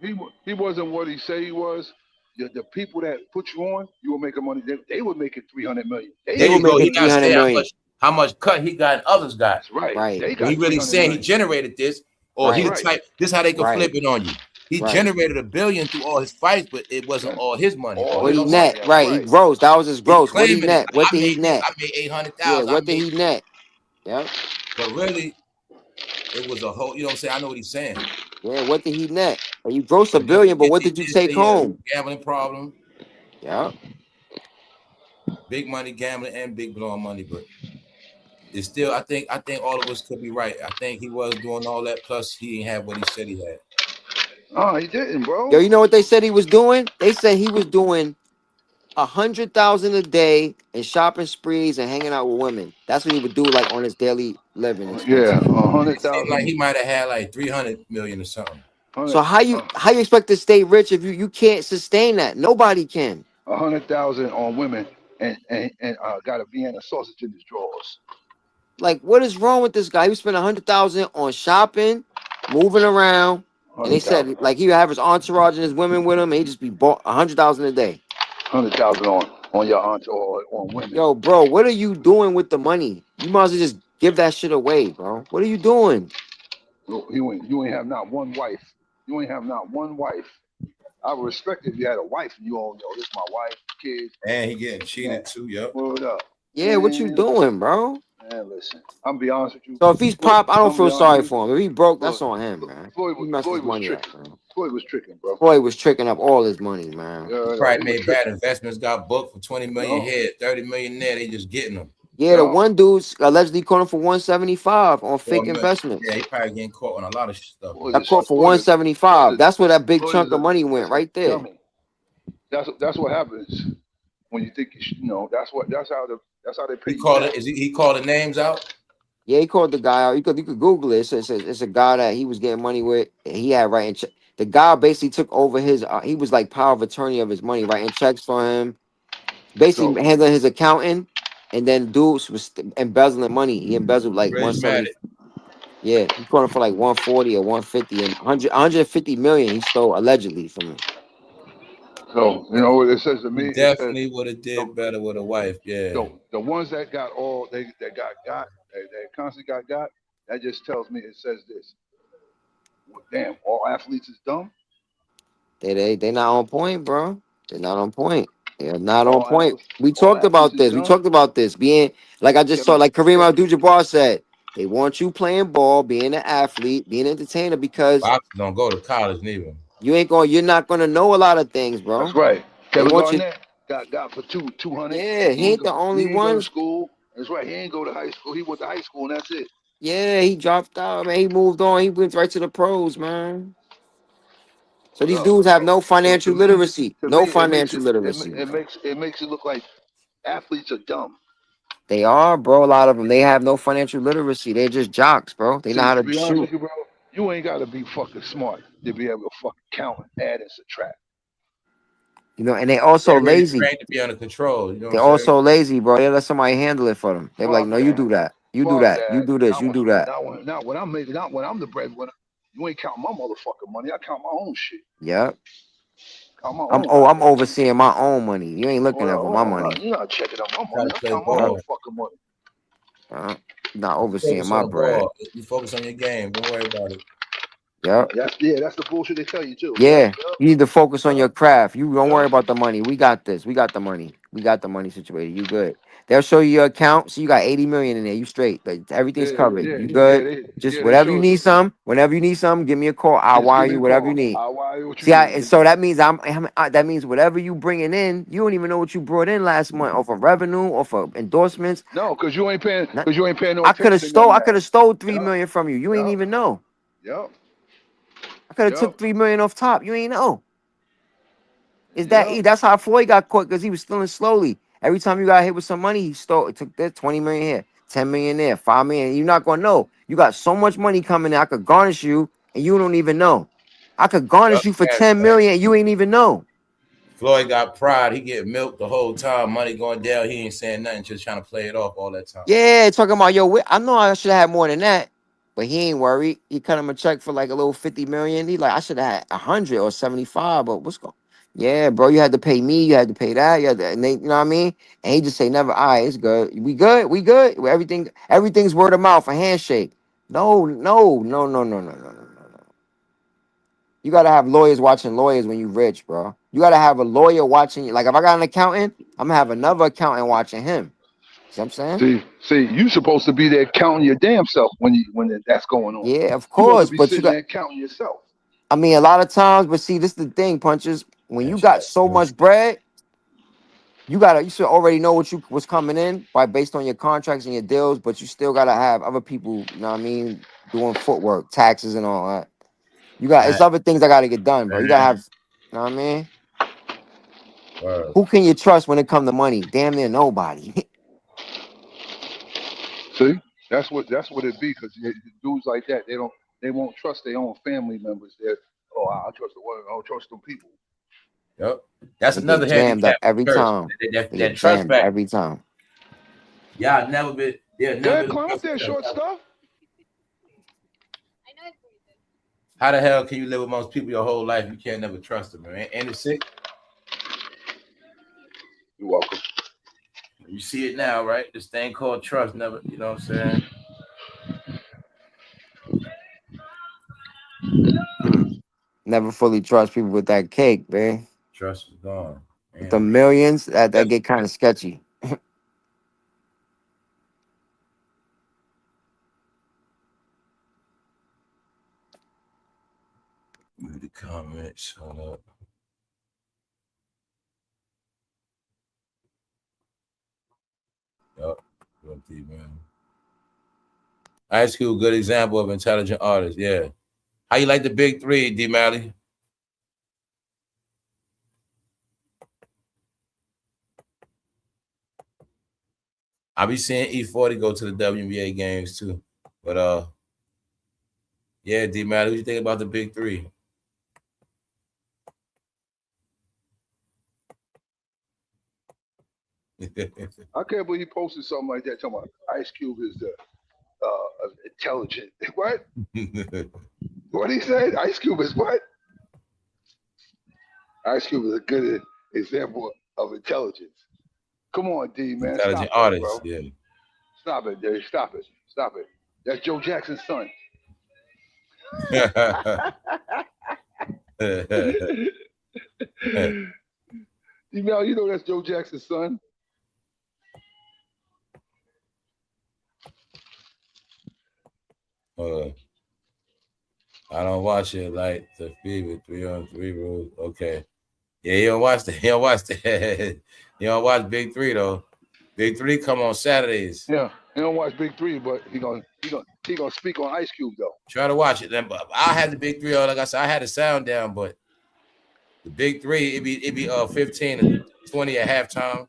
he wasn't what he said he was. The people that put you on, you were making money. They were making 300 million. They There were you go. making He not 300 saying million. how much cut he got and others got. That's right. Right. They But he got really 300 saying he million. generated this, or Right. he the Right. type. This how they could Right. flip it on you. He Right. generated $1 billion through all his fights, but it wasn't all his money. All All What his he his money. money. net? That's Right. He right. gross. That was his He gross. What he claiming it. net? What I did he made this. net? I made 800,000. Yeah. I What did made he this. net? Yeah. But really, it was a whole. You know what I'm saying? I know what he's saying. Yeah. What did he net? You gross $1 But don't billion, but forget what they did you did say take he had a home? gambling problem, Yeah. big money gambling, and big blowing money. But it's still, I think all of us could be right. I think he was doing all that. Plus, he didn't have what he said he had. Oh, he didn't, bro. Yo, you know what they said he was doing? They said he was doing 100,000 a day and shopping sprees and hanging out with women. That's what he would do, like on his daily living Yeah, expenses. It seemed like 100,000. he might have had like 300 million or something. So how you expect to stay rich if you can't sustain that? Nobody can. 100,000 on women and got a Vienna sausage in his drawers. Like, what is wrong with this guy? He spent 100,000 on shopping, moving around, and they 100,000. said like he would have his entourage and his women with him, and he just be bought 100,000 a day. 100,000 on your aunt or on women. Yo, bro, what are you doing with the money? You might as well just give that shit away, bro. What are you doing? You ain't have not one wife. You ain't have not one wife. I would respect it if you had a wife and you all know this is my wife, kids. And he getting cheated too. Yep. Word up. Yeah, what you doing, bro? Man, listen. I'm be honest with you. So if he's pop, I don't I'm be feel honest sorry with you. for him. If he broke, that's on him, man. Floyd He messed his was money up, tricking. bro. Floyd was tricking, bro. Floyd was tricking up all his money, man. He probably made bad investments, got booked for 20 million here, 30 million there. They just getting them. Yeah, the one dude's allegedly caught him for 175 on fake investments. Yeah, he probably getting caught on a lot of stuff. Got caught for 175. That's where that big chunk of money went, right there. Dummy. That's what happens when you think you know. That's how they pay. He called it. He called the names out. Yeah, he called the guy out. You could Google it. It's a guy that he was getting money with. And he had writing check. The guy basically took over his. He was like power of attorney of his money, writing checks for him, basically handling his accounting. And then dudes was embezzling money. He embezzled like 170. Yeah, he caught him for like 140 or 150 and 150 million. He stole allegedly from him. So you know what it says to me. He definitely would have did better with a wife. Yeah. The ones that got got constantly got. That just tells me it says this. Damn, all athletes is dumb. They not on point, bro. They're not on point. They're not on point. We talked about this. We talked about this. Being like I just saw, like Kareem Abdul-Jabbar said, they want you playing ball, being an athlete, being an entertainer, because boxers don't go to college neither. You're not gonna know a lot of things, bro. That's right. They Kevin want you. Garnett got for 200. Yeah, he ain't the only one. School. That's right. He ain't go to high school. He went to high school, and that's it. Yeah, he dropped out, man. He moved on. He went right to the pros, man. So these Yo, dudes have no so financial literacy. to No me, it makes financial it literacy. it makes it look like athletes are dumb. They are, bro. A lot of them. They have no financial literacy. They're just jocks, bro. They know See, how to to be honest shoot. with you, bro, you ain't gotta be fucking smart to be able to fucking count and add and subtract. You know, and they also They're really lazy. trained to be under control. You know what I'm They're saying? also lazy, bro. They let somebody handle it for them. They're like, Fuck no, you that. do that. You do Fuck that. You that. do this. You do that. Not when I'm making, not when I'm the breadwinner. You ain't counting my motherfucking money. I count my own shit. Yep. Count my I'm own I'm goddamn money. overseeing my own money. You ain't looking over my Well, money. you're not checking out my Try money. to I play count my Yep. ball. motherfucking money. Not overseeing Focus my on bread. ball. You focus on your game. Don't worry about it. Yep. That's the bullshit they tell you too. Yep, Yeah. yep. You need to focus on Yep. your craft. You don't worry Yep. about the money. We got this. We got the money. We got the money situated. You good. They'll show you your account. So you got 80 million in there. You straight. Like, everything's covered. You good. Just They whatever you show. need some. Whenever you need some, give me a call. I'll Just give wire me you a whatever you call. need. I'll wire you what you See, need. and so that means that means whatever you bringing in, you don't even know what you brought in last month, or for revenue, or for endorsements. No, because you ain't paying. Not, Because you ain't paying no attention to none of I that. could have stole 3 million Yep. from you. You ain't Yep. even know. Yep. I could have Yep. took 3 million off top. You ain't know. Is that Yep. that's how Floyd got caught, because he was stealing slowly. Every time you got hit with some money, he stole. It took that 20 million here, 10 million there, 5 million. You're not gonna know. You got so much money coming in. I could garnish you, and you don't even know. I could garnish Yup, you for cash 10 back. million, and you ain't even know. Floyd got pride. He get milked the whole time. Money going down. He ain't saying nothing. Just trying to play it off all that time. Yeah, talking about yo. I know I should have had more than that, but he ain't worried. He cut him a check for like a little 50 million. He like, I should have had 100 or 75. But what's going? Yeah, bro, you had to pay me. You had to pay that. You had to, and they, you know what I mean? And he just say never. All right, it's good. We good. We good. Everything's word of mouth. A handshake. No, no, no, no, no, no, no, no, no. You gotta have lawyers watching lawyers when you rich, bro. You gotta have a lawyer watching you. Like if I got an accountant, I'm gonna have another accountant watching him. See what I'm saying? See, you supposed to be there counting your damn self when that's going on. Yeah, of You supposed to course. be But you sitting got, there counting yourself. I mean, a lot of times, but see, this is the thing, punches. When you Cash got back. so much bread, you should already know what's coming in by based on your contracts and your deals, but you still gotta have other people, you know what I mean, doing footwork, taxes and all that. It's Fact. other things that gotta get done, bro. You gotta have, you know what I mean? Word. Who can you trust when it comes to money? Damn near nobody. See, that's what it be. Because dudes like that, they won't trust their own family members. I trust the one. I don't trust them people. Yep. That's They get another jammed up handicap every with church. time. They get That trust jammed factor. every time. Y'all never been. They'll Go never ahead, climb up trust there, church. short stuff. How the hell can you live amongst people your whole life? You can't never trust them, man. Ain't it sick? You're welcome. You see it now, right? This thing called trust never, you know what I'm saying? Never fully trust people with that cake, man. Trust is gone. With the Man. millions, that That's get kind of sketchy. the comments. Hold up. Yup. Man. Ice Cube, good example of intelligent artist. Yeah. How you like the big three, D Mally? I be seeing E40 go to the WNBA games too. But yeah, D Mally, what you think about the big three? I can't believe he posted something like that. Talking about Ice Cube is the intelligent. What? What he said? Ice Cube is what? Ice Cube is a good example of intelligence. Come on, D man, Intelligent stop that, artist, bro. yeah. Stop it, Dave. Stop it. Stop it. That's Joe Jackson's son. You know that's Joe Jackson's son. I don't watch it like the fever 3-on-3 rules. Okay. Yeah, you don't watch that. You don't watch that. You don't watch Big Three though. Big 3 come on Saturdays. Yeah, he don't watch Big 3, but he gonna speak on Ice Cube though. Try to watch it. Then I had the Big 3 on. Like I said, I had the sound down, but the Big 3 it'd be 15 and 20 at halftime.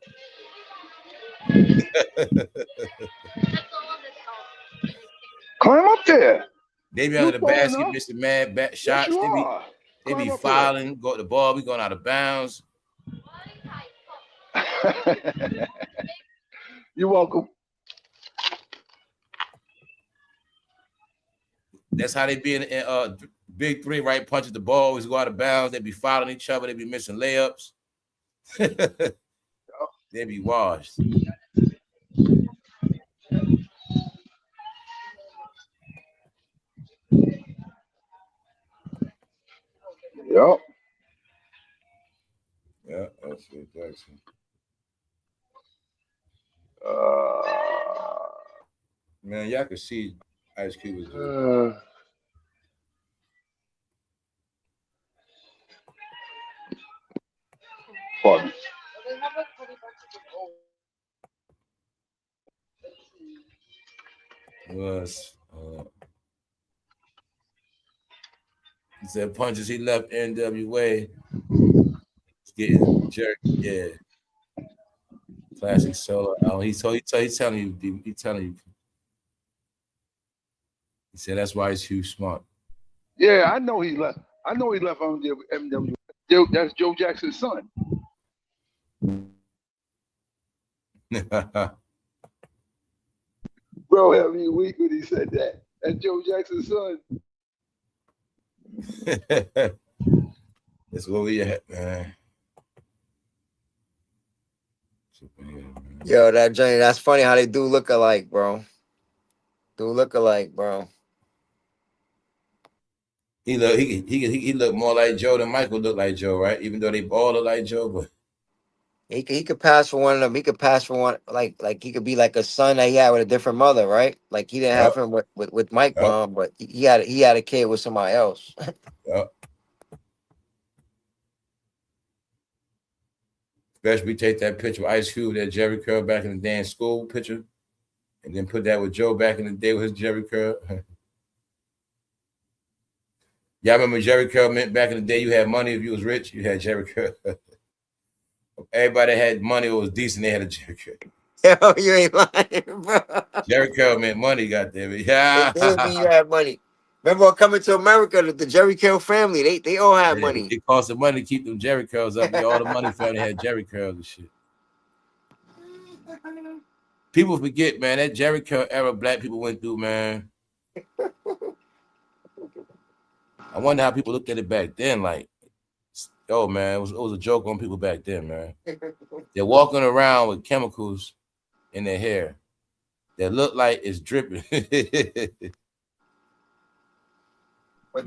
Climb up there. They be under the basket, missing mad shots. Yes, they be fouling. Go the ball. We going out of bounds. You're welcome. That's how they be in Big 3, right? Punches the ball, always go out of bounds. They be fouling each other. They be missing layups. They be washed. Yep. Yeah, that's it, Jackson. Man, y'all can see Ice Cube was doing. Pardon. Was he said punches he left NWA. He's getting jerked. Yeah. Classic solo. He's telling you. He said that's why he's huge smart. Yeah, I know he left. I know he left on MW. That's Joe Jackson's son. Bro had me weak when he said that. That's Joe Jackson's son. That's where we at, man. Yo, that Johnny, that's funny how they do look alike, bro. Do look alike, bro. He look more like Joe than Michael looked like Joe, right? Even though they all look like Joe, but He could pass for one of them. He could pass for one, like he could be like a son that he had with a different mother, right? Like he didn't have him with Mike mom, but he had a kid with somebody else. Yep. Especially we take that picture of Ice Cube, that Jerry curl back in the day in school picture, and then put that with Joe back in the day with his Jerry curl. Y'all remember Jerry curl meant back in the day you had money if you was rich, you had Jerry curl. Everybody that had money or was decent, they had a Jerry curl. Yo, you ain't lying, bro. Jerry curl meant money, goddamn it. Yeah. It did mean you had money. Remember Coming to America, the Jerry Curl family, they all had money. It cost the money to keep them Jerry curls up. All the money family had Jerry curls and shit. People forget, man, that Jerry curl era black people went through, man. I wonder how people looked at it back then. Like, oh man, it was a joke on people back then, man. They're walking around with chemicals in their hair that look like it's dripping.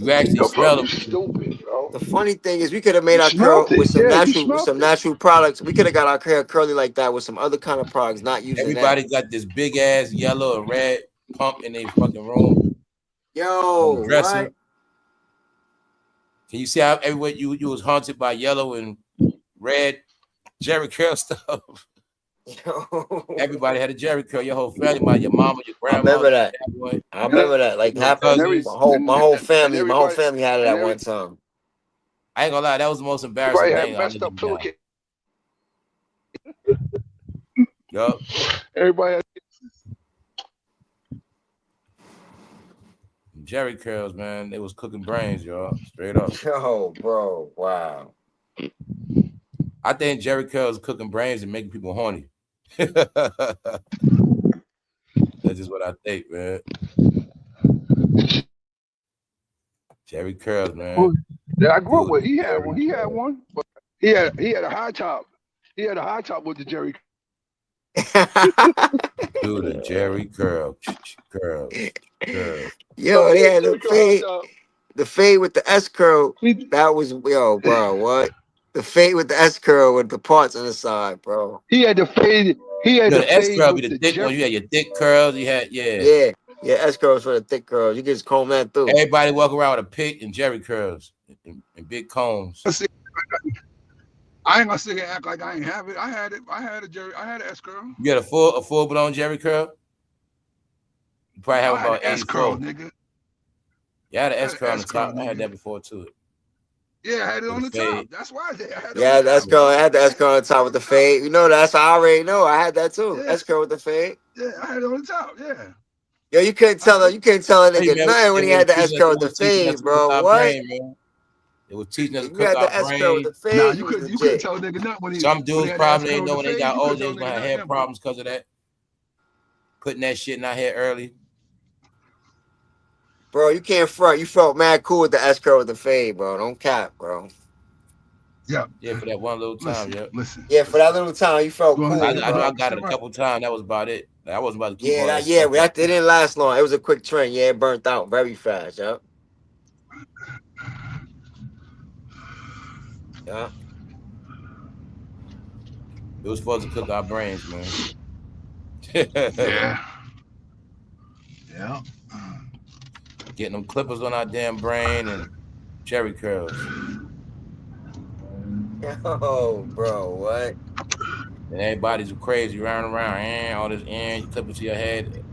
You actually smell them. Stupid, bro. The funny thing is, we could have made our curl with some natural products. We could have got our hair curly like that with some other kind of products, not using Everybody got this big ass yellow and red pump in their fucking room. Yo, dresser. Can you see how everywhere you was haunted by yellow and red Jerry curl stuff? Yo. Everybody had a Jerry curl. Your whole family, your mama, your grandma. I remember that. Like my whole family had it at one time. I ain't gonna lie, that was the most embarrassing thing. Messed up pillowcase. Yup. Everybody had Jerry curls, man. They was cooking brains, y'all. Straight up. Yo, bro, wow. I think Jerry curls cooking brains and making people horny. That's just what I think, man. Jerry curls, man. Yeah, I grew up with. He had one, but he had a high top. He had a high top with the Jerry. Do the Jerry curl. Yo, they had the fade with the S curl. That was bro. What? The fade with the S curl with the parts on the side, bro. He had the fade. He had the S curl be the thick one. You had your thick curls. You had yeah. S curls for the thick curls. You can just comb that through. Everybody walk around with a pick and Jerry curls and big combs. I ain't gonna sit here and act like I ain't have it. I had it. I had an S curl. You got a full blown Jerry curl? You probably have I had an about S curl, 84. nigga. Yeah, I had an I S had an curl on S the curl, top. I had nigga. that before too. Yeah, I had it With on the the top. fade. That's why I had it on Yeah, the the S top. curl. I had the S curl on top with the fade. You know that's I already know. I had that too. Yeah, S curl with the fade. yeah, I had it on the top. Yeah. Yo, you couldn't I tell had her. it. You couldn't tell a Hey nigga man, nothing when he had the S curl it with the was teaching us fade, to cook bro. our What? brain, man. It was teaching us to If you cook had our the S curl with brain. the Nah, fade, you was you couldn't legit. tell a nigga nothing Some when he dudes had the S probably curl ain't with know the when they fade. got You couldn't older, they tell a was nigga gonna nothing, have then, bro. problems because of that. Putting that shit in our head early. Bro, you can't front. You felt mad cool with the S curl with the fade, bro. Don't cap, bro. Yeah. Yeah, for that one little time, Listen, yeah. listen, Yeah, for that listen. little time, you felt You cool, I know I bro. got it 110% a right. couple times. That was about it. Like, I wasn't about to keep Yeah, all that yeah, stuff up. it didn't last long. It was a quick trend. Yeah, it burnt out very fast. Yep. Yeah. It was supposed to cook our brains, man. Yeah. Yeah. Getting them clippers on our damn brain and Jerry curls. Oh, bro, what? And everybody's crazy running around, and all this, and you clip it to your head.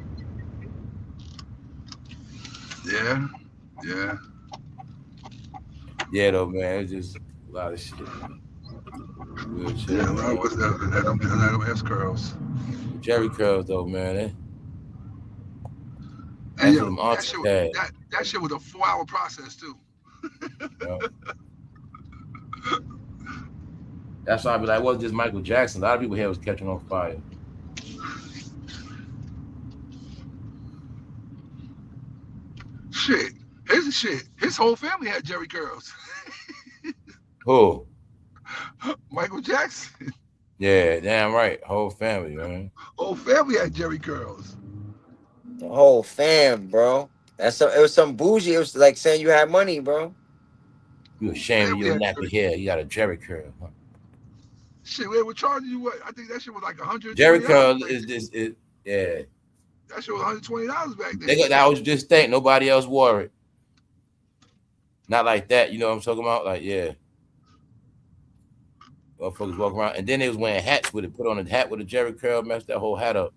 Yeah. Yeah. Yeah, though, man. It's just a lot of shit, man. Real shit, Yeah. man. What's that? Them S curls. Jerry curls, though, man. And That's what yo, them that aunties shit, had. that shit was a 4-hour process too. You know? That's why I be like, it wasn't just Michael Jackson. A lot of people here was catching on fire. Shit. His whole family had Jerry curls. Who? Michael Jackson. Yeah, damn right. Whole family, man. Whole family had Jerry curls. The whole fam, bro. It was some bougie. It was like saying you had money, bro. You Whole ashamed of family your had nappy Jerry. hair. You got a Jerry curl. Huh? Shit, they were charging you what? I think that shit was like Jerry $120 curl back is then. this is yeah. That shit was $120 back They then. got that was just think nobody else wore it. Not like that, you know what I'm talking about? Like, yeah. Motherfuckers walk around. And then they was wearing hats with it. Put on a hat with a Jerry curl, messed that whole hat up.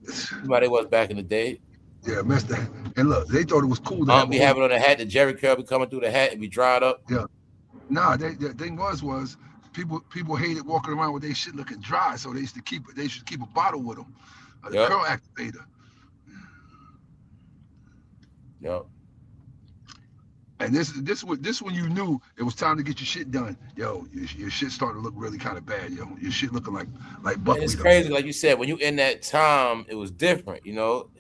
You know how they was back in the day. Yeah, messed that. And look, they thought it was cool to I have don't a be whole. having on a hat, the Jerry curl be coming through the hat and be dried up. Yeah. Nah, the thing was people hated walking around with their shit looking dry, so they used to keep it. They should keep a bottle with them, the Yep. curl activator. Yep. And this when you knew it was time to get your shit done. Yo, your shit started to look really kind of bad. Yo, your shit looking like And it's buckwheat up crazy, there. like you said, when you in that time, it was different, you know.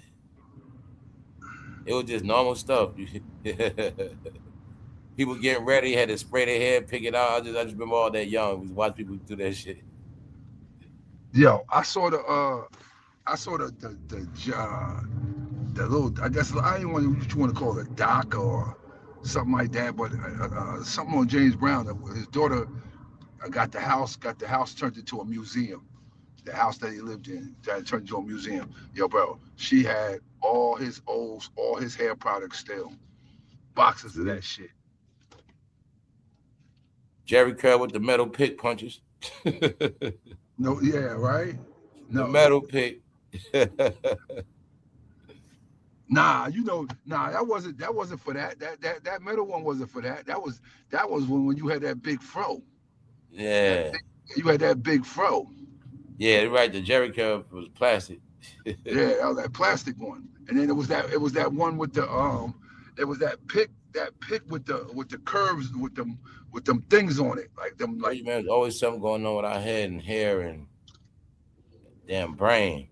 It was just normal stuff. People getting ready, had to spray their hair, pick it out. I just remember all that young. We watch people do that shit. Yo, I saw the little. I guess I didn't want what you want to call it, a doc or something like that, but something on James Brown. His daughter got the house turned into a museum. The house that he lived in that turned into a museum. Yo, bro, she had all his hair products still, boxes of See? that shit. Jerry curl with the metal pick punches. The No, yeah, right. No, metal pick. nah, nah, that wasn't for that. That metal one wasn't for that. That was when you had that big fro. That Yeah. you had that big fro. Yeah, you're right. The Jerry curl was plastic. Yeah, that was that plastic one. And then it was that one with the it was that pick with the curves with them things on it. Like them Told like you, man, there's always something going on with our head and hair and damn brain.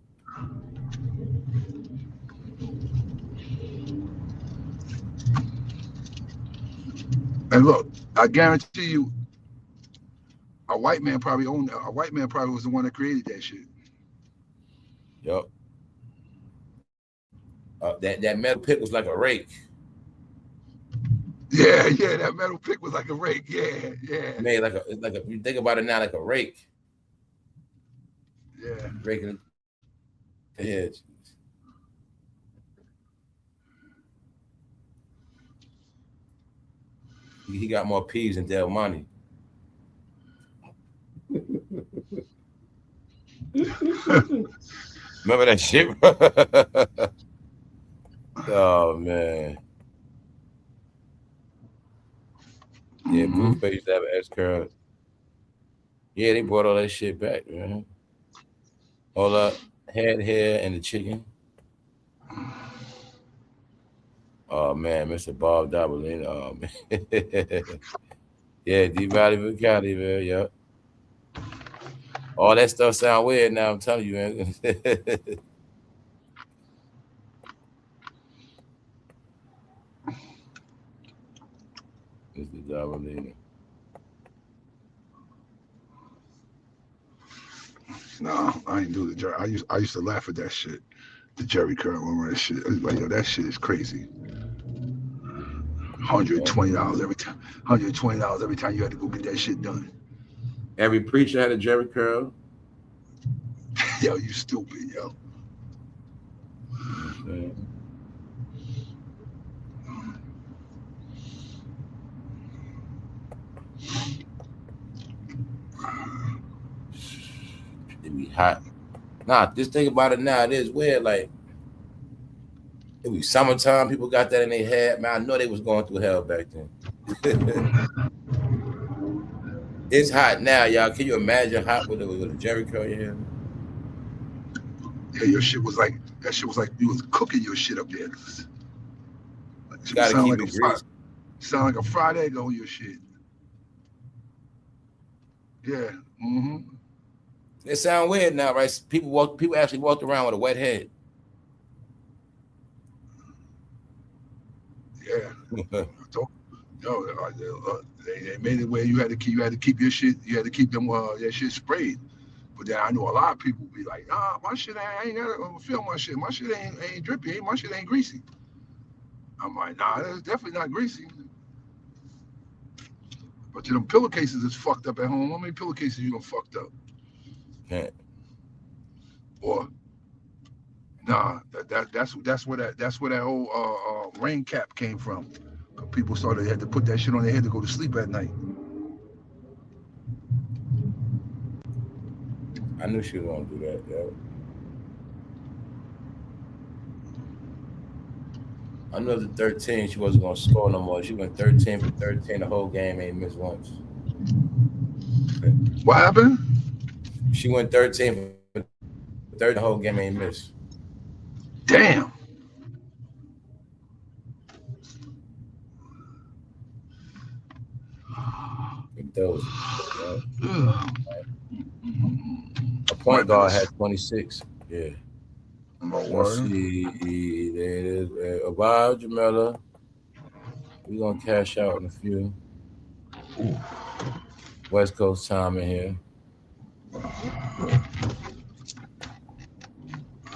and look, I guarantee you a white man probably was the one that created that shit. Yup. That metal pick was like a rake. Yeah, yeah, that metal pick was like a rake. Yeah, yeah, Made like a you think about it now, like a rake. yeah. Raking the heads. He got more P's than Del Monte. Remember that shit? Oh man. Yeah, Blueface used to have an S-curl. Yeah, they brought all that shit back, man. All that head hair and the chicken. Oh man, Mr. Bob Dabalina. Oh man. Yeah, D Valley County, man. Yep. All that stuff sound weird now. I'm telling you, man. Mr. Dabalina. No, I ain't do the Jerry. I used to laugh at that shit. The Jerry curl and that shit. I was like, yo, that shit is crazy. $120 every time. $120 every time you had to go get that shit done. Every preacher had a Jerry curl. Yo, you stupid, yo. It be hot. Nah, just think about it now. It is weird. Like, it be summertime. People got that in their head. Man, I know they was going through hell back then. It's hot now, y'all. Can you imagine hot with a Jerry curl in your hair? Yeah, your shit was like, that shit was like you was cooking your shit up there. Like, You gotta keep it greasy. Sound like a fried egg on your shit. Yeah. Mm-hmm. It sound weird now, right? People actually walked around with a wet head. Yeah. They made it where you had to keep your shit. You had to keep them that shit sprayed. But then I know a lot of people be like, nah, my shit ain't gotta feel my shit. My shit ain't drippy. My shit ain't greasy. I'm like, nah, it's definitely not greasy. But them pillowcases is fucked up at home. How many pillowcases you done fucked up? Yeah. Or nah, that's where that whole rain cap came from. People had to put that shit on their head to go to sleep at night. I knew she was gonna do that, yo. I knew the 13 she wasn't gonna score no more. She went 13 for 13 the whole game, ain't missed once. What happened? She went 13 for 13 the whole game, ain't missed. Damn. Those. A point guard had 26. Yeah. Let's see. There it is. Wow, Jamela. We're going to cash out in a few. Ooh. West Coast time in here.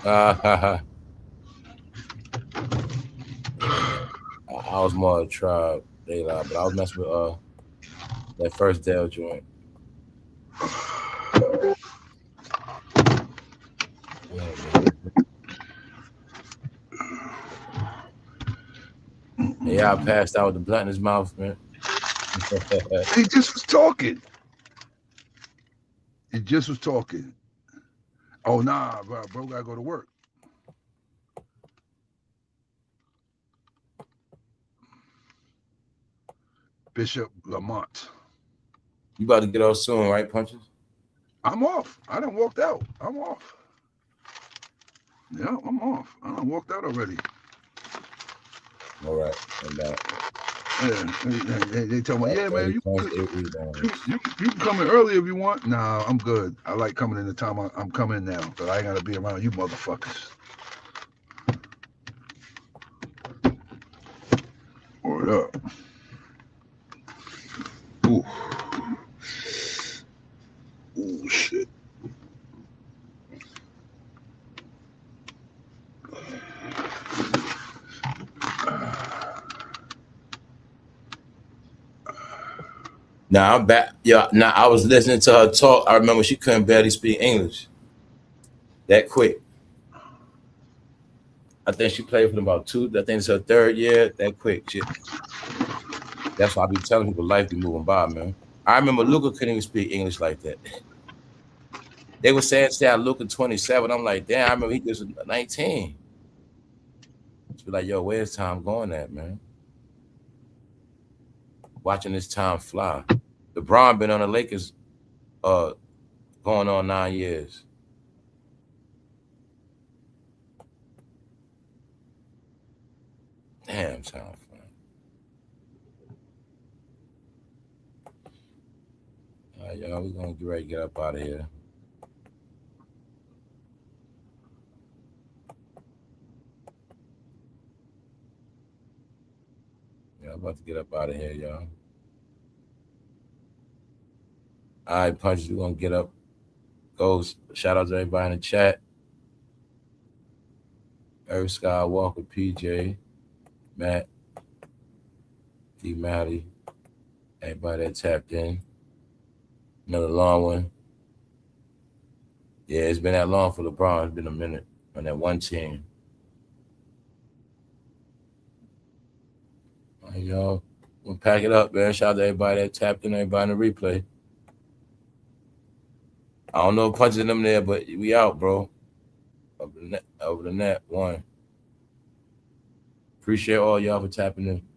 I was more a tribe, but I was messing with that first Dell joint. Yeah, I passed out with the blunt in his mouth, man. He just was talking. He just was talking. Oh, nah, bro gotta go to work. Bishop Lamont. You about to get off soon, right, Punches? I'm off. I done walked out. I'm off. Yeah, I'm off. I done walked out already. All right. Yeah, they tell me, yeah, man, you can come in early if you want. Nah, I'm good. I like coming in the time I'm coming now, but I ain't gotta be around you motherfuckers. Word up. Ooh. Ooh, shit. Now I'm back. Yeah, now I was listening to her talk. I remember she couldn't barely speak English that quick. I think she played for them about two. I think it's her third year. That quick shit. That's why I be telling people life be moving by, man. I remember Luca couldn't even speak English like that. They were saying I look at 27. I'm like, damn, I remember he was 19. So like, yo, where's time going at, man? Watching this time fly. LeBron been on the Lakers going on 9 years. Damn, time flying. All right, y'all, we're gonna get ready to get up out of here. Yeah, I'm about to get up out of here, y'all. All right, Punches, we're gonna get up. Goes. Shout out to everybody in the chat. Eric Skywalker, PJ, Matt, D. Matty, everybody that tapped in. Another long one. Yeah, it's been that long for LeBron. It's been a minute on that one team. All right, y'all. We'll pack it up, man. Shout out to everybody that tapped in, everybody in the replay. I don't know if Punches in them there, but we out, bro. Over the net, one. Appreciate all y'all for tapping in.